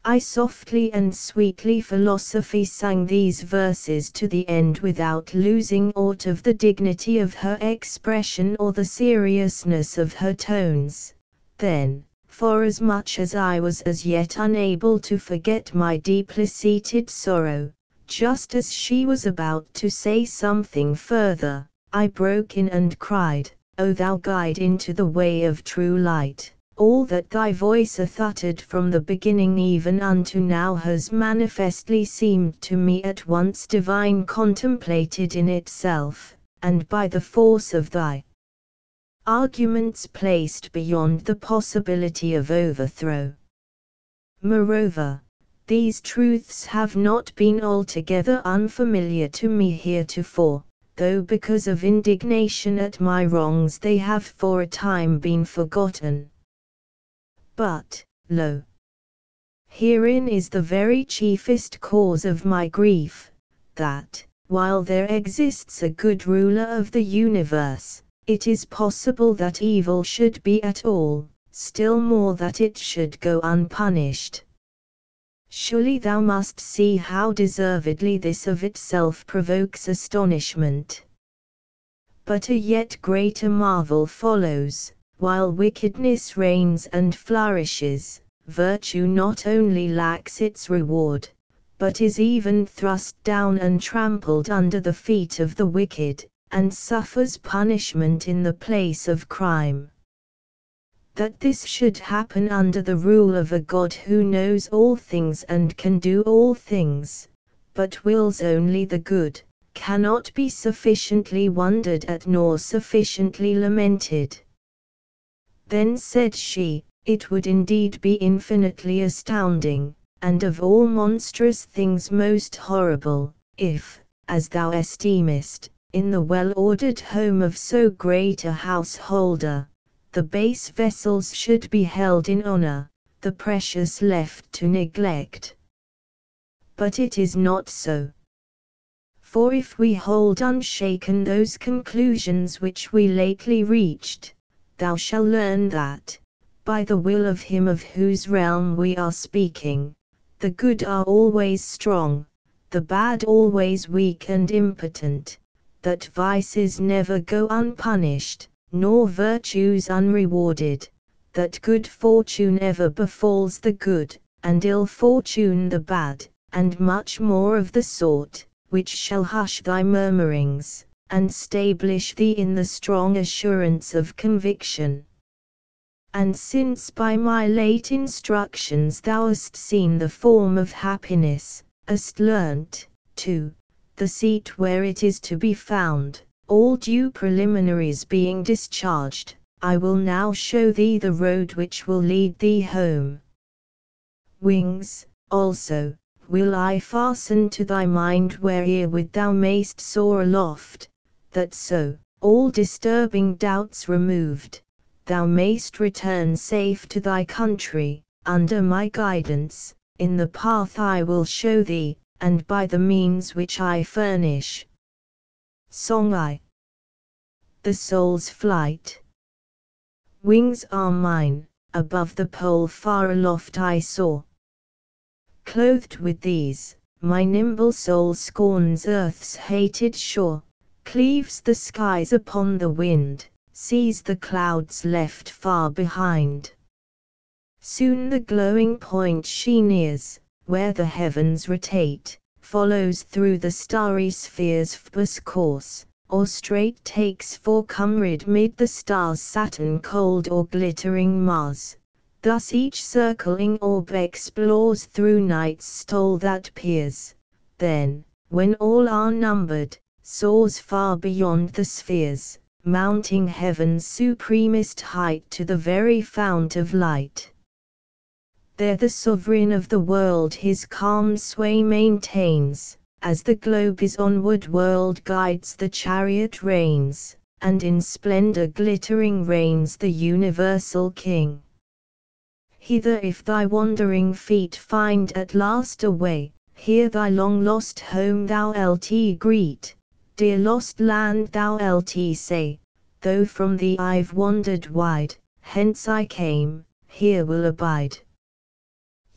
I softly and sweetly philosophy sang these verses to the end without losing aught of the dignity of her expression or the seriousness of her tones. Then, forasmuch as I was as yet unable to forget my deeply seated sorrow, just as she was about to say something further, I broke in and cried, O thou guide into the way of true light! All that thy voice hath uttered from the beginning even unto now has manifestly seemed to me at once divine contemplated in itself, and by the force of thy arguments placed beyond the possibility of overthrow. Moreover, these truths have not been altogether unfamiliar to me heretofore, though because of indignation at my wrongs they have for a time been forgotten. But, lo! Herein is the very chiefest cause of my grief, that, while there exists a good ruler of the universe, it is possible that evil should be at all, still more that it should go unpunished. Surely thou must see how deservedly this of itself provokes astonishment. But a yet greater marvel follows. While wickedness reigns and flourishes, virtue not only lacks its reward, but is even thrust down and trampled under the feet of the wicked, and suffers punishment in the place of crime. That this should happen under the rule of a God who knows all things and can do all things, but wills only the good, cannot be sufficiently wondered at nor sufficiently lamented. Then said she, it would indeed be infinitely astounding, and of all monstrous things most horrible, if, as thou esteemest, in the well-ordered home of so great a householder, the base vessels should be held in honor, the precious left to neglect. But it is not so. For if we hold unshaken those conclusions which we lately reached, thou shalt learn that, by the will of him of whose realm we are speaking, the good are always strong, the bad always weak and impotent, that vices never go unpunished, nor virtues unrewarded, that good fortune ever befalls the good, and ill fortune the bad, and much more of the sort, which shall hush thy murmurings, and stablish thee in the strong assurance of conviction. And since by my late instructions thou hast seen the form of happiness, hast learnt, too, the seat where it is to be found, all due preliminaries being discharged, I will now show thee the road which will lead thee home. Wings, also, will I fasten to thy mind wherewith thou mayst soar aloft, that so, all disturbing doubts removed, thou mayst return safe to thy country, under my guidance, in the path I will show thee, and by the means which I furnish. Song I. The Soul's Flight. Wings are mine, above the pole far aloft I soar. Clothed with these, my nimble soul scorns earth's hated shore, cleaves the skies upon the wind, sees the clouds left far behind. Soon the glowing point she nears, where the heavens rotate, follows through the starry sphere's Phoebus course, or straight takes for comrade mid the stars Saturn cold or glittering Mars. Thus each circling orb explores through night's stole that peers, then, when all are numbered, soars far beyond the spheres, mounting heaven's supremest height to the very fount of light. There the sovereign of the world his calm sway maintains, as the globe is onward whirled guides the chariot reins, and in splendor glittering reigns the universal King. Hither if thy wandering feet find at last a way, here thy long-lost home thou lt greet, dear lost land thou lt say, though from thee I've wandered wide, hence I came, here will abide.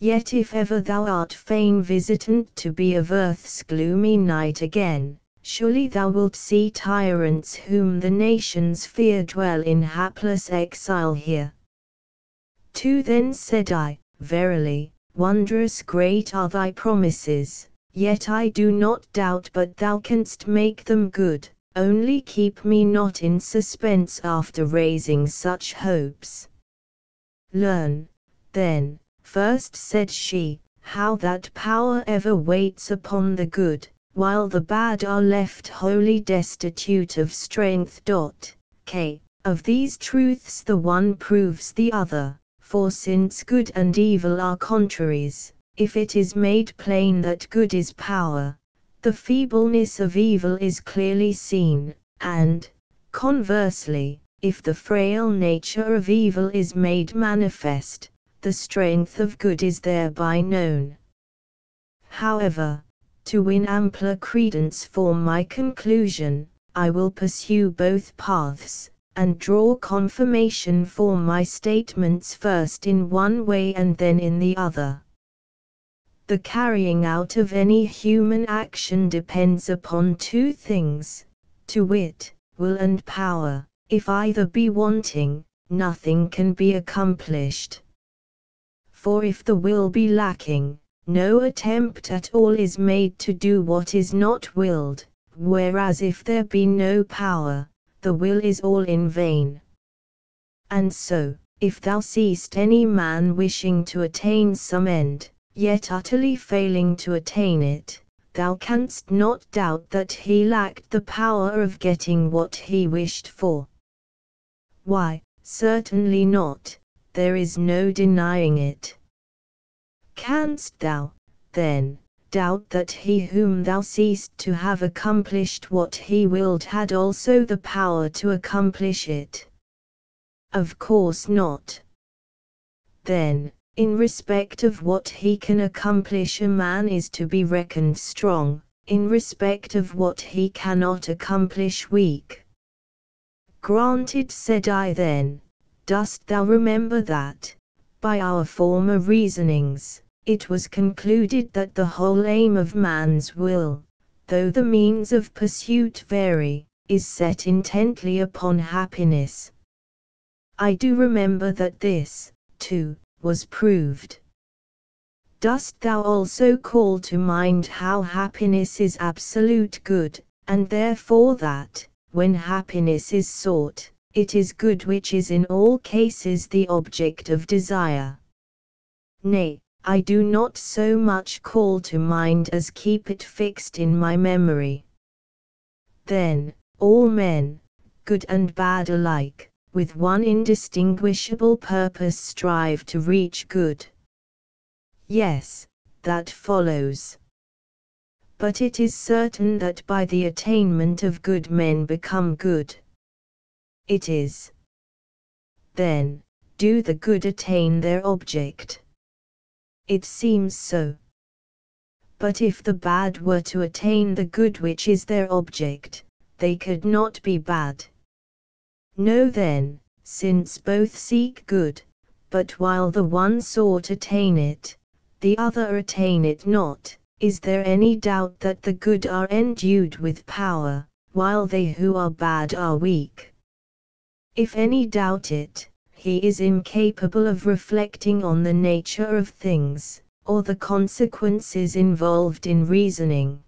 Yet if ever thou art fain visitant to be of earth's gloomy night again, surely thou wilt see tyrants whom the nations fear dwell in hapless exile here. To then said I, verily, wondrous great are thy promises, yet I do not doubt but thou canst make them good, only keep me not in suspense after raising such hopes. Learn, then, first said she, how that power ever waits upon the good, while the bad are left wholly destitute of strength. K. Of these truths the one proves the other. For since good and evil are contraries, if it is made plain that good is power, the feebleness of evil is clearly seen, and, conversely, if the frail nature of evil is made manifest, the strength of good is thereby known. However, to win ampler credence for my conclusion, I will pursue both paths, and draw confirmation for my statements first in one way and then in the other. The carrying out of any human action depends upon two things, to wit, will and power. If either be wanting, nothing can be accomplished. For if the will be lacking, no attempt at all is made to do what is not willed, whereas if there be no power, the will is all in vain. And so, if thou seest any man wishing to attain some end, yet utterly failing to attain it, thou canst not doubt that he lacked the power of getting what he wished for. Why, certainly not, there is no denying it. Canst thou, then, doubt that he whom thou seest to have accomplished what he willed had also the power to accomplish it? Of course not. Then, in respect of what he can accomplish a man is to be reckoned strong, in respect of what he cannot accomplish weak. Granted, said I then, dost thou remember that, by our former reasonings, it was concluded that the whole aim of man's will, though the means of pursuit vary, is set intently upon happiness? I do remember that this, too, was proved. Dost thou also call to mind how happiness is absolute good, and therefore that, when happiness is sought, it is good which is in all cases the object of desire? Nay, I do not so much call to mind as keep it fixed in my memory. Then, all men, good and bad alike, with one indistinguishable purpose strive to reach good. Yes, that follows. But it is certain that by the attainment of good men become good. It is. Then, do the good attain their object? It seems so. But if the bad were to attain the good which is their object, they could not be bad. No then, since both seek good, but while the one sought attain it, the other attain it not, is there any doubt that the good are endued with power, while they who are bad are weak? If any doubt it, he is incapable of reflecting on the nature of things, or the consequences involved in reasoning.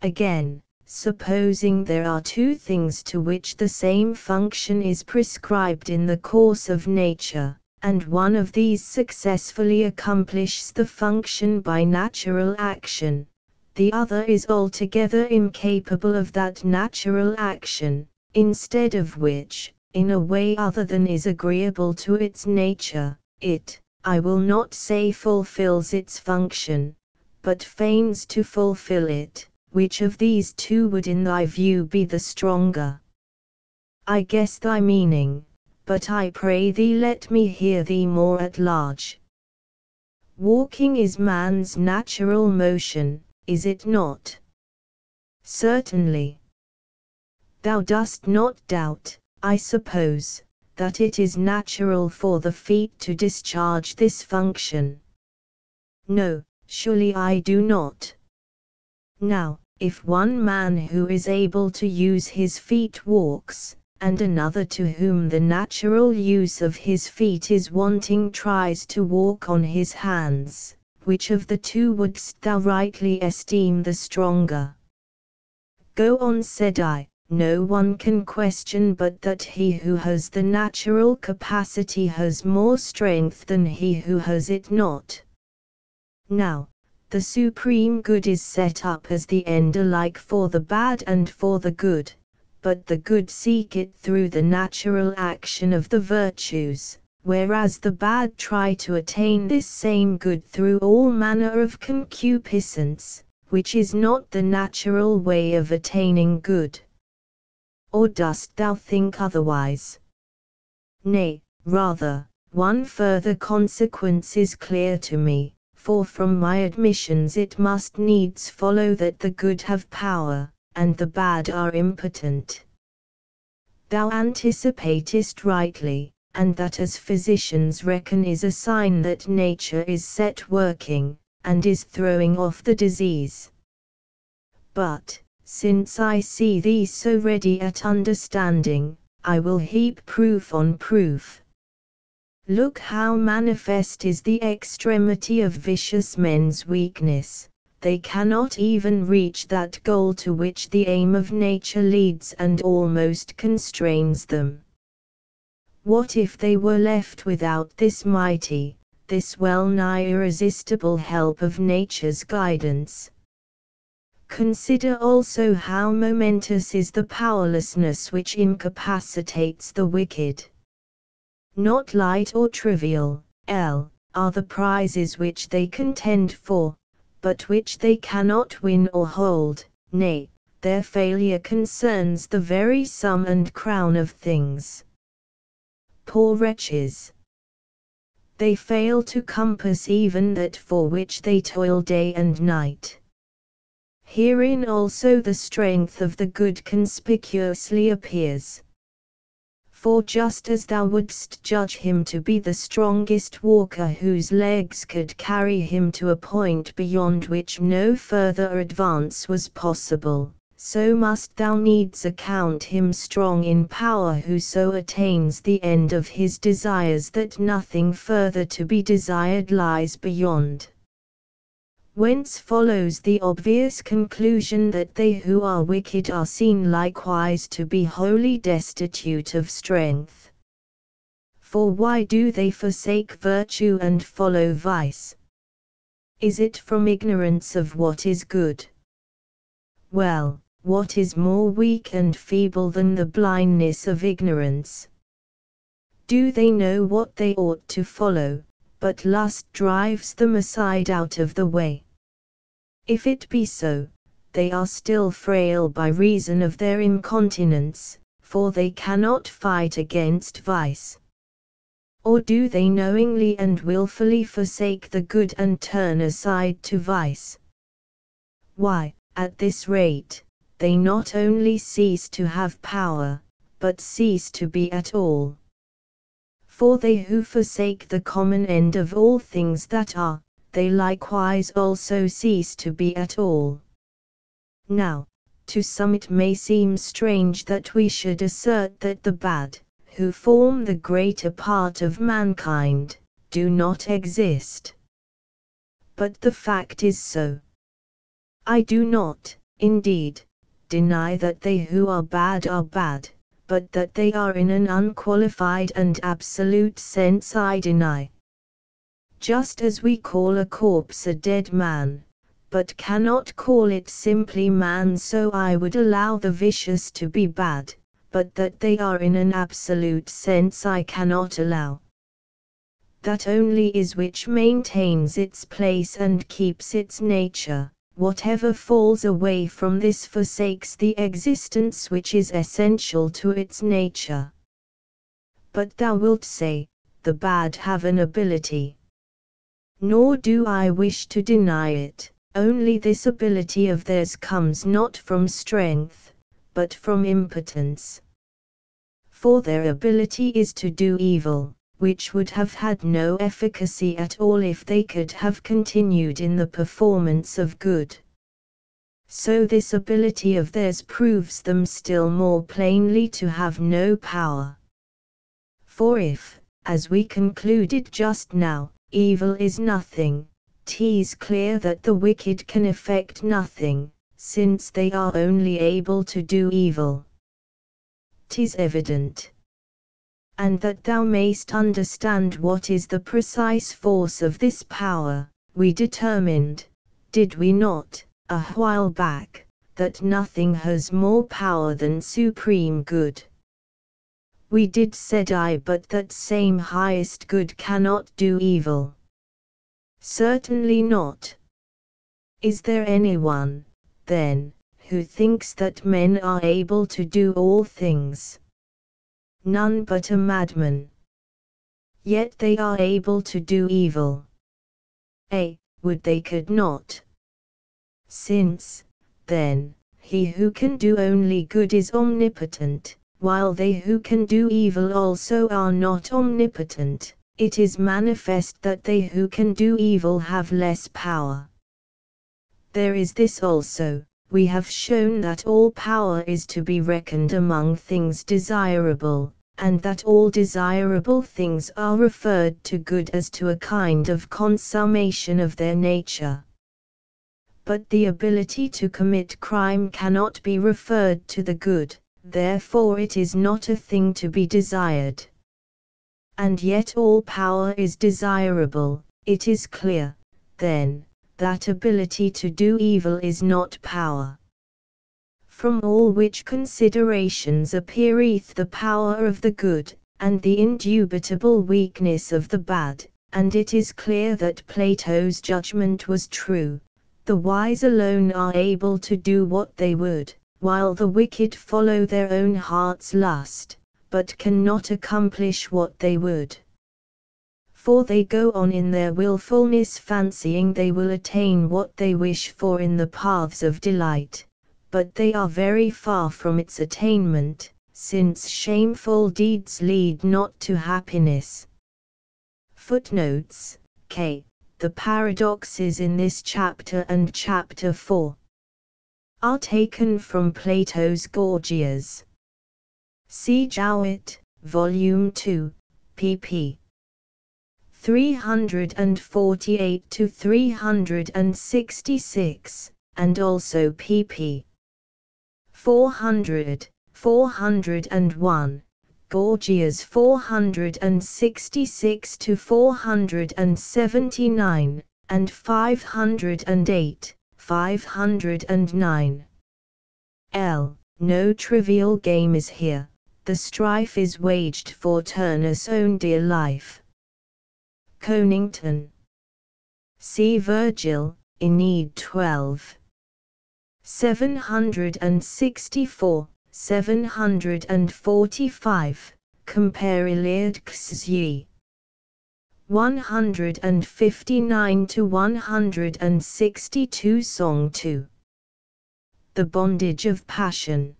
Again, supposing there are two things to which the same function is prescribed in the course of nature, and one of these successfully accomplishes the function by natural action, the other is altogether incapable of that natural action, instead of which, in a way other than is agreeable to its nature, it, I will not say fulfills its function, but feigns to fulfill it. Which of these two would in thy view be the stronger? I guess thy meaning, but I pray thee let me hear thee more at large. Walking is man's natural motion, is it not? Certainly. Thou dost not doubt, I suppose, that it is natural for the feet to discharge this function. No, surely I do not. Now, if one man who is able to use his feet walks, and another to whom the natural use of his feet is wanting tries to walk on his hands, which of the two wouldst thou rightly esteem the stronger? Go on, said I. No one can question but that he who has the natural capacity has more strength than he who has it not. Now, the supreme good is set up as the end alike for the bad and for the good, but the good seek it through the natural action of the virtues, whereas the bad try to attain this same good through all manner of concupiscence, which is not the natural way of attaining good. Or dost thou think otherwise? Nay, rather, one further consequence is clear to me. For from my admissions it must needs follow that the good have power, and the bad are impotent. Thou anticipatest rightly, and that as physicians reckon is a sign that nature is set working, and is throwing off the disease. But, since I see thee so ready at understanding, I will heap proof on proof. Look how manifest is the extremity of vicious men's weakness, they cannot even reach that goal to which the aim of nature leads and almost constrains them. What if they were left without this mighty, this well-nigh irresistible help of nature's guidance? Consider also how momentous is the powerlessness which incapacitates the wicked. Not light or trivial, are the prizes which they contend for, but which they cannot win or hold, nay, their failure concerns the very sum and crown of things. Poor wretches! They fail to compass even that for which they toil day and night. Herein also the strength of the good conspicuously appears. For just as thou wouldst judge him to be the strongest walker whose legs could carry him to a point beyond which no further advance was possible, so must thou needs account him strong in power who so attains the end of his desires that nothing further to be desired lies beyond. Whence follows the obvious conclusion that they who are wicked are seen likewise to be wholly destitute of strength. For why do they forsake virtue and follow vice? Is it from ignorance of what is good? Well, what is more weak and feeble than the blindness of ignorance? Do they know what they ought to follow, but lust drives them aside out of the way? If it be so, they are still frail by reason of their incontinence, for they cannot fight against vice. Or do they knowingly and wilfully forsake the good and turn aside to vice? Why, at this rate, they not only cease to have power, but cease to be at all. For they who forsake the common end of all things that are, they likewise also cease to be at all. Now, to some it may seem strange that we should assert that the bad, who form the greater part of mankind, do not exist. but the fact is so. I do not, indeed, deny that they who are bad, but that they are in an unqualified and absolute sense I deny. Just as we call a corpse a dead man, but cannot call it simply man, so I would allow the vicious to be bad, but that they are in an absolute sense I cannot allow. That only is which maintains its place and keeps its nature. Whatever falls away from this forsakes the existence which is essential to its nature. But thou wilt say, the bad have an ability. Nor do I wish to deny it, only this ability of theirs comes not from strength, but from impotence. For their ability is to do evil, which would have had no efficacy at all if they could have continued in the performance of good. So this ability of theirs proves them still more plainly to have no power. For if, as we concluded just now, evil is nothing, 'tis clear that the wicked can effect nothing, since they are only able to do evil. 'Tis evident. And that thou mayst understand what is the precise force of this power, we determined, did we not, a while back, that nothing has more power than supreme good. We did, said I, but that same highest good cannot do evil. Certainly not. Is there anyone, then, who thinks that men are able to do all things? None but a madman. Yet they are able to do evil. Would they could not. Since, then, he who can do only good is omnipotent, while they who can do evil also are not omnipotent, it is manifest that they who can do evil have less power. There is this also, we have shown that all power is to be reckoned among things desirable, and that all desirable things are referred to good as to a kind of consummation of their nature. But the ability to commit crime cannot be referred to the good, therefore it is not a thing to be desired. And yet all power is desirable. It is clear, then, that ability to do evil is not power. From all which considerations appeareth the power of the good, and the indubitable weakness of the bad, and it is clear that Plato's judgment was true. The wise alone are able to do what they would, while the wicked follow their own heart's lust, but cannot accomplish what they would. For they go on in their wilfulness fancying they will attain what they wish for in the paths of delight, but they are very far from its attainment, since shameful deeds lead not to happiness. Footnotes, K. The paradoxes in this chapter and chapter 4 are taken from Plato's Gorgias. See Jowett, Volume 2, pp. 348 to 366, and also pp. 400, 401, Gorgias 466 to 479, and 508, 509. No trivial game is here, the strife is waged for Turnus' own dear life. Conington. See Virgil, Aeneid 12. 764, 745, compare Iliad XY. 159 to 162 Song 2. The bondage of passion.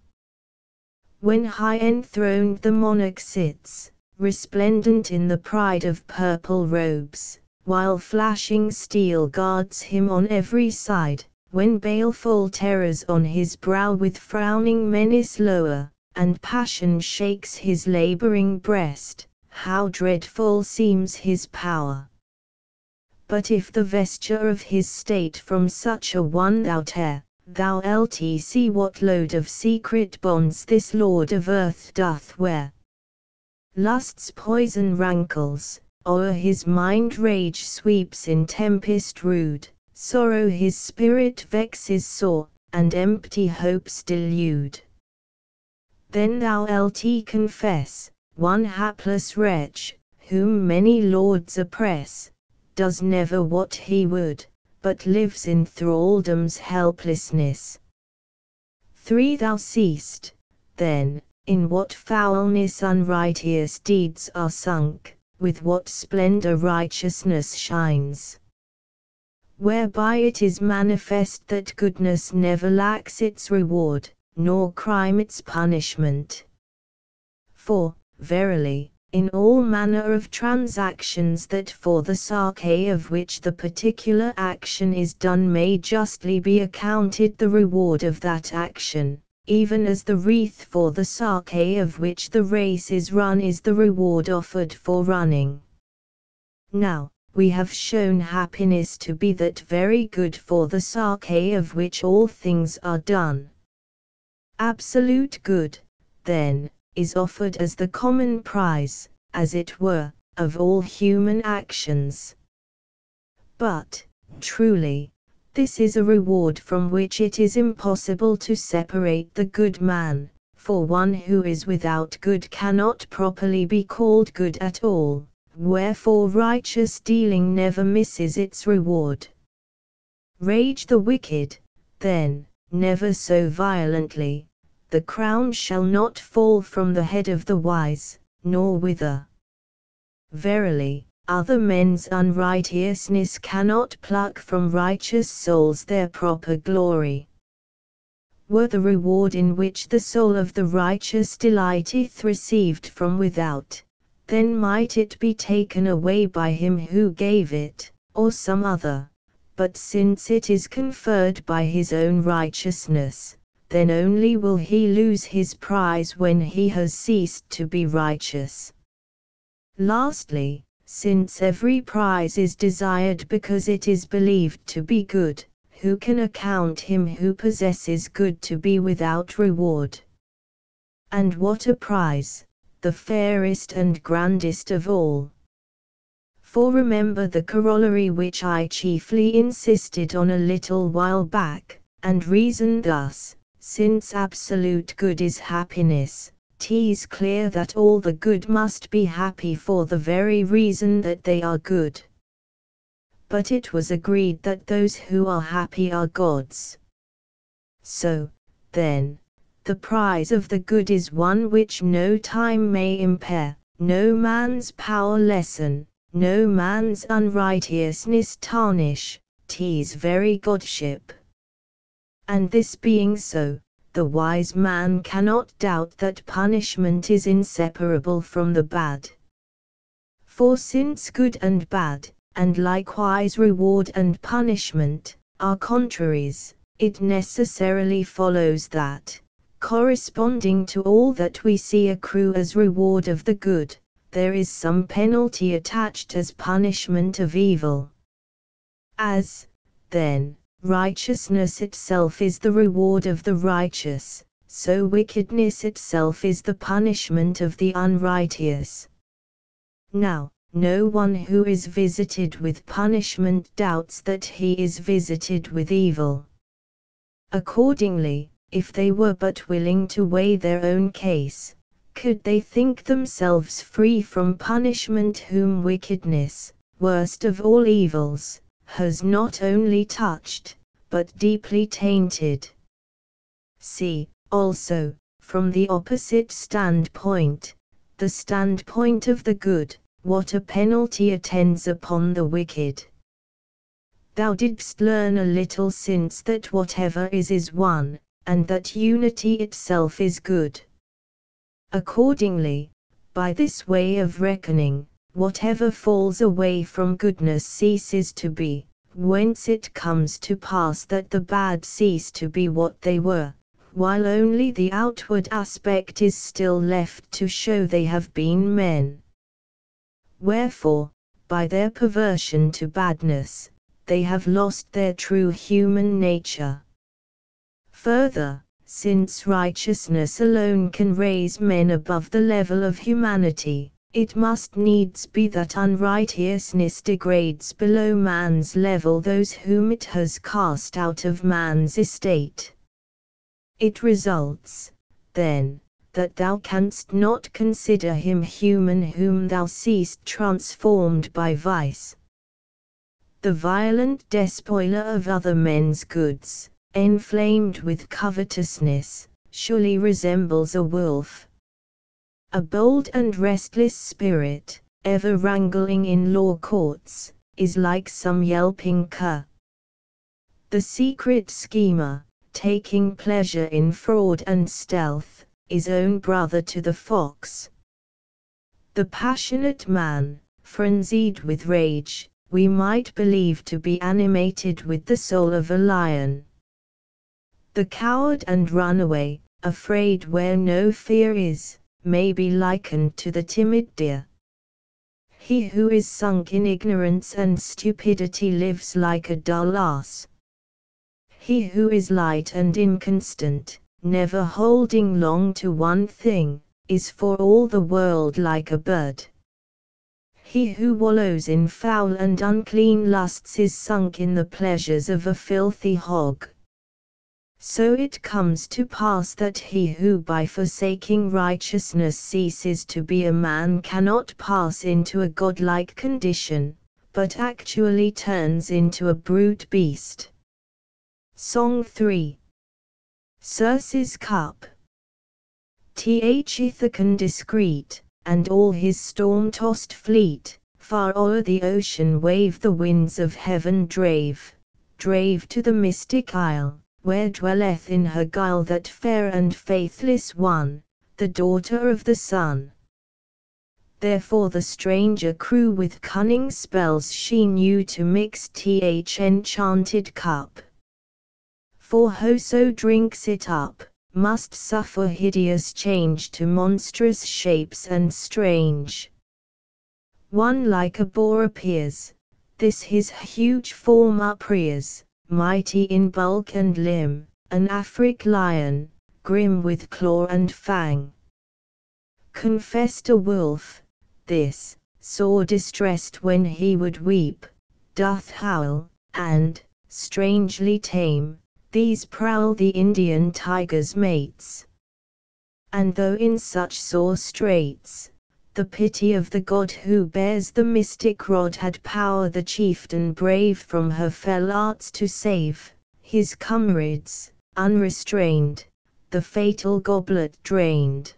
When high enthroned the monarch sits, resplendent in the pride of purple robes, while flashing steel guards him on every side, when baleful terrors on his brow with frowning menace lower, and passion shakes his laboring breast, how dreadful seems his power. But if the vesture of his state from such a one thou tear, thou lt see what load of secret bonds this lord of earth doth wear. Lust's poison rankles, o'er his mind rage sweeps in tempest rude, sorrow his spirit vexes sore, and empty hopes delude. Then thou lt confess, one hapless wretch, whom many lords oppress, does never what he would, but lives in thraldom's helplessness. 3. Thou seest, then, in what foulness unrighteous deeds are sunk, with what splendor righteousness shines. Whereby it is manifest that goodness never lacks its reward, nor crime its punishment. For, verily, in all manner of transactions that for the sake of which the particular action is done may justly be accounted the reward of that action, even as the wreath for the sake of which the race is run is the reward offered for running. Now, we have shown happiness to be that very good for the sake of which all things are done. Absolute good, then, is offered as the common prize, as it were, of all human actions. But, truly, this is a reward from which it is impossible to separate the good man, for one who is without good cannot properly be called good at all, wherefore righteous dealing never misses its reward. Rage the wicked, then, never so violently, the crown shall not fall from the head of the wise, nor wither. Verily, other men's unrighteousness cannot pluck from righteous souls their proper glory. Were the reward in which the soul of the righteous delighteth received from without, then might it be taken away by him who gave it, or some other, but since it is conferred by his own righteousness, then only will he lose his prize when he has ceased to be righteous. Lastly, since every prize is desired because it is believed to be good, who can account him who possesses good to be without reward? And what a prize, the fairest and grandest of all! For remember the corollary which I chiefly insisted on a little while back, and reason thus. Since absolute good is happiness, 'tis clear that all the good must be happy for the very reason that they are good. But it was agreed that those who are happy are gods. So, then, the prize of the good is one which no time may impair, no man's power lessen, no man's unrighteousness tarnish, 'tis very godship. And this being so, the wise man cannot doubt that punishment is inseparable from the bad. For since good and bad, and likewise reward and punishment, are contraries, it necessarily follows that, corresponding to all that we see accrue as reward of the good, there is some penalty attached as punishment of evil. As, then, righteousness itself is the reward of the righteous, so wickedness itself is the punishment of the unrighteous. Now, no one who is visited with punishment doubts that he is visited with evil. Accordingly, if they were but willing to weigh their own case, could they think themselves free from punishment whom wickedness, worst of all evils, has not only touched, but deeply tainted? See, also, from the opposite standpoint, the standpoint of the good, what a penalty attends upon the wicked. Thou didst learn a little since that whatever is one, and that unity itself is good. Accordingly, by this way of reckoning, whatever falls away from goodness ceases to be, whence it comes to pass that the bad cease to be what they were, while only the outward aspect is still left to show they have been men. Wherefore, by their perversion to badness, they have lost their true human nature. Further, since righteousness alone can raise men above the level of humanity, it must needs be that unrighteousness degrades below man's level those whom it has cast out of man's estate. It results, then, that thou canst not consider him human whom thou seest transformed by vice. The violent despoiler of other men's goods, enflamed with covetousness, surely resembles a wolf. A bold and restless spirit, ever wrangling in law courts, is like some yelping cur. The secret schemer, taking pleasure in fraud and stealth, is own brother to the fox. The passionate man, frenzied with rage, we might believe to be animated with the soul of a lion. The coward and runaway, afraid where no fear is, may be likened to the timid deer. He who is sunk in ignorance and stupidity lives like a dull ass. He who is light and inconstant, never holding long to one thing, is for all the world like a bird. He who wallows in foul and unclean lusts is sunk in the pleasures of a filthy hog. So it comes to pass that he who by forsaking righteousness ceases to be a man cannot pass into a godlike condition, but actually turns into a brute beast. Song 3. Circe's cup. Ithacan discreet, and all his storm-tossed fleet, far o'er the ocean wave the winds of heaven drave to the mystic isle, where dwelleth in her guile that fair and faithless one, the daughter of the sun. Therefore the stranger crew with cunning spells she knew to mix enchanted cup. For whoso drinks it up, must suffer hideous change to monstrous shapes and strange. One like a boar appears, this his huge form uprears, mighty in bulk and limb, an Afric lion, grim with claw and fang. Confessed a wolf, this, sore distressed when he would weep, doth howl, and, strangely tame, these prowl the Indian tiger's mates. And though in such sore straits, the pity of the god who bears the mystic rod had power the chieftain brave from her fell arts to save, his comrades, unrestrained, the fatal goblet drained.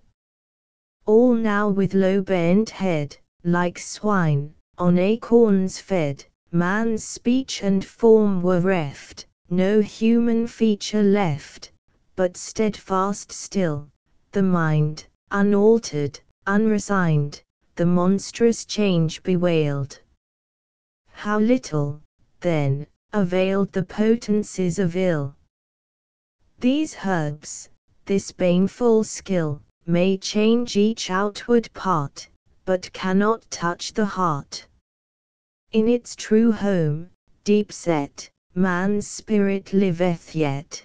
All now with low bent head, like swine, on acorns fed, man's speech and form were reft, no human feature left, but steadfast still, the mind, unaltered, unresigned, the monstrous change bewailed. How little, then, availed the potencies of ill! These herbs, this baneful skill, may change each outward part, but cannot touch the heart. In its true home, deep set, man's spirit liveth yet.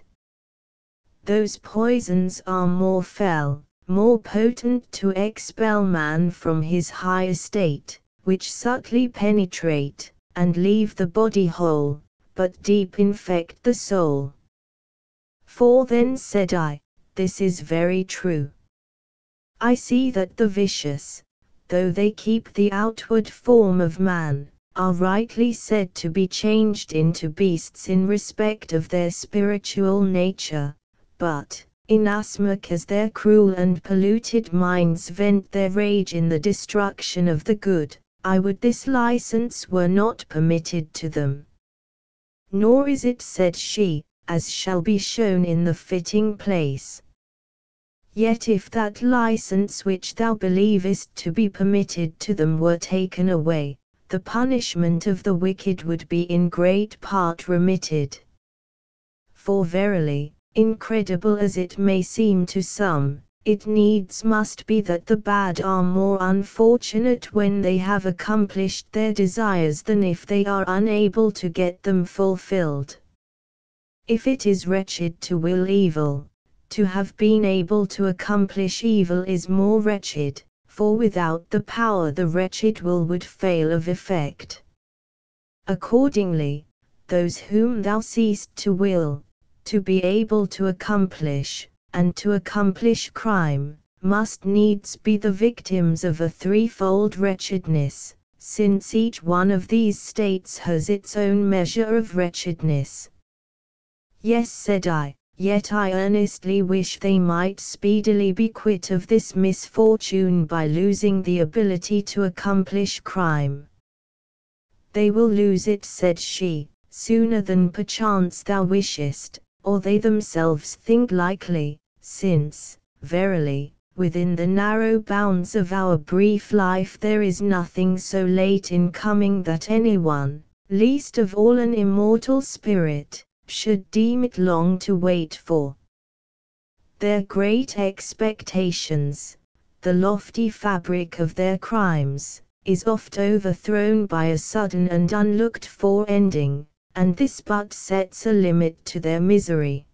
Those poisons are more fell, more potent to expel man from his high estate, which subtly penetrate, and leave the body whole, but deep infect the soul. For then said I, this is very true. I see that the vicious, though they keep the outward form of man, are rightly said to be changed into beasts in respect of their spiritual nature, but, inasmuch as their cruel and polluted minds vent their rage in the destruction of the good, I would this license were not permitted to them. Nor is it said she, as shall be shown in the fitting place. Yet if that license which thou believest to be permitted to them were taken away, the punishment of the wicked would be in great part remitted. For verily, incredible as it may seem to some, it needs must be that the bad are more unfortunate when they have accomplished their desires than if they are unable to get them fulfilled. If it is wretched to will evil, to have been able to accomplish evil is more wretched, for without the power the wretched will would fail of effect. Accordingly, those whom thou seest to will, to be able to accomplish, and to accomplish crime, must needs be the victims of a threefold wretchedness, since each one of these states has its own measure of wretchedness. Yes, said I, yet I earnestly wish they might speedily be quit of this misfortune by losing the ability to accomplish crime. They will lose it, said she, sooner than perchance thou wishest, or they themselves think likely, since, verily, within the narrow bounds of our brief life there is nothing so late in coming that anyone, least of all an immortal spirit, should deem it long to wait for. Their great expectations, the lofty fabric of their crimes, is oft overthrown by a sudden and unlooked for ending, and this but sets a limit to their misery.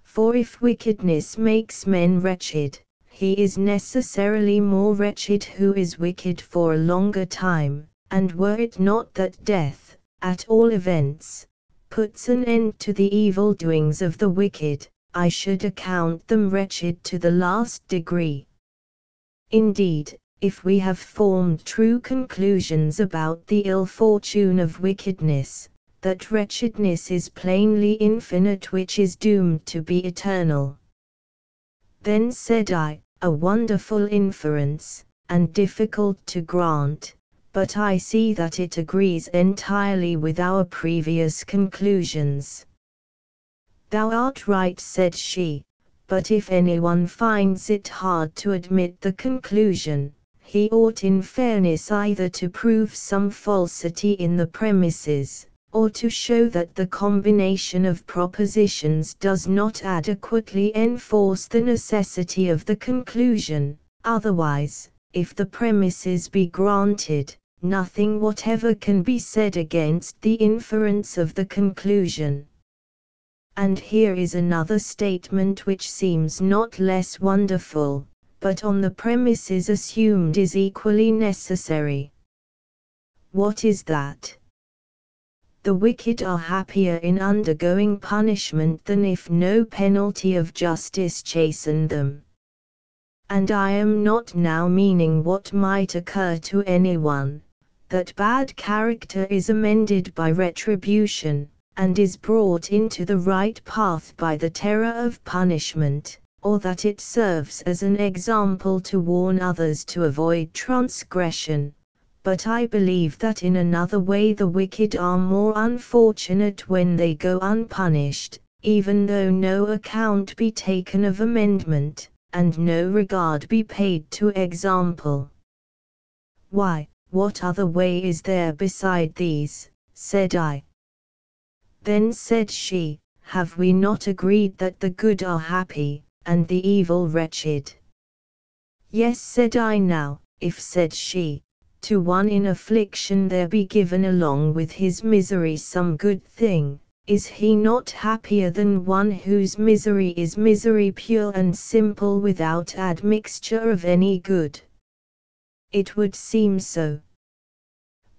For if wickedness makes men wretched, he is necessarily more wretched who is wicked for a longer time, and were it not that death, at all events, puts an end to the evil doings of the wicked, I should account them wretched to the last degree. Indeed, if we have formed true conclusions about the ill fortune of wickedness, that wretchedness is plainly infinite which is doomed to be eternal. Then said I, a wonderful inference, and difficult to grant, but I see that it agrees entirely with our previous conclusions. Thou art right, said she, but if anyone finds it hard to admit the conclusion, he ought in fairness either to prove some falsity in the premises, or to show that the combination of propositions does not adequately enforce the necessity of the conclusion. Otherwise, if the premises be granted, nothing whatever can be said against the inference of the conclusion. And here is another statement which seems not less wonderful, but on the premises assumed is equally necessary. What is that? The wicked are happier in undergoing punishment than if no penalty of justice chastened them. And I am not now meaning what might occur to anyone, that bad character is amended by retribution, and is brought into the right path by the terror of punishment, or that it serves as an example to warn others to avoid transgression. But I believe that in another way the wicked are more unfortunate when they go unpunished, even though no account be taken of amendment, and no regard be paid to example. Why, what other way is there beside these? Said I. Then said she, have we not agreed that the good are happy, and the evil wretched? Yes, said I. Now, if, said she, to one in affliction there be given along with his misery some good thing, is he not happier than one whose misery is misery pure and simple without admixture of any good? It would seem so.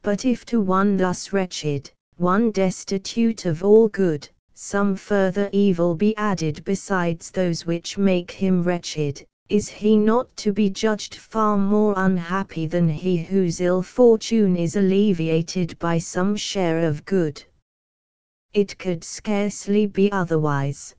But if to one thus wretched, one destitute of all good, some further evil be added besides those which make him wretched, is he not to be judged far more unhappy than he whose ill fortune is alleviated by some share of good? It could scarcely be otherwise.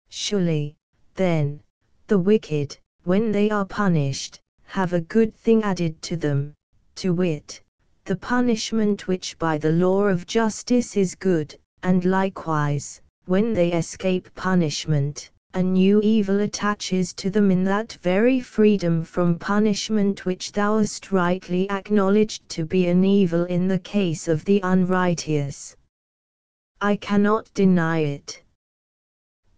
Surely, then, the wicked, when they are punished, have a good thing added to them, to wit, the punishment which by the law of justice is good, and likewise, when they escape punishment, a new evil attaches to them in that very freedom from punishment which thou hast rightly acknowledged to be an evil in the case of the unrighteous. I cannot deny it.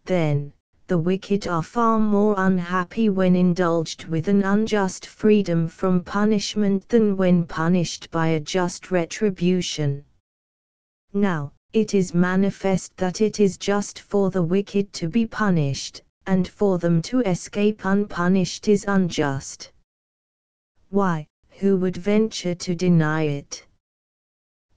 Then, the wicked are far more unhappy when indulged with an unjust freedom from punishment than when punished by a just retribution. Now, it is manifest that it is just for the wicked to be punished, and for them to escape unpunished is unjust. Why, who would venture to deny it?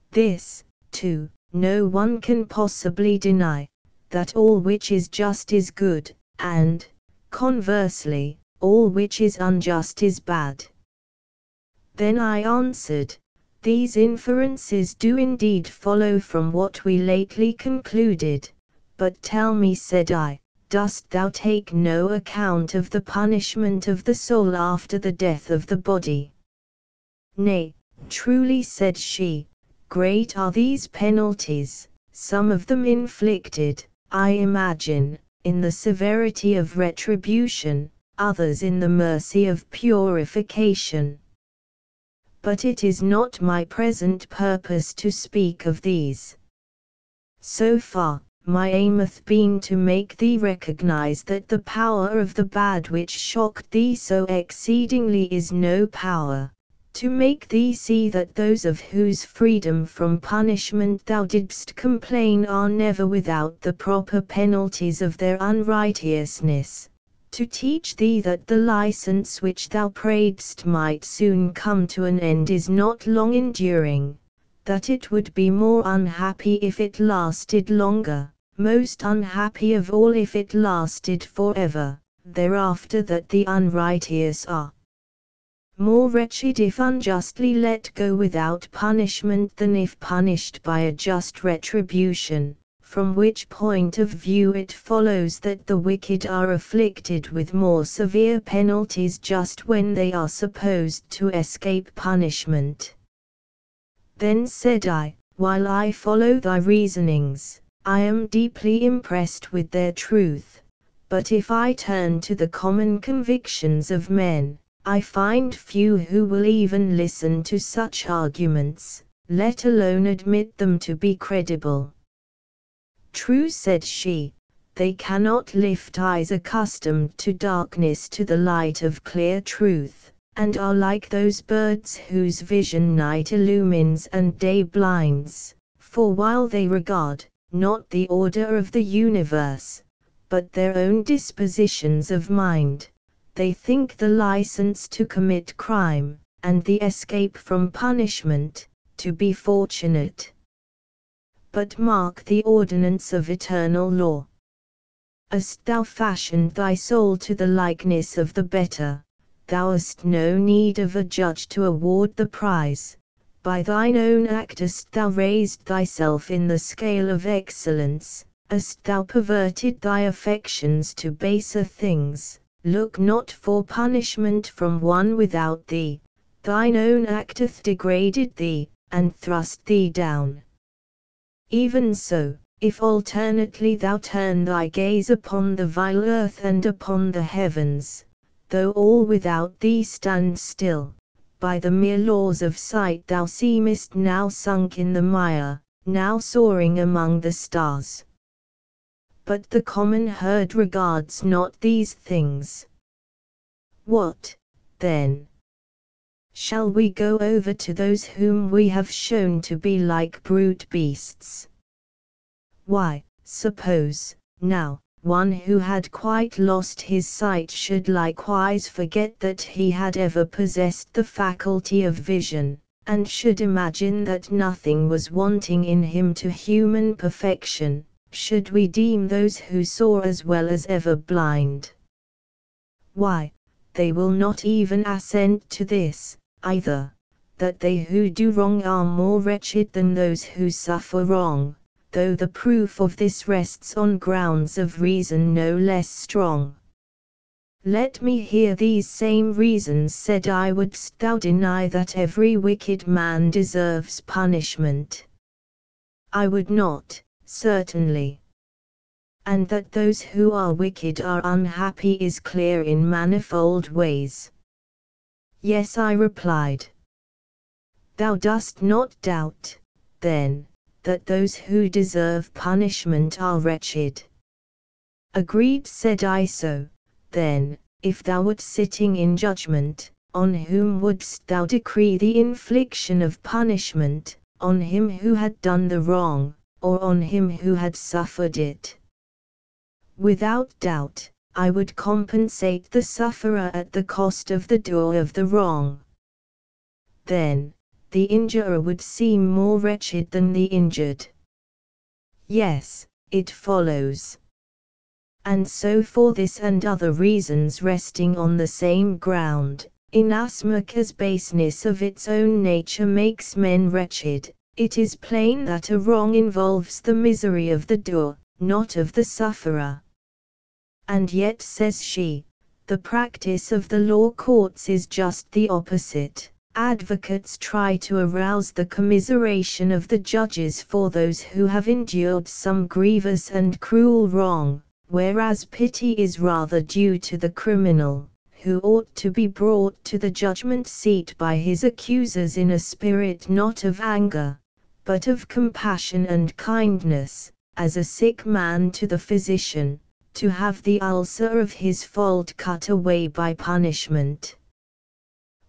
This, too, no one can possibly deny, that all which is just is good, and, conversely, all which is unjust is bad. Then I answered, these inferences do indeed follow from what we lately concluded, but tell me, said I, dost thou take no account of the punishment of the soul after the death of the body? Nay, truly, said she, great are these penalties, some of them inflicted, I imagine, in the severity of retribution, others in the mercy of purification. But it is not my present purpose to speak of these. So far, my aim hath been to make thee recognize that the power of the bad which shocked thee so exceedingly is no power, to make thee see that those of whose freedom from punishment thou didst complain are never without the proper penalties of their unrighteousness, to teach thee that the license which thou praidst might soon come to an end is not long enduring, that it would be more unhappy if it lasted longer, most unhappy of all if it lasted forever, thereafter, that the unrighteous are more wretched if unjustly let go without punishment than if punished by a just retribution, from which point of view it follows that the wicked are afflicted with more severe penalties just when they are supposed to escape punishment. Then said I, while I follow thy reasonings, I am deeply impressed with their truth, but if I turn to the common convictions of men, I find few who will even listen to such arguments, let alone admit them to be credible. True, said she, they cannot lift eyes accustomed to darkness to the light of clear truth, and are like those birds whose vision night illumines and day blinds, for while they regard, not the order of the universe, but their own dispositions of mind, they think the license to commit crime, and the escape from punishment, to be fortunate. But mark the ordinance of eternal law. Hast thou fashioned thy soul to the likeness of the better, thou hast no need of a judge to award the prize. By thine own act hast thou raised thyself in the scale of excellence, hast thou perverted thy affections to baser things. Look not for punishment from one without thee, thine own act hath degraded thee, and thrust thee down. Even so, if alternately thou turn thy gaze upon the vile earth and upon the heavens, though all without thee stand still, by the mere laws of sight thou seemest now sunk in the mire, now soaring among the stars. But the common herd regards not these things. What, then? Shall we go over to those whom we have shown to be like brute beasts? Why, suppose, now, one who had quite lost his sight should likewise forget that he had ever possessed the faculty of vision, and should imagine that nothing was wanting in him to human perfection. Should we deem those who saw as well as ever blind? Why, they will not even assent to this, either, that they who do wrong are more wretched than those who suffer wrong, though the proof of this rests on grounds of reason no less strong. Let me hear these same reasons, said I. Wouldst thou deny that every wicked man deserves punishment? I would not, certainly. And that those who are wicked are unhappy is clear in manifold ways. Yes, I replied. Thou dost not doubt, then, that those who deserve punishment are wretched? Agreed, said I. So, then, if thou wert sitting in judgment, on whom wouldst thou decree the infliction of punishment, on him who had done the wrong, or on him who had suffered it? Without doubt, I would compensate the sufferer at the cost of the doer of the wrong. Then, the injurer would seem more wretched than the injured. Yes, it follows. And so for this and other reasons resting on the same ground, inasmuch as baseness of its own nature makes men wretched, it is plain that a wrong involves the misery of the doer, not of the sufferer. And yet, says she, the practice of the law courts is just the opposite. Advocates try to arouse the commiseration of the judges for those who have endured some grievous and cruel wrong, whereas pity is rather due to the criminal, who ought to be brought to the judgment seat by his accusers in a spirit not of anger, but of compassion and kindness, as a sick man to the physician, to have the ulcer of his fault cut away by punishment.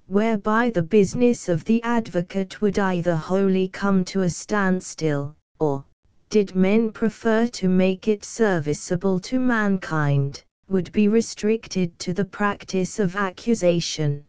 Whereby the business of the advocate would either wholly come to a standstill, or, did men prefer to make it serviceable to mankind, would be restricted to the practice of accusation.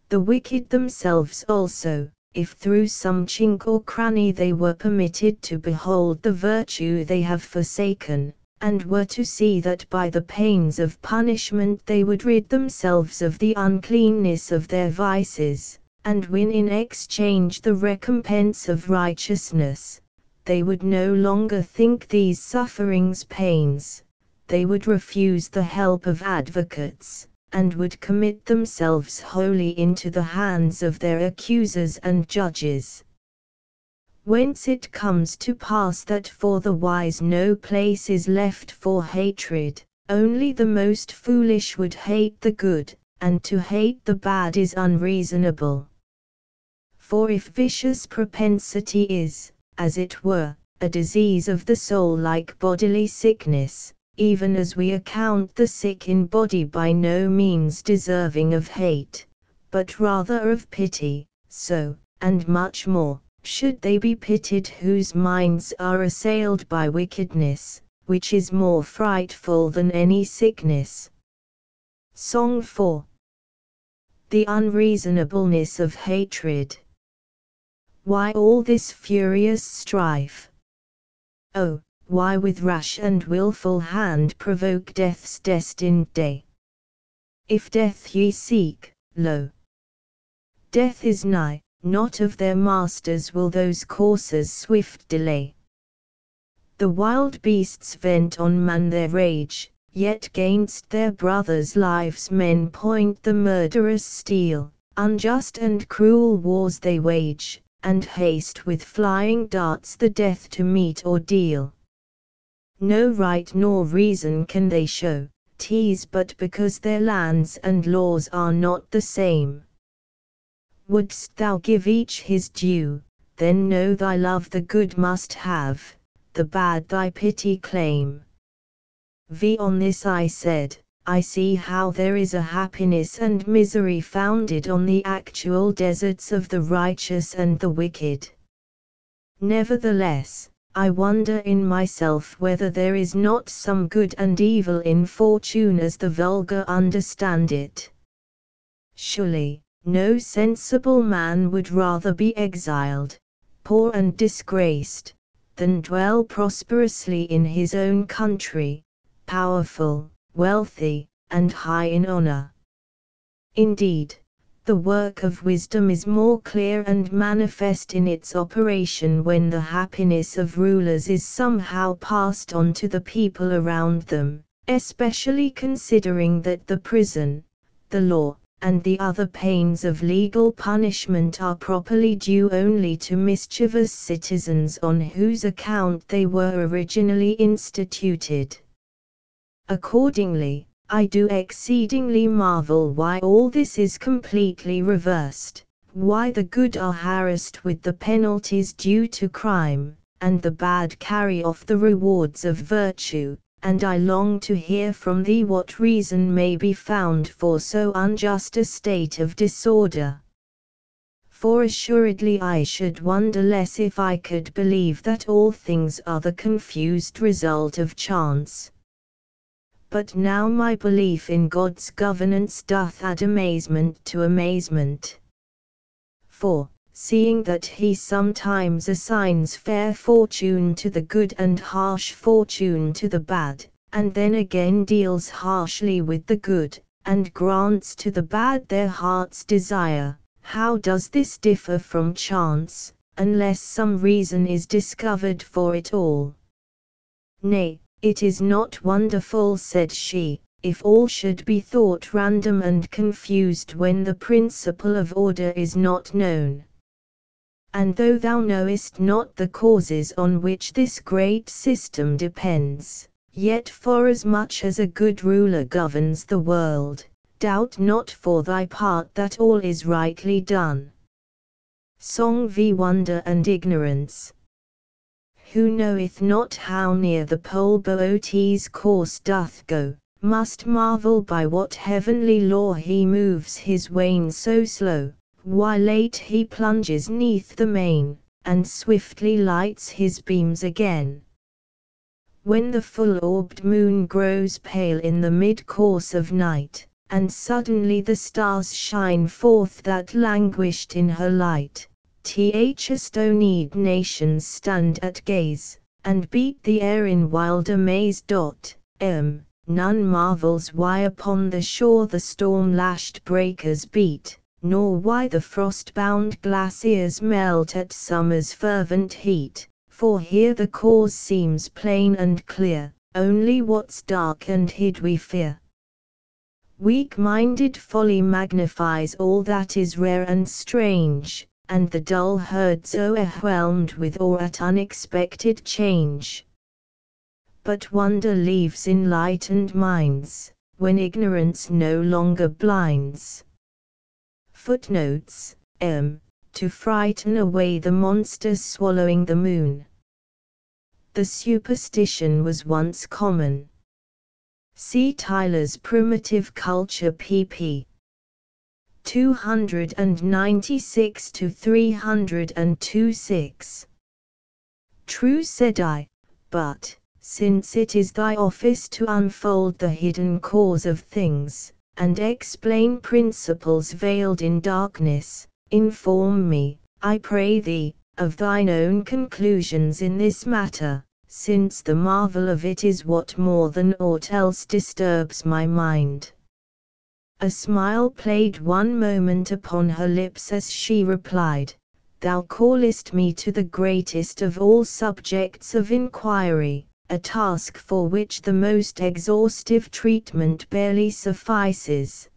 The wicked themselves also, if through some chink or cranny they were permitted to behold the virtue they have forsaken, and were to see that by the pains of punishment they would rid themselves of the uncleanness of their vices, and win in exchange the recompense of righteousness, they would no longer think these sufferings pains, they would refuse the help of advocates, and would commit themselves wholly into the hands of their accusers and judges. Whence it comes to pass that for the wise no place is left for hatred, only the most foolish would hate the good, and to hate the bad is unreasonable. For if vicious propensity is, as it were, a disease of the soul like bodily sickness, even as we account the sick in body by no means deserving of hate, but rather of pity, so, and much more, should they be pitied whose minds are assailed by wickedness, which is more frightful than any sickness. Song 4. The unreasonableness of hatred. Why all this furious strife? Oh, why with rash and wilful hand provoke death's destined day? If death ye seek, lo, death is nigh. Not of their masters will those coursers swift delay. The wild beasts vent on man their rage, yet gainst their brothers' lives men point the murderous steel, unjust and cruel wars they wage, and haste with flying darts the death to meet or deal. No right nor reason can they show, 'tis but because their lands and laws are not the same. Wouldst thou give each his due, then know thy love the good must have, the bad thy pity claim. On this I said, I see how there is a happiness and misery founded on the actual deserts of the righteous and the wicked. Nevertheless, I wonder in myself whether there is not some good and evil in fortune as the vulgar understand it. Surely, no sensible man would rather be exiled, poor and disgraced, than dwell prosperously in his own country, powerful, wealthy, and high in honor. Indeed, the work of wisdom is more clear and manifest in its operation when the happiness of rulers is somehow passed on to the people around them, especially considering that the prison, the law, and the other pains of legal punishment are properly due only to mischievous citizens on whose account they were originally instituted. Accordingly, I do exceedingly marvel why all this is completely reversed, why the good are harassed with the penalties due to crime, and the bad carry off the rewards of virtue, and I long to hear from thee what reason may be found for so unjust a state of disorder. For assuredly I should wonder less if I could believe that all things are the confused result of chance. But now my belief in God's governance doth add amazement to amazement. For, seeing that he sometimes assigns fair fortune to the good and harsh fortune to the bad, and then again deals harshly with the good, and grants to the bad their heart's desire, how does this differ from chance, unless some reason is discovered for it all? Nay, it is not wonderful, said she, if all should be thought random and confused when the principle of order is not known. And though thou knowest not the causes on which this great system depends, yet forasmuch as a good ruler governs the world, doubt not for thy part that all is rightly done. Song v. Wonder and Ignorance. Who knoweth not how near the pole Boethius' course doth go, must marvel by what heavenly law he moves his wain so slow, while late he plunges neath the main, and swiftly lights his beams again. When the full-orbed moon grows pale in the mid-course of night, and suddenly the stars shine forth that languished in her light, astonied nations stand at gaze, and beat the air in wild amaze. None marvels why upon the shore the storm-lashed breakers beat, nor why the frost-bound glaciers melt at summer's fervent heat, for here the cause seems plain and clear, only what's dark and hid we fear. Weak-minded folly magnifies all that is rare and strange, and the dull herds overwhelmed with awe at unexpected change. But wonder leaves enlightened minds, when ignorance no longer blinds. Footnotes, to frighten away the monsters swallowing the moon. The superstition was once common. See Tyler's Primitive Culture pp. 296 to 302-6. True, said I, but, since it is thy office to unfold the hidden cause of things, and explain principles veiled in darkness, inform me, I pray thee, of thine own conclusions in this matter, since the marvel of it is what more than aught else disturbs my mind. A smile played one moment upon her lips as she replied, Thou callest me to the greatest of all subjects of inquiry, a task for which the most exhaustive treatment barely suffices.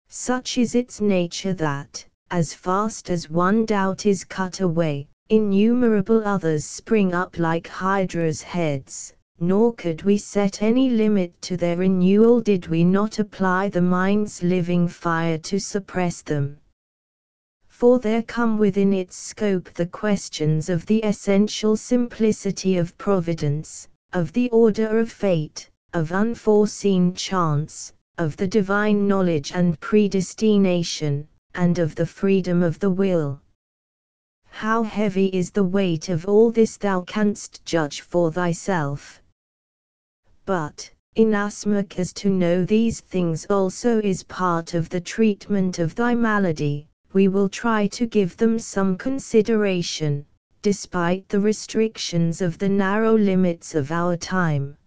Such is its nature that, as fast as one doubt is cut away, innumerable others spring up like hydras' heads, nor could we set any limit to their renewal did we not apply the mind's living fire to suppress them. For there come within its scope the questions of the essential simplicity of providence, of the order of fate, of unforeseen chance, of the divine knowledge and predestination, and of the freedom of the will. How heavy is the weight of all this thou canst judge for thyself. But, inasmuch as to know these things also is part of the treatment of thy malady, we will try to give them some consideration, despite the restrictions of the narrow limits of our time.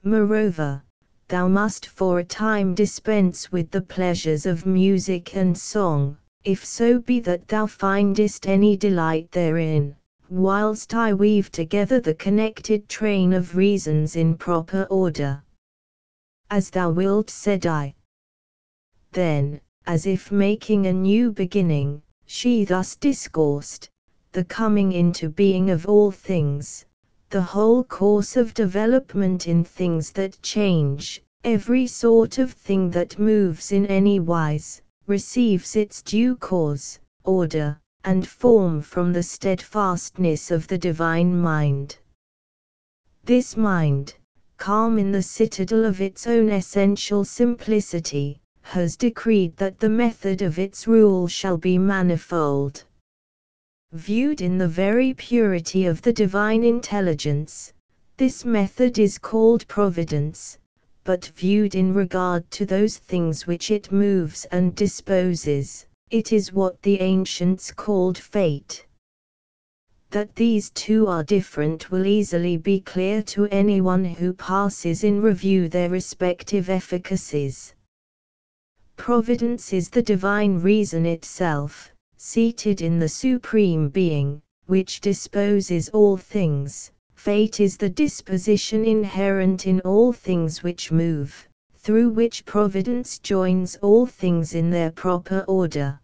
Moreover, thou must for a time dispense with the pleasures of music and song, if so be that thou findest any delight therein, whilst I weave together the connected train of reasons in proper order. As thou wilt, said I. Then, as if making a new beginning, she thus discoursed, the coming into being of all things, the whole course of development in things that change, every sort of thing that moves in any wise, receives its due cause, order, and form from the steadfastness of the divine mind. This mind, calm in the citadel of its own essential simplicity, has decreed that the method of its rule shall be manifold. Viewed in the very purity of the divine intelligence, this method is called providence, but viewed in regard to those things which it moves and disposes, it is what the ancients called fate. That these two are different will easily be clear to anyone who passes in review their respective efficacies. Providence is the divine reason itself, seated in the Supreme Being, which disposes all things. Fate is the disposition inherent in all things which move, through which Providence joins all things in their proper order.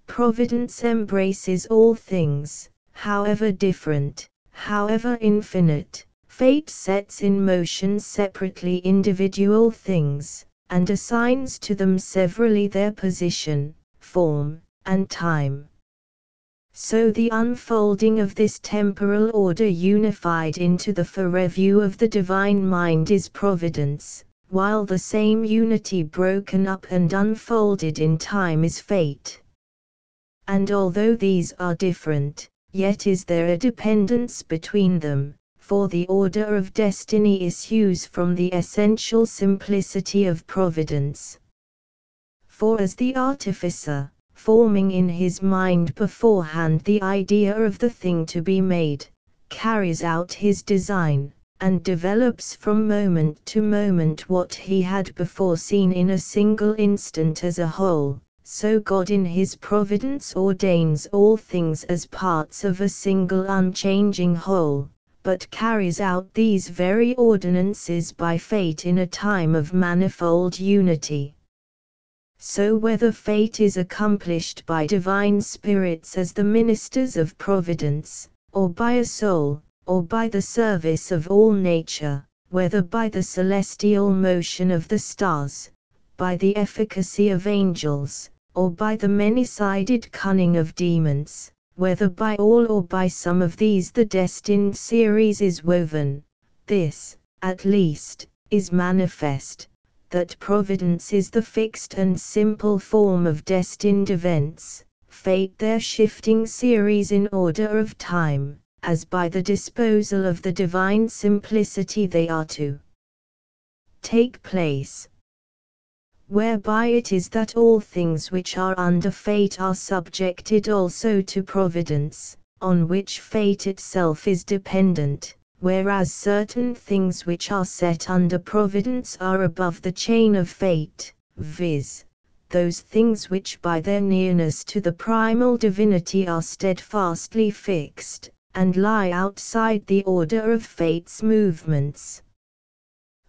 Providence embraces all things, however different, however infinite. Fate sets in motion separately individual things, and assigns to them severally their position, form, and time. So the unfolding of this temporal order unified into the forever of the divine mind is providence, while the same unity broken up and unfolded in time is fate. And although these are different, yet is there a dependence between them, for the order of destiny issues from the essential simplicity of providence. For as the artificer, forming in his mind beforehand the idea of the thing to be made, carries out his design, and develops from moment to moment what he had before seen in a single instant as a whole, so God in his providence ordains all things as parts of a single unchanging whole, but carries out these very ordinances by fate in a time of manifold unity. So whether fate is accomplished by divine spirits as the ministers of providence, or by a soul, or by the service of all nature, whether by the celestial motion of the stars, by the efficacy of angels, or by the many-sided cunning of demons, whether by all or by some of these the destined series is woven, this, at least, is manifest, that providence is the fixed and simple form of destined events, fate their shifting series in order of time, as by the disposal of the divine simplicity they are to take place. Whereby it is that all things which are under fate are subjected also to providence, on which fate itself is dependent, whereas certain things which are set under providence are above the chain of fate, viz., those things which by their nearness to the primal divinity are steadfastly fixed, and lie outside the order of fate's movements.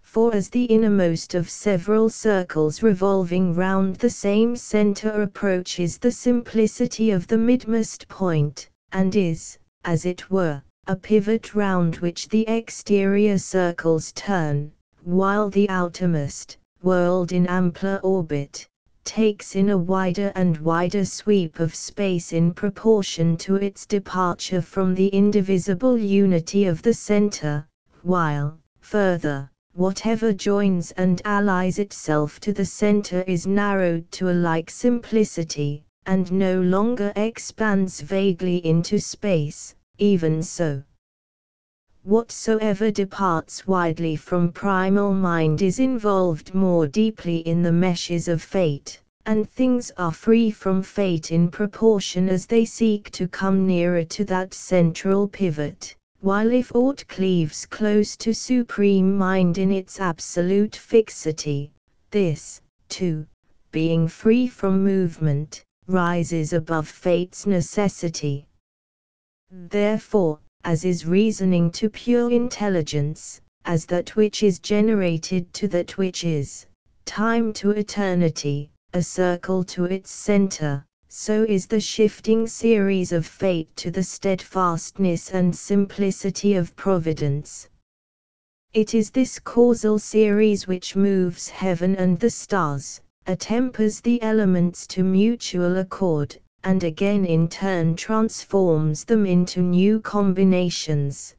For as the innermost of several circles revolving round the same center approaches the simplicity of the midmost point, and is, as it were, a pivot round which the exterior circles turn, while the outermost, whirled in ampler orbit, takes in a wider and wider sweep of space in proportion to its departure from the indivisible unity of the center, while, further, whatever joins and allies itself to the center is narrowed to a like simplicity, and no longer expands vaguely into space, even so. Whatsoever departs widely from primal mind is involved more deeply in the meshes of fate, and things are free from fate in proportion as they seek to come nearer to that central pivot. While if aught cleaves close to supreme mind in its absolute fixity, this, too, being free from movement, rises above fate's necessity. Therefore, as is reasoning to pure intelligence, as that which is generated to that which is, time to eternity, a circle to its center, so is the shifting series of fate to the steadfastness and simplicity of providence. It is this causal series which moves heaven and the stars, attempers the elements to mutual accord, and again in turn transforms them into new combinations.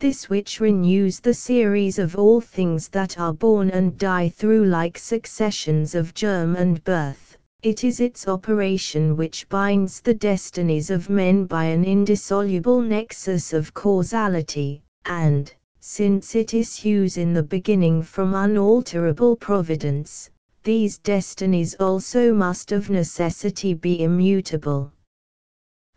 this which renews the series of all things that are born and die through like successions of germ and birth. It is its operation which binds the destinies of men by an indissoluble nexus of causality, and, since it issues in the beginning from unalterable providence, these destinies also must of necessity be immutable.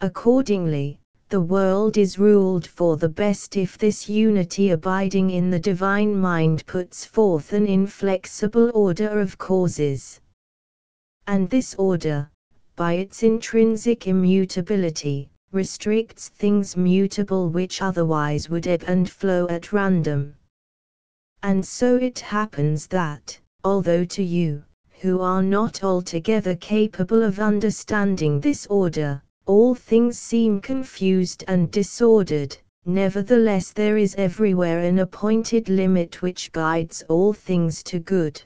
Accordingly, the world is ruled for the best if this unity abiding in the divine mind puts forth an inflexible order of causes. And this order, by its intrinsic immutability, restricts things mutable which otherwise would ebb and flow at random. And so it happens that, although to you, who are not altogether capable of understanding this order, all things seem confused and disordered, nevertheless there is everywhere an appointed limit which guides all things to good.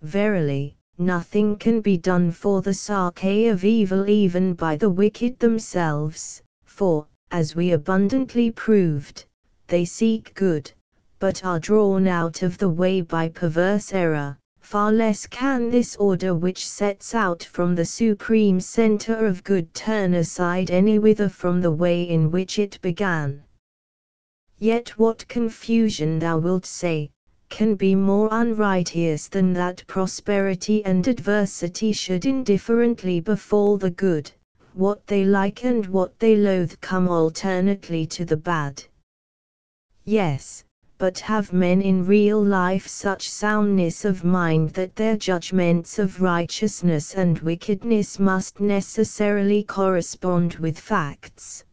Verily, nothing can be done for the sake of evil even by the wicked themselves, for, as we abundantly proved, they seek good, but are drawn out of the way by perverse error. Far less can this order which sets out from the supreme center of good turn aside any whither from the way in which it began. Yet what confusion, thou wilt say, can be more unrighteous than that prosperity and adversity should indifferently befall the good, what they like and what they loathe come alternately to the bad? Yes, but have men in real life such soundness of mind that their judgments of righteousness and wickedness must necessarily correspond with facts?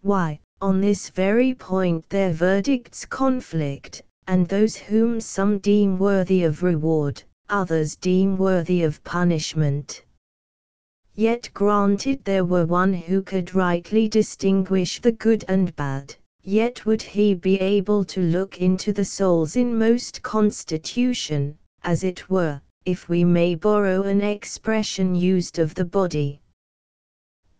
Why, on this very point their verdicts conflict, and those whom some deem worthy of reward, others deem worthy of punishment. Yet granted there were one who could rightly distinguish the good and bad, yet would he be able to look into the soul's inmost constitution, as it were, if we may borrow an expression used of the body.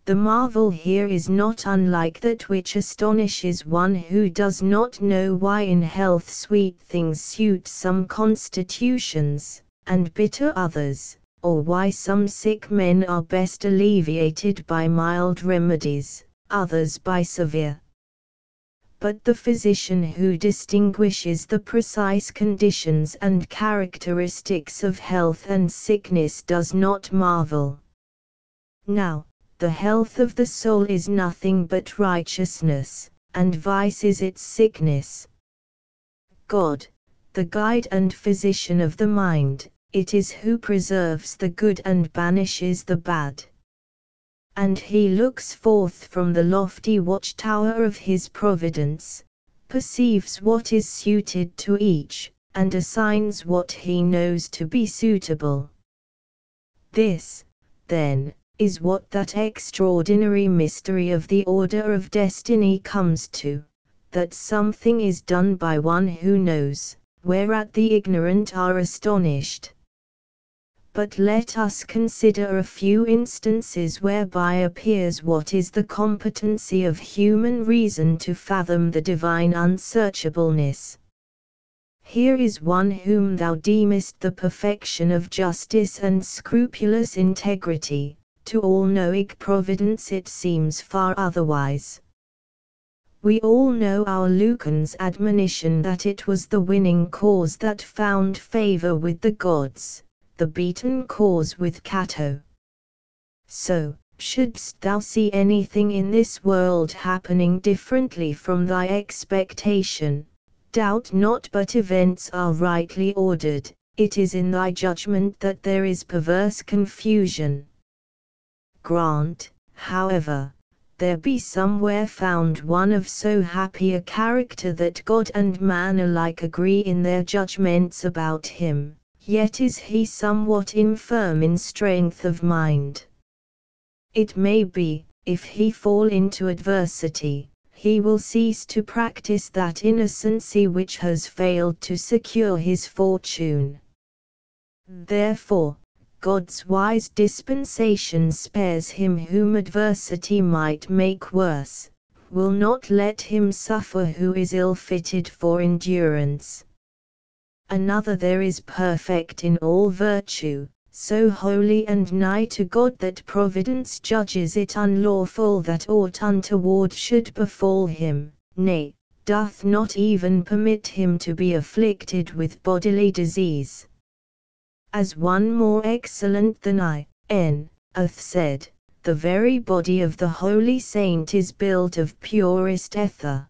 The marvel here is not unlike that which astonishes one who does not know why in health sweet things suit some constitutions, and bitter others, or why some sick men are best alleviated by mild remedies, others by severe. But the physician who distinguishes the precise conditions and characteristics of health and sickness does not marvel. Now, the health of the soul is nothing but righteousness, and vice is its sickness. God, the guide and physician of the mind, it is who preserves the good and banishes the bad. And he looks forth from the lofty watchtower of his providence, perceives what is suited to each, and assigns what he knows to be suitable. This, then, is what that extraordinary mystery of the order of destiny comes to, that something is done by one who knows, whereat the ignorant are astonished. But let us consider a few instances whereby appears what is the competency of human reason to fathom the divine unsearchableness. Here is one whom thou deemest the perfection of justice and scrupulous integrity. To all-knowing providence it seems far otherwise. We all know our Lucan's admonition that it was the winning cause that found favor with the gods, the beaten cause with Cato. So, shouldst thou see anything in this world happening differently from thy expectation, doubt not but events are rightly ordered, it is in thy judgment that there is perverse confusion. Grant, however, there be somewhere found one of so happy a character that God and man alike agree in their judgments about him, yet is he somewhat infirm in strength of mind. It may be, if he fall into adversity, he will cease to practice that innocency which has failed to secure his fortune. Therefore, God's wise dispensation spares him whom adversity might make worse, will not let him suffer who is ill-fitted for endurance. Another there is perfect in all virtue, so holy and nigh to God that Providence judges it unlawful that aught untoward should befall him, nay, doth not even permit him to be afflicted with bodily disease. As one more excellent than I, hath said, the very body of the holy saint is built of purest ether.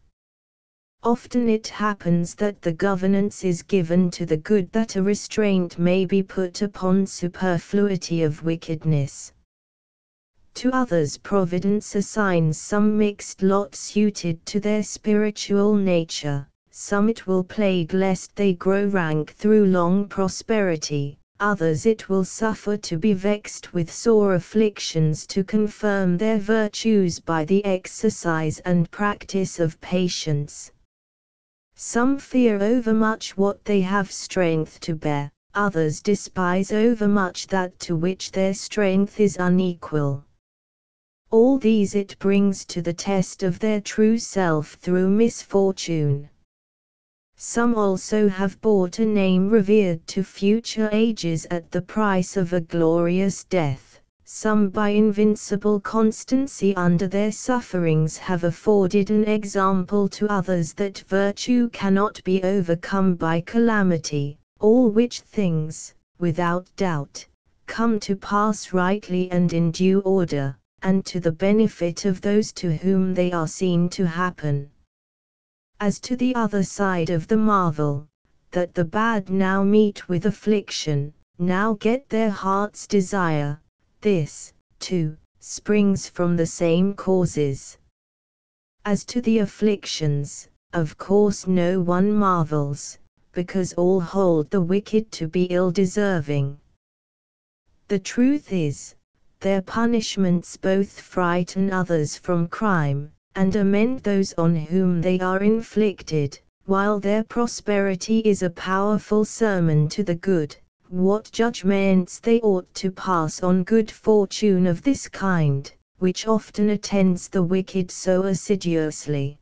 Often it happens that the governance is given to the good that a restraint may be put upon superfluity of wickedness. To others Providence assigns some mixed lot suited to their spiritual nature, some it will plague lest they grow rank through long prosperity, others it will suffer to be vexed with sore afflictions to confirm their virtues by the exercise and practice of patience. Some fear overmuch what they have strength to bear, others despise overmuch that to which their strength is unequal. All these it brings to the test of their true self through misfortune. Some also have bought a name revered to future ages at the price of a glorious death. Some by invincible constancy under their sufferings have afforded an example to others that virtue cannot be overcome by calamity, all which things, without doubt, come to pass rightly and in due order, and to the benefit of those to whom they are seen to happen. As to the other side of the marvel, that the bad now meet with affliction, now get their heart's desire, this, too, springs from the same causes. As to the afflictions, of course no one marvels, because all hold the wicked to be ill-deserving. The truth is, their punishments both frighten others from crime, and amend those on whom they are inflicted, while their prosperity is a powerful sermon to the good, what judgments they ought to pass on good fortune of this kind, which often attends the wicked so assiduously.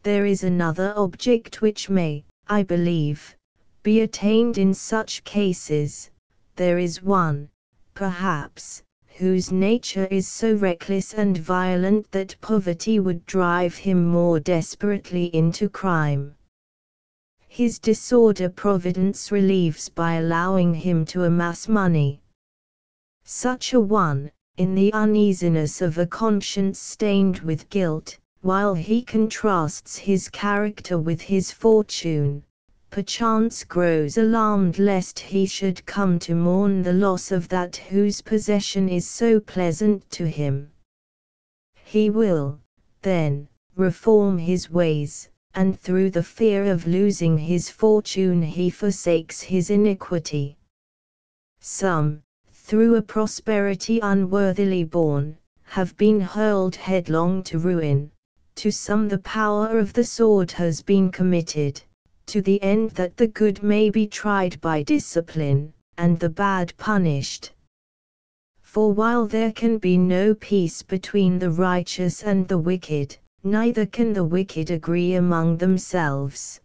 There is another object which may, I believe, be attained in such cases. There is one, perhaps, whose nature is so reckless and violent that poverty would drive him more desperately into crime. His disorder Providence relieves by allowing him to amass money. Such a one, in the uneasiness of a conscience stained with guilt, while he contrasts his character with his fortune, perchance grows alarmed lest he should come to mourn the loss of that whose possession is so pleasant to him. He will, then, reform his ways, and through the fear of losing his fortune he forsakes his iniquity. Some, through a prosperity unworthily borne, have been hurled headlong to ruin. To some the power of the sword has been committed, to the end that the good may be tried by discipline, and the bad punished. For while there can be no peace between the righteous and the wicked, neither can the wicked agree among themselves.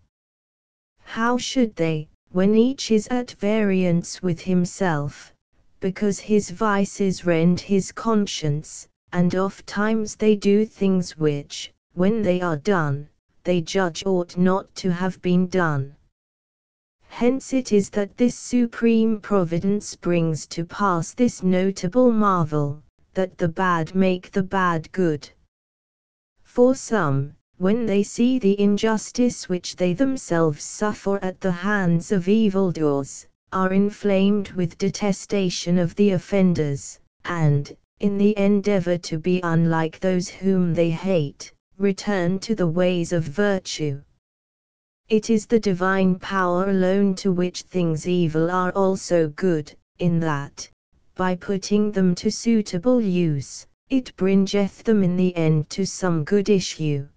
How should they, when each is at variance with himself, because his vices rend his conscience, and ofttimes they do things which, when they are done, they judge ought not to have been done. Hence it is that this supreme providence brings to pass this notable marvel, that the bad make the bad good. For some, when they see the injustice which they themselves suffer at the hands of evildoers, are inflamed with detestation of the offenders, and, in the endeavor to be unlike those whom they hate, return to the ways of virtue. It is the divine power alone to which things evil are also good, in that, by putting them to suitable use, it bringeth them in the end to some good issue.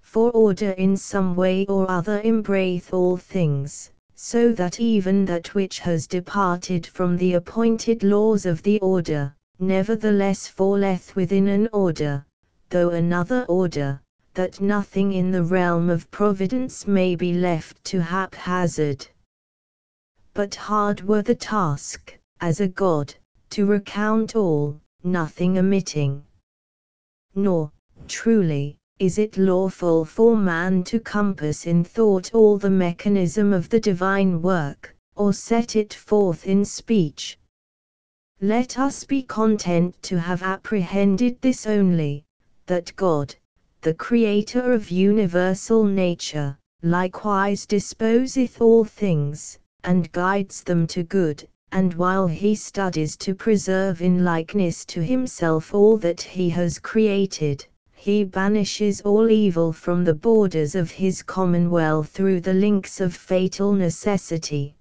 For order in some way or other embraceth all things, so that even that which has departed from the appointed laws of the order, nevertheless falleth within an order, though another order, that nothing in the realm of providence may be left to haphazard. But hard were the task, as a god, to recount all, nothing omitting. Nor, truly, is it lawful for man to compass in thought all the mechanism of the divine work, or set it forth in speech. Let us be content to have apprehended this only, that God, the Creator of universal nature, likewise disposeth all things, and guides them to good, and while he studies to preserve in likeness to himself all that he has created, he banishes all evil from the borders of his commonwealth through the links of fatal necessity.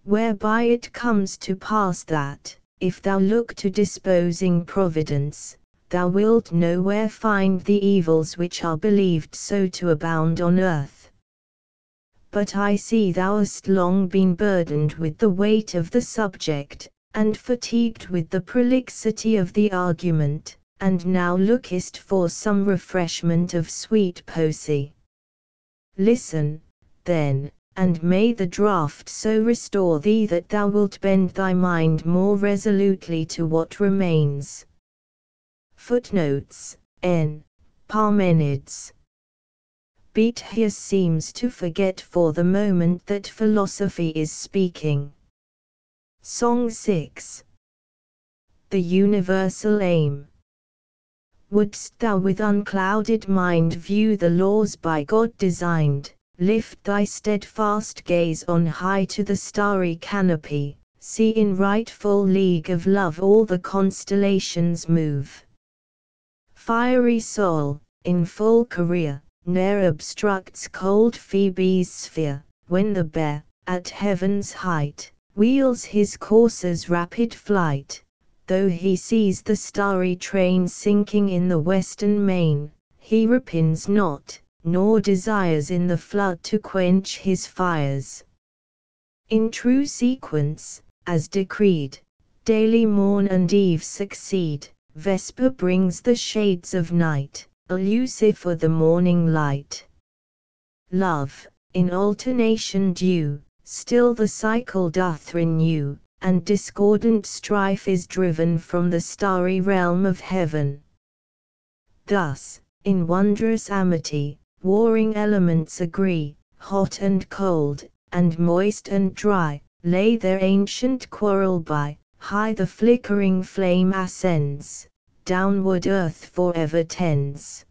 Whereby it comes to pass that, if thou look to disposing providence, thou wilt nowhere find the evils which are believed so to abound on earth. But I see thou hast long been burdened with the weight of the subject, and fatigued with the prolixity of the argument, and now lookest for some refreshment of sweet poesy. Listen, then, and may the draught so restore thee that thou wilt bend thy mind more resolutely to what remains. Footnotes: N. Parmenides. Boethius seems to forget for the moment that philosophy is speaking. Song 6. The Universal Aim. Wouldst thou with unclouded mind view the laws by God designed, lift thy steadfast gaze on high to the starry canopy, see in right full league of love all the constellations move. Fiery soul, in full career, ne'er obstructs cold Phoebe's sphere, when the bear, at heaven's height, wheels his courser's rapid flight, though he sees the starry train sinking in the western main, he repines not, nor desires in the flood to quench his fires. In true sequence, as decreed, daily morn and eve succeed, vesper brings the shades of night, elusive for the morning light. Love, in alternation due, still the cycle doth renew, and discordant strife is driven from the starry realm of heaven. Thus, in wondrous amity, warring elements agree, hot and cold, and moist and dry, lay their ancient quarrel by, high the flickering flame ascends, downward earth forever tends.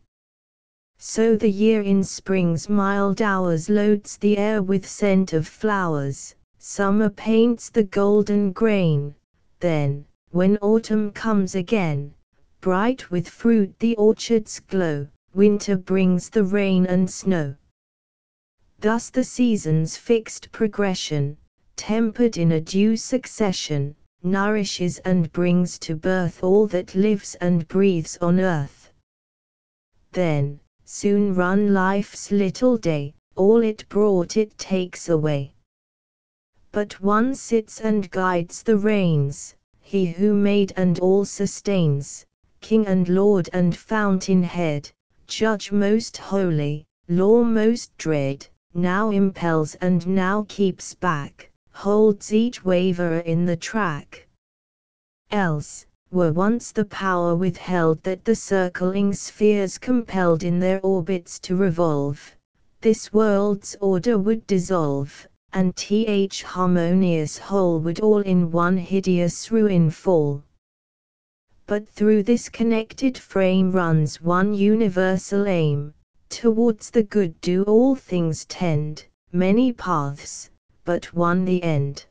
So the year in spring's mild hours loads the air with scent of flowers, summer paints the golden grain, then, when autumn comes again, bright with fruit the orchards glow, winter brings the rain and snow. Thus the seasons' fixed progression, tempered in a due succession, nourishes and brings to birth all that lives and breathes on earth. Then, soon run life's little day, all it brought it takes away. But one sits and guides the reins, he who made and all sustains, King and Lord and Fountainhead, Judge most holy, Law most dread, now impels and now keeps back, holds each waverer in the track. Else, were once the power withheld that the circling spheres compelled in their orbits to revolve, this world's order would dissolve, and th harmonious whole would all in one hideous ruin fall. But through this connected frame runs one universal aim, towards the good do all things tend, many paths, but one the end.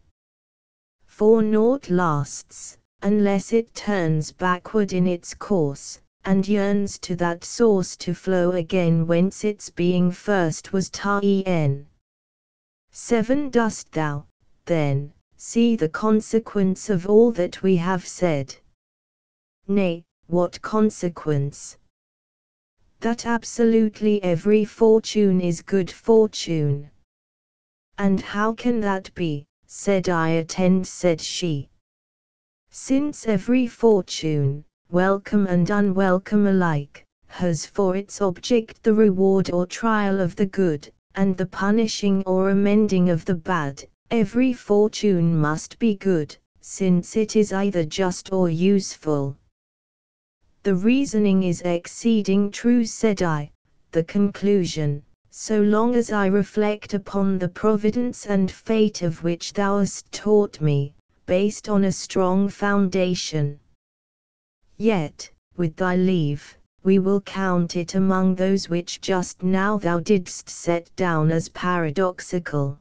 For naught lasts, unless it turns backward in its course, and yearns to that source to flow again whence its being first was ta'en. 7. Dost thou, then, see the consequence of all that we have said? Nay, what consequence? That absolutely every fortune is good fortune. And how can that be? Said I. Attend, said she. Since every fortune, welcome and unwelcome alike, has for its object the reward or trial of the good, and the punishing or amending of the bad. Every fortune must be good, since it is either just or useful. The reasoning is exceeding true, said I. The conclusion, so long as I reflect upon the providence and fate of which thou hast taught me, based on a strong foundation. Yet, with thy leave, we will count it among those which just now thou didst set down as paradoxical.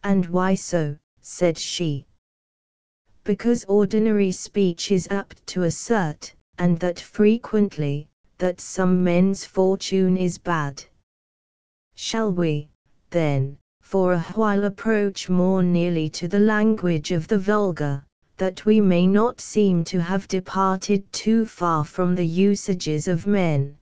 And why so? Said she. Because ordinary speech is apt to assert, and that frequently, that some men's fortune is bad. Shall we, then, for a while approach more nearly to the language of the vulgar, that we may not seem to have departed too far from the usages of men?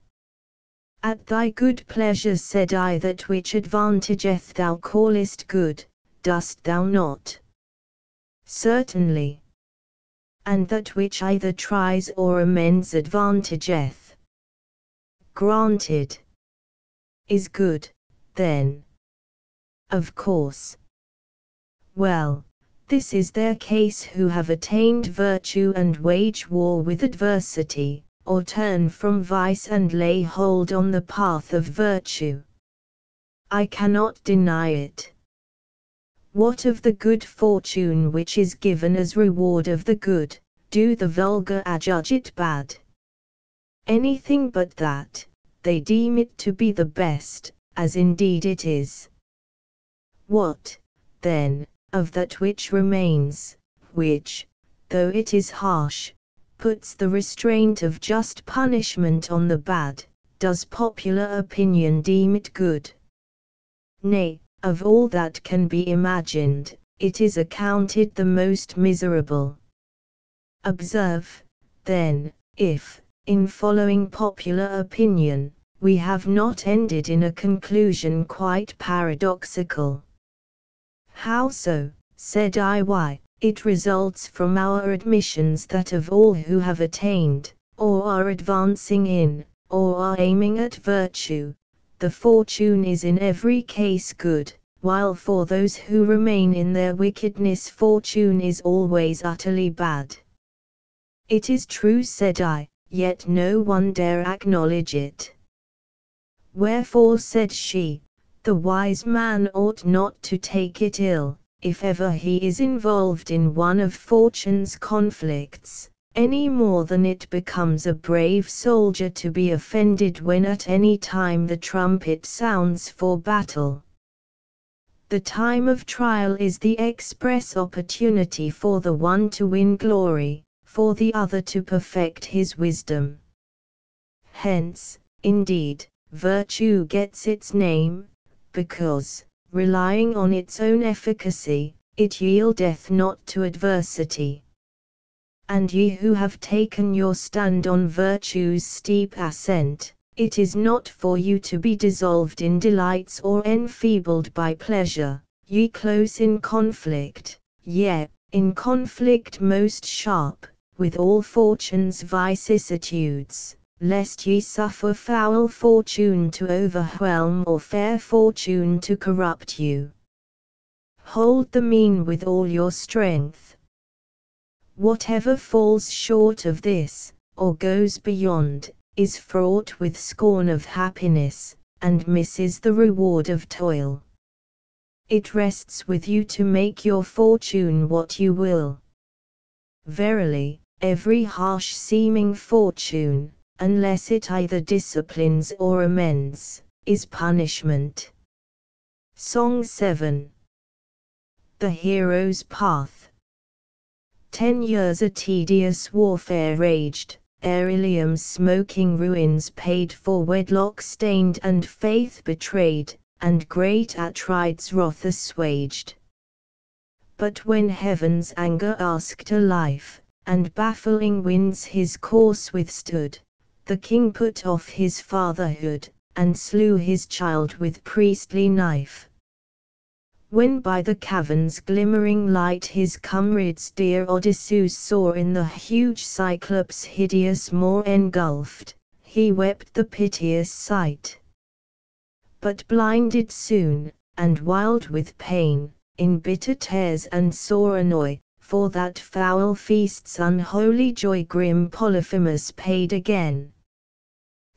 At thy good pleasure, said I. That which advantageth thou callest good, dost thou not? Certainly. And that which either tries or amends advantageth? Granted. Is good, then? Of course. Well, this is their case who have attained virtue and wage war with adversity, or turn from vice and lay hold on the path of virtue. I cannot deny it. What of the good fortune which is given as reward of the good, do the vulgar adjudge it bad? Anything but that, they deem it to be the best, as indeed it is. What, then, of that which remains, which, though it is harsh, puts the restraint of just punishment on the bad, does popular opinion deem it good? Nay, of all that can be imagined, it is accounted the most miserable. Observe, then, if, in following popular opinion, we have not ended in a conclusion quite paradoxical. How so? Said I. Why, it results from our admissions that of all who have attained, or are advancing in, or are aiming at virtue, the fortune is in every case good, while for those who remain in their wickedness fortune is always utterly bad. It is true, said I, yet no one dare acknowledge it. Wherefore, said she, the wise man ought not to take it ill, if ever he is involved in one of fortune's conflicts, any more than it becomes a brave soldier to be offended when at any time the trumpet sounds for battle. The time of trial is the express opportunity for the one to win glory, for the other to perfect his wisdom. Hence, indeed, virtue gets its name, because, relying on its own efficacy, it yieldeth not to adversity. And ye who have taken your stand on virtue's steep ascent, it is not for you to be dissolved in delights or enfeebled by pleasure, ye close in conflict, yea, in conflict most sharp, with all fortune's vicissitudes, lest ye suffer foul fortune to overwhelm or fair fortune to corrupt you. Hold the mean with all your strength. Whatever falls short of this, or goes beyond, is fraught with scorn of happiness, and misses the reward of toil. It rests with you to make your fortune what you will. Verily, every harsh-seeming fortune, unless it either disciplines or amends, is punishment. Song 7. The Hero's Path. 10 years a tedious warfare raged, ere Ilium's smoking ruins paid for wedlock stained and faith betrayed, and great Atrides' wrath assuaged. But when heaven's anger asked a life, and baffling winds his course withstood, the king put off his fatherhood, and slew his child with priestly knife. When by the cavern's glimmering light his comrades dear Odysseus saw in the huge Cyclops hideous maw engulfed, he wept the piteous sight. But blinded soon, and wild with pain, in bitter tears and sore annoy, for that foul feast's unholy joy grim Polyphemus paid again.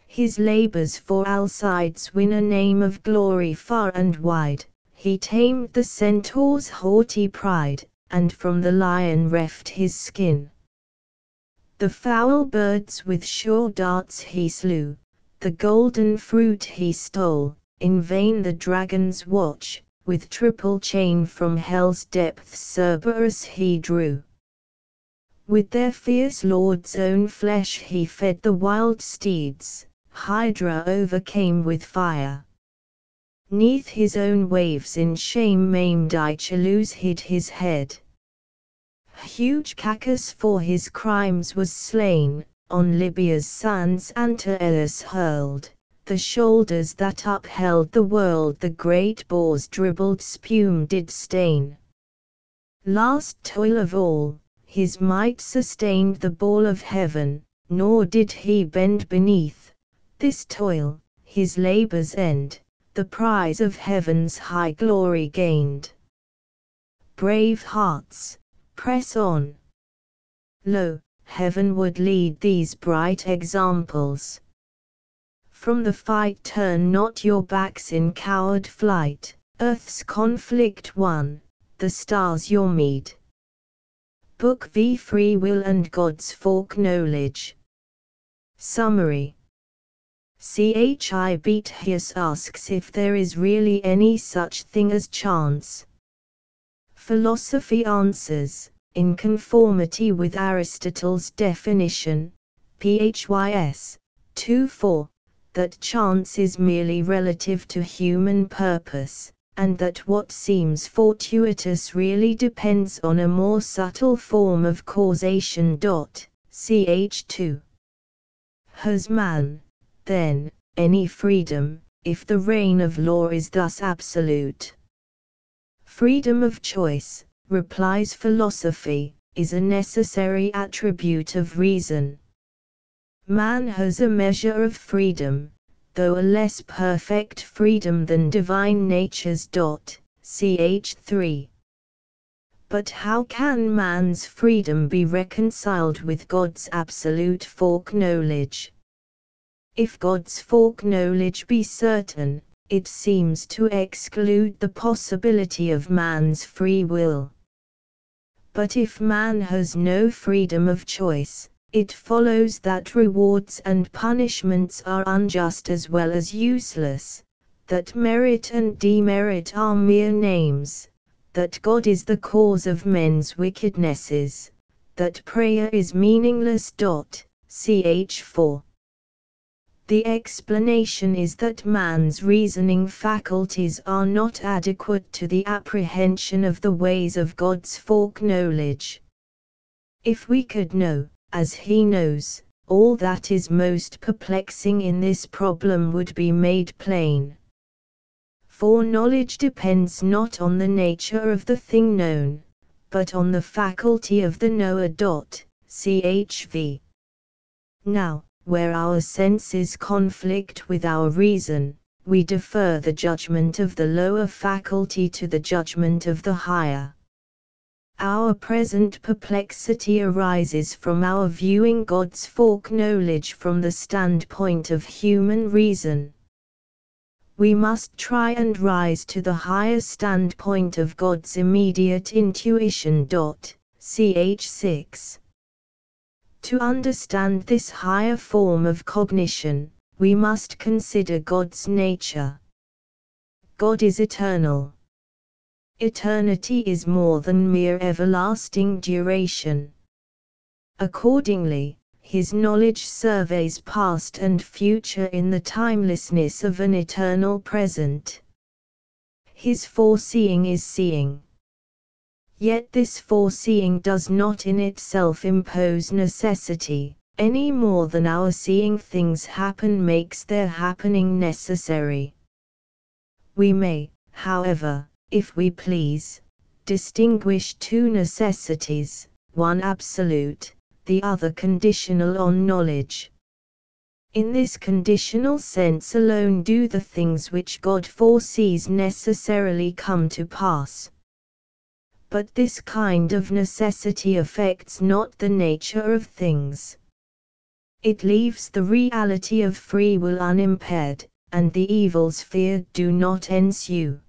His labours for Alcides win a name of glory far and wide. He tamed the centaur's haughty pride, and from the lion reft his skin. The foul birds with sure darts he slew, the golden fruit he stole, in vain the dragon's watch, with triple chain from hell's depths Cerberus he drew. With their fierce lord's own flesh he fed the wild steeds, Hydra overcame with fire. 'Neath his own waves in shame maimed Ichilus hid his head. Huge Cacus for his crimes was slain, on Libya's sands Antaeus hurled, the shoulders that upheld the world the great boar's dribbled spume did stain. Last toil of all, his might sustained the ball of heaven, nor did he bend beneath this toil, his labour's end, the prize of heaven's high glory gained. Brave hearts, press on. Lo, heavenward lead these bright examples. From the fight turn not your backs in coward flight, earth's conflict won, the stars your meed. Book v Free Will and God's Foreknowledge. Summary. Boethius asks if there is really any such thing as chance. Philosophy answers, in conformity with Aristotle's definition, Phys. 2:4, that chance is merely relative to human purpose, and that what seems fortuitous really depends on a more subtle form of causation. Ch. 2. Has man, then, any freedom, if the reign of law is thus absolute? Freedom of choice, replies philosophy, is a necessary attribute of reason. Man has a measure of freedom, though a less perfect freedom than divine nature's. Ch. 3. But how can man's freedom be reconciled with God's absolute foreknowledge? If God's foreknowledge be certain, it seems to exclude the possibility of man's free will. But if man has no freedom of choice, it follows that rewards and punishments are unjust as well as useless, that merit and demerit are mere names, that God is the cause of men's wickednesses, that prayer is meaningless. Ch. 4. The explanation is that man's reasoning faculties are not adequate to the apprehension of the ways of God's foreknowledge. If we could know, as he knows, all that is most perplexing in this problem would be made plain. For knowledge depends not on the nature of the thing known, but on the faculty of the knower. Chv. Now, where our senses conflict with our reason, we defer the judgment of the lower faculty to the judgment of the higher. Our present perplexity arises from our viewing God's foreknowledge from the standpoint of human reason. We must try and rise to the higher standpoint of God's immediate intuition. Ch. 6. To understand this higher form of cognition, we must consider God's nature. God is eternal. Eternity is more than mere everlasting duration. Accordingly, his knowledge surveys past and future in the timelessness of an eternal present. His foreseeing is seeing. Yet this foreseeing does not in itself impose necessity, any more than our seeing things happen makes their happening necessary. We may, however, if we please, distinguish two necessities, one absolute, the other conditional on knowledge. In this conditional sense alone do the things which God foresees necessarily come to pass. But this kind of necessity affects not the nature of things. It leaves the reality of free will unimpaired, and the evils feared do not ensue.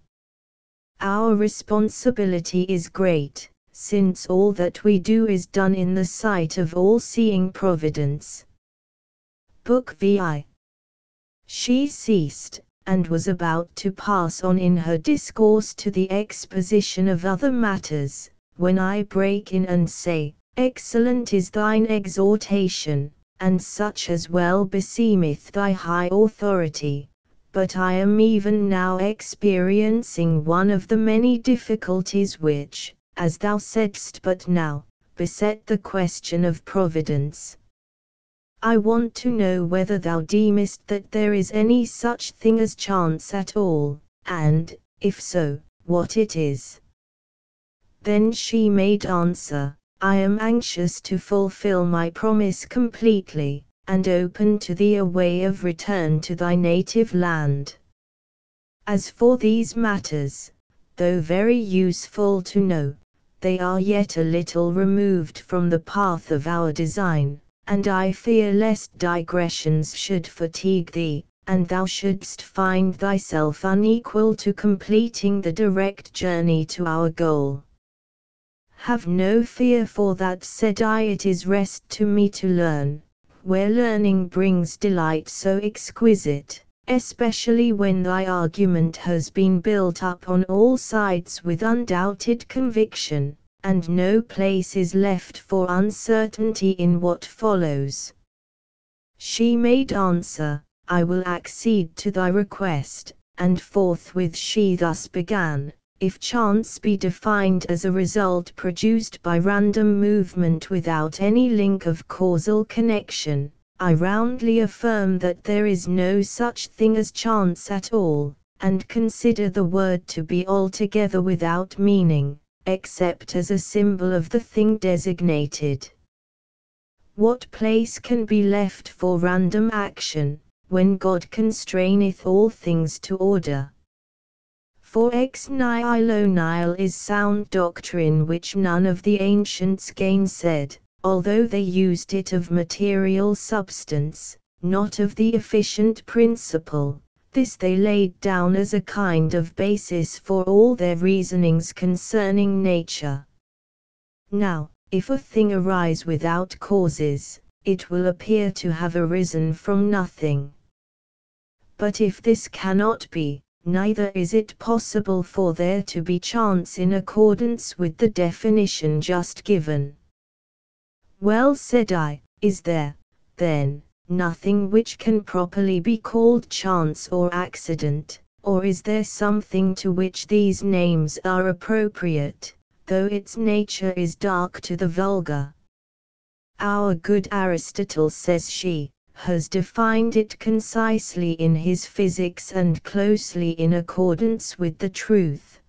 Our responsibility is great, since all that we do is done in the sight of all-seeing Providence. Book VI. She ceased, and was about to pass on in her discourse to the exposition of other matters, when I break in and say, Excellent is thine exhortation, and such as well beseemeth thy high authority, but I am even now experiencing one of the many difficulties which, as thou saidst but now, beset the question of providence. I want to know whether thou deemest that there is any such thing as chance at all, and, if so, what it is. Then she made answer, I am anxious to fulfill my promise completely, and open to thee a way of return to thy native land. As for these matters, though very useful to know, they are yet a little removed from the path of our design, and I fear lest digressions should fatigue thee, and thou shouldst find thyself unequal to completing the direct journey to our goal. Have no fear for that, said I, it is rest to me to learn, where learning brings delight so exquisite, especially when thy argument has been built up on all sides with undoubted conviction, and no place is left for uncertainty in what follows. She made answer, I will accede to thy request, and forthwith she thus began. If chance be defined as a result produced by random movement without any link of causal connection, I roundly affirm that there is no such thing as chance at all, and consider the word to be altogether without meaning, except as a symbol of the thing designated. What place can be left for random action, when God constraineth all things to order? For ex nihilo nihil is sound doctrine which none of the ancients gainsaid, although they used it of material substance, not of the efficient principle. This they laid down as a kind of basis for all their reasonings concerning nature. Now, if a thing arise without causes, it will appear to have arisen from nothing. But if this cannot be, neither is it possible for there to be chance in accordance with the definition just given. Well, said I, is there, then, nothing which can properly be called chance or accident, or is there something to which these names are appropriate, though its nature is dark to the vulgar? Our good Aristotle, says she, has defined it concisely in his Physics and closely in accordance with the truth.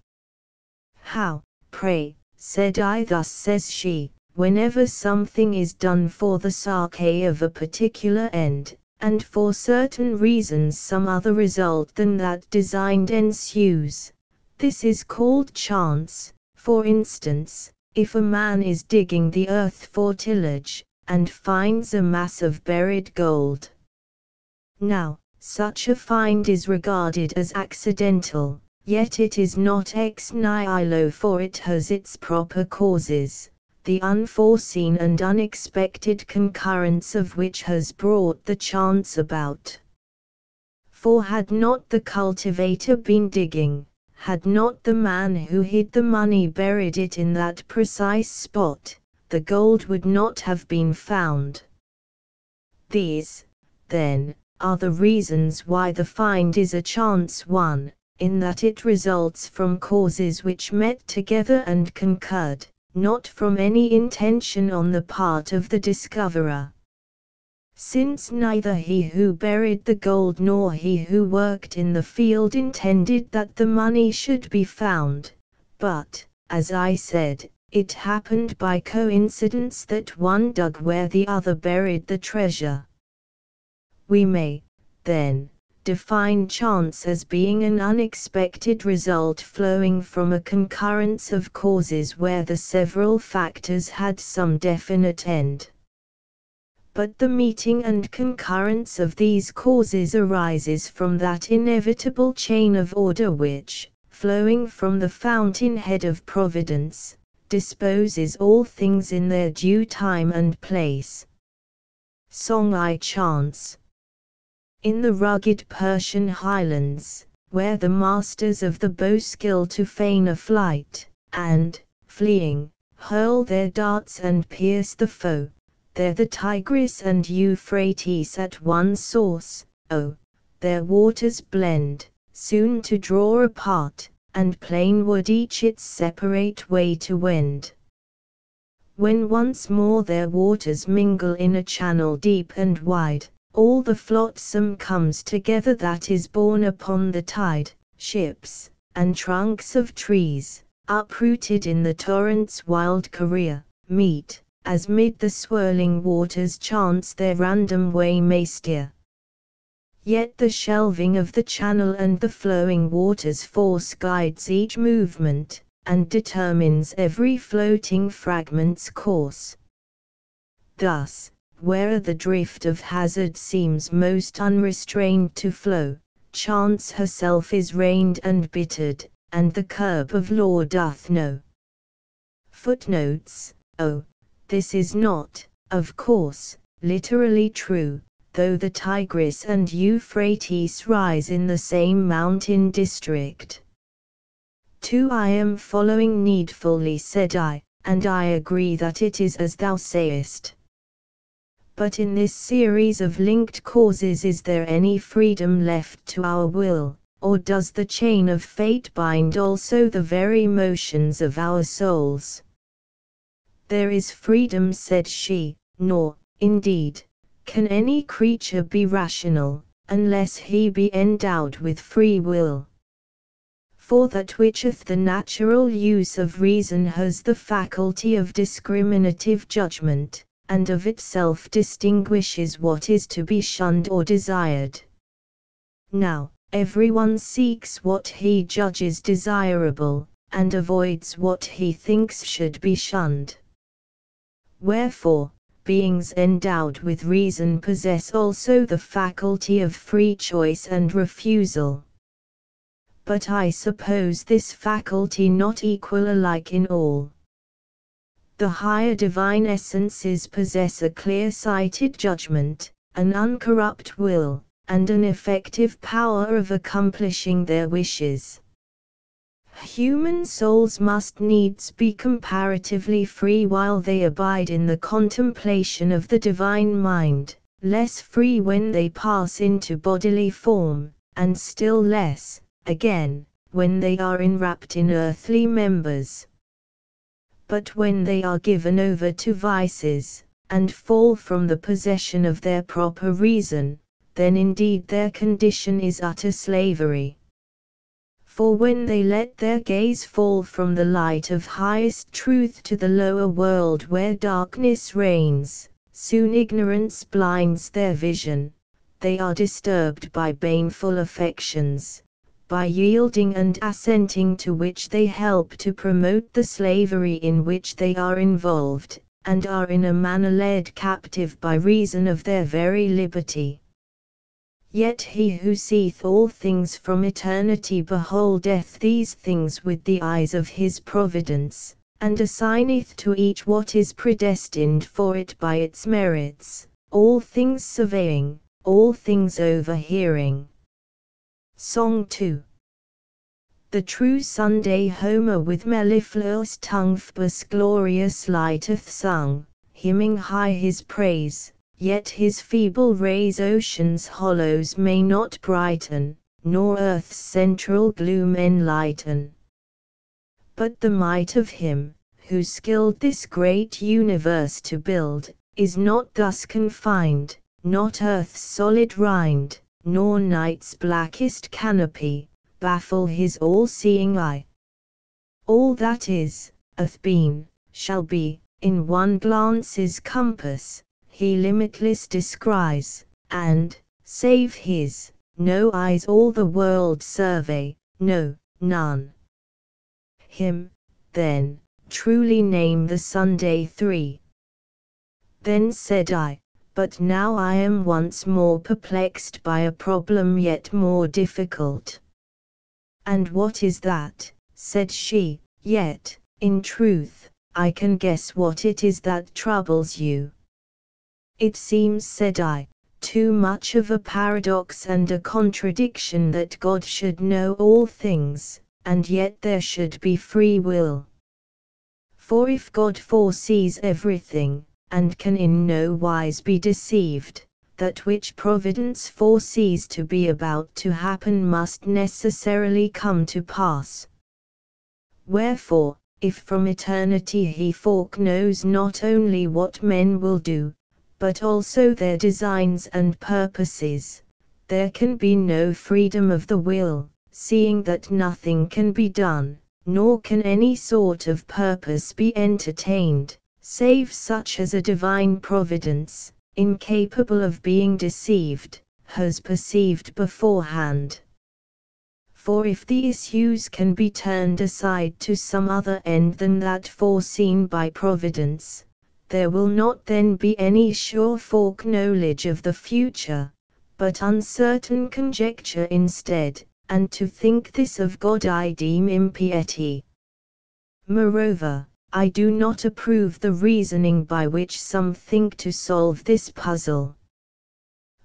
How, pray, said I. Thus says she, whenever something is done for the sake of a particular end, and for certain reasons some other result than that designed ensues, this is called chance. For instance, if a man is digging the earth for tillage, and finds a mass of buried gold. Now, such a find is regarded as accidental, yet it is not ex nihilo, for it has its proper causes, the unforeseen and unexpected concurrence of which has brought the chance about. For had not the cultivator been digging, had not the man who hid the money buried it in that precise spot, the gold would not have been found. These, then, are the reasons why the find is a chance one, in that it results from causes which met together and concurred, not from any intention on the part of the discoverer. since neither he who buried the gold nor he who worked in the field intended that the money should be found, but, as I said, it happened by coincidence that one dug where the other buried the treasure. We may, then, define chance as being an unexpected result flowing from a concurrence of causes where the several factors had some definite end. But the meeting and concurrence of these causes arises from that inevitable chain of order which, flowing from the fountainhead of providence, disposes all things in their due time and place. Song I Chance. In the rugged Persian highlands, where the masters of the bow skill to feign a flight, and, fleeing, hurl their darts and pierce the foe, there the Tigris and Euphrates at one source, their waters blend, soon to draw apart, and plainward each its separate way to wend. When once more their waters mingle in a channel deep and wide, all the flotsam comes together that is borne upon the tide, ships, and trunks of trees, uprooted in the torrent's wild career, meet, as mid the swirling waters chance their random way may steer. Yet the shelving of the channel and the flowing water's force guides each movement, and determines every floating fragment's course. Thus, where the drift of hazard seems most unrestrained to flow, chance herself is reined and bittered, and the curb of law doth know. Footnotes. This is not, of course, literally true, though the Tigris and Euphrates rise in the same mountain district. 2. I am following needfully, said I, and I agree that it is as thou sayest. But in this series of linked causes is there any freedom left to our will, or does the chain of fate bind also the very motions of our souls? There is freedom, said she, nor, indeed, can any creature be rational, unless he be endowed with free will. For that which of the natural use of reason has the faculty of discriminative judgment, and of itself distinguishes what is to be shunned or desired. Now, everyone seeks what he judges desirable, and avoids what he thinks should be shunned. Wherefore, beings endowed with reason possess also the faculty of free choice and refusal. But I suppose this faculty not equal alike in all. The higher divine essences possess a clear-sighted judgment, an uncorrupt will, and an effective power of accomplishing their wishes. Human souls must needs be comparatively free while they abide in the contemplation of the divine mind, less free when they pass into bodily form, and still less, again, when they are enwrapped in earthly members. But when they are given over to vices, and fall from the possession of their proper reason, then indeed their condition is utter slavery. For when they let their gaze fall from the light of highest truth to the lower world where darkness reigns, soon ignorance blinds their vision, they are disturbed by baneful affections, by yielding and assenting to which they help to promote the slavery in which they are involved, and are in a manner led captive by reason of their very liberty. Yet he who seeth all things from eternity beholdeth these things with the eyes of his providence, and assigneth to each what is predestined for it by its merits, all things surveying, all things overhearing. Song 2. The true Sunday Homer with mellifluous tongue Phoebus glorious lighteth sung, hymning high his praise. Yet his feeble rays ocean's hollows may not brighten, nor earth's central gloom enlighten. But the might of him, who skilled this great universe to build, is not thus confined, not earth's solid rind, nor night's blackest canopy, baffle his all-seeing eye. All that is, hath been, shall be, in one glance's compass, he limitless descries, and, save his, no eyes all the world survey, no, none. Him, then, truly name the Sunday 3. Then said I, but now I am once more perplexed by a problem yet more difficult. And what is that? Said she, yet, in truth, I can guess what it is that troubles you. It seems, said I, too much of a paradox and a contradiction that God should know all things, and yet there should be free will. For if God foresees everything, and can in no wise be deceived, that which Providence foresees to be about to happen must necessarily come to pass. Wherefore, if from eternity he foreknows not only what men will do, but also their designs and purposes, there can be no freedom of the will, seeing that nothing can be done, nor can any sort of purpose be entertained, save such as a divine providence, incapable of being deceived, has perceived beforehand. For if the issues can be turned aside to some other end than that foreseen by Providence, there will not then be any sure foreknowledge of the future, but uncertain conjecture instead, and to think this of God I deem impiety. Moreover, I do not approve the reasoning by which some think to solve this puzzle.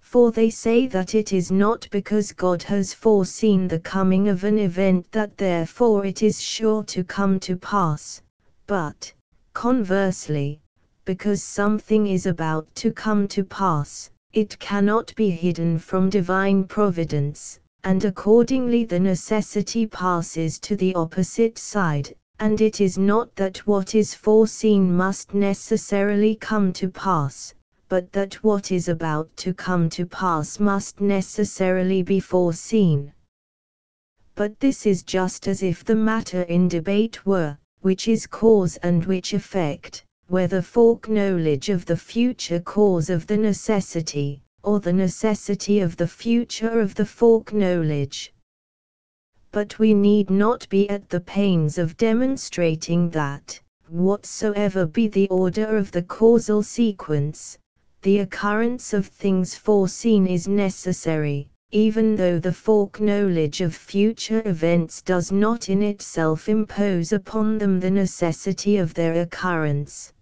For they say that it is not because God has foreseen the coming of an event that therefore it is sure to come to pass, but, conversely, because something is about to come to pass, it cannot be hidden from divine providence, and accordingly the necessity passes to the opposite side, and it is not that what is foreseen must necessarily come to pass, but that what is about to come to pass must necessarily be foreseen. But this is just as if the matter in debate were, which is cause and which effect, whether foreknowledge of the future cause of the necessity, or the necessity of the future of the foreknowledge. But we need not be at the pains of demonstrating that, whatsoever be the order of the causal sequence, the occurrence of things foreseen is necessary, even though the foreknowledge of future events does not in itself impose upon them the necessity of their occurrence.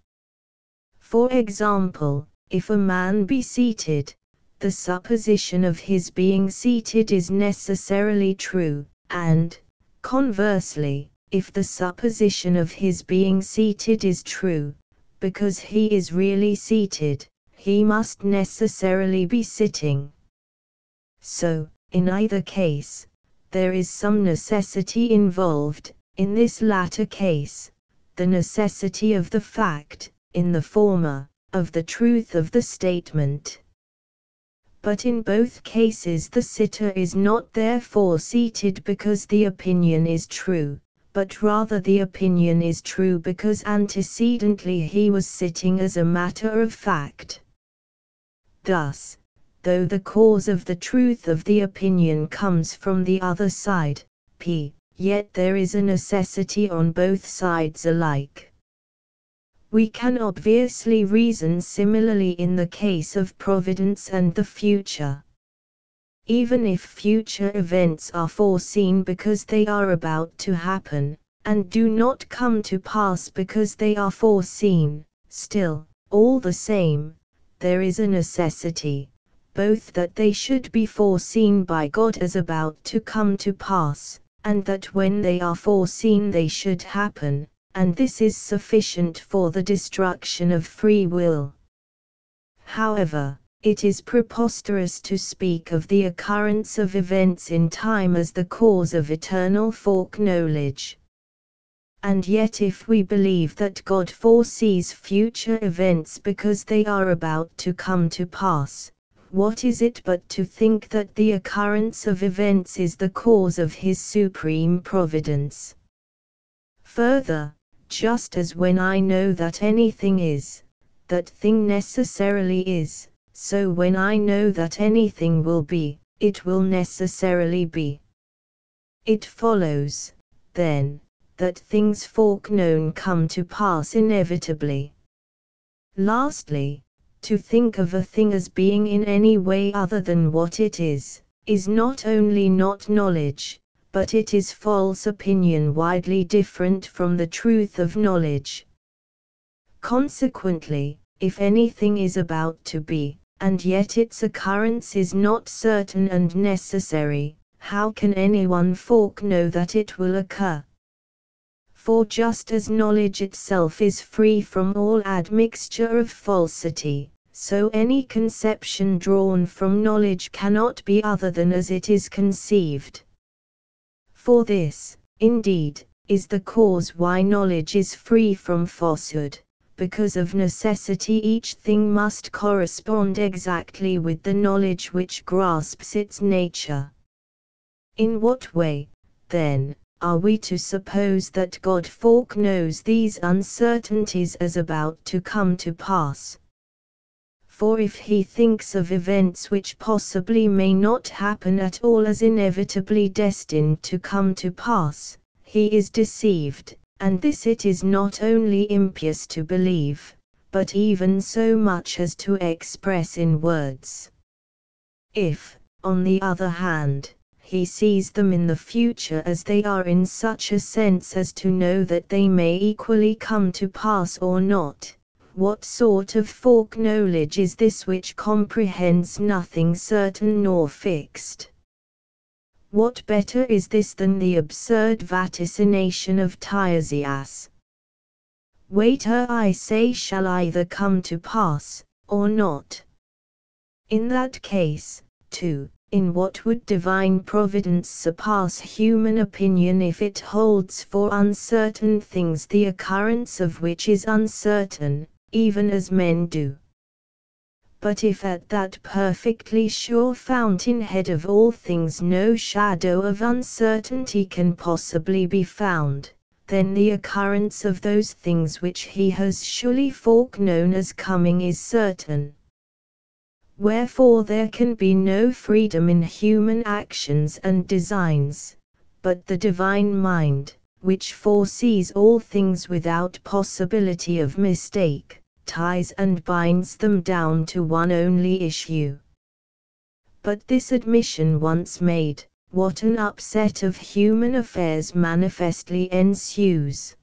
For example, if a man be seated, the supposition of his being seated is necessarily true, and, conversely, if the supposition of his being seated is true, because he is really seated, he must necessarily be sitting. So, in either case, there is some necessity involved, in this latter case, the necessity of the fact, in the former, of the truth of the statement. But in both cases the sitter is not therefore seated because the opinion is true, but rather the opinion is true because antecedently he was sitting as a matter of fact. Thus, though the cause of the truth of the opinion comes from the other side, p, yet there is a necessity on both sides alike. We can obviously reason similarly in the case of providence and the future. Even if future events are foreseen because they are about to happen, and do not come to pass because they are foreseen, still, all the same, there is a necessity, both that they should be foreseen by God as about to come to pass, and that when they are foreseen they should happen, and this is sufficient for the destruction of free will. However, it is preposterous to speak of the occurrence of events in time as the cause of eternal foreknowledge. And yet if we believe that God foresees future events because they are about to come to pass, what is it but to think that the occurrence of events is the cause of his supreme providence? Further, just as when I know that anything is, that thing necessarily is, so when I know that anything will be, it will necessarily be. It follows, then, that things foreknown come to pass inevitably. Lastly, to think of a thing as being in any way other than what it is not only not knowledge, but it is false opinion widely different from the truth of knowledge. Consequently, if anything is about to be, and yet its occurrence is not certain and necessary, how can anyone foreknow that it will occur? For just as knowledge itself is free from all admixture of falsity, so any conception drawn from knowledge cannot be other than as it is conceived. For this, indeed, is the cause why knowledge is free from falsehood, because of necessity each thing must correspond exactly with the knowledge which grasps its nature. In what way, then, are we to suppose that God foreknows these uncertainties as about to come to pass? For if he thinks of events which possibly may not happen at all as inevitably destined to come to pass, he is deceived, and this it is not only impious to believe, but even so much as to express in words. If, on the other hand, he sees them in the future as they are in such a sense as to know that they may equally come to pass or not, what sort of foreknowledge is this which comprehends nothing certain nor fixed? What better is this than the absurd vaticination of Tiresias? Waiter, I say, shall either come to pass, or not. In that case, too, in what would divine providence surpass human opinion if it holds for uncertain things the occurrence of which is uncertain, even as men do? But if at that perfectly sure fountainhead of all things no shadow of uncertainty can possibly be found, then the occurrence of those things which he has surely foreknown as coming is certain. Wherefore there can be no freedom in human actions and designs, but the divine mind, which foresees all things without possibility of mistake, ties and binds them down to one only issue. But this admission once made, what an upset of human affairs manifestly ensues.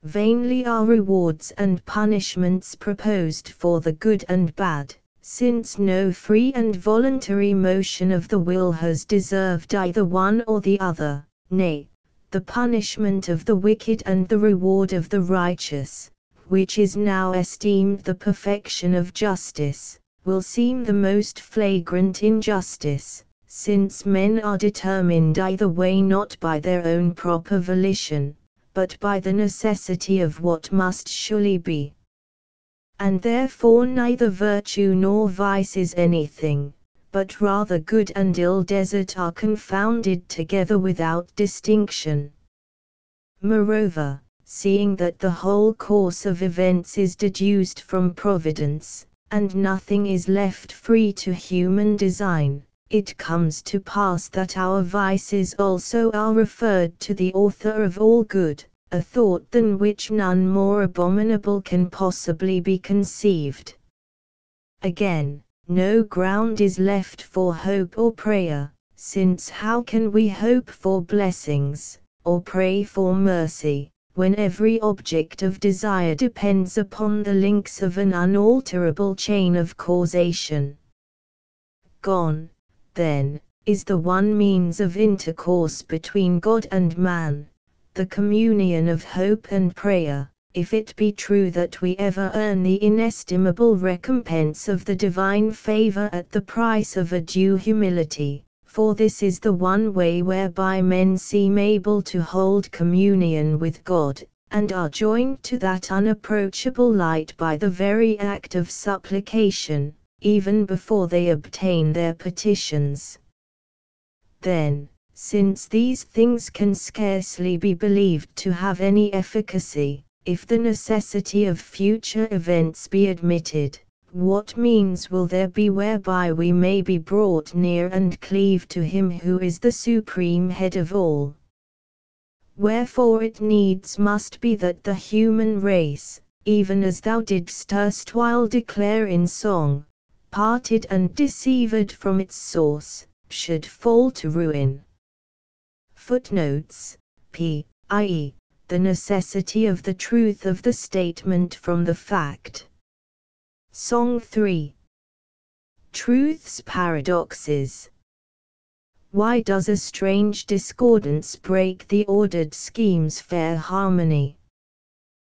Vainly are rewards and punishments proposed for the good and bad, since no free and voluntary motion of the will has deserved either one or the other, nay, the punishment of the wicked and the reward of the righteous, which is now esteemed the perfection of justice, will seem the most flagrant injustice, since men are determined either way not by their own proper volition, but by the necessity of what must surely be. And therefore neither virtue nor vice is anything, but rather good and ill desert are confounded together without distinction. Moreover, seeing that the whole course of events is deduced from providence, and nothing is left free to human design, it comes to pass that our vices also are referred to the author of all good, a thought than which none more abominable can possibly be conceived. Again, no ground is left for hope or prayer, since how can we hope for blessings, or pray for mercy, when every object of desire depends upon the links of an unalterable chain of causation? Gone, then, is the one means of intercourse between God and man, the communion of hope and prayer, if it be true that we ever earn the inestimable recompense of the divine favor at the price of a due humility, for this is the one way whereby men seem able to hold communion with God, and are joined to that unapproachable light by the very act of supplication, even before they obtain their petitions. Then, since these things can scarcely be believed to have any efficacy, if the necessity of future events be admitted, what means will there be whereby we may be brought near and cleave to him who is the supreme head of all? Wherefore it needs must be that the human race, even as thou didst erstwhile declare in song, parted and deceived from its source, should fall to ruin. Footnotes: i.e., the necessity of the truth of the statement from the fact. Song 3. Truth's paradoxes. Why does a strange discordance break the ordered scheme's fair harmony?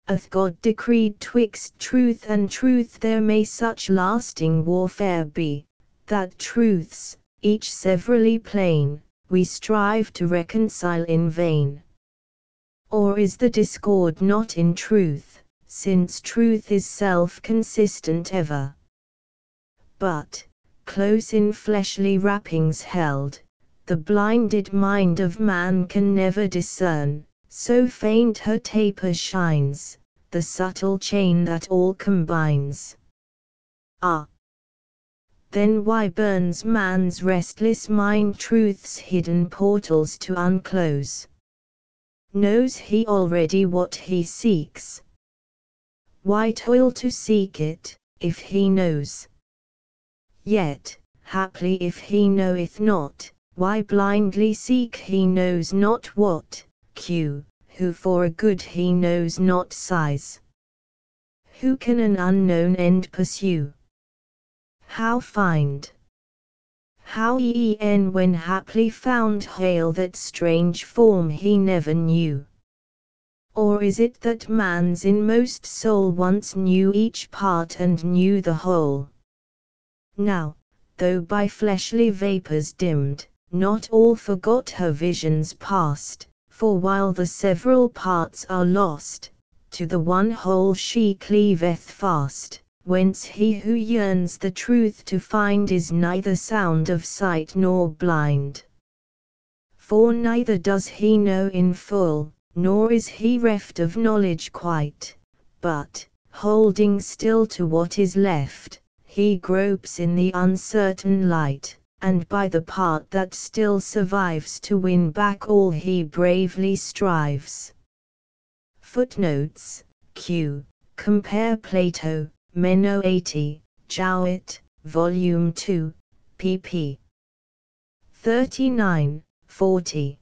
Hath God decreed twixt truth and truth there may such lasting warfare be, that truths, each severally plain, we strive to reconcile in vain? Or is the discord not in truth, since truth is self-consistent ever? But, close in fleshly wrappings held, the blinded mind of man can never discern, so faint her taper shines, the subtle chain that all combines. Ah! Then why burns man's restless mind truth's hidden portals to unclose? Knows he already what he seeks? Why toil to seek it, if he knows? Yet, haply if he knoweth not, why blindly seek he knows not what, who for a good he knows not sighs? Who can an unknown end pursue? How find? How when haply found hail that strange form he never knew? Or is it that man's inmost soul once knew each part and knew the whole? Now, though by fleshly vapors dimmed, not all forgot her visions past, for while the several parts are lost, to the one whole she cleaveth fast, whence he who yearns the truth to find is neither sound of sight nor blind. For neither does he know in full, nor is he reft of knowledge quite, but, holding still to what is left, he gropes in the uncertain light, and by the part that still survives to win back all he bravely strives. Footnotes: Compare Plato, Meno 80, Jowett, Volume 2, pp. 39, 40.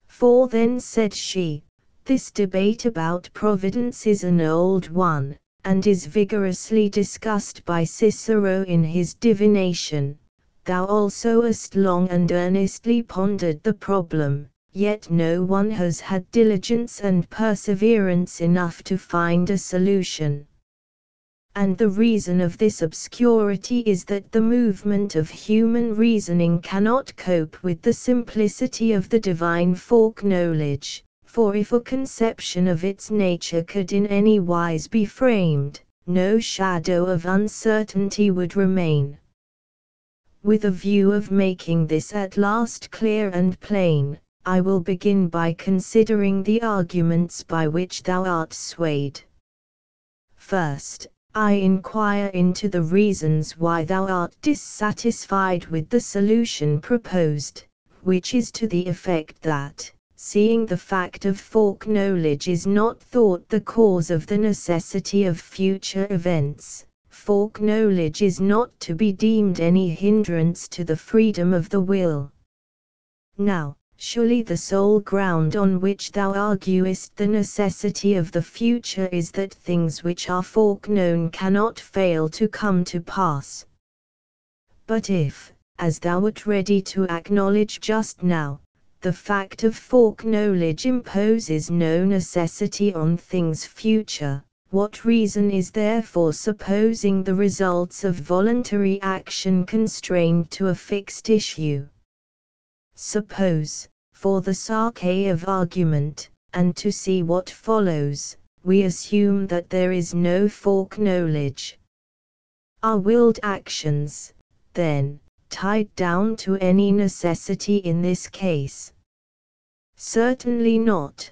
For then said she, this debate about providence is an old one, and is vigorously discussed by Cicero in his Divination. Thou also hast long and earnestly pondered the problem, yet no one has had diligence and perseverance enough to find a solution. And the reason of this obscurity is that the movement of human reasoning cannot cope with the simplicity of the divine foreknowledge, for if a conception of its nature could in any wise be framed, no shadow of uncertainty would remain. With a view of making this at last clear and plain, I will begin by considering the arguments by which thou art swayed. First, I inquire into the reasons why thou art dissatisfied with the solution proposed, which is to the effect that, seeing the fact of foreknowledge is not thought the cause of the necessity of future events, foreknowledge is not to be deemed any hindrance to the freedom of the will. Now, surely the sole ground on which thou arguest the necessity of the future is that things which are foreknown cannot fail to come to pass. But if, as thou wert ready to acknowledge just now, the fact of foreknowledge imposes no necessity on things future, what reason is there for supposing the results of voluntary action constrained to a fixed issue? Suppose, for the sake of argument, and to see what follows, we assume that there is no foreknowledge. Are willed actions, then, tied down to any necessity in this case? Certainly not.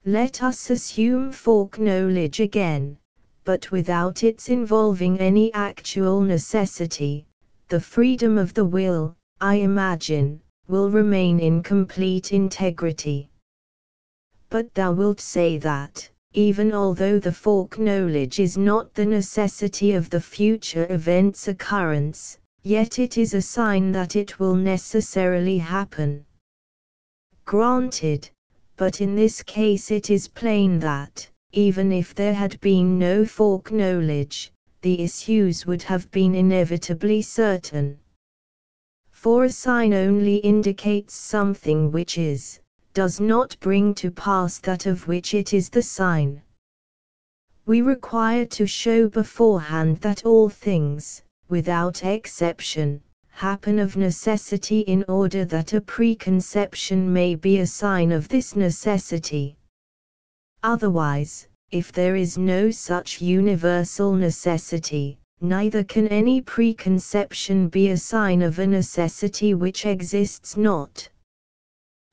Let us assume foreknowledge again, but without its involving any actual necessity. The freedom of the will, I imagine, will remain in complete integrity. But thou wilt say that, even although the foreknowledge is not the necessity of the future event's occurrence, yet it is a sign that it will necessarily happen. Granted, but in this case it is plain that, even if there had been no foreknowledge, the issues would have been inevitably certain. For a sign only indicates something which is, does not bring to pass that of which it is the sign. We require to show beforehand that all things, without exception, happen of necessity in order that a preconception may be a sign of this necessity. Otherwise, if there is no such universal necessity, neither can any preconception be a sign of a necessity which exists not.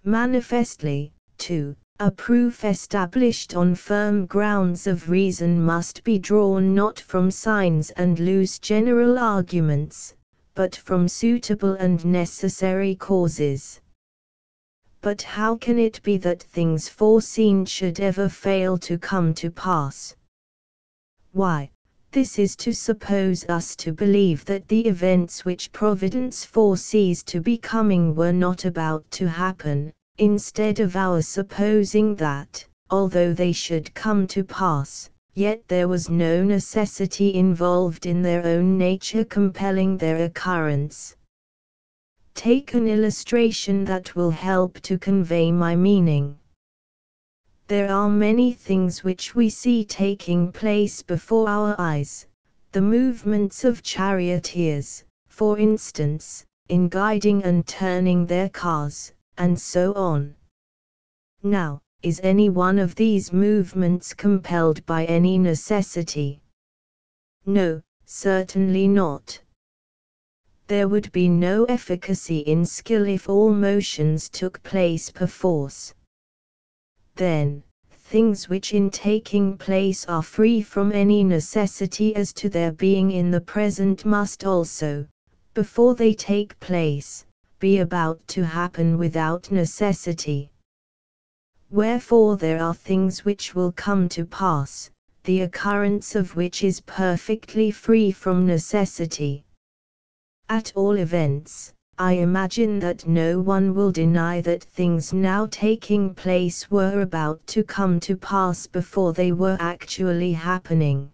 Manifestly, too, a proof established on firm grounds of reason must be drawn not from signs and loose general arguments, but from suitable and necessary causes. But how can it be that things foreseen should ever fail to come to pass? Why, this is to suppose us to believe that the events which Providence foresees to be coming were not about to happen, instead of our supposing that, although they should come to pass, yet there was no necessity involved in their own nature compelling their occurrence. Take an illustration that will help to convey my meaning. There are many things which we see taking place before our eyes, the movements of charioteers, for instance, in guiding and turning their cars, and so on. Now, is any one of these movements compelled by any necessity? No, certainly not. There would be no efficacy in skill if all motions took place perforce. Then, things which in taking place are free from any necessity as to their being in the present must also, before they take place, be about to happen without necessity. Wherefore there are things which will come to pass, the occurrence of which is perfectly free from necessity. At all events, I imagine that no one will deny that things now taking place were about to come to pass before they were actually happening.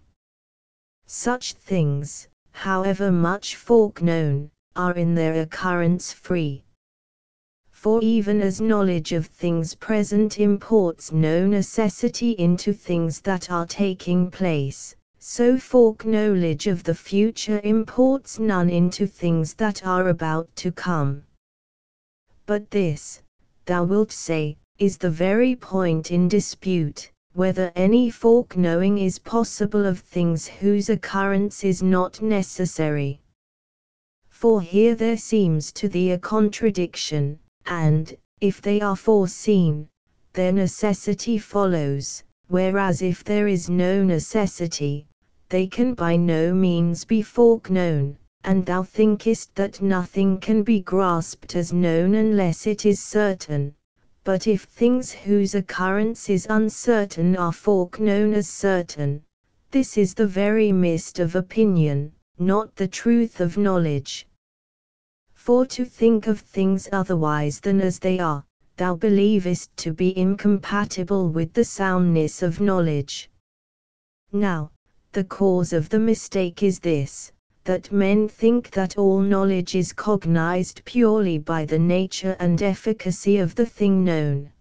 Such things, however much foreknown, are in their occurrence free. For even as knowledge of things present imports no necessity into things that are taking place, so foreknowledge of the future imports none into things that are about to come. But this, thou wilt say, is the very point in dispute, whether any foreknowing is possible of things whose occurrence is not necessary. For here there seems to thee a contradiction, and, if they are foreseen, their necessity follows, whereas if there is no necessity, they can by no means be foreknown, and thou thinkest that nothing can be grasped as known unless it is certain. But if things whose occurrence is uncertain are foreknown as certain, this is the very mist of opinion, not the truth of knowledge. For to think of things otherwise than as they are, thou believest to be incompatible with the soundness of knowledge. Now, the cause of the mistake is this, that men think that all knowledge is cognized purely by the nature and efficacy of the thing known.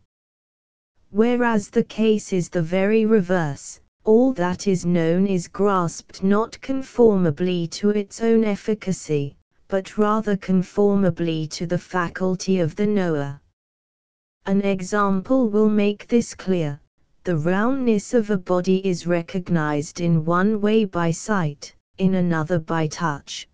Whereas the case is the very reverse, all that is known is grasped not conformably to its own efficacy, but rather conformably to the faculty of the knower. An example will make this clear. The roundness of a body is recognized in one way by sight, in another by touch.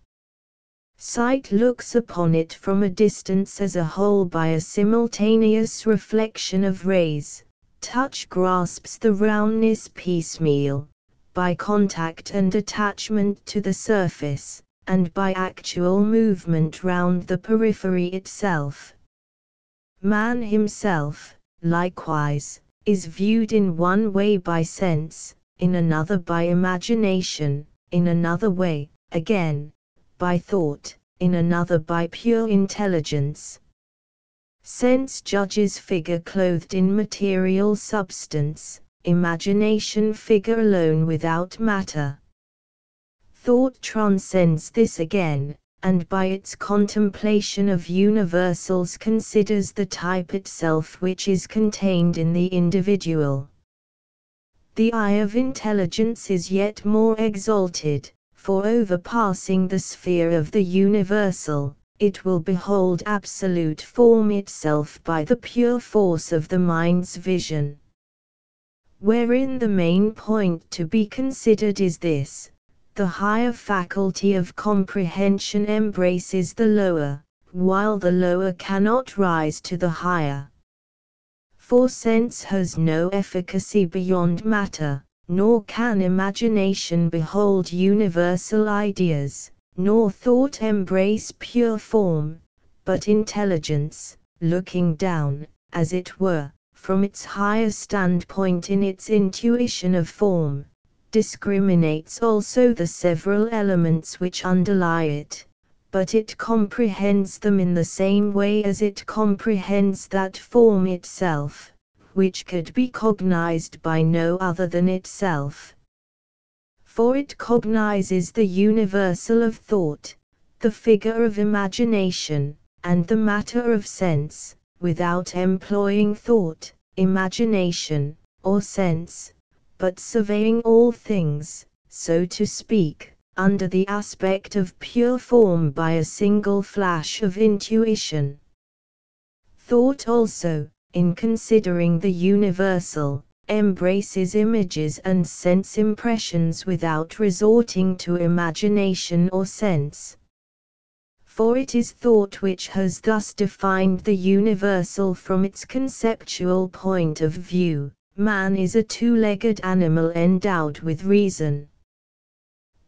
Sight looks upon it from a distance as a whole by a simultaneous reflection of rays, touch grasps the roundness piecemeal, by contact and attachment to the surface, and by actual movement round the periphery itself. Man himself, likewise, is viewed in one way by sense, in another by imagination, in another way, again, by thought, in another by pure intelligence. Sense judges figure clothed in material substance, imagination figure alone without matter. Thought transcends this again, and by its contemplation of universals considers the type itself which is contained in the individual. The eye of intelligence is yet more exalted, for overpassing the sphere of the universal, it will behold absolute form itself by the pure force of the mind's vision. Wherein the main point to be considered is this: the higher faculty of comprehension embraces the lower, while the lower cannot rise to the higher. For sense has no efficacy beyond matter, nor can imagination behold universal ideas, nor thought embrace pure form, but intelligence, looking down, as it were, from its higher standpoint in its intuition of form, discriminates also the several elements which underlie it, but it comprehends them in the same way as it comprehends that form itself, which could be cognized by no other than itself. For it cognizes the universal of thought, the figure of imagination, and the matter of sense, without employing thought, imagination, or sense, but surveying all things, so to speak, under the aspect of pure form by a single flash of intuition. Thought also, in considering the universal, embraces images and sense impressions without resorting to imagination or sense. For it is thought which has thus defined the universal from its conceptual point of view. Man is a two-legged animal endowed with reason.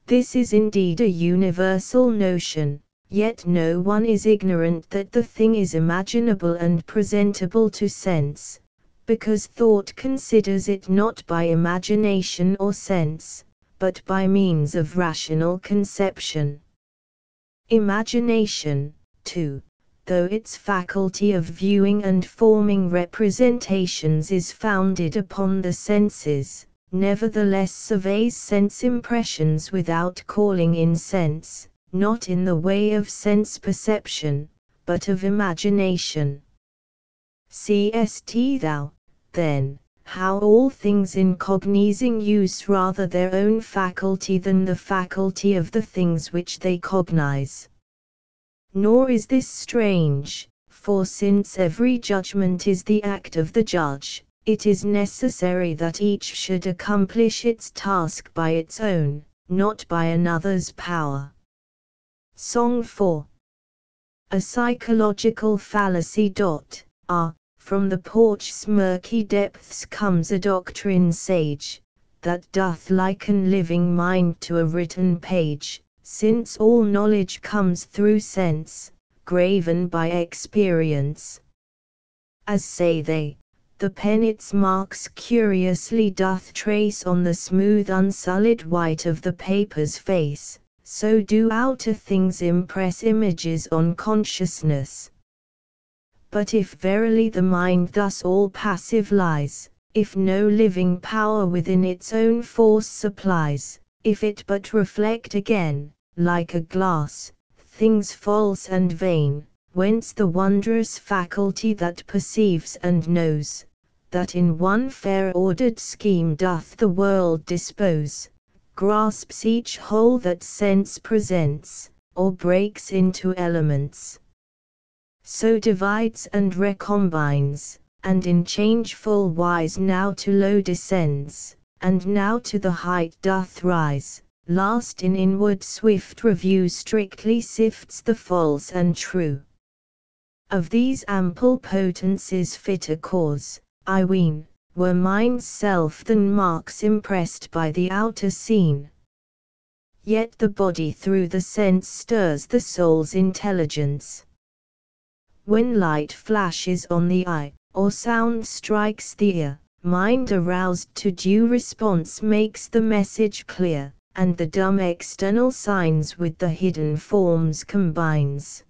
This is indeed a universal notion, yet no one is ignorant that the thing is imaginable and presentable to sense, because thought considers it not by imagination or sense, but by means of rational conception. Imagination, too, though its faculty of viewing and forming representations is founded upon the senses, nevertheless surveys sense impressions without calling in sense, not in the way of sense perception, but of imagination. Seest thou, then, how all things in cognizing use rather their own faculty than the faculty of the things which they cognize? Nor is this strange, for since every judgment is the act of the judge, it is necessary that each should accomplish its task by its own, not by another's power. Song 4. A psychological fallacy. From the porch's murky depths comes a doctrine sage, that doth liken living mind to a written page, since all knowledge comes through sense, graven by experience. As say they, the pen its marks curiously doth trace on the smooth unsullied white of the paper's face, so do outer things impress images on consciousness. But if verily the mind thus all passive lies, if no living power within its own force supplies, if it but reflect again, like a glass, things false and vain, whence the wondrous faculty that perceives and knows, that in one fair ordered scheme doth the world dispose, grasps each whole that sense presents, or breaks into elements. So divides and recombines, and in changeful wise now to low descends, and now to the height doth rise, last in inward swift review strictly sifts the false and true. Of these ample potencies fitter cause, I ween, were mind's self than marks impressed by the outer scene. Yet the body through the sense stirs the soul's intelligence. When light flashes on the eye, or sound strikes the ear, mind aroused to due response makes the message clear, and the dumb external signs with the hidden forms combines.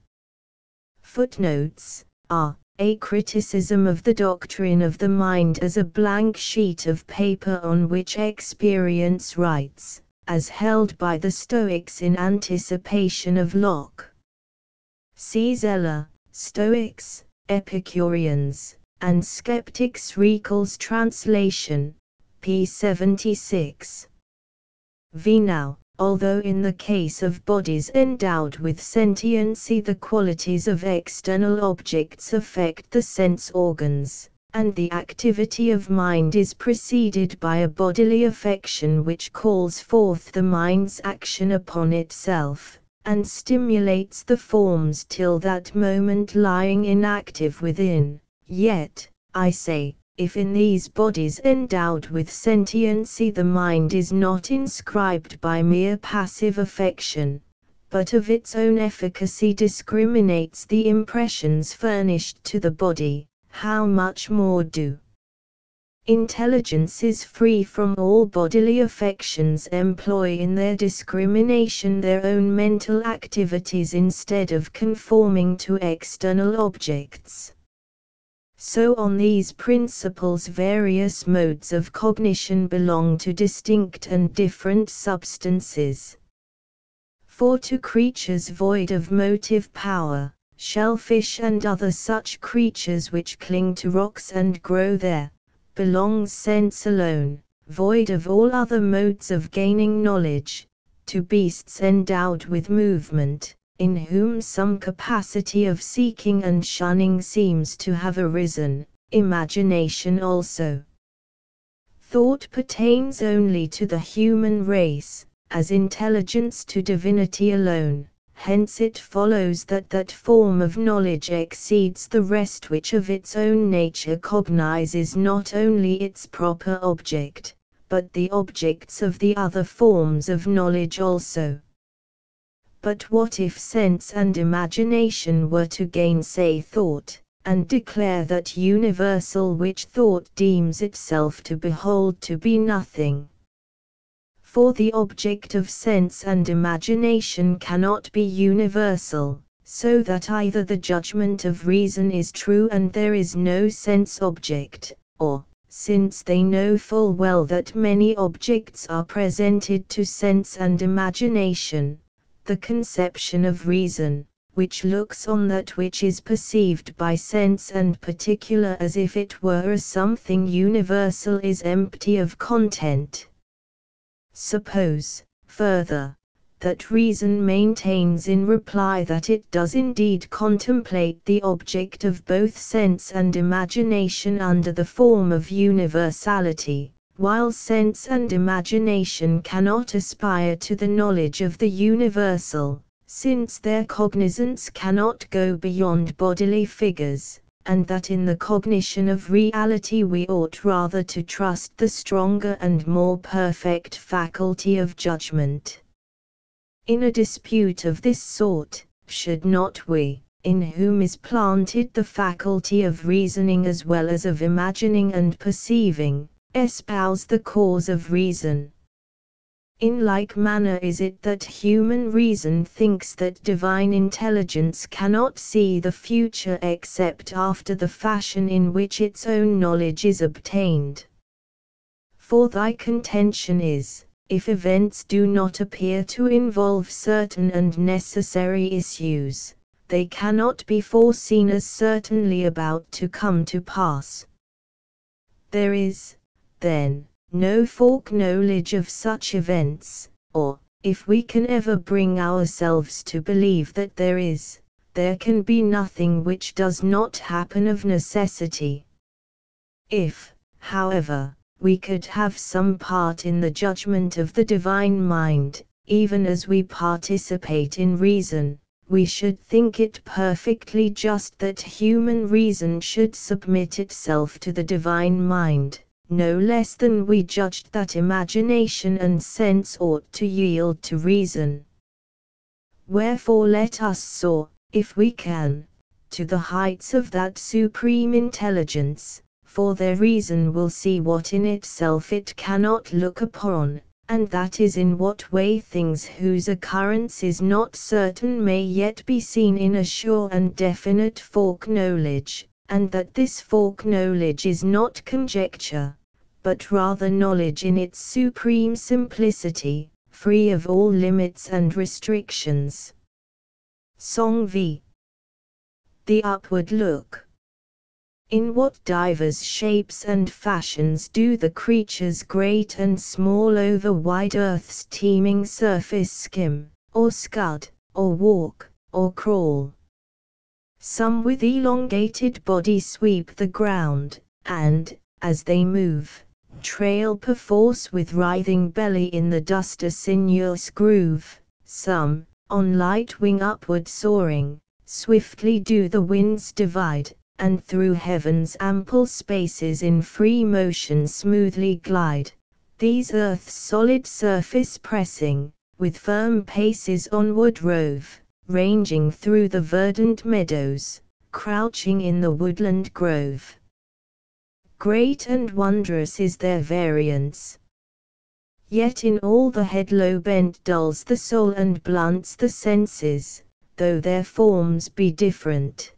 Footnotes are a criticism of the doctrine of the mind as a blank sheet of paper on which experience writes, as held by the Stoics in anticipation of Locke. See Zeller, Stoics, Epicureans, and Skeptics Recal's translation, p. 76. V. Now, although in the case of bodies endowed with sentiency the qualities of external objects affect the sense organs, and the activity of mind is preceded by a bodily affection which calls forth the mind's action upon itself, and stimulates the forms till that moment lying inactive within, yet, I say, if in these bodies endowed with sentiency the mind is not inscribed by mere passive affection, but of its own efficacy discriminates the impressions furnished to the body, how much more do intelligences free from all bodily affections employ in their discrimination their own mental activities instead of conforming to external objects. So on these principles various modes of cognition belong to distinct and different substances. For to creatures void of motive power, shellfish and other such creatures which cling to rocks and grow there, belongs sense alone, void of all other modes of gaining knowledge. To beasts endowed with movement, in whom some capacity of seeking and shunning seems to have arisen, imagination also. Thought pertains only to the human race, as intelligence to divinity alone, hence it follows that that form of knowledge exceeds the rest which of its own nature cognizes not only its proper object, but the objects of the other forms of knowledge also. But what if sense and imagination were to gainsay thought, and declare that universal which thought deems itself to behold to be nothing? For the object of sense and imagination cannot be universal, so that either the judgment of reason is true and there is no sense object, or, since they know full well that many objects are presented to sense and imagination, the conception of reason, which looks on that which is perceived by sense and particular as if it were a something universal, is empty of content. Suppose, further, that reason maintains in reply that it does indeed contemplate the object of both sense and imagination under the form of universality, while sense and imagination cannot aspire to the knowledge of the universal, since their cognizance cannot go beyond bodily figures, and that in the cognition of reality we ought rather to trust the stronger and more perfect faculty of judgment. In a dispute of this sort, should not we, in whom is planted the faculty of reasoning as well as of imagining and perceiving, espouse the cause of reason? In like manner is it that human reason thinks that divine intelligence cannot see the future except after the fashion in which its own knowledge is obtained. For thy contention is, if events do not appear to involve certain and necessary issues, they cannot be foreseen as certainly about to come to pass. There is, then, no foreknowledge of such events, or, if we can ever bring ourselves to believe that there is, there can be nothing which does not happen of necessity. If, however, we could have some part in the judgment of the divine mind, even as we participate in reason, we should think it perfectly just that human reason should submit itself to the divine mind, no less than we judged that imagination and sense ought to yield to reason. Wherefore let us soar, if we can, to the heights of that supreme intelligence, for their reason will see what in itself it cannot look upon, and that is in what way things whose occurrence is not certain may yet be seen in a sure and definite foreknowledge, and that this foreknowledge is not conjecture, but rather knowledge in its supreme simplicity, free of all limits and restrictions. Song v. The upward look. In what divers shapes and fashions do the creatures great and small over wide earth's teeming surface skim, or scud, or walk, or crawl. Some with elongated body sweep the ground, and, as they move, trail perforce with writhing belly in the dust a sinuous groove. Some, on light wing upward soaring, swiftly do the winds divide, and through heaven's ample spaces in free motion smoothly glide, these earth's solid surface pressing, with firm paces onward rove, ranging through the verdant meadows, crouching in the woodland grove. Great and wondrous is their variance. Yet in all the head low bent dulls the soul and blunts the senses, though their forms be different.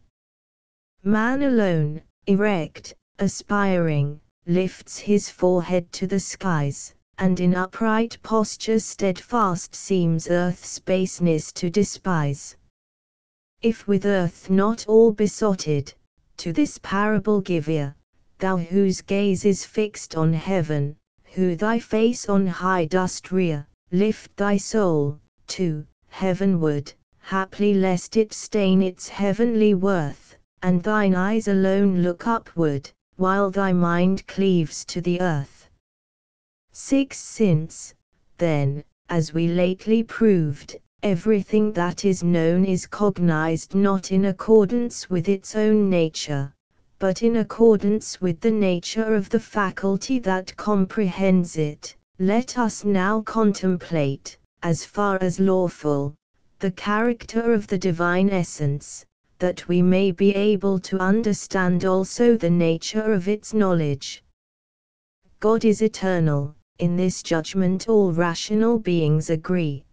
Man alone, erect, aspiring, lifts his forehead to the skies, and in upright posture steadfast seems earth's baseness to despise. If with earth not all besotted, to this parable give ear, thou whose gaze is fixed on heaven, who thy face on high dost rear, lift thy soul, to, heavenward, haply lest it stain its heavenly worth, and thine eyes alone look upward, while thy mind cleaves to the earth. 6. Since, then, as we lately proved, everything that is known is cognized not in accordance with its own nature, but in accordance with the nature of the faculty that comprehends it, let us now contemplate, as far as lawful, the character of the divine essence, that we may be able to understand also the nature of its knowledge. God is eternal, in this judgment all rational beings agree.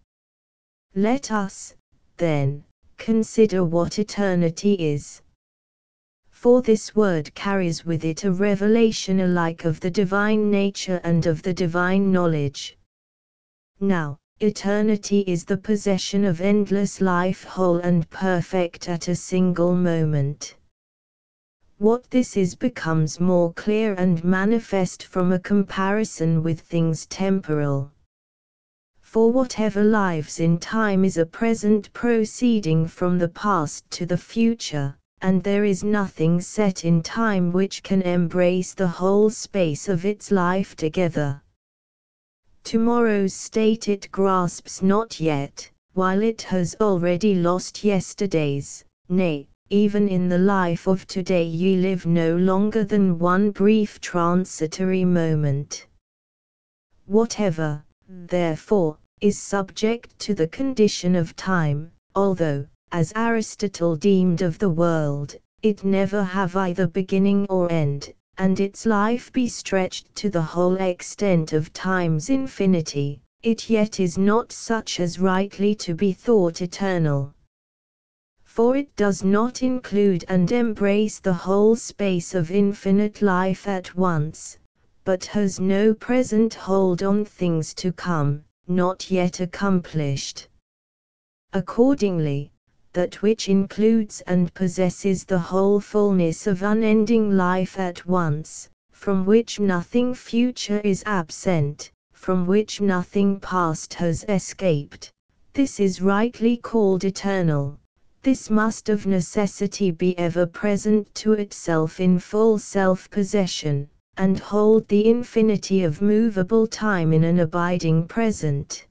Let us, then, consider what eternity is. For this word carries with it a revelation alike of the divine nature and of the divine knowledge. Now, eternity is the possession of endless life whole and perfect at a single moment. What this is becomes more clear and manifest from a comparison with things temporal. For whatever lives in time is a present proceeding from the past to the future, and there is nothing set in time which can embrace the whole space of its life together. Tomorrow's state it grasps not yet, while it has already lost yesterday's, nay, even in the life of today ye live no longer than one brief transitory moment. Whatever, therefore, is subject to the condition of time, although, as Aristotle deemed of the world, it never have either beginning or end, and its life be stretched to the whole extent of time's infinity, it yet is not such as rightly to be thought eternal. For it does not include and embrace the whole space of infinite life at once, but has no present hold on things to come, not yet accomplished. Accordingly, that which includes and possesses the whole fullness of unending life at once, from which nothing future is absent, from which nothing past has escaped, this is rightly called eternal. This must of necessity be ever present to itself in full self-possession, and hold the infinity of movable time in an abiding present.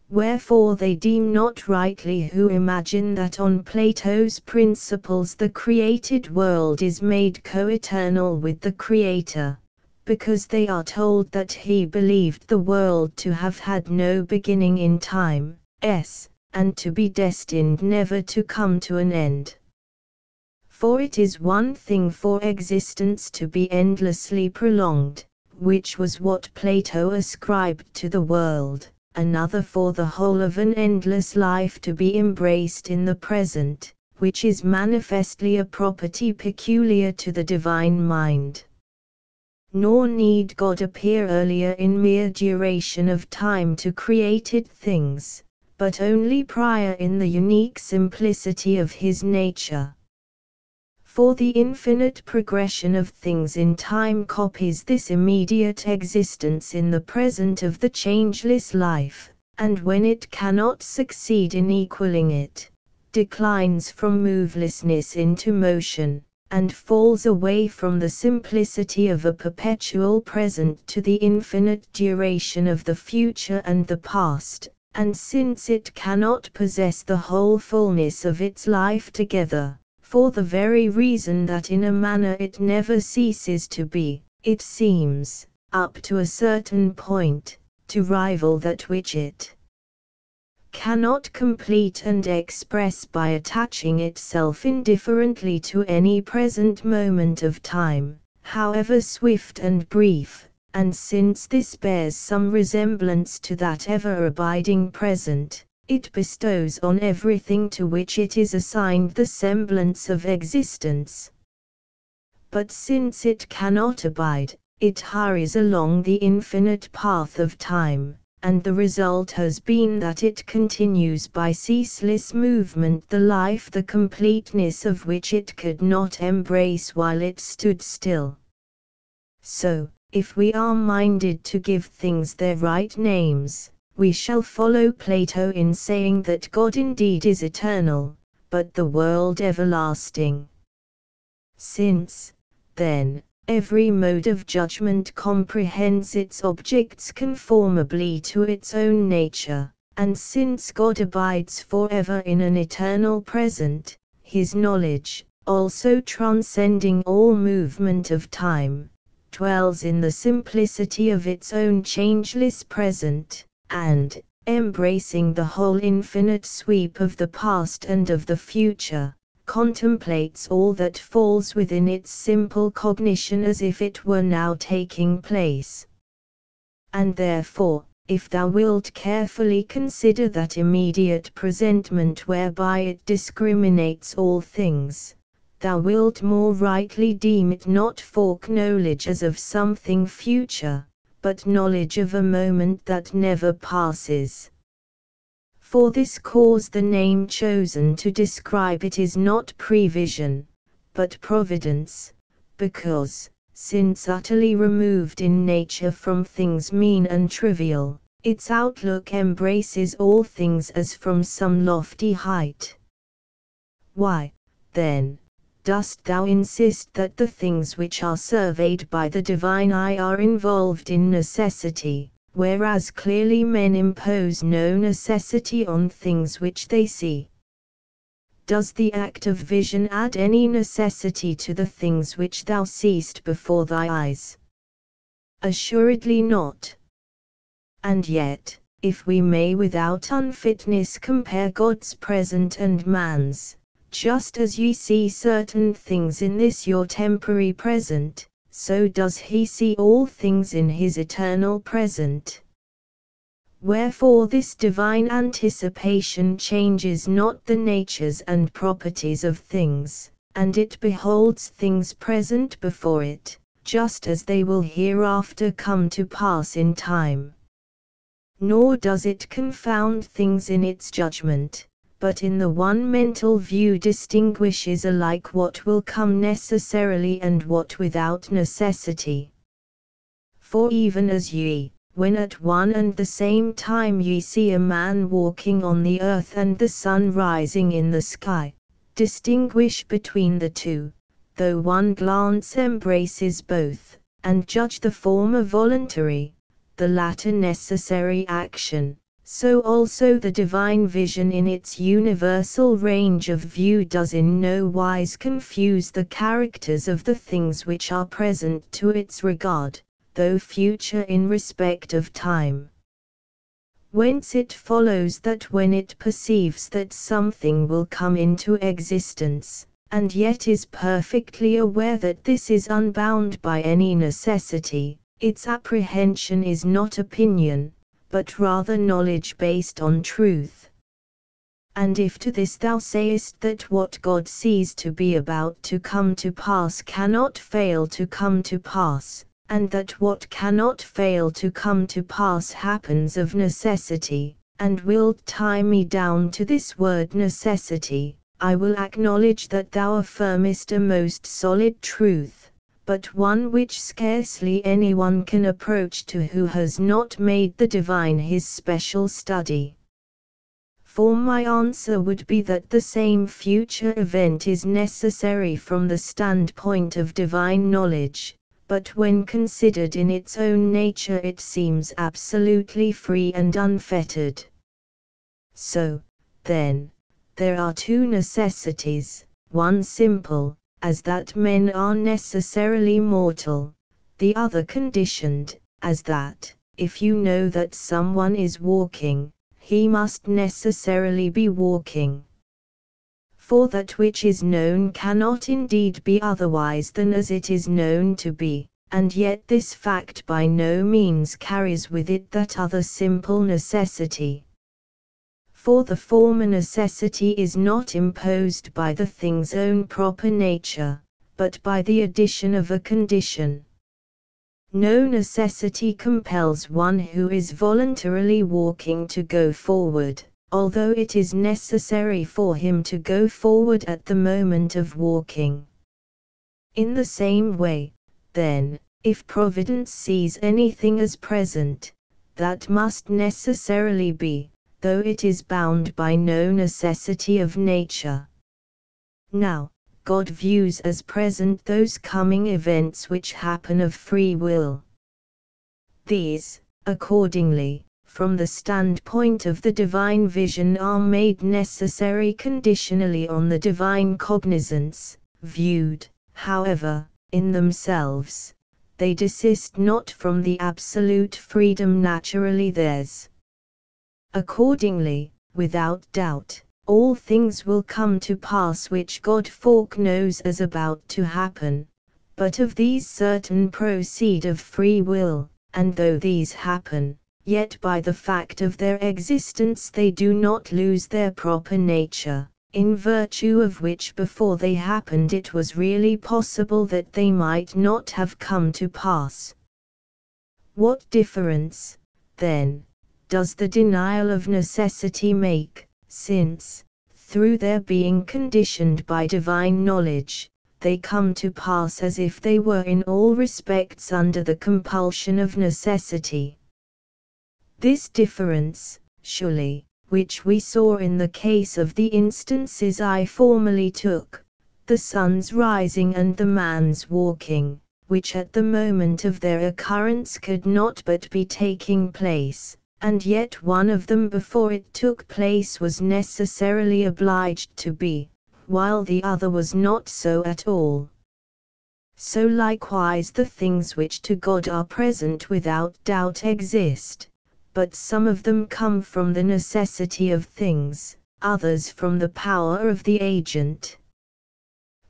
Wherefore they deem not rightly who imagine that on Plato's principles the created world is made co-eternal with the Creator, because they are told that he believed the world to have had no beginning in time, and to be destined never to come to an end. For it is one thing for existence to be endlessly prolonged, which was what Plato ascribed to the world, another for the whole of an endless life to be embraced in the present, which is manifestly a property peculiar to the divine mind. Nor need God appear earlier in mere duration of time to created things, but only prior in the unique simplicity of his nature. For the infinite progression of things in time copies this immediate existence in the present of the changeless life, and when it cannot succeed in equaling it, declines from movelessness into motion, and falls away from the simplicity of a perpetual present to the infinite duration of the future and the past, and since it cannot possess the whole fullness of its life together, for the very reason that in a manner it never ceases to be, it seems, up to a certain point, to rival that which it cannot complete and express by attaching itself indifferently to any present moment of time, however swift and brief, and since this bears some resemblance to that ever-abiding present, it bestows on everything to which it is assigned the semblance of existence. But since it cannot abide, it hurries along the infinite path of time, and the result has been that it continues by ceaseless movement the life the completeness of which it could not embrace while it stood still. So, if we are minded to give things their right names, we shall follow Plato in saying that God indeed is eternal, but the world everlasting. Since, then, every mode of judgment comprehends its objects conformably to its own nature, and since God abides forever in an eternal present, his knowledge, also transcending all movement of time, dwells in the simplicity of its own changeless present, and, embracing the whole infinite sweep of the past and of the future, contemplates all that falls within its simple cognition as if it were now taking place. And therefore, if thou wilt carefully consider that immediate presentment whereby it discriminates all things, thou wilt more rightly deem it not foreknowledge as of something future, but knowledge of a moment that never passes. For this cause the name chosen to describe it is not prevision, but providence, because, since utterly removed in nature from things mean and trivial, its outlook embraces all things as from some lofty height. Why, then, dost thou insist that the things which are surveyed by the divine eye are involved in necessity, whereas clearly men impose no necessity on things which they see? Does the act of vision add any necessity to the things which thou seest before thy eyes? Assuredly not. And yet, if we may without unfitness compare God's present and man's, just as ye see certain things in this your temporary present, so does he see all things in his eternal present. Wherefore this divine anticipation changes not the natures and properties of things, and it beholds things present before it, just as they will hereafter come to pass in time. Nor does it confound things in its judgment, but in the one mental view distinguishes alike what will come necessarily and what without necessity. For even as ye, when at one and the same time ye see a man walking on the earth and the sun rising in the sky, distinguish between the two, though one glance embraces both, and judge the former voluntary, the latter necessary action, so also the divine vision in its universal range of view does in no wise confuse the characters of the things which are present to its regard, though future in respect of time. Whence it follows that when it perceives that something will come into existence, and yet is perfectly aware that this is unbound by any necessity, its apprehension is not opinion, but rather knowledge based on truth. And if to this thou sayest that what God sees to be about to come to pass cannot fail to come to pass, and that what cannot fail to come to pass happens of necessity, and wilt tie me down to this word necessity, I will acknowledge that thou affirmest a most solid truth, but one which scarcely anyone can approach to who has not made the divine his special study. For my answer would be that the same future event is necessary from the standpoint of divine knowledge, but when considered in its own nature it seems absolutely free and unfettered. So, then, there are two necessities, one simple, as that men are necessarily mortal, the other conditioned, as that, if you know that someone is walking, he must necessarily be walking. For that which is known cannot indeed be otherwise than as it is known to be, and yet this fact by no means carries with it that other simple necessity. For the former necessity is not imposed by the thing's own proper nature, but by the addition of a condition. No necessity compels one who is voluntarily walking to go forward, although it is necessary for him to go forward at the moment of walking. In the same way, then, if Providence sees anything as present, that must necessarily be, though it is bound by no necessity of nature. Now, God views as present those coming events which happen of free will. These, accordingly, from the standpoint of the divine vision are made necessary conditionally on the divine cognizance, viewed, however, in themselves, they desist not from the absolute freedom naturally theirs. Accordingly, without doubt, all things will come to pass which God foreknows as about to happen, but of these certain proceed of free will, and though these happen, yet by the fact of their existence they do not lose their proper nature, in virtue of which before they happened it was really possible that they might not have come to pass. What difference, then, does the denial of necessity make, since, through their being conditioned by divine knowledge, they come to pass as if they were in all respects under the compulsion of necessity? This difference, surely, which we saw in the case of the instances I formerly took, the sun's rising and the man's walking, which at the moment of their occurrence could not but be taking place, and yet one of them before it took place was necessarily obliged to be, while the other was not so at all. So likewise the things which to God are present without doubt exist, but some of them come from the necessity of things, others from the power of the agent.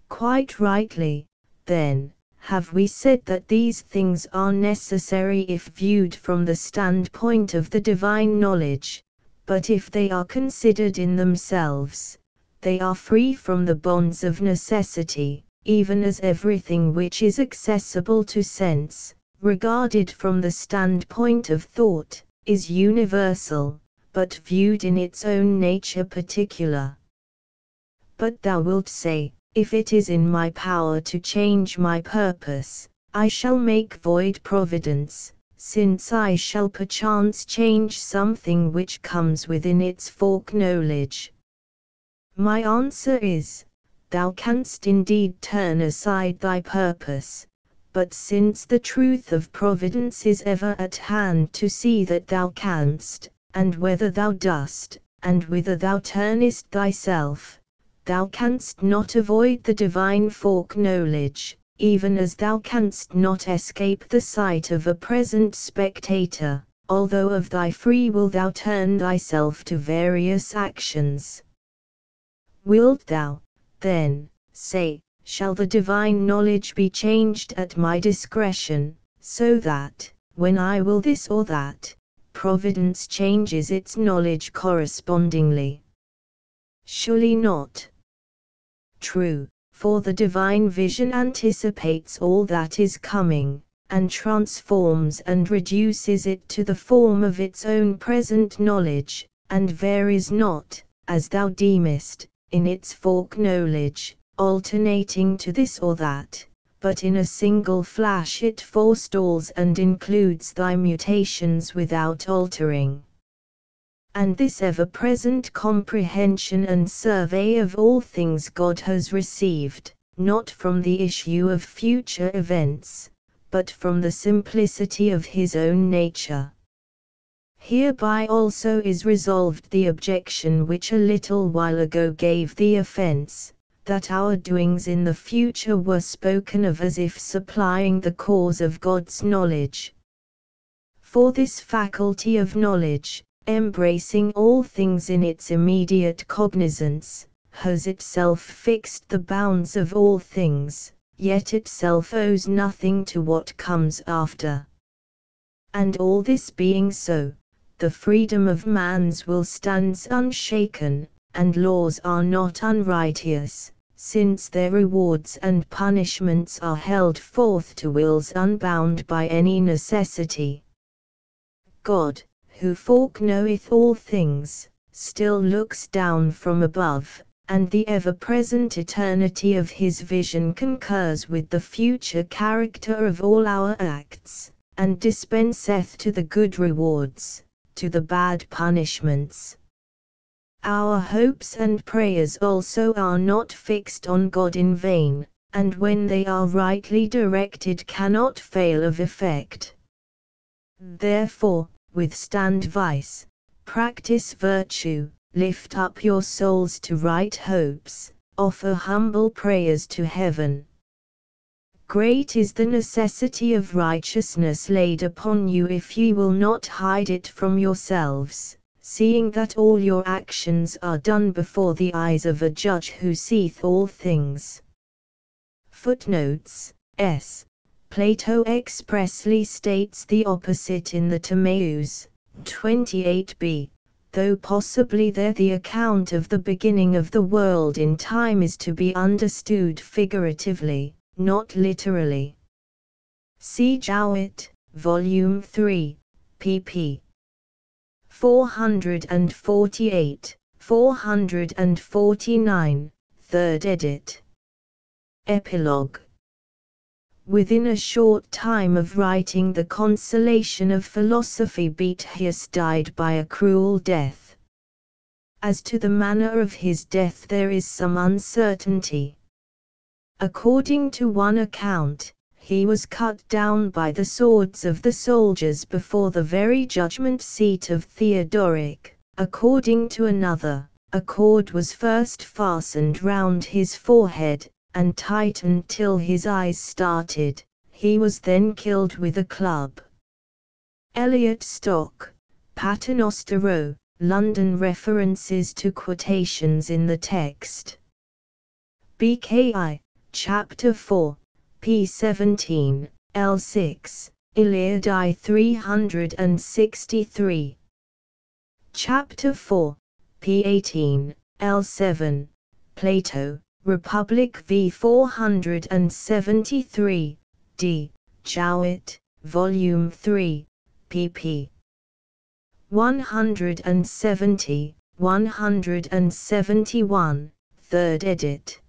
Quite rightly, then, have we said that these things are necessary if viewed from the standpoint of the divine knowledge, but if they are considered in themselves, they are free from the bonds of necessity, even as everything which is accessible to sense, regarded from the standpoint of thought, is universal, but viewed in its own nature particular. But thou wilt say, if it is in my power to change my purpose, I shall make void Providence, since I shall perchance change something which comes within its foreknowledge. My answer is, thou canst indeed turn aside thy purpose, but since the truth of providence is ever at hand to see that thou canst, and whether thou dost, and whither thou turnest thyself, thou canst not avoid the divine foreknowledge, even as thou canst not escape the sight of a present spectator, although of thy free will thou turn thyself to various actions. Wilt thou, then, say, shall the divine knowledge be changed at my discretion, so that, when I will this or that, providence changes its knowledge correspondingly? Surely not. True, for the divine vision anticipates all that is coming, and transforms and reduces it to the form of its own present knowledge, and varies not, as thou deemest, in its foreknowledge, alternating to this or that, but in a single flash it forestalls and includes thy mutations without altering. And this ever-present comprehension and survey of all things God has received, not from the issue of future events, but from the simplicity of his own nature. Hereby also is resolved the objection which a little while ago gave thee offense, that our doings in the future were spoken of as if supplying the cause of God's knowledge. For this faculty of knowledge, embracing all things in its immediate cognizance, has itself fixed the bounds of all things, yet itself owes nothing to what comes after. And all this being so, the freedom of man's will stands unshaken, and laws are not unrighteous, since their rewards and punishments are held forth to wills unbound by any necessity. God, who foreknoweth all things, still looks down from above, and the ever-present eternity of his vision concurs with the future character of all our acts, and dispenseth to the good rewards, to the bad punishments. Our hopes and prayers also are not fixed on God in vain, and when they are rightly directed cannot fail of effect. Therefore, withstand vice, practice virtue, lift up your souls to right hopes, offer humble prayers to heaven. Great is the necessity of righteousness laid upon you if ye will not hide it from yourselves, seeing that all your actions are done before the eyes of a judge who seeth all things. Footnotes S. Plato expressly states the opposite in the Timaeus, 28b, though possibly there the account of the beginning of the world in time is to be understood figuratively, not literally. See Jowett, Volume 3, pp. 448, 449, 3rd edit. Epilogue. Within a short time of writing the Consolation of Philosophy, Boethius died by a cruel death. As to the manner of his death there is some uncertainty. According to one account, he was cut down by the swords of the soldiers before the very judgment seat of Theodoric. According to another, a cord was first fastened round his forehead, and tightened till his eyes started. He was then killed with a club. Eliot Stock, Paternoster Row, London. References to quotations in the text. BKI, Chapter 4, p. 17, L6, Iliad I 363. Chapter 4, p. 18, L7, Plato, Republic v 473, D. Jowett, Volume 3, pp. 170, 171, 3rd edit.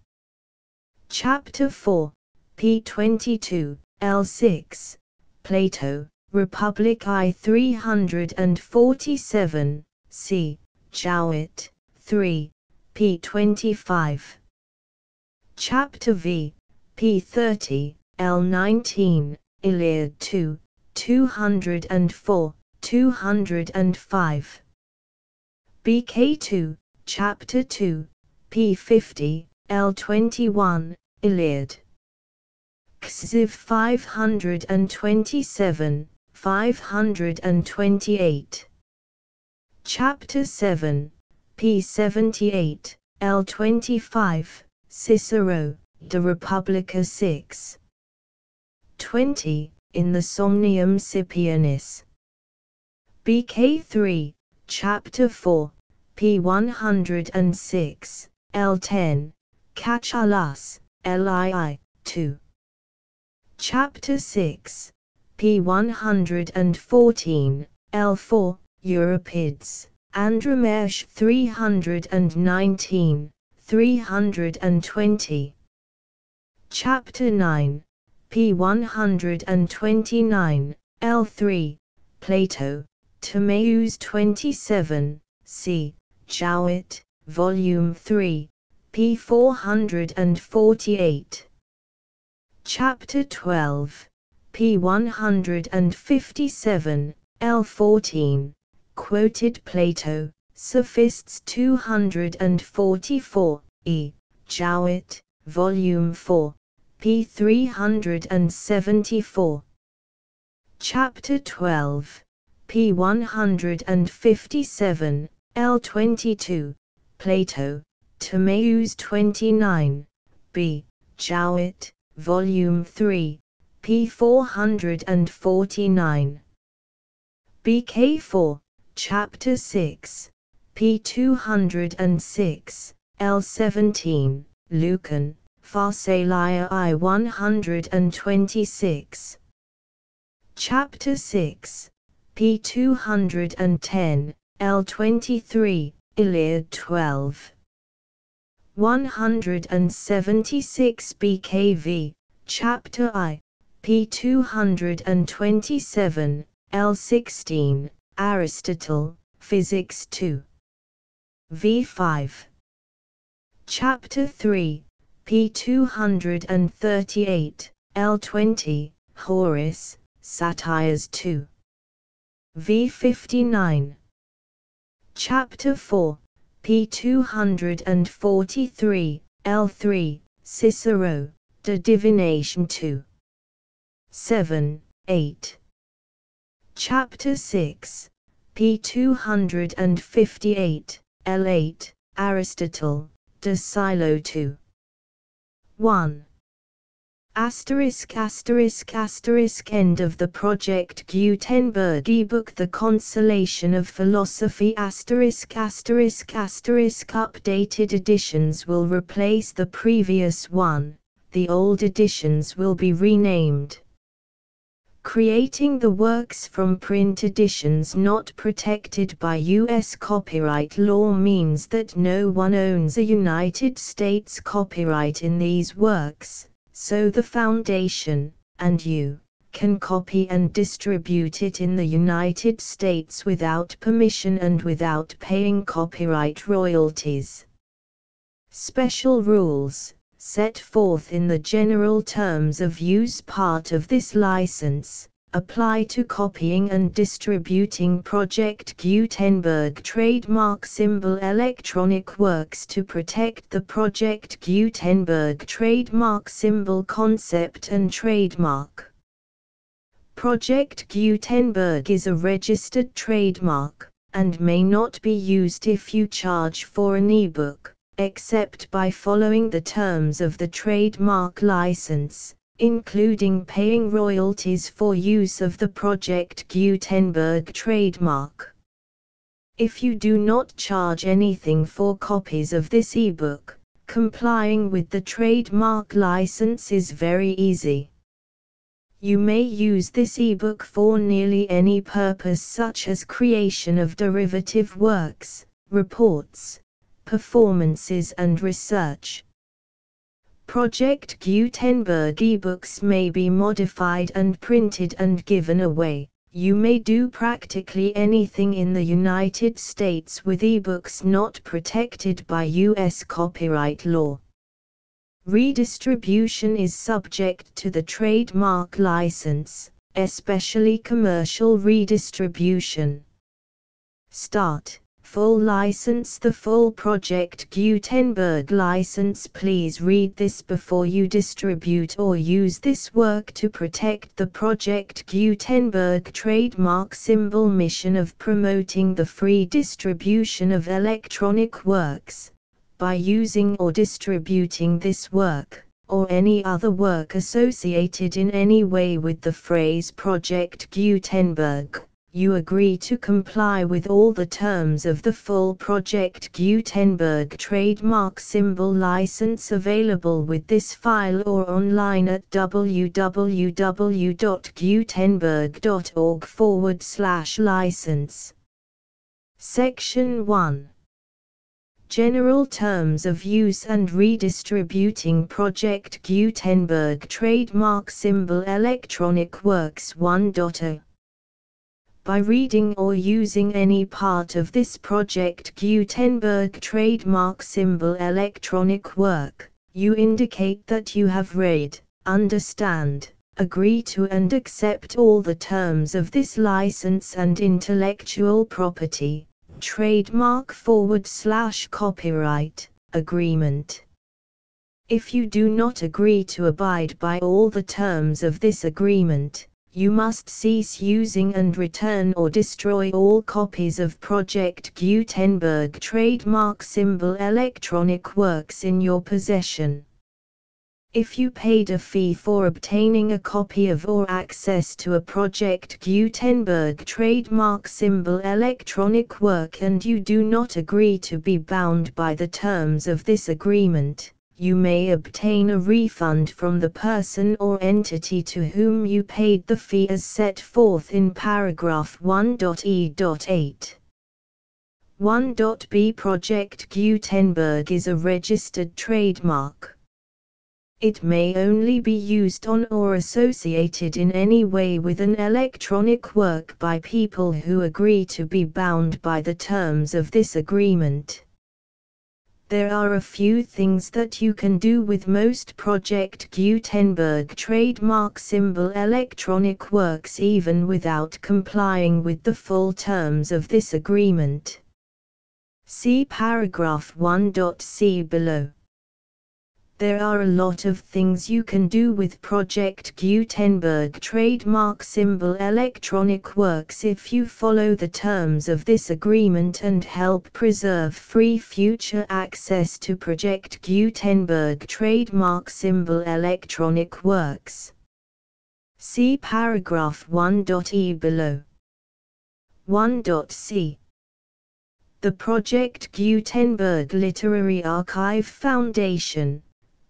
Chapter 4, p. 22, L6, Plato, Republic I 347, C. Jowett, 3, p. 25. Chapter v. p. 30, L19, Iliad 2, 204, 205. BK2, Chapter 2, p50, L21, Iliad. Ksiv 527, 528. Chapter 7, p78, L25, Cicero, De Republica 6. 20, in the Somnium Scipianis. BK3, Chapter 4, p106, L10, Catullus, Lii, 2. Chapter 6, p114, L4, Euripides, Andromache 319, 320. Chapter 9, p129, L3, Plato, Timaeus 27, c. Jowett, Volume 3, p448. Chapter 12, p157, L14, quoted Plato, Sophists 244, e. Jowett, Volume 4, p374. Chapter 12, p157, L22, Plato, Timaeus 29, b. Jowett, Volume 3, p449. BK4, Chapter 6, p206, L17, Lucan, Pharsalia I 126. Chapter 6, p210, L23, Iliad 12. 176 BKV, Chapter I, p227, L16, Aristotle, Physics 2. v5. Chapter 3, p238, L20, Horace, Satires 2. v59. Chapter 4, p243, L3, Cicero, De Divination 2. 7, 8. Chapter 6, p258, L8, Aristotle, De Silo 2. 1. End of the Project Gutenberg ebook The Consolation of Philosophy ******* Updated editions will replace the previous one, the old editions will be renamed. Creating the works from print editions not protected by U.S. copyright law means that no one owns a United States copyright in these works, so the Foundation, and you, can copy and distribute it in the United States without permission and without paying copyright royalties. Special rules, set forth in the general terms of use part of this license, apply to copying and distributing Project Gutenberg trademark symbol electronic works to protect the Project Gutenberg trademark symbol concept and trademark. Project Gutenberg is a registered trademark, and may not be used if you charge for an ebook, except by following the terms of the trademark license, including paying royalties for use of the Project Gutenberg trademark. If you do not charge anything for copies of this ebook, complying with the trademark license is very easy. You may use this ebook for nearly any purpose such as creation of derivative works, reports, performances and research. Project Gutenberg ebooks may be modified and printed and given away. You may do practically anything in the United States with ebooks not protected by U.S. copyright law. Redistribution is subject to the trademark license, especially commercial redistribution. Start. Full license. The full Project Gutenberg license. Please read this before you distribute or use this work to protect the Project Gutenberg trademark symbol mission of promoting the free distribution of electronic works. By using or distributing this work, or any other work associated in any way with the phrase Project Gutenberg, you agree to comply with all the terms of the full Project Gutenberg trademark symbol license available with this file or online at www.gutenberg.org/license. Section 1. General Terms of Use and Redistributing Project Gutenberg Trademark Symbol Electronic Works 1.0. By reading or using any part of this Project Gutenberg trademark symbol electronic work, you indicate that you have read, understand, agree to and accept all the terms of this license and intellectual property, trademark/copyright, agreement. If you do not agree to abide by all the terms of this agreement, you must cease using and return or destroy all copies of Project Gutenberg trademark symbol electronic works in your possession. If you paid a fee for obtaining a copy of or access to a Project Gutenberg trademark symbol electronic work and you do not agree to be bound by the terms of this agreement, you may obtain a refund from the person or entity to whom you paid the fee as set forth in paragraph 1.e.8. 1.b Project Gutenberg is a registered trademark. It may only be used on or associated in any way with an electronic work by people who agree to be bound by the terms of this agreement. There are a few things that you can do with most Project Gutenberg trademark symbol electronic works even without complying with the full terms of this agreement. See paragraph 1.c below. There are a lot of things you can do with Project Gutenberg trademark symbol electronic works if you follow the terms of this agreement and help preserve free future access to Project Gutenberg trademark symbol electronic works. See paragraph 1.e below. 1.c. The Project Gutenberg Literary Archive Foundation,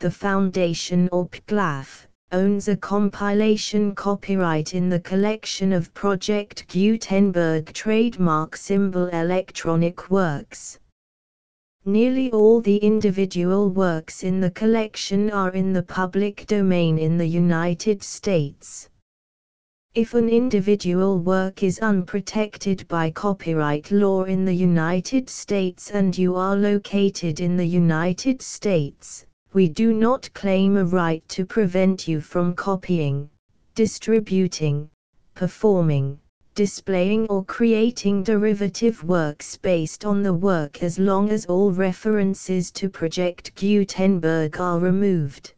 the Foundation or PGLAF, owns a compilation copyright in the collection of Project Gutenberg trademark symbol electronic works. Nearly all the individual works in the collection are in the public domain in the United States. If an individual work is unprotected by copyright law in the United States and you are located in the United States, we do not claim a right to prevent you from copying, distributing, performing, displaying or creating derivative works based on the work as long as all references to Project Gutenberg are removed.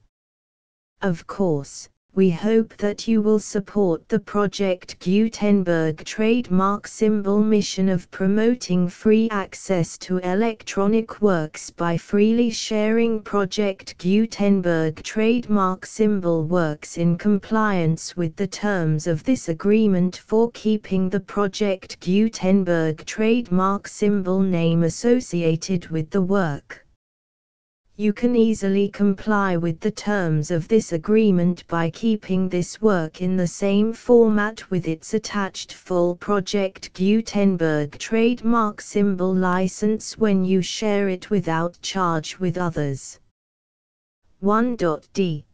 Of course, we hope that you will support the Project Gutenberg trademark symbol mission of promoting free access to electronic works by freely sharing Project Gutenberg trademark symbol works in compliance with the terms of this agreement for keeping the Project Gutenberg trademark symbol name associated with the work. You can easily comply with the terms of this agreement by keeping this work in the same format with its attached full Project Gutenberg trademark symbol license when you share it without charge with others. 1.d.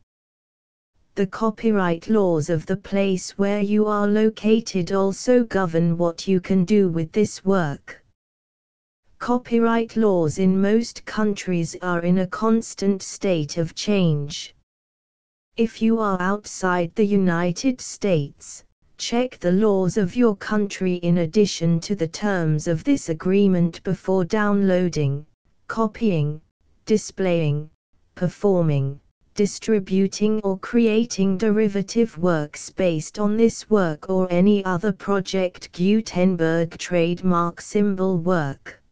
The copyright laws of the place where you are located also govern what you can do with this work. Copyright laws in most countries are in a constant state of change. If you are outside the United States, check the laws of your country in addition to the terms of this agreement before downloading, copying, displaying, performing, distributing or creating derivative works based on this work or any other Project Gutenberg trademark symbol work.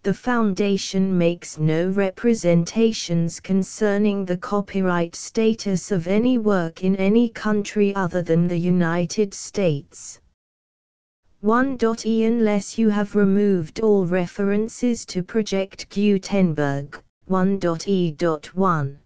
The Foundation makes no representations concerning the copyright status of any work in any country other than the United States. 1.e Unless you have removed all references to Project Gutenberg, 1.e.1.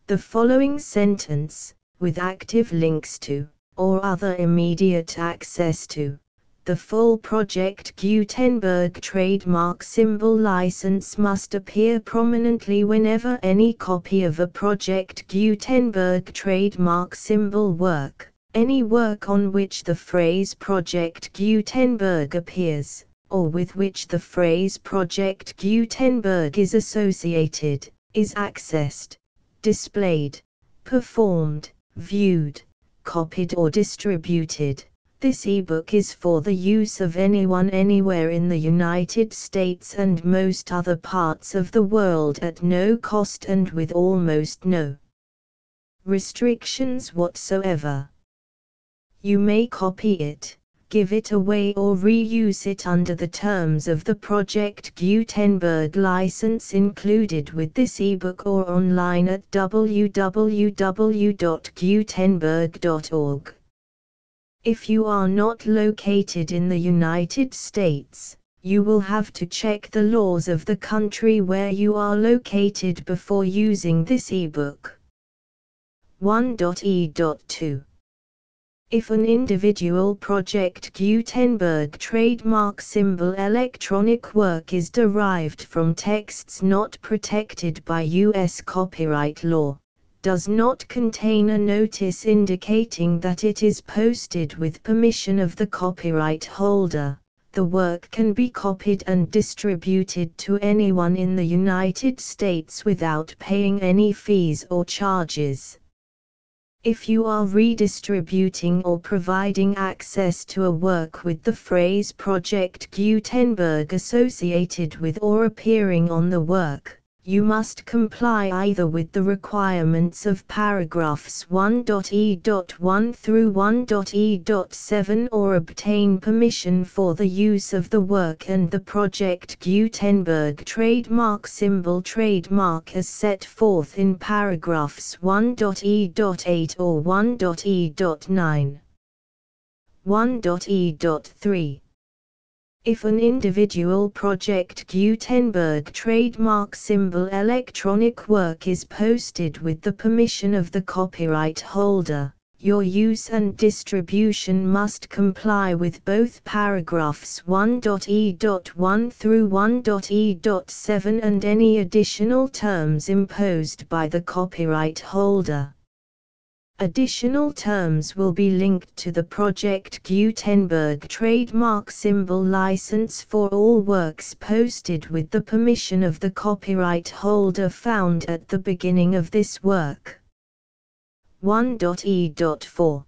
The following sentence, with active links to, or other immediate access to, the full Project Gutenberg trademark symbol license must appear prominently whenever any copy of a Project Gutenberg trademark symbol work, any work on which the phrase Project Gutenberg appears, or with which the phrase Project Gutenberg is associated, is accessed, displayed, performed, viewed, copied or distributed. This ebook is for the use of anyone anywhere in the United States and most other parts of the world at no cost and with almost no restrictions whatsoever. You may copy it, give it away or reuse it under the terms of the Project Gutenberg license included with this ebook or online at www.gutenberg.org. If you are not located in the United States, you will have to check the laws of the country where you are located before using this ebook. 1.e.2. If an individual Project Gutenberg trademark symbol electronic work is derived from texts not protected by U.S. copyright law, does not contain a notice indicating that it is posted with permission of the copyright holder, the work can be copied and distributed to anyone in the United States without paying any fees or charges. If you are redistributing or providing access to a work with the phrase Project Gutenberg associated with or appearing on the work, you must comply either with the requirements of paragraphs 1.e.1 through 1.e.7 or obtain permission for the use of the work and the Project Gutenberg trademark symbol trademark as set forth in paragraphs 1.e.8 or 1.e.9. 1.e.3. If an individual Project Gutenberg trademark symbol electronic work is posted with the permission of the copyright holder, your use and distribution must comply with both paragraphs 1.e.1 through 1.e.7 and any additional terms imposed by the copyright holder. Additional terms will be linked to the Project Gutenberg trademark symbol license for all works posted with the permission of the copyright holder found at the beginning of this work. 1.e.4.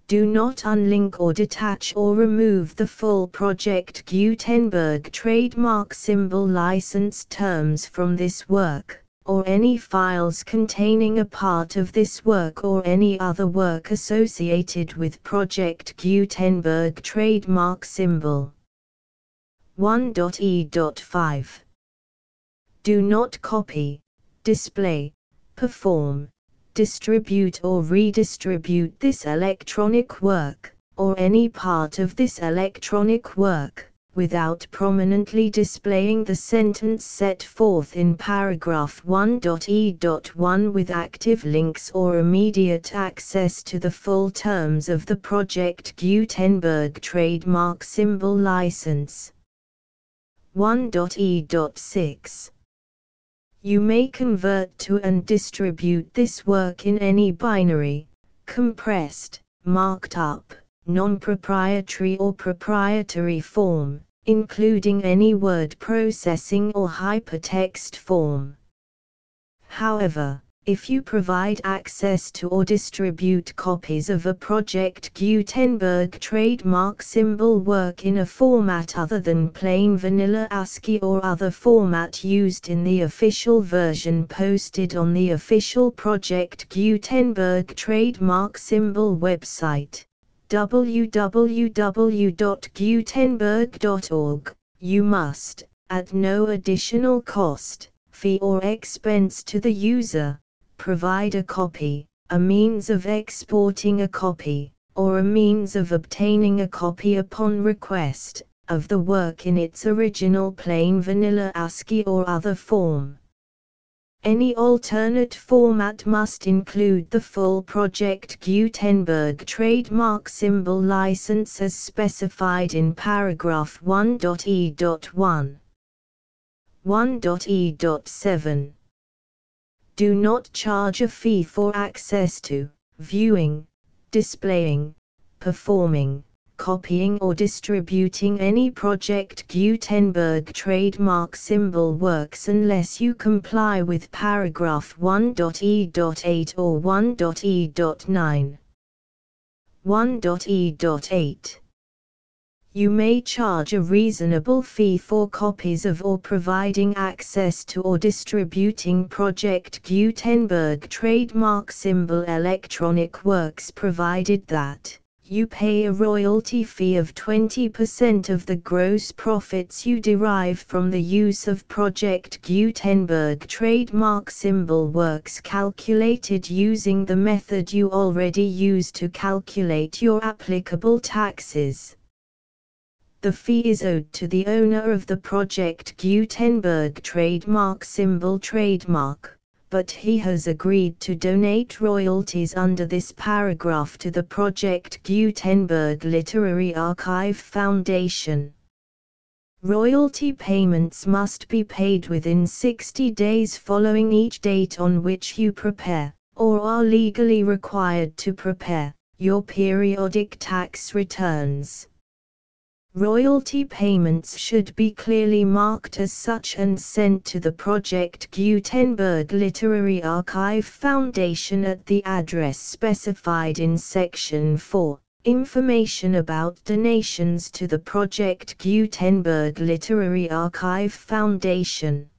Do not unlink or detach or remove the full Project Gutenberg trademark symbol license terms from this work, or any files containing a part of this work or any other work associated with Project Gutenberg trademark symbol. 1.e.5. Do not copy, display, perform, distribute or redistribute this electronic work, or any part of this electronic work, without prominently displaying the sentence set forth in paragraph 1.e.1 with active links or immediate access to the full terms of the Project Gutenberg trademark symbol license. 1.e.6. You may convert to and distribute this work in any binary, compressed, marked up, non-proprietary or proprietary form, including any word processing or hypertext form. However, if you provide access to or distribute copies of a Project Gutenberg trademark symbol work in a format other than plain vanilla ASCII or other format used in the official version posted on the official Project Gutenberg trademark symbol website, www.gutenberg.org, you must, at no additional cost, fee or expense to the user, provide a copy, a means of exporting a copy, or a means of obtaining a copy upon request, of the work in its original plain vanilla ASCII or other form. Any alternate format must include the full Project Gutenberg trademark symbol license as specified in paragraph 1.e.1. 1.e.7. Do not charge a fee for access to, viewing, displaying, performing, copying or distributing any Project Gutenberg trademark symbol works unless you comply with paragraph 1.e.8 or 1.e.9. 1.e.8. You may charge a reasonable fee for copies of or providing access to or distributing Project Gutenberg trademark symbol electronic works provided that you pay a royalty fee of 20% of the gross profits you derive from the use of Project Gutenberg trademark symbol works calculated using the method you already use to calculate your applicable taxes. The fee is owed to the owner of the Project Gutenberg trademark symbol trademark, but he has agreed to donate royalties under this paragraph to the Project Gutenberg Literary Archive Foundation. Royalty payments must be paid within 60 days following each date on which you prepare, or are legally required to prepare, your periodic tax returns. Royalty payments should be clearly marked as such and sent to the Project Gutenberg Literary Archive Foundation at the address specified in Section 4, Information about donations to the Project Gutenberg Literary Archive Foundation.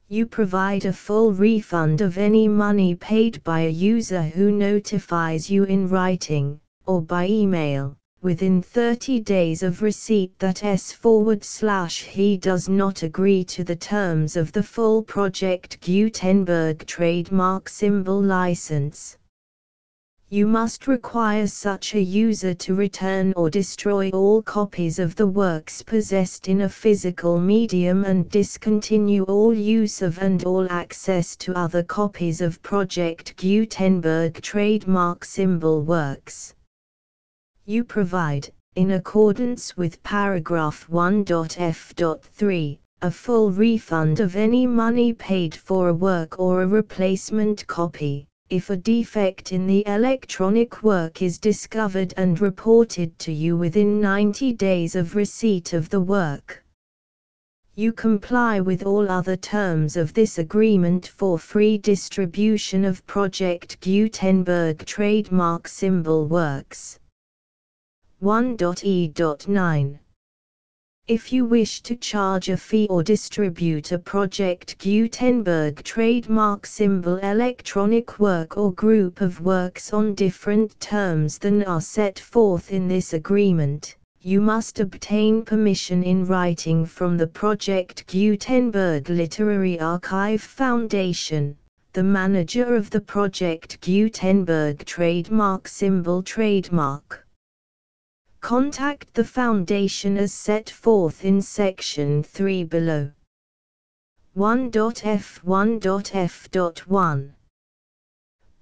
You provide a full refund of any money paid by a user who notifies you in writing, or by email, within 30 days of receipt that he does not agree to the terms of the full Project Gutenberg trademark symbol license. You must require such a user to return or destroy all copies of the works possessed in a physical medium and discontinue all use of and all access to other copies of Project Gutenberg trademark symbol works. You provide, in accordance with paragraph 1.f.3, a full refund of any money paid for a work or a replacement copy, if a defect in the electronic work is discovered and reported to you within 90 days of receipt of the work. You comply with all other terms of this agreement for free distribution of Project Gutenberg trademark symbol works. 1.e.9. If you wish to charge a fee or distribute a Project Gutenberg trademark symbol electronic work or group of works on different terms than are set forth in this agreement, you must obtain permission in writing from the Project Gutenberg Literary Archive Foundation, the manager of the Project Gutenberg trademark symbol trademark. Contact the Foundation as set forth in Section 3 below. 1.f1.f.1.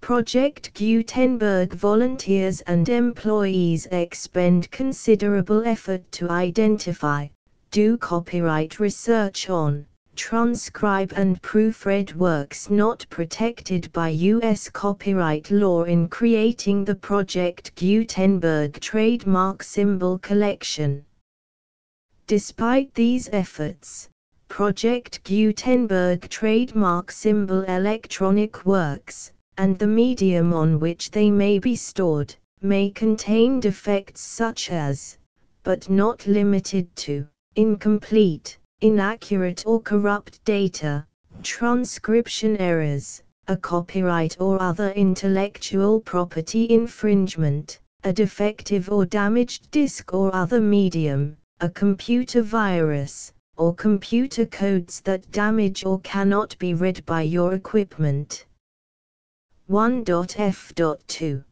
Project Gutenberg volunteers and employees expend considerable effort to identify, do copyright research on, transcribe and proofread works not protected by U.S. copyright law in creating the Project Gutenberg trademark symbol collection. Despite these efforts, Project Gutenberg trademark symbol electronic works, and the medium on which they may be stored, may contain defects such as, but not limited to, incomplete, inaccurate or corrupt data, transcription errors, a copyright or other intellectual property infringement, a defective or damaged disk or other medium, a computer virus, or computer codes that damage or cannot be read by your equipment. 1.f.2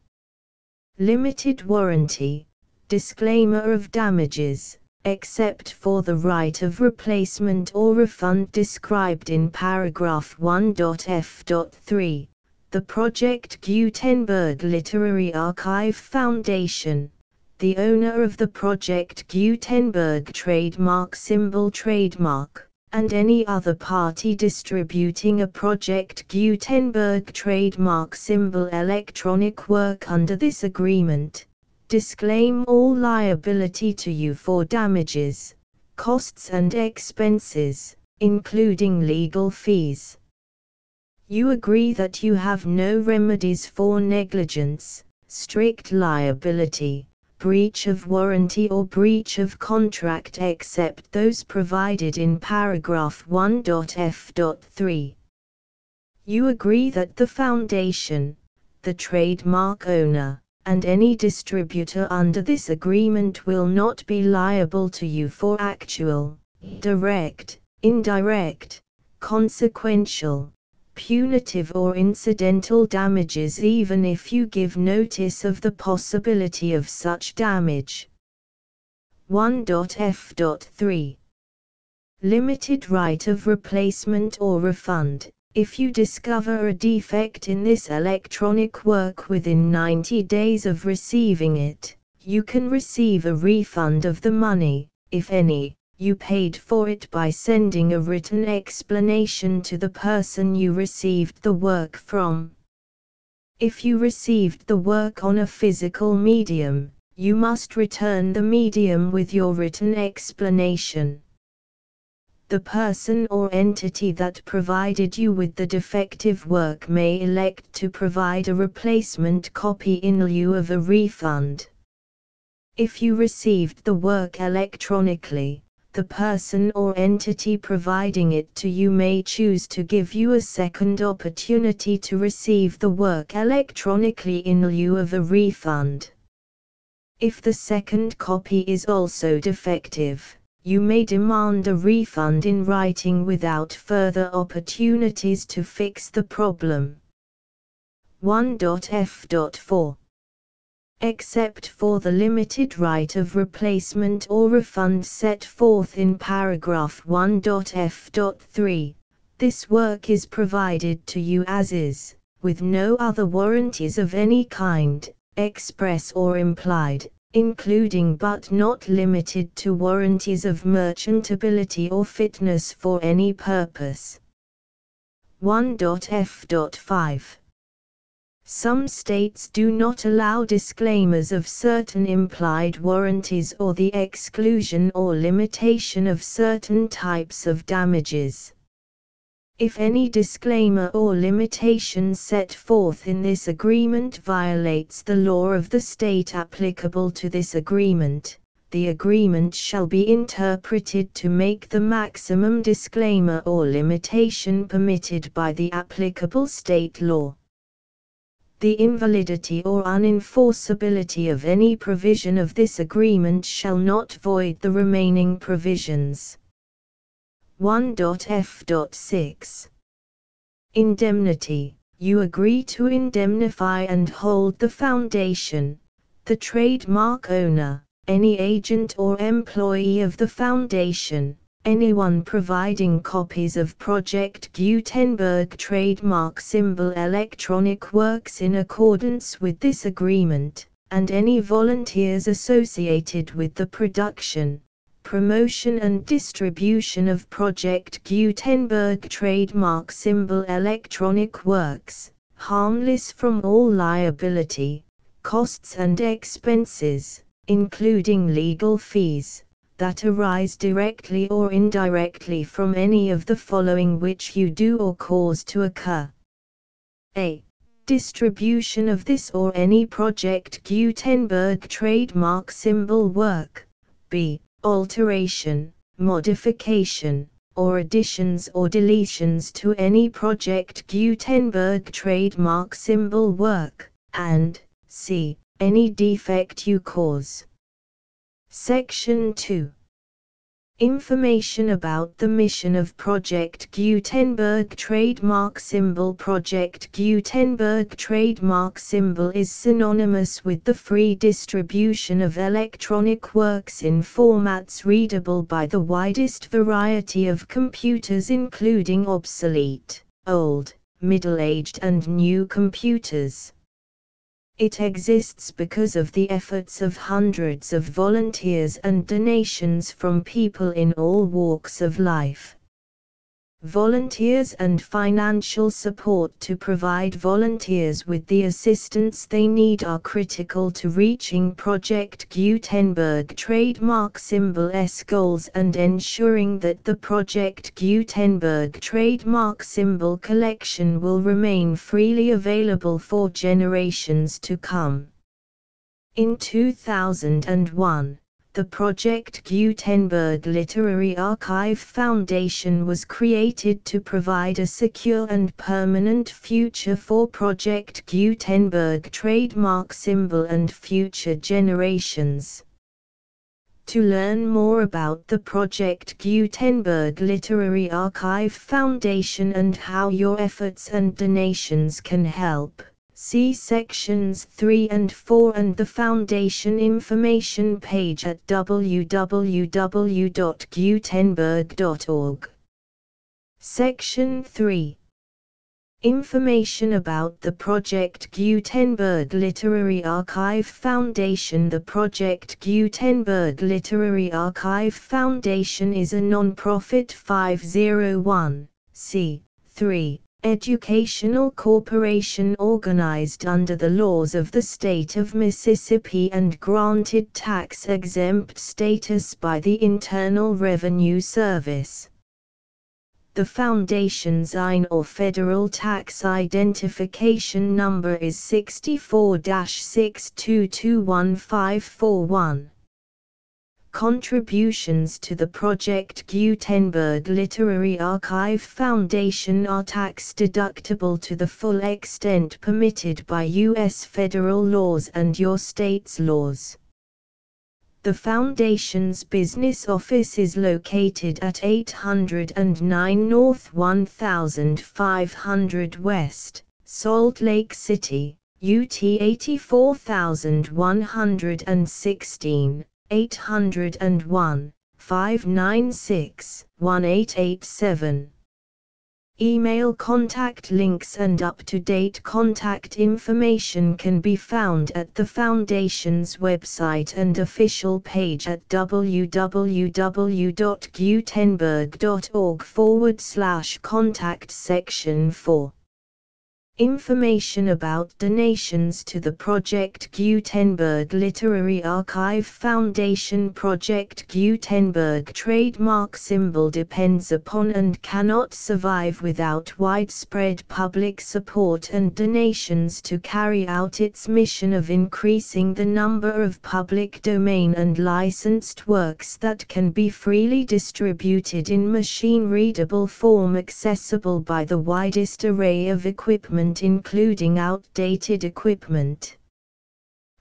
Limited warranty, disclaimer of damages, except for the right of replacement or refund described in paragraph 1.f.3. The Project Gutenberg Literary Archive Foundation, the owner of the Project Gutenberg trademark symbol trademark, and any other party distributing a Project Gutenberg trademark symbol electronic work under this agreement, disclaim all liability to you for damages, costs and expenses, including legal fees. You agree that you have no remedies for negligence, strict liability, breach of warranty or breach of contract except those provided in paragraph 1.f.3. You agree that the Foundation, the trademark owner, and any distributor under this agreement will not be liable to you for actual, direct, indirect, consequential, punitive or incidental damages even if you give notice of the possibility of such damage. 1.f.3 Limited right of replacement or refund. If you discover a defect in this electronic work within 90 days of receiving it, you can receive a refund of the money, if any, you paid for it by sending a written explanation to the person you received the work from. If you received the work on a physical medium, you must return the medium with your written explanation. The person or entity that provided you with the defective work may elect to provide a replacement copy in lieu of a refund. If you received the work electronically, the person or entity providing it to you may choose to give you a second opportunity to receive the work electronically in lieu of a refund. If the second copy is also defective, you may demand a refund in writing without further opportunities to fix the problem. 1.f.4 Except for the limited right of replacement or refund set forth in paragraph 1.f.3, this work is provided to you as is, with no other warranties of any kind, express or implied, including but not limited to warranties of merchantability or fitness for any purpose. 1.f.5 Some states do not allow disclaimers of certain implied warranties or the exclusion or limitation of certain types of damages. If any disclaimer or limitation set forth in this agreement violates the law of the state applicable to this agreement, the agreement shall be interpreted to make the maximum disclaimer or limitation permitted by the applicable state law. The invalidity or unenforceability of any provision of this agreement shall not void the remaining provisions. 1.f.6 Indemnity. You agree to indemnify and hold the Foundation, the trademark owner, any agent or employee of the Foundation, anyone providing copies of Project Gutenberg trademark symbol electronic works in accordance with this agreement, and any volunteers associated with the production, promotion and distribution of Project Gutenberg trademark symbol electronic works, harmless from all liability, costs and expenses, including legal fees, that arise directly or indirectly from any of the following which you do or cause to occur. A. Distribution of this or any Project Gutenberg trademark symbol work. B. Alteration, modification, or additions or deletions to any Project Gutenberg trademark symbol work, and C. Any defect you cause. Section 2. Information about the mission of Project Gutenberg trademark symbol. Project Gutenberg trademark symbol is synonymous with the free distribution of electronic works in formats readable by the widest variety of computers, including obsolete, old, middle-aged and new computers. It exists because of the efforts of hundreds of volunteers and donations from people in all walks of life. Volunteers and financial support to provide volunteers with the assistance they need are critical to reaching Project Gutenberg trademark symbol's goals and ensuring that the Project Gutenberg trademark symbol collection will remain freely available for generations to come. In 2001, the Project Gutenberg Literary Archive Foundation was created to provide a secure and permanent future for Project Gutenberg trademark symbol and future generations. To learn more about the Project Gutenberg Literary Archive Foundation and how your efforts and donations can help, see sections 3 and 4 and the Foundation information page at www.gutenberg.org. Section 3. Information about the Project Gutenberg Literary Archive Foundation. The Project Gutenberg Literary Archive Foundation is a non-profit 501(c)(3) educational corporation organized under the laws of the state of Mississippi and granted tax-exempt status by the Internal Revenue Service. The Foundation's IN or Federal Tax Identification Number is 64-6221541. Contributions to the Project Gutenberg Literary Archive Foundation are tax-deductible to the full extent permitted by U.S. federal laws and your state's laws. The Foundation's business office is located at 809 North 1500 West, Salt Lake City, UT 84116. 801-596-1887. Email contact links and up-to-date contact information can be found at the Foundation's website and official page at www.gutenberg.org/contact. Section 4. Information about donations to the Project Gutenberg Literary Archive Foundation. Project Gutenberg trademark symbol depends upon and cannot survive without widespread public support and donations to carry out its mission of increasing the number of public domain and licensed works that can be freely distributed in machine-readable form accessible by the widest array of equipment, including outdated equipment.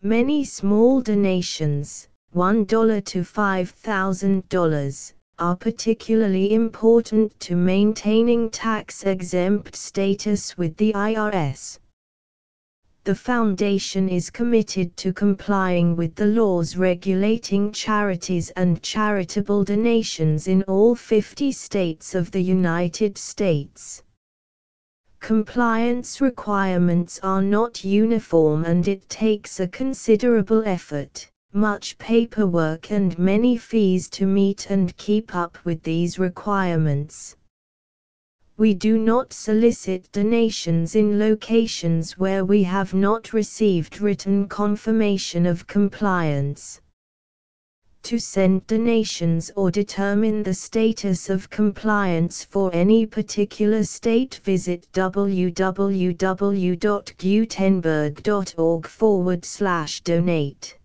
Many small donations, $1 to $5,000, are particularly important to maintaining tax-exempt status with the IRS. The Foundation is committed to complying with the laws regulating charities and charitable donations in all 50 states of the United States. Compliance requirements are not uniform and it takes a considerable effort, much paperwork and many fees to meet and keep up with these requirements. We do not solicit donations in locations where we have not received written confirmation of compliance. to send donations or determine the status of compliance for any particular state, visit www.gutenberg.org/donate.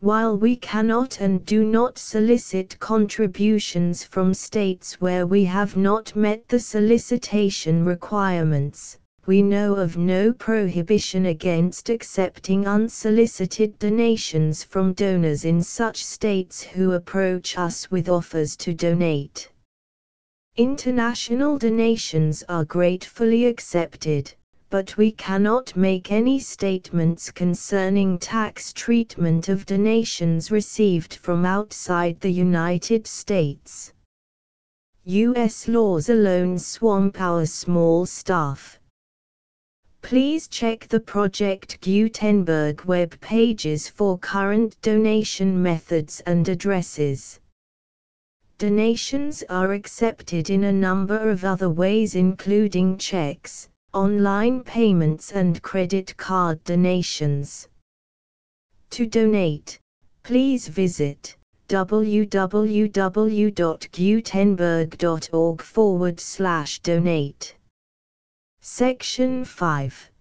While we cannot and do not solicit contributions from states where we have not met the solicitation requirements, we know of no prohibition against accepting unsolicited donations from donors in such states who approach us with offers to donate. International donations are gratefully accepted, but we cannot make any statements concerning tax treatment of donations received from outside the United States. U.S. laws alone swamp our small staff. Please check the Project Gutenberg web pages for current donation methods and addresses. Donations are accepted in a number of other ways, including checks, online payments and credit card donations. To donate, please visit www.gutenberg.org/donate. Section 5.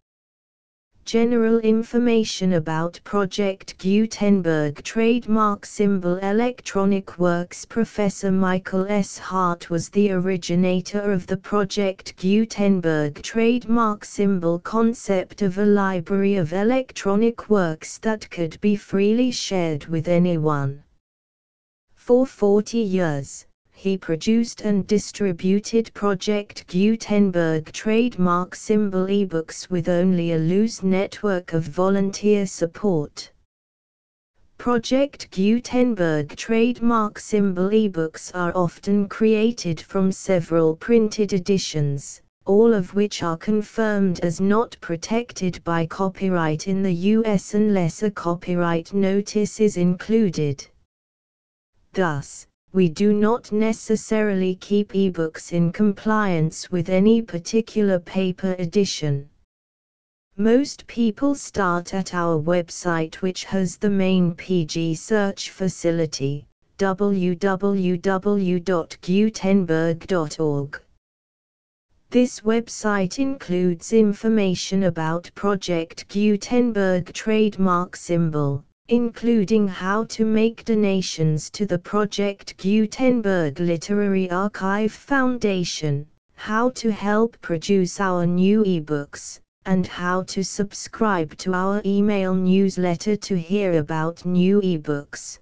General information about Project Gutenberg Trademark Symbol Electronic Works. Professor Michael S. Hart was the originator of the Project Gutenberg trademark symbol concept of a library of electronic works that could be freely shared with anyone. For 40 years, he produced and distributed Project Gutenberg trademark symbol ebooks with only a loose network of volunteer support. Project Gutenberg trademark symbol ebooks are often created from several printed editions, all of which are confirmed as not protected by copyright in the US unless a copyright notice is included. Thus, we do not necessarily keep ebooks in compliance with any particular paper edition. Most people start at our website, which has the main PG search facility, www.gutenberg.org. This website includes information about Project Gutenberg trademark symbol, including how to make donations to the Project Gutenberg Literary Archive Foundation, how to help produce our new ebooks, and how to subscribe to our email newsletter to hear about new ebooks.